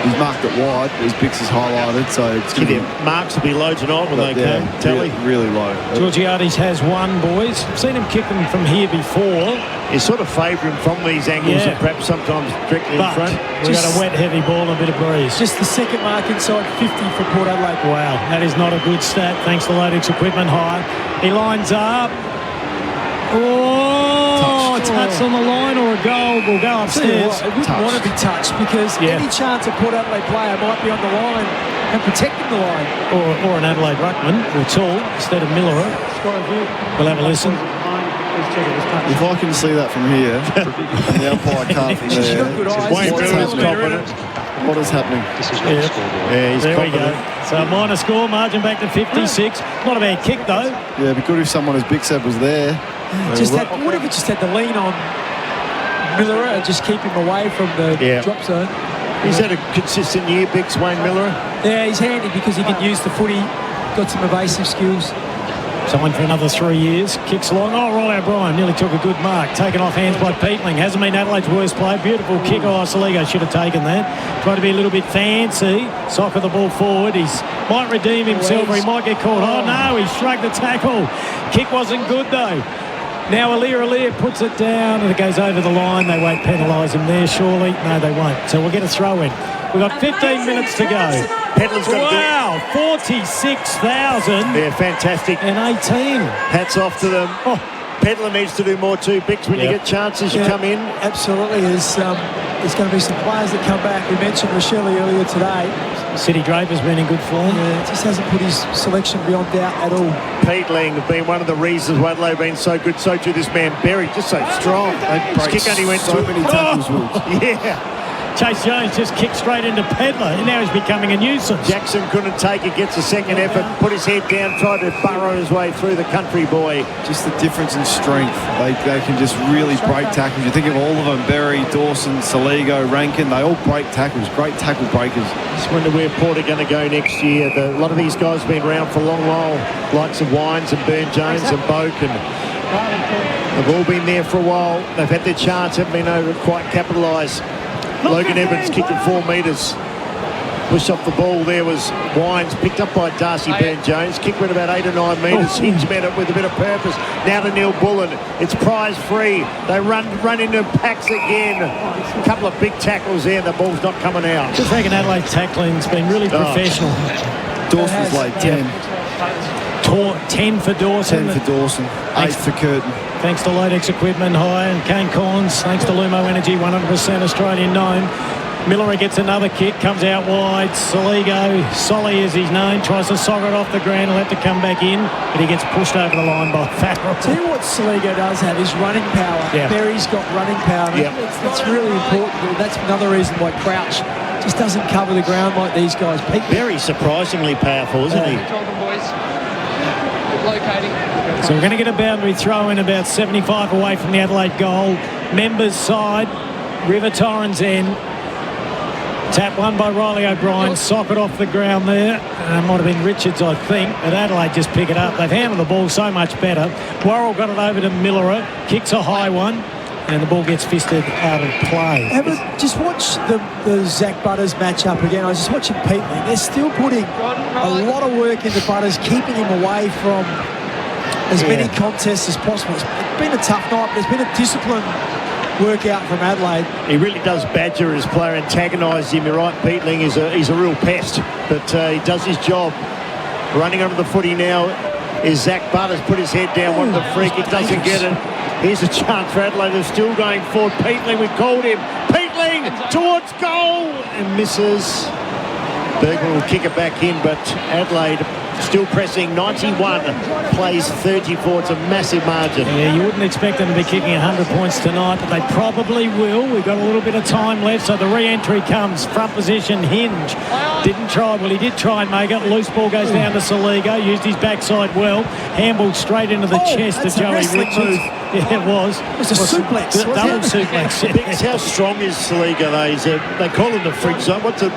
[SPEAKER 2] he's marked it wide, as Bix has highlighted, so it's going to be...
[SPEAKER 3] Marks will be low tonight when they come. Tally.
[SPEAKER 2] Really low.
[SPEAKER 1] Georgiadis has one, boys. I've seen him kick them from here before.
[SPEAKER 3] You sort of favour him from these angles and perhaps sometimes directly in front.
[SPEAKER 1] We've got a wet, heavy ball and a bit of breeze.
[SPEAKER 6] Just the second mark inside 50 for Port Adelaide.
[SPEAKER 1] Wow, that is not a good stat, thanks to Lodex Equipment Hire. He lines up. Oh, touch on the line or a goal will go upstairs.
[SPEAKER 6] It wouldn't want to be touched because any chance a Port Adelaide player might be on the line and protecting the line.
[SPEAKER 1] Or an Adelaide ruckman, or Toole, instead of Miller. We'll have a listen.
[SPEAKER 2] If I can see that from here, and the umpire can't from there, what is happening?
[SPEAKER 3] He's
[SPEAKER 1] there
[SPEAKER 3] confident.
[SPEAKER 1] we go. So minor score, margin back to 56. Not a bad kick though.
[SPEAKER 2] Yeah, it'd be good if someone as Big said was there.
[SPEAKER 6] What if it just had the lean on Miller and just keep him away from the drop zone?
[SPEAKER 3] He's had a consistent year, Bix, Wayne Miller.
[SPEAKER 6] Yeah, he's handy because he can use the footy. Got some evasive skills.
[SPEAKER 1] Someone for another 3 years. Kicks along. Oh, Rolly O'Brien nearly took a good mark. Taken off hands by Peatling. Hasn't been Adelaide's worst player. Beautiful kick. Oh, Saligo should have taken that. Tried to be a little bit fancy. Soccer the ball forward. He might redeem himself or he might get caught. Oh, no, he shrugged the tackle. Kick wasn't good, though. Now Alir puts it down and it goes over the line. They won't penalise him there, surely. No, they won't. So we'll get a throw in. We've got 15 minutes to go.
[SPEAKER 3] Pedler's got
[SPEAKER 1] 46,000.
[SPEAKER 3] Yeah, fantastic.
[SPEAKER 1] And 18.
[SPEAKER 3] Hats off to them. Pedler needs to do more too, Bix, when you get chances, you come in.
[SPEAKER 6] Absolutely. There's going to be some players that come back. We mentioned Rochelle earlier today.
[SPEAKER 1] City Draper's been in good form.
[SPEAKER 6] Yeah, just hasn't put his selection beyond doubt at all.
[SPEAKER 3] Peatling have been one of the reasons why Adelaide have been so good. So too this man, Berry, just so strong. His kick only went
[SPEAKER 2] so many tackles.
[SPEAKER 3] Yeah.
[SPEAKER 1] Chase Jones just kicked straight into Pedler, and now he's becoming a nuisance.
[SPEAKER 3] Jackson couldn't take it, gets a second effort, put his head down, tried to burrow his way through the country boy.
[SPEAKER 2] Just the difference in strength. They can just really break tackles. You think of all of them, Berry, Dawson, Saligo, Rankin, they all break tackles, great tackle breakers.
[SPEAKER 3] Just wonder where Port are going to go next year. A lot of these guys have been around for a long while, likes of Wines and Burn-Jones and Boak, and they've all been there for a while. They've had their chance, haven't been able to quite capitalise. Logan Evans kicked it 4 metres. Push off the ball there was Wines, picked up by Darcy Burn-Jones. Kick went about 8 or 9 metres. Hinge met it with a bit of purpose. Now to Neil Bullen. It's prize free. They run into packs again. A couple of big tackles there. The ball's not coming out.
[SPEAKER 1] Just reckon Adelaide's tackling's been really professional.
[SPEAKER 2] Dawson's laid 10.
[SPEAKER 1] 10 for Dawson.
[SPEAKER 2] 10 for Dawson. 8 for Curtin.
[SPEAKER 1] Thanks to Lodex Equipment Hire and Kane Collins. Thanks to Lumo Energy, 100% Australian known. Miller gets another kick, comes out wide. Saligo, Solly as he's known, tries to sock it off the ground. He'll have to come back in, but he gets pushed over the line by Farrell.
[SPEAKER 6] Tell you what Saligo does have is running power.
[SPEAKER 1] Yeah.
[SPEAKER 6] Berry's got running power. It's really important. That's another reason why Crouch just doesn't cover the ground like these guys.
[SPEAKER 3] Very surprisingly powerful, isn't he?
[SPEAKER 1] So we're going to get a boundary throw in about 75 away from the Adelaide goal. Members side, River Torrens end. Tap won by Riley O'Brien. Socket off the ground there. Might have been Richards, I think. But Adelaide just pick it up. They've handled the ball so much better. Worrell got it over to Miller. Kicks a high one. And the ball gets fisted out of play.
[SPEAKER 6] Just watch the Zach Butters match up again. I was just watching Peatling. They're still putting a lot of work into Butters, keeping him away from as many contests as possible. It's been a tough night, but there's been a disciplined workout from Adelaide.
[SPEAKER 3] He really does badger his player, antagonise him. You're right, Peatling is a real pest, but he does his job. Running under the footy now is Zach Butters. Put his head down, wanted the free kick, doesn't get it. Here's a chance for Adelaide. They're still going forward. Peatling, we called him. Peatling towards goal and misses. Bergman will kick it back in, but Adelaide still pressing. 91 plays 34. It's a massive margin.
[SPEAKER 1] Yeah, you wouldn't expect them to be kicking 100 points tonight, but they probably will. We've got a little bit of time left, so the re-entry comes. Front position, Hinge. Didn't try. Well, he did try and make it. Loose ball goes down to Saligo. Used his backside well. Handball straight into the chest of Joey Richards. Yeah, it was.
[SPEAKER 6] It was a suplex.
[SPEAKER 1] Double suplex.
[SPEAKER 3] How strong is Saligo, though? They call him the fridge zone. What's it?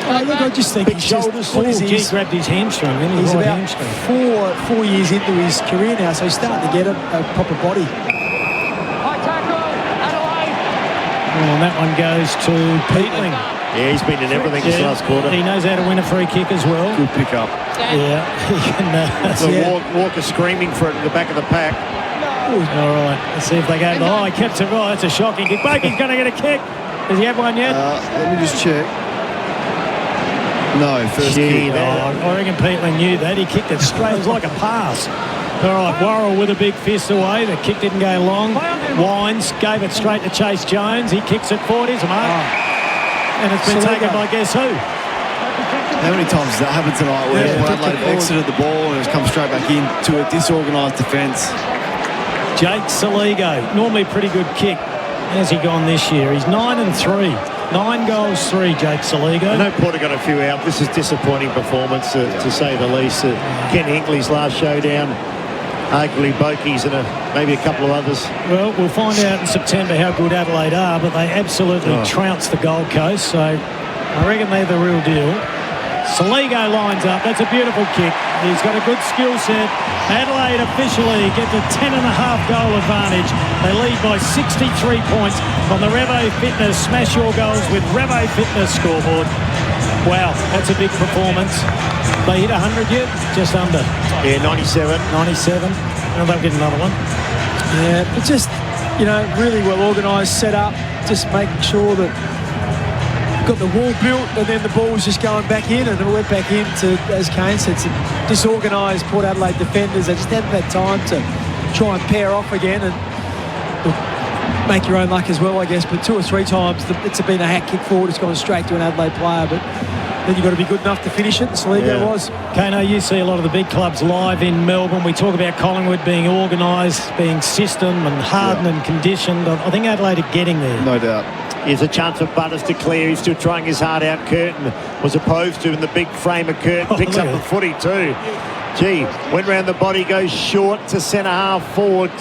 [SPEAKER 6] Look, I just think
[SPEAKER 3] big shoulders.
[SPEAKER 1] He grabbed his hamstring.
[SPEAKER 6] He's about four years into his career now, so he's starting to get a proper body.
[SPEAKER 1] And that one goes to Peatling.
[SPEAKER 3] Yeah, he's been in everything this last quarter.
[SPEAKER 1] He knows how to win a free kick as well.
[SPEAKER 2] Good pick up.
[SPEAKER 1] Yeah.
[SPEAKER 3] Walker screaming for it in the back of the pack.
[SPEAKER 1] All right, let's see if they go. Oh, he kept it right. It's a shocking kick. Bakey's going to get a kick. Does he have one yet?
[SPEAKER 2] Let me just check. No, first kick.
[SPEAKER 1] I reckon Peatling knew that. He kicked it straight. It was like a pass. All right, Worrell with a big fist away. The kick didn't go long. Wines gave it straight to Chase Jones. He kicks it forward. Here's a mark. And it's been taken by guess who?
[SPEAKER 2] How many times has that happened tonight where Adelaide exited the ball and it's come straight back into a disorganised defence?
[SPEAKER 1] Jake Saligo, normally a pretty good kick. How's he gone this year? He's 9-3. 9 goals, 3, Jake Saligo.
[SPEAKER 3] I know Porter got a few out. This is disappointing performance, to say the least. Ken Hinkley's last showdown. Arguably Bokies and maybe a couple of others.
[SPEAKER 1] Well, we'll find out in September how good Adelaide are, but they absolutely trounced the Gold Coast, so I reckon they're the real deal. Saligo lines up. That's a beautiful kick. He's got a good skill set. Adelaide officially get the 10.5 goal advantage. They lead by 63 points on the Revo Fitness Smash Your Goals with Revo Fitness scoreboard. Wow, that's a big performance. They hit 100 yet? Just under.
[SPEAKER 3] Yeah, 97.
[SPEAKER 1] 97. And they'll get another one.
[SPEAKER 6] Yeah, but just, really well organised, set up, just making sure that got the wall built, and then the ball was just going back in, and it went back into, as Kane said, some disorganised Port Adelaide defenders. They just hadn't had time to try and pair off again and make your own luck as well, I guess. But 2 or 3 times it's been a hack kick forward. It's gone straight to an Adelaide player, but then you've got to be good enough to finish it. And Saligo was.
[SPEAKER 1] Kano, you see a lot of the big clubs live in Melbourne. We talk about Collingwood being organised, being system and hardened and conditioned. I think Adelaide are getting there.
[SPEAKER 2] No doubt.
[SPEAKER 3] Here's a chance for Butters to clear. He's still trying his heart out. Curtin was opposed to in the big frame of Curtin. Picks up the footy too. Gee, went round the body, goes short to centre half forward.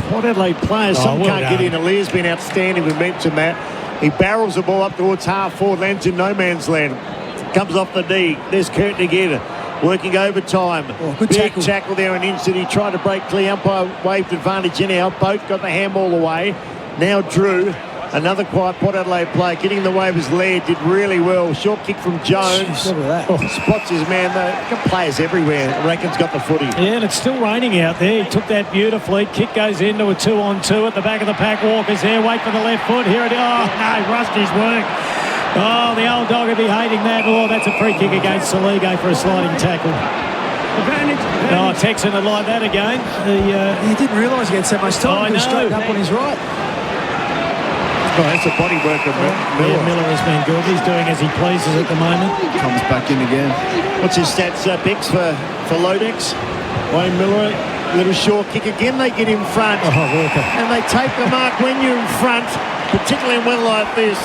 [SPEAKER 3] What Adelaide players, some can't get in. Aliyah's been outstanding, we mentioned that. He barrels the ball up towards half forward, lands in no man's land. Comes off the knee. There's Curtin again, working overtime. Big tackle there, an inch that he tried to break clear. Umpire waved advantage in out. Both got the handball away. Now Drew, another quiet Port Adelaide player, getting in the way of his Laird, did really well. Short kick from Jones. Spots his man. Got players everywhere. Rankin's got the footy.
[SPEAKER 1] Yeah, and it's still raining out there. He took that beautifully. Kick goes into a 2-on-2 at the back of the pack. Walker's there. Wait for the left foot. Here it is. Oh, no, rushed his work. Oh, the old dog would be hating that. Oh, that's a free kick against Soligo for a sliding tackle. Oh, Texan would like that again.
[SPEAKER 6] He didn't realise he had so much time. He was straight up on his right.
[SPEAKER 3] Oh, that's a body work of Miller.
[SPEAKER 1] Yeah, Miller has been good. He's doing as he pleases at the moment.
[SPEAKER 2] Comes back in again.
[SPEAKER 3] What's his stats, Bix, for Lodex? Wayne Miller, little short kick again. They get in front.
[SPEAKER 1] Walker.
[SPEAKER 3] And they take the mark when you're in front, particularly in one like this.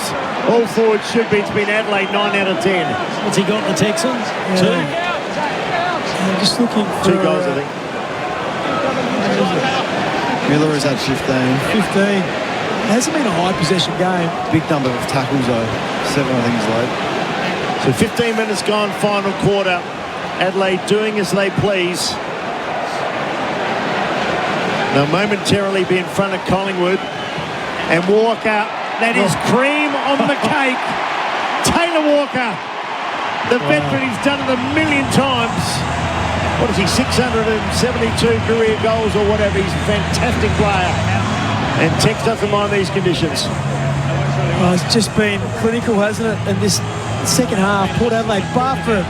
[SPEAKER 3] All forwards should be. It's been Adelaide 9 out of 10.
[SPEAKER 1] What's he got, the Texans?
[SPEAKER 6] Yeah. I'm just looking for...
[SPEAKER 3] 2 goals, I think.
[SPEAKER 2] Miller is at 15.
[SPEAKER 6] It hasn't been a high possession game.
[SPEAKER 2] Big number of tackles though. 7, I think, is late.
[SPEAKER 3] So 15 minutes gone, final quarter. Adelaide doing as they please. They'll momentarily be in front of Collingwood. And Walker, that is cream on the cake. Taylor Walker, the veteran, he's done it a million times. What is he, 672 career goals or whatever. He's a fantastic player. And Tex doesn't mind these conditions.
[SPEAKER 6] Well, it's just been clinical, hasn't it? And this second half, Port Adelaide bar for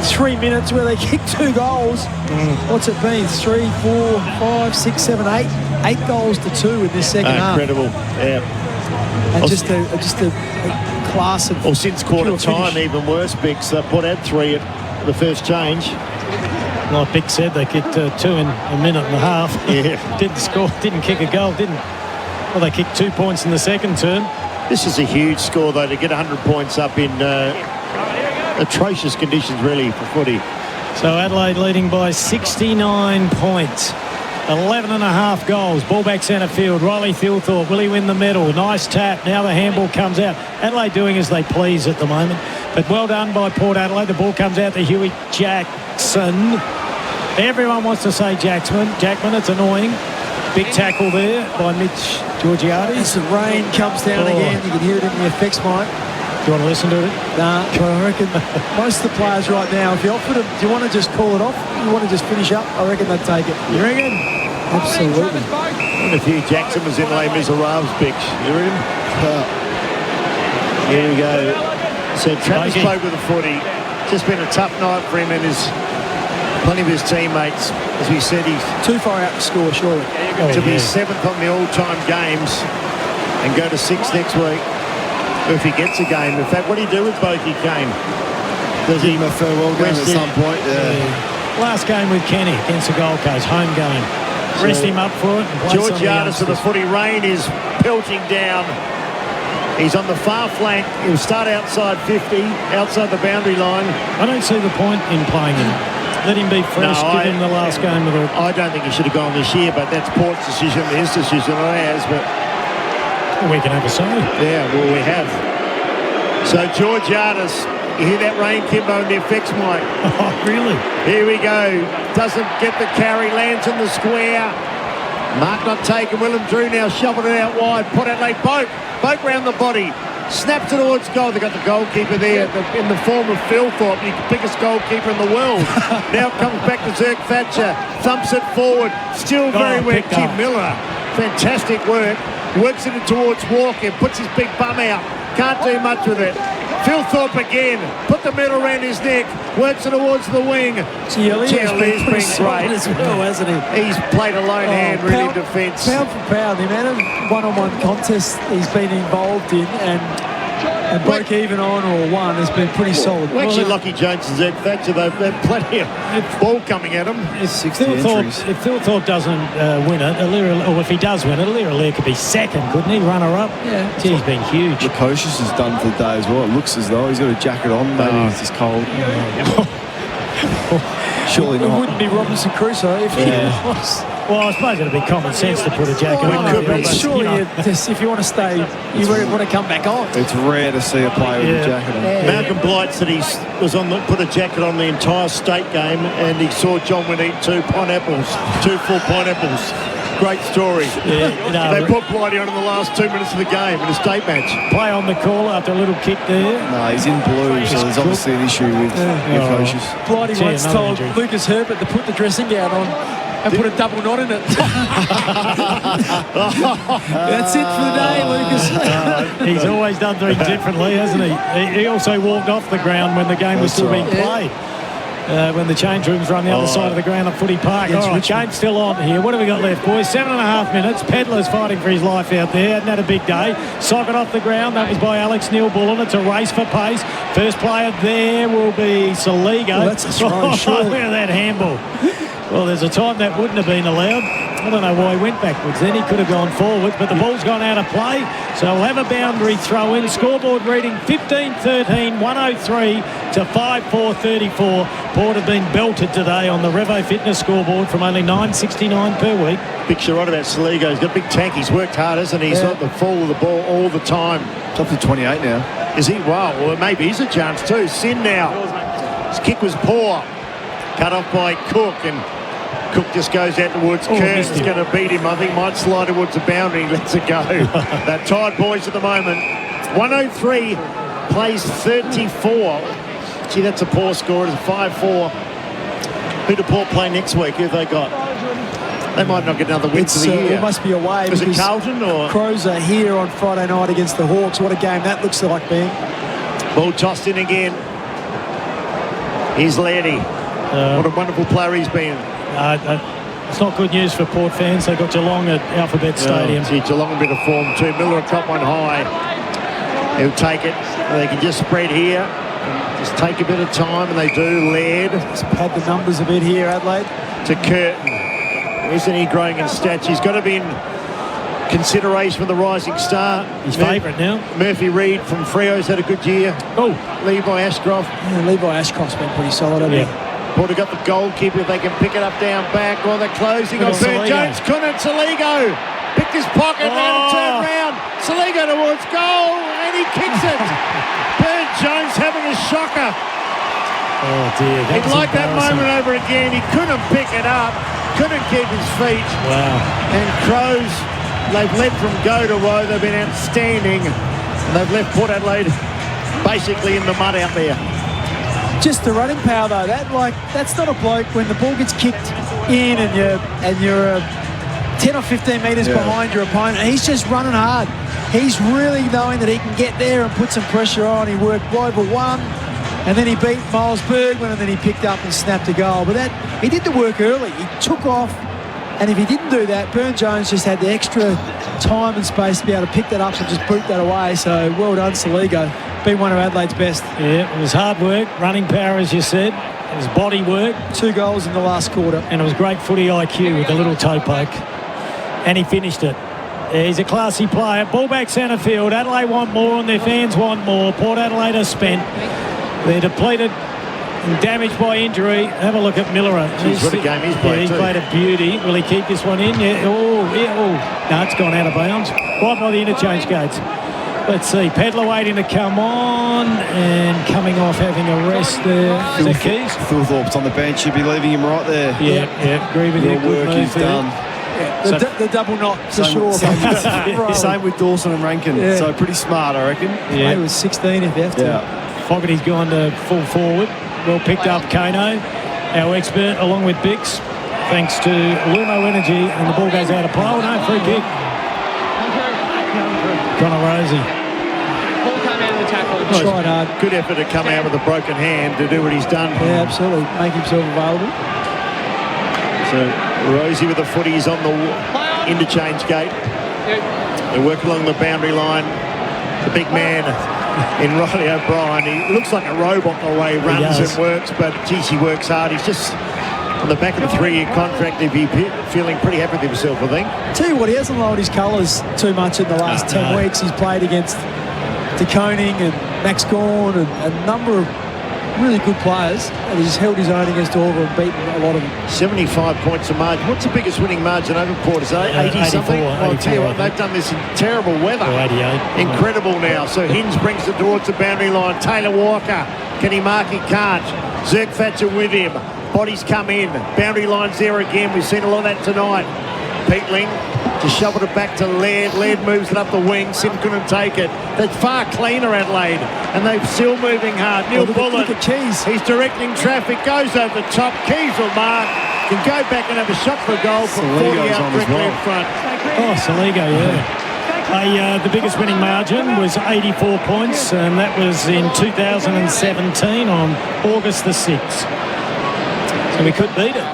[SPEAKER 6] 3 minutes where they kicked 2 goals. What's it been? 3, 4, 5, 6, 7, 8. 8 goals to 2 in this second half.
[SPEAKER 3] Incredible, yeah.
[SPEAKER 6] And just a class of...
[SPEAKER 3] Well, since quarter time,
[SPEAKER 6] finish.
[SPEAKER 3] even worse, Bix. Port had 3 at the first change.
[SPEAKER 1] Like Bick said, they kicked 2 in a minute and a half.
[SPEAKER 3] Yeah.
[SPEAKER 1] Didn't score, didn't kick a goal, Well, they kicked 2 points in the second term.
[SPEAKER 3] This is a huge score, though, to get 100 points up in atrocious conditions, really, for footy.
[SPEAKER 1] So Adelaide leading by 69 points. 11 and a half goals. Ball back centre field. Riley Thilthorpe. Will he win the medal? Nice tap. Now the handball comes out. Adelaide doing as they please at the moment. But well done by Port Adelaide. The ball comes out to Huey Jackson. Everyone wants to say Jackman. It's annoying. Big tackle there by Mitch Georgiades.
[SPEAKER 6] As the rain comes down again, you can hear it in the effects mic.
[SPEAKER 1] Do you want to listen to it?
[SPEAKER 6] Nah, I reckon most of the players right now, if you offered them, do you want to just call it off? You want to just finish up? I reckon they'd take it.
[SPEAKER 1] You reckon?
[SPEAKER 6] Absolutely.
[SPEAKER 3] And if Hugh Jackson was in Les Miserables, Bix, you reckon? Here we go. So Travis played with the footy. Just been a tough night for him and plenty of his teammates. As we said, he's
[SPEAKER 6] too far out to score, surely.
[SPEAKER 3] To be 7th on the all-time games and go to 6th next week. If he gets a game. In fact, what do you do with Boakey, Kane? Does he
[SPEAKER 2] give him a farewell game at some point? Yeah.
[SPEAKER 1] Last game with Kenny against the Gold Coast, home game. Rest him up for it.
[SPEAKER 3] Georgiades to the footy. Rain is pelting down. He's on the far flank. He'll start outside 50, outside the boundary line.
[SPEAKER 1] I don't see the point in playing him. Let him be fresh, give him the last game of the...
[SPEAKER 3] I don't think he should have gone this year, but that's Port's decision, his decision, not ours, but...
[SPEAKER 1] We can have a say.
[SPEAKER 3] Yeah, well, we have. So, Georgiades, you hear that rain, Kimbo, in the effects mic?
[SPEAKER 1] Oh, really?
[SPEAKER 3] Here we go. Doesn't get the carry, lands in the square. Mark not taken. Willem Drew now shoveled it out wide. Port Adelaide, Boak round the body. Snaps it towards goal. They've got the goalkeeper there in the form of Phil Thorpe, the biggest goalkeeper in the world. Now comes back to Zirk Thatcher. Thumps it forward. Still very wet. Tim Miller. Fantastic work. Works it towards Walker. Puts his big bum out. Can't do much with it. Phil Thorpe again. Put the middle around his neck. Works it towards the wing.
[SPEAKER 6] Gioli's been great
[SPEAKER 3] as well, hasn't he? He's played a lone hand, really, defence.
[SPEAKER 6] Pound for pound, the amount of one-on-one contests he's been involved in, and and broke even on or won has been pretty solid.
[SPEAKER 3] Well, actually, Lockie Jones and Zed Thatcher, they've plenty of ball coming at them.
[SPEAKER 1] If Phil Thorpe doesn't win it, or if he does win it, Alira could be second, couldn't he? Runner-up.
[SPEAKER 6] Yeah.
[SPEAKER 1] Gee, he's been huge.
[SPEAKER 2] Lukosius is done for the day as well. It looks as though he's got a jacket on. Maybe he's just cold. Surely not.
[SPEAKER 6] It wouldn't be Robinson Crusoe if he was.
[SPEAKER 1] Well, I suppose it'd be common sense to put a jacket on.
[SPEAKER 6] Surely, if you want to stay, you want to come back on.
[SPEAKER 2] It's rare to see a player with a jacket on.
[SPEAKER 6] Yeah.
[SPEAKER 3] Malcolm Blight said he was put a jacket on the entire state game, and he saw John Wynn eat 2 full pineapples. Great story.
[SPEAKER 1] Yeah,
[SPEAKER 3] they put Blighty on in the last 2 minutes of the game in a state match.
[SPEAKER 1] Play on the call after a little kick there.
[SPEAKER 2] No, he's in blue, so there's obviously an issue with Lukosius.
[SPEAKER 6] Blighty once told Lucas Herbert to put the dressing gown on and put a double knot in it. That's it for the day, Lucas.
[SPEAKER 1] He's always done things differently, hasn't he? He also walked off the ground when the game was still being played. When the change rooms run the other side of the ground at Footy Park. All right, game's still on here. What have we got left, boys? 7.5 minutes. Pedler's fighting for his life out there. Hadn't had a big day. Socket off the ground. That was by Alex Neil-Bullen. It's a race for pace. First player there will be Saligo.
[SPEAKER 6] Well, that's a throw, sure.
[SPEAKER 1] Look at that handball. Well, there's a time that wouldn't have been allowed. I don't know why he went backwards then. He could have gone forward, but the ball's gone out of play. So we'll have a boundary throw in. Scoreboard reading 15-13, 103 to 5-4-34. Port have been belted today on the Revo Fitness scoreboard from only $9.69 per week.
[SPEAKER 3] Big shot right about Saligo. He's got a big tank. He's worked hard, hasn't he? He's got the fall of the ball all the time.
[SPEAKER 2] It's up to 28 now.
[SPEAKER 3] Is he? Wow. Well, maybe he's a chance too. Sin now. His kick was poor. Cut off by Cook, and Cook just goes out towards Kearns. He's going to beat him. I think might slide towards the boundary. Lets it go. They're tied boys at the moment. 103 plays 34. Gee, that's a poor score. It's a 5-4. Who do Port play next week? Who have they got? They might not get another win for the year.
[SPEAKER 6] It must be away.
[SPEAKER 3] Is it Carlton or?
[SPEAKER 6] Crows are here on Friday night against the Hawks. What a game that looks like, Ben.
[SPEAKER 3] Ball tossed in again. Here's Lairdy. What a wonderful player he's been.
[SPEAKER 1] It's not good news for Port fans. They got Geelong at Alphabet Stadium.
[SPEAKER 3] Gee, Geelong a bit of form too. Miller will top one high. He'll take it. They can just spread here. Just take a bit of time, and they do. Laird.
[SPEAKER 6] Just pad the numbers a bit here, Adelaide.
[SPEAKER 3] To Curtin. Isn't he growing in stats? He's got to be in consideration for the Rising Star.
[SPEAKER 1] His favourite now.
[SPEAKER 3] Murphy Reid from Freo's had a good year.
[SPEAKER 1] Oh.
[SPEAKER 3] Levi Ashcroft.
[SPEAKER 6] Yeah, Levi Ashcroft's been pretty solid, hasn't he?
[SPEAKER 3] Port have got the goalkeeper. If they can pick it up down back, or they're closing on Burn Jones. Couldn't. Saligo picked his pocket and turned round. Saligo towards goal, and he kicks it. Burn Jones having a shocker.
[SPEAKER 1] Oh dear.
[SPEAKER 3] He'd like that moment over again. He couldn't pick it up. Couldn't keep his feet.
[SPEAKER 1] Wow.
[SPEAKER 3] And Crows, they've led from go to row. They've been outstanding. And they've left Port Adelaide basically in the mud out there.
[SPEAKER 6] Just the running power though, that's not a bloke when the ball gets kicked in and you're 10 or 15 metres behind your opponent. He's just running hard. He's really knowing that he can get there and put some pressure on. He worked wide for one, and then he beat Miles Bergman, and then he picked up and snapped a goal. But he did the work early. He took off, and if he didn't do that, Burn Jones just had the extra time and space to be able to pick that up and just boot that away. So well done, Saligo. Been one of Adelaide's best.
[SPEAKER 1] Yeah, it was hard work, running power, as you said. It was body work.
[SPEAKER 6] 2 goals in the last quarter.
[SPEAKER 1] And it was great footy IQ with a little toe poke. And he finished it. He's a classy player. Ball back centre field. Adelaide want more and their fans want more. Port Adelaide are spent. They're depleted and damaged by injury. Have a look at Miller.
[SPEAKER 3] What a game he's played.
[SPEAKER 1] He's played a beauty. Will he keep this one in? Yeah. Oh. No, it's gone out of bounds. Right by the interchange gates. Let's see. Pedler waiting to come on and coming off having a rest there. Is that Keys?
[SPEAKER 2] Phil Thorpe's on the bench. You'd be leaving him right there.
[SPEAKER 1] Yeah. Agree with you.
[SPEAKER 2] Good work is done.
[SPEAKER 6] Yeah, the double knot for sure.
[SPEAKER 2] Same with Dawson and Rankin.
[SPEAKER 6] Yeah.
[SPEAKER 2] So pretty smart, I reckon.
[SPEAKER 1] Yeah.
[SPEAKER 6] He was 16 if you have to.
[SPEAKER 2] Yeah.
[SPEAKER 1] Fogarty's gone to full forward. Well picked up, Kano, our expert, along with Bix. Thanks to Lumo Energy, and the ball goes out of play. Oh, no, free kick. Connor Rosie.
[SPEAKER 6] Tried hard.
[SPEAKER 3] Good effort to come out with a broken hand to do what he's done.
[SPEAKER 6] Yeah, absolutely. Make himself available.
[SPEAKER 3] So Rosie with the footies on the interchange gate. They work along the boundary line. The big man in Riley O'Brien. He looks like a robot the way he runs and works, but geez, he works hard. He's just on the back of a 3-year contract. He'd be feeling pretty happy with himself, I think.
[SPEAKER 6] Tell you what, he hasn't lowered his colours too much in the last 10 weeks. He's played against De Koning and Max Gawn and a number of really good players, and he's held his own against all of them and beaten a lot of them.
[SPEAKER 3] 75 points a margin. What's the biggest winning margin over Port? Is it 80-something? I'll tell you what, they've done this in terrible weather.
[SPEAKER 1] 88.
[SPEAKER 3] Incredible now. So Hinds brings it towards the boundary line. Taylor Walker, can he mark? He can't. Zerk Thatcher with him. Bodies come in. Boundary line's there again. We've seen a lot of that tonight. Peatling just shoveled it back to Laird. Laird moves it up the wing. Sim couldn't take it. That's far cleaner, Adelaide. And they're still moving hard. Neil Bullen.
[SPEAKER 6] Look at Keys.
[SPEAKER 3] He's directing traffic. Goes over the top. Keys will mark. Can go back and have a shot for a goal from 40 out Bickley in front.
[SPEAKER 1] Oh, Saligo, the biggest winning margin was 84 points, and that was in 2017 on August the 6th. So we could beat it.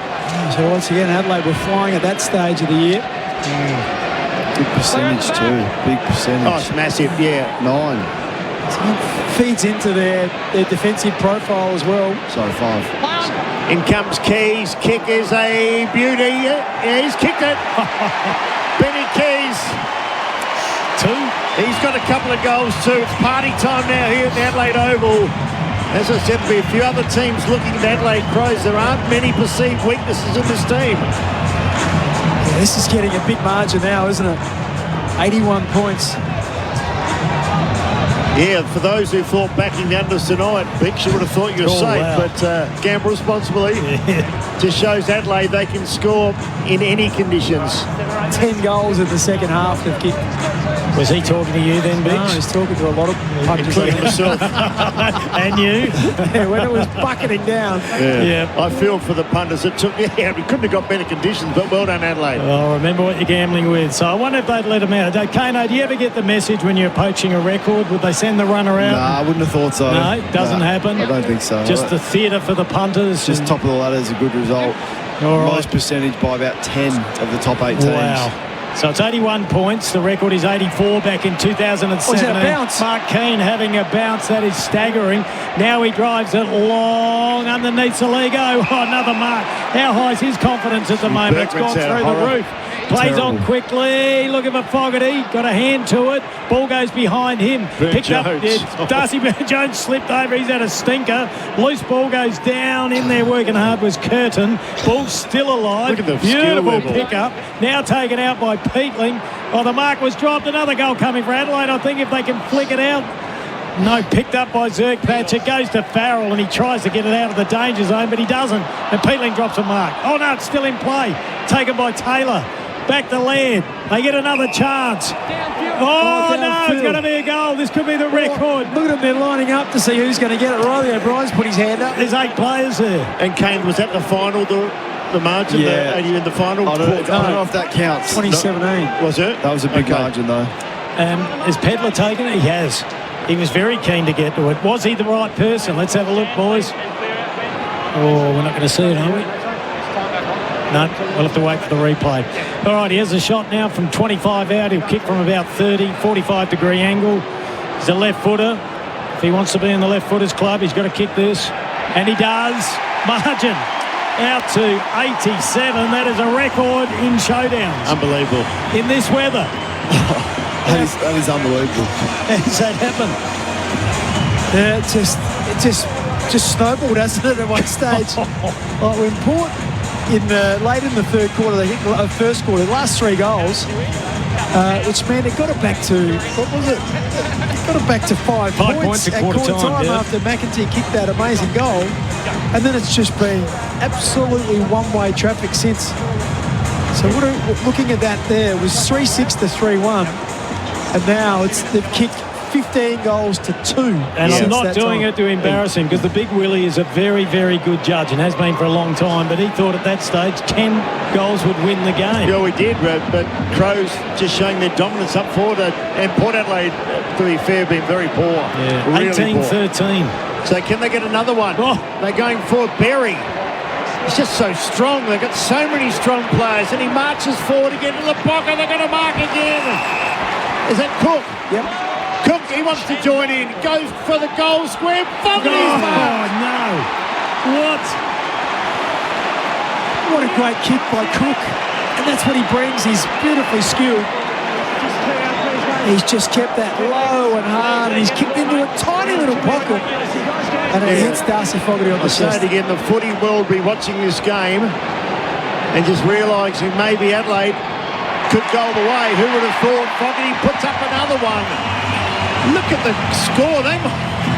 [SPEAKER 6] So once again, Adelaide were flying at that stage of the year.
[SPEAKER 2] Big percentage too. Big percentage.
[SPEAKER 3] Oh, it's massive,
[SPEAKER 2] 9.
[SPEAKER 6] So it feeds into their defensive profile as well.
[SPEAKER 2] Sorry, 5.
[SPEAKER 3] In comes Keys. Kick is a beauty. Yeah, he's kicked it. Benny Keys.
[SPEAKER 1] 2.
[SPEAKER 3] He's got a couple of goals too. It's party time now here at the Adelaide Oval. As I said, there'll be a few other teams looking at Adelaide Crows. There aren't many perceived weaknesses in this team.
[SPEAKER 6] Yeah, this is getting a big margin now, isn't it? 81 points.
[SPEAKER 3] Yeah, for those who thought backing the unders tonight, Bix, you would have thought you were safe, but gamble responsibly. Just shows Adelaide they can score in any conditions.
[SPEAKER 6] 10 goals in the second half they've kicked.
[SPEAKER 1] Was he talking to you then, Bix?
[SPEAKER 6] No, he's talking to a lot of punters.
[SPEAKER 3] Including myself.
[SPEAKER 1] And you?
[SPEAKER 6] Yeah, when it was bucketing down.
[SPEAKER 3] Yeah. I feel for the punters. It took, we couldn't have got better conditions, but well done, Adelaide.
[SPEAKER 1] Oh, remember what you're gambling with. So I wonder if they'd let him out. Kane, do you ever get the message when you're poaching a record? Would they send the runner out?
[SPEAKER 2] No, I wouldn't have thought so.
[SPEAKER 1] No, it doesn't happen.
[SPEAKER 2] I don't think so.
[SPEAKER 1] Just the theatre for the punters.
[SPEAKER 2] Just top of the ladder is a good result. Most percentage by about 10 of the top 8 teams.
[SPEAKER 1] Wow. So it's 81 points. The record is 84 back in 2017.
[SPEAKER 6] Bounce?
[SPEAKER 1] Mark Kane having a bounce. That is staggering. Now he drives it long underneath Saligo. Oh, another mark. How high is his confidence at the moment? It's gone through the roof. Plays on quickly. Look at Fogarty. Got a hand to it. Ball goes behind him. Picked up. Darcy Burn-Jones slipped over. He's had a stinker. Loose ball goes down. In there working hard was Curtin. Ball still alive.
[SPEAKER 3] Look at the
[SPEAKER 1] beautiful pickup. Now taken out by Peatling. Oh, the mark was dropped. Another goal coming for Adelaide. I think if they can flick it out. No, picked up by Zerk Thatcher. Goes to Farrell and he tries to get it out of the danger zone, but he doesn't. And Peatling drops a mark. Oh, no, it's still in play. Taken by Taylor. Back to Laird. They get another chance. Oh, no, it's going to be a goal. This could be the record.
[SPEAKER 6] Look at them, they're lining up to see who's going to get it. Riley O'Brien's put his hand up.
[SPEAKER 1] There's 8 players there.
[SPEAKER 3] And Kane, was that the final, the margin?
[SPEAKER 2] Yeah.
[SPEAKER 3] In the final?
[SPEAKER 2] I don't know if that counts.
[SPEAKER 6] 2017.
[SPEAKER 3] Was it?
[SPEAKER 2] That was a big margin, though.
[SPEAKER 1] Has Pedler taken it? He has. He was very keen to get to it. Was he the right person? Let's have a look, boys. Oh, we're not going to see it, are we? No, we'll have to wait for the replay. All right, here's a shot now from 25 out. He'll kick from about 30, 45-degree angle. He's a left footer. If he wants to be in the left footers club, he's got to kick this. And he does. Margin out to 87. That is a record in showdowns.
[SPEAKER 3] Unbelievable.
[SPEAKER 1] In this weather.
[SPEAKER 2] That is unbelievable.
[SPEAKER 1] How does that happen?
[SPEAKER 6] Yeah, it just snowballed, hasn't it, at one stage? Like when Port, late in the third quarter, they hit the first quarter, the last 3 goals, which meant it got it back to, what was it? It got it back to 5 points
[SPEAKER 1] at quarter time
[SPEAKER 6] after McEntee kicked that amazing goal. And then it's just been absolutely one-way traffic since. So looking at that there, it was 3-6 to 3-1. And now they've kicked 15 goals to 2.
[SPEAKER 1] And I'm not doing it to embarrass him because the big Willie is a very, very good judge and has been for a long time, but he thought at that stage 10 goals would win the game.
[SPEAKER 3] Yeah, we did, but Crows just showing their dominance up forward, and Port Adelaide, to be fair, been very poor.
[SPEAKER 1] Yeah,
[SPEAKER 3] really
[SPEAKER 1] 18-13.
[SPEAKER 3] So can they get another one?
[SPEAKER 1] Oh.
[SPEAKER 3] They're going for Berry. He's just so strong. They've got so many strong players, and he marches forward again to the pocket. They're going to mark again. Is that Cook?
[SPEAKER 6] Yep.
[SPEAKER 3] Cook he wants to join in. Goes for the goal square. Fogarty's mark.
[SPEAKER 1] No.
[SPEAKER 6] What a great kick by Cook. And that's what he brings. He's beautifully skilled. He's just kept that low and hard, and he's kicked into a tiny little pocket. And it hits Darcy Fogarty on the chest.
[SPEAKER 3] I say it again, the footy world will be watching this game and just realising maybe Adelaide could go the way. Who would have thought? Fogarty puts up another one. Look at the score.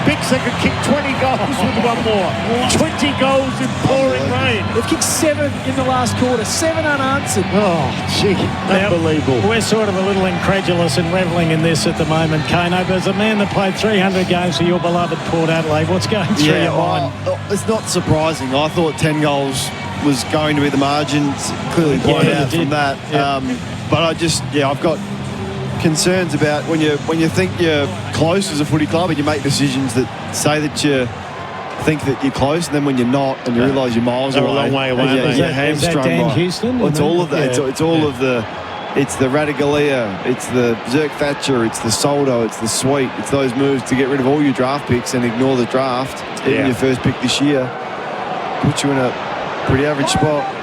[SPEAKER 3] Bickley could kick 20 goals with one more. 20 goals in pouring rain.
[SPEAKER 6] They've kicked 7 in the last quarter. 7 unanswered.
[SPEAKER 3] Oh, gee. Unbelievable.
[SPEAKER 1] We're sort of a little incredulous and revelling in this at the moment, Kano. But as a man that played 300 games for your beloved Port Adelaide, what's going through your mind?
[SPEAKER 2] It's not surprising. I thought 10 goals was going to be the margin. It's clearly blown out from that.
[SPEAKER 1] Yeah.
[SPEAKER 2] But I've got concerns about when you think you're close as a footy club and you make decisions that say that you think that you're close, and then when you're not and you realise you're miles away.
[SPEAKER 3] They're a long way away.
[SPEAKER 1] Is that Dan Houston?
[SPEAKER 2] Well, it's all of that. It's all of the. It's the Radigalia, it's the Zerk Thatcher, it's the Soldo, it's the Sweet. It's those moves to get rid of all your draft picks and ignore the draft. Even your first pick this year puts you in a pretty average spot.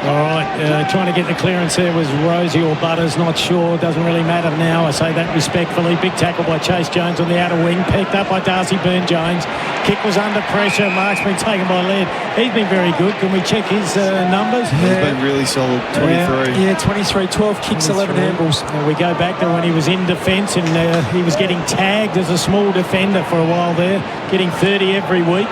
[SPEAKER 1] All right, trying to get the clearance there was Rosie or Butters, not sure. Doesn't really matter now. I say that respectfully. Big tackle by Chase Jones on the outer wing, picked up by Darcy Byrne-Jones. Kick was under pressure. Mark's been taken by Laird. He's been very good. Can we check his numbers?
[SPEAKER 2] He's been really solid. 23.
[SPEAKER 6] Yeah, 23, 12 kicks, 11 handballs.
[SPEAKER 1] We go back to when he was in defence and he was getting tagged as a small defender for a while there, getting 30 every week.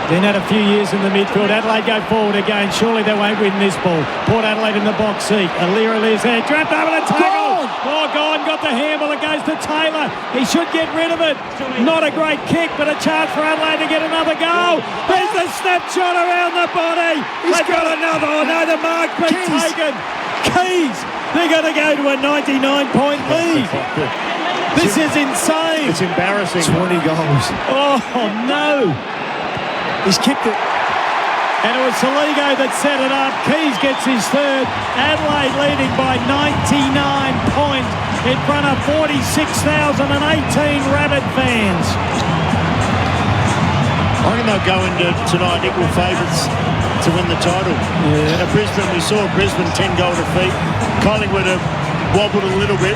[SPEAKER 1] Then had a few years in the midfield. Adelaide go forward again. Surely they won't win this ball. Port Adelaide in the box seat. Ali's there. Dropped over the tackle. Gone. Got the handball. It goes to Taylor. He should get rid of it. Not a great kick, but a chance for Adelaide to get another goal. There's the snapshot around the body. They've got another. Oh no, the mark's been taken. Keys. They're going to go to a 99-point lead. This is insane.
[SPEAKER 3] It's embarrassing.
[SPEAKER 2] 20 goals.
[SPEAKER 1] Oh no.
[SPEAKER 6] He's kicked it.
[SPEAKER 1] And it was Saligo that set it up. Keys gets his third. Adelaide leading by 99 points in front of 46,018 rabid fans.
[SPEAKER 3] I reckon they'll go into tonight equal favourites to win the title.
[SPEAKER 1] Yeah.
[SPEAKER 3] At Brisbane, we saw Brisbane 10-goal defeat. Collingwood have wobbled a little bit.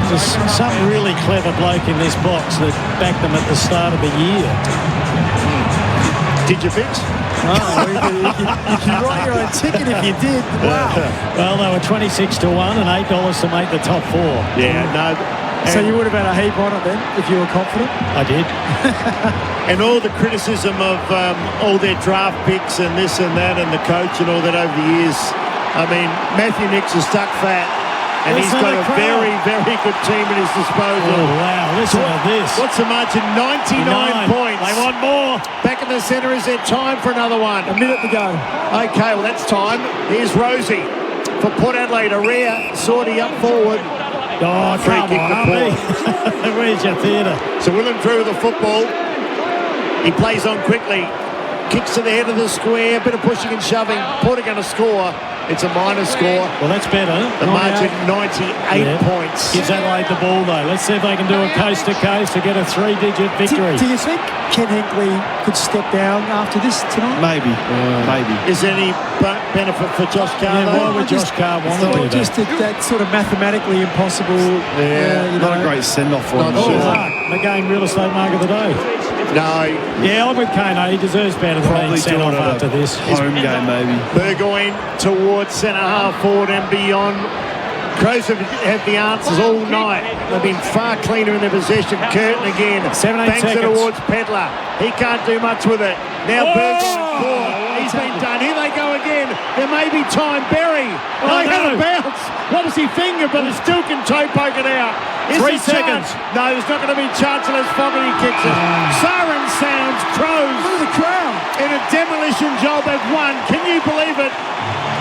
[SPEAKER 1] There's some really clever bloke in this box that backed them at the start of the year.
[SPEAKER 3] Did you fix?
[SPEAKER 6] Oh, you can write your own ticket if you did. Wow.
[SPEAKER 1] Well, they were 26-1 and $8 to make the top 4.
[SPEAKER 3] Yeah, no.
[SPEAKER 6] So you would have had a heap on it then, if you were confident?
[SPEAKER 1] I did.
[SPEAKER 3] And all the criticism of all their draft picks and this and that and the coach and all that over the years. I mean, Matthew Nicks is stuck fat. And he's got a very, very good team at his disposal.
[SPEAKER 1] Oh, wow. Listen to this.
[SPEAKER 3] What's the margin? 99 points.
[SPEAKER 1] They want more.
[SPEAKER 3] Back in the centre. Is there time for another one?
[SPEAKER 6] A minute to go.
[SPEAKER 3] Okay, well, that's time. Here's Rosie for Port Adelaide. A rare sortie up forward.
[SPEAKER 1] Oh,
[SPEAKER 3] free kick to Port.
[SPEAKER 1] Where's your theatre?
[SPEAKER 3] So Willem Drew with the football. He plays on quickly. Kicks to the head of the square. Bit of pushing and shoving. Port are going to score. It's a minor score.
[SPEAKER 1] Well, that's better.
[SPEAKER 3] The margin 98 points.
[SPEAKER 1] Gives Adelaide the ball, though. Let's see if they can do a coast-to-coast to get a 3-digit victory.
[SPEAKER 6] Do you think Ken Hinkley could step down after this tonight?
[SPEAKER 2] Maybe. Maybe.
[SPEAKER 3] Is there any benefit for Josh Carr?
[SPEAKER 1] Yeah, why would Josh Carr want to do that?
[SPEAKER 6] Just that sort of mathematically impossible.
[SPEAKER 2] Not a great send-off for him.
[SPEAKER 1] The game real estate mark of the day.
[SPEAKER 3] No.
[SPEAKER 1] Yeah, I'm with Kano. He deserves better than being sent off after this.
[SPEAKER 2] Home game, maybe.
[SPEAKER 3] Burgoyne towards centre half forward and beyond. Crows have had the answers all night. They've been far cleaner in their possession. Curtin again.
[SPEAKER 1] 7-8
[SPEAKER 3] banks
[SPEAKER 1] seconds.
[SPEAKER 3] it towards Pedler. He can't do much with it. Now Burgoyne. He's been done. Here they go again. There may be time. Berry. They had a bounce. Obviously fingered, but it still can toe poke it out.
[SPEAKER 1] 3 seconds.
[SPEAKER 3] No, there's not going to be a chance unless Fogarty kicks it. Siren sounds. Crows.
[SPEAKER 6] Look at the crowd.
[SPEAKER 3] In a demolition job have won. Can you believe it?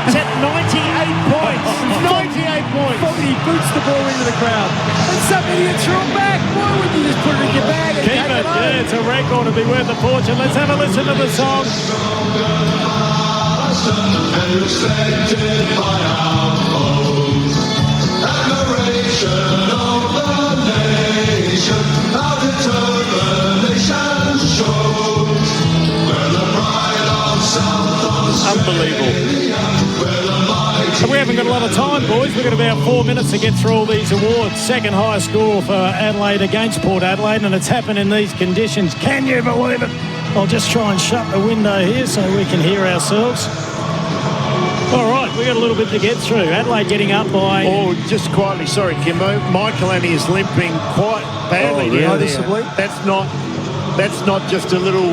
[SPEAKER 3] It's at 98 points. 98 points.
[SPEAKER 6] Fogarty boots the ball into the crowd. And some idiot threw it back. Why wouldn't you just put it in your bag and
[SPEAKER 1] Keep it. Yeah, it's a record to be worth a fortune. Let's have a listen to the song.
[SPEAKER 9] And respected by our foes, admiration of the nation.
[SPEAKER 3] unbelievable.
[SPEAKER 1] So we haven't got a lot of time, boys. We've got about 4 minutes to get through all these awards. Second highest score for Adelaide against Port Adelaide, and it's happened in these conditions. Can you believe it? I'll just try and shut the window here so we can hear ourselves. All right, we've got a little bit to get through. Adelaide getting up by...
[SPEAKER 3] Oh, just quietly, sorry, Kimbo. Michael Annie is limping quite badly.
[SPEAKER 6] Really? Noticeably?
[SPEAKER 3] That's not just a little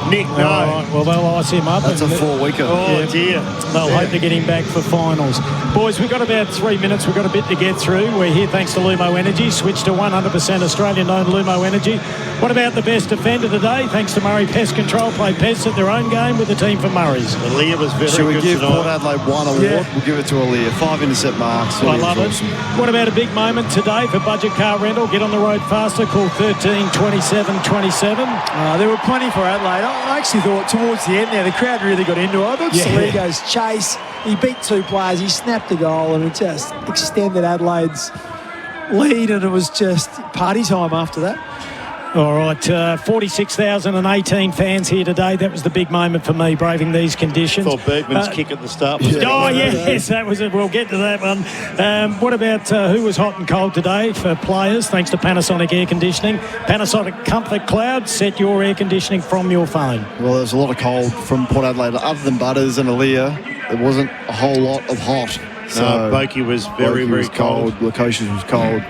[SPEAKER 3] Nick, no.
[SPEAKER 1] All right, well, they'll ice him up.
[SPEAKER 2] That's a 4-weeker.
[SPEAKER 3] Oh, dear.
[SPEAKER 1] They'll hope to get him back for finals. Boys, we've got about 3 minutes. We've got a bit to get through. We're here thanks to Lumo Energy. Switch to 100% Australian-owned Lumo Energy. What about the best defender today? Thanks to Murray Pest Control. Play Pest at their own game with the team from Murray's.
[SPEAKER 3] Aaliyah was very good.
[SPEAKER 2] Should we give
[SPEAKER 3] tonight.
[SPEAKER 2] Port Adelaide one award?
[SPEAKER 1] Yeah.
[SPEAKER 2] We'll give it to Aaliyah. 5 intercept marks.
[SPEAKER 1] I love it. What about a big moment today for budget car rental? Get on the road faster. Call 13 27 27.
[SPEAKER 6] There were plenty for Adelaide. I actually thought towards the end there, the crowd really got into it. I thought Saligo's chase, he beat 2 players, he snapped a goal, and it just extended Adelaide's lead, and it was just party time after that.
[SPEAKER 1] All right, 46,018 fans here today. That was the big moment for me, braving these conditions.
[SPEAKER 3] I thought Bergman's kick at the start was
[SPEAKER 1] yes, that was it. We'll get to that one. What about who was hot and cold today for players? Thanks to Panasonic Air Conditioning. Panasonic Comfort Cloud. Set your air conditioning from your phone.
[SPEAKER 2] Well, there's a lot of cold from Port Adelaide. Other than Butters and Aaliyah, there wasn't a whole lot of hot. So
[SPEAKER 3] Boki was very cold.
[SPEAKER 2] Locations was cold.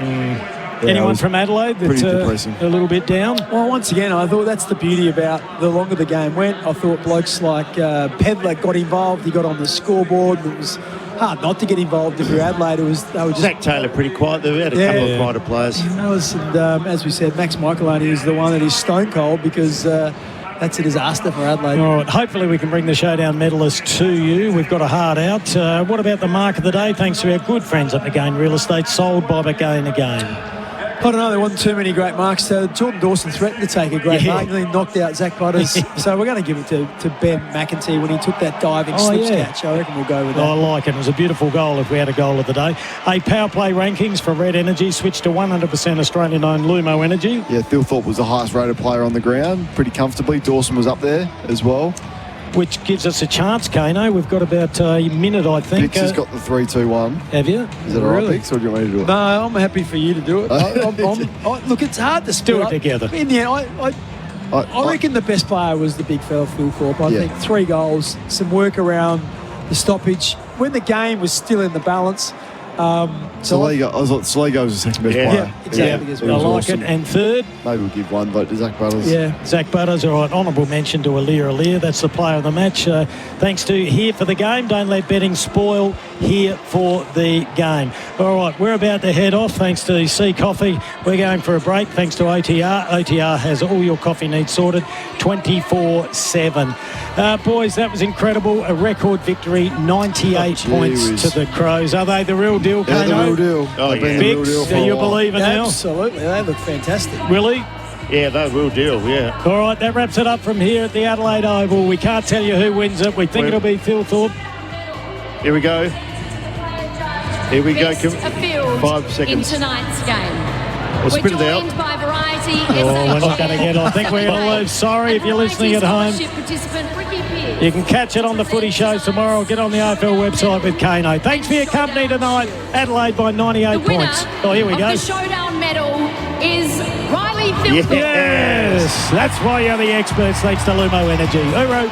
[SPEAKER 1] Anyone from Adelaide that's a little bit down?
[SPEAKER 6] Well, once again, I thought that's the beauty about the longer the game went. I thought blokes like Pedler got involved. He got on the scoreboard. It was hard not to get involved if you're Adelaide. They were just...
[SPEAKER 3] Zach Taylor pretty quiet. They had a couple of quieter players.
[SPEAKER 6] He was, and as we said, Max Michaeloni is the one that is stone cold because... that's a disaster for Adelaide.
[SPEAKER 1] All right, hopefully we can bring the Showdown medalists to you. We've got a hard out. What about the mark of the day? Thanks to our good friends at McGain Real Estate, sold by McGain again.
[SPEAKER 6] I don't know, there wasn't too many great marks. Jordan Dawson threatened to take a great mark, and then knocked out Zach Butters. So we're going to give it to Ben McEntee when he took that diving slip catch. I reckon we'll go with that.
[SPEAKER 1] I like it. It was a beautiful goal if we had a goal of the day. Power play rankings for Red Energy. Switch to 100% Australian-owned Lumo Energy.
[SPEAKER 2] Yeah, Thilthorpe was the highest rated player on the ground, pretty comfortably. Dawson was up there as well.
[SPEAKER 1] Which gives us a chance, Kano. We've got about a minute, I think.
[SPEAKER 2] Bix has got the 3-2-1.
[SPEAKER 1] Have you?
[SPEAKER 2] Is it all right, Bix, or do you want me to do it?
[SPEAKER 6] No, I'm happy for you to do it. Look, it's hard to split
[SPEAKER 1] do it together.
[SPEAKER 6] In the end, I reckon the best player was the big fella, Phil Thorpe. I think 3 goals, some work around the stoppage. When the game was still in the balance...
[SPEAKER 2] Saligo was the second best player.
[SPEAKER 6] Yeah, exactly.
[SPEAKER 1] I like it. And third?
[SPEAKER 2] Maybe we'll give one vote to Zach Butters.
[SPEAKER 1] Yeah, Zach Butters. All right, honourable mention to Aaliyah. That's the player of the match. Thanks to Here for the Game. Don't let betting spoil Here for the Game. All right, we're about to head off. Thanks to Sea Coffee. We're going for a break. Thanks to OTR. OTR has all your coffee needs sorted 24/7. Boys, that was incredible. A record victory, 98 points to the Crows. Are they the real deal, Kano?
[SPEAKER 2] Yeah, the real deal.
[SPEAKER 3] Oh, yeah.
[SPEAKER 1] Bix, are you a believer now?
[SPEAKER 6] Absolutely. They look fantastic.
[SPEAKER 1] Willie?
[SPEAKER 3] Yeah, they're real deal, yeah.
[SPEAKER 1] All right, that wraps it up from here at the Adelaide Oval. We can't tell you who wins it. We think it'll be Phil Thorpe.
[SPEAKER 3] Here we go. Here we go.
[SPEAKER 11] A field
[SPEAKER 3] 5 seconds.
[SPEAKER 11] in tonight's game.
[SPEAKER 3] We'll
[SPEAKER 11] We're
[SPEAKER 3] spit it out.
[SPEAKER 11] joined by Variety
[SPEAKER 1] We're not going to get on. I think we're going to lose. Sorry if you're listening at home. You can catch it on the footy shows tomorrow. Get on the AFL website with Kano. Thanks for your company tonight. Adelaide by 98 points. Oh, here we go.
[SPEAKER 11] The Showdown medal is Riley Philpott.
[SPEAKER 1] Yes, that's why you're the experts. Thanks to Lumo Energy. Hooroo.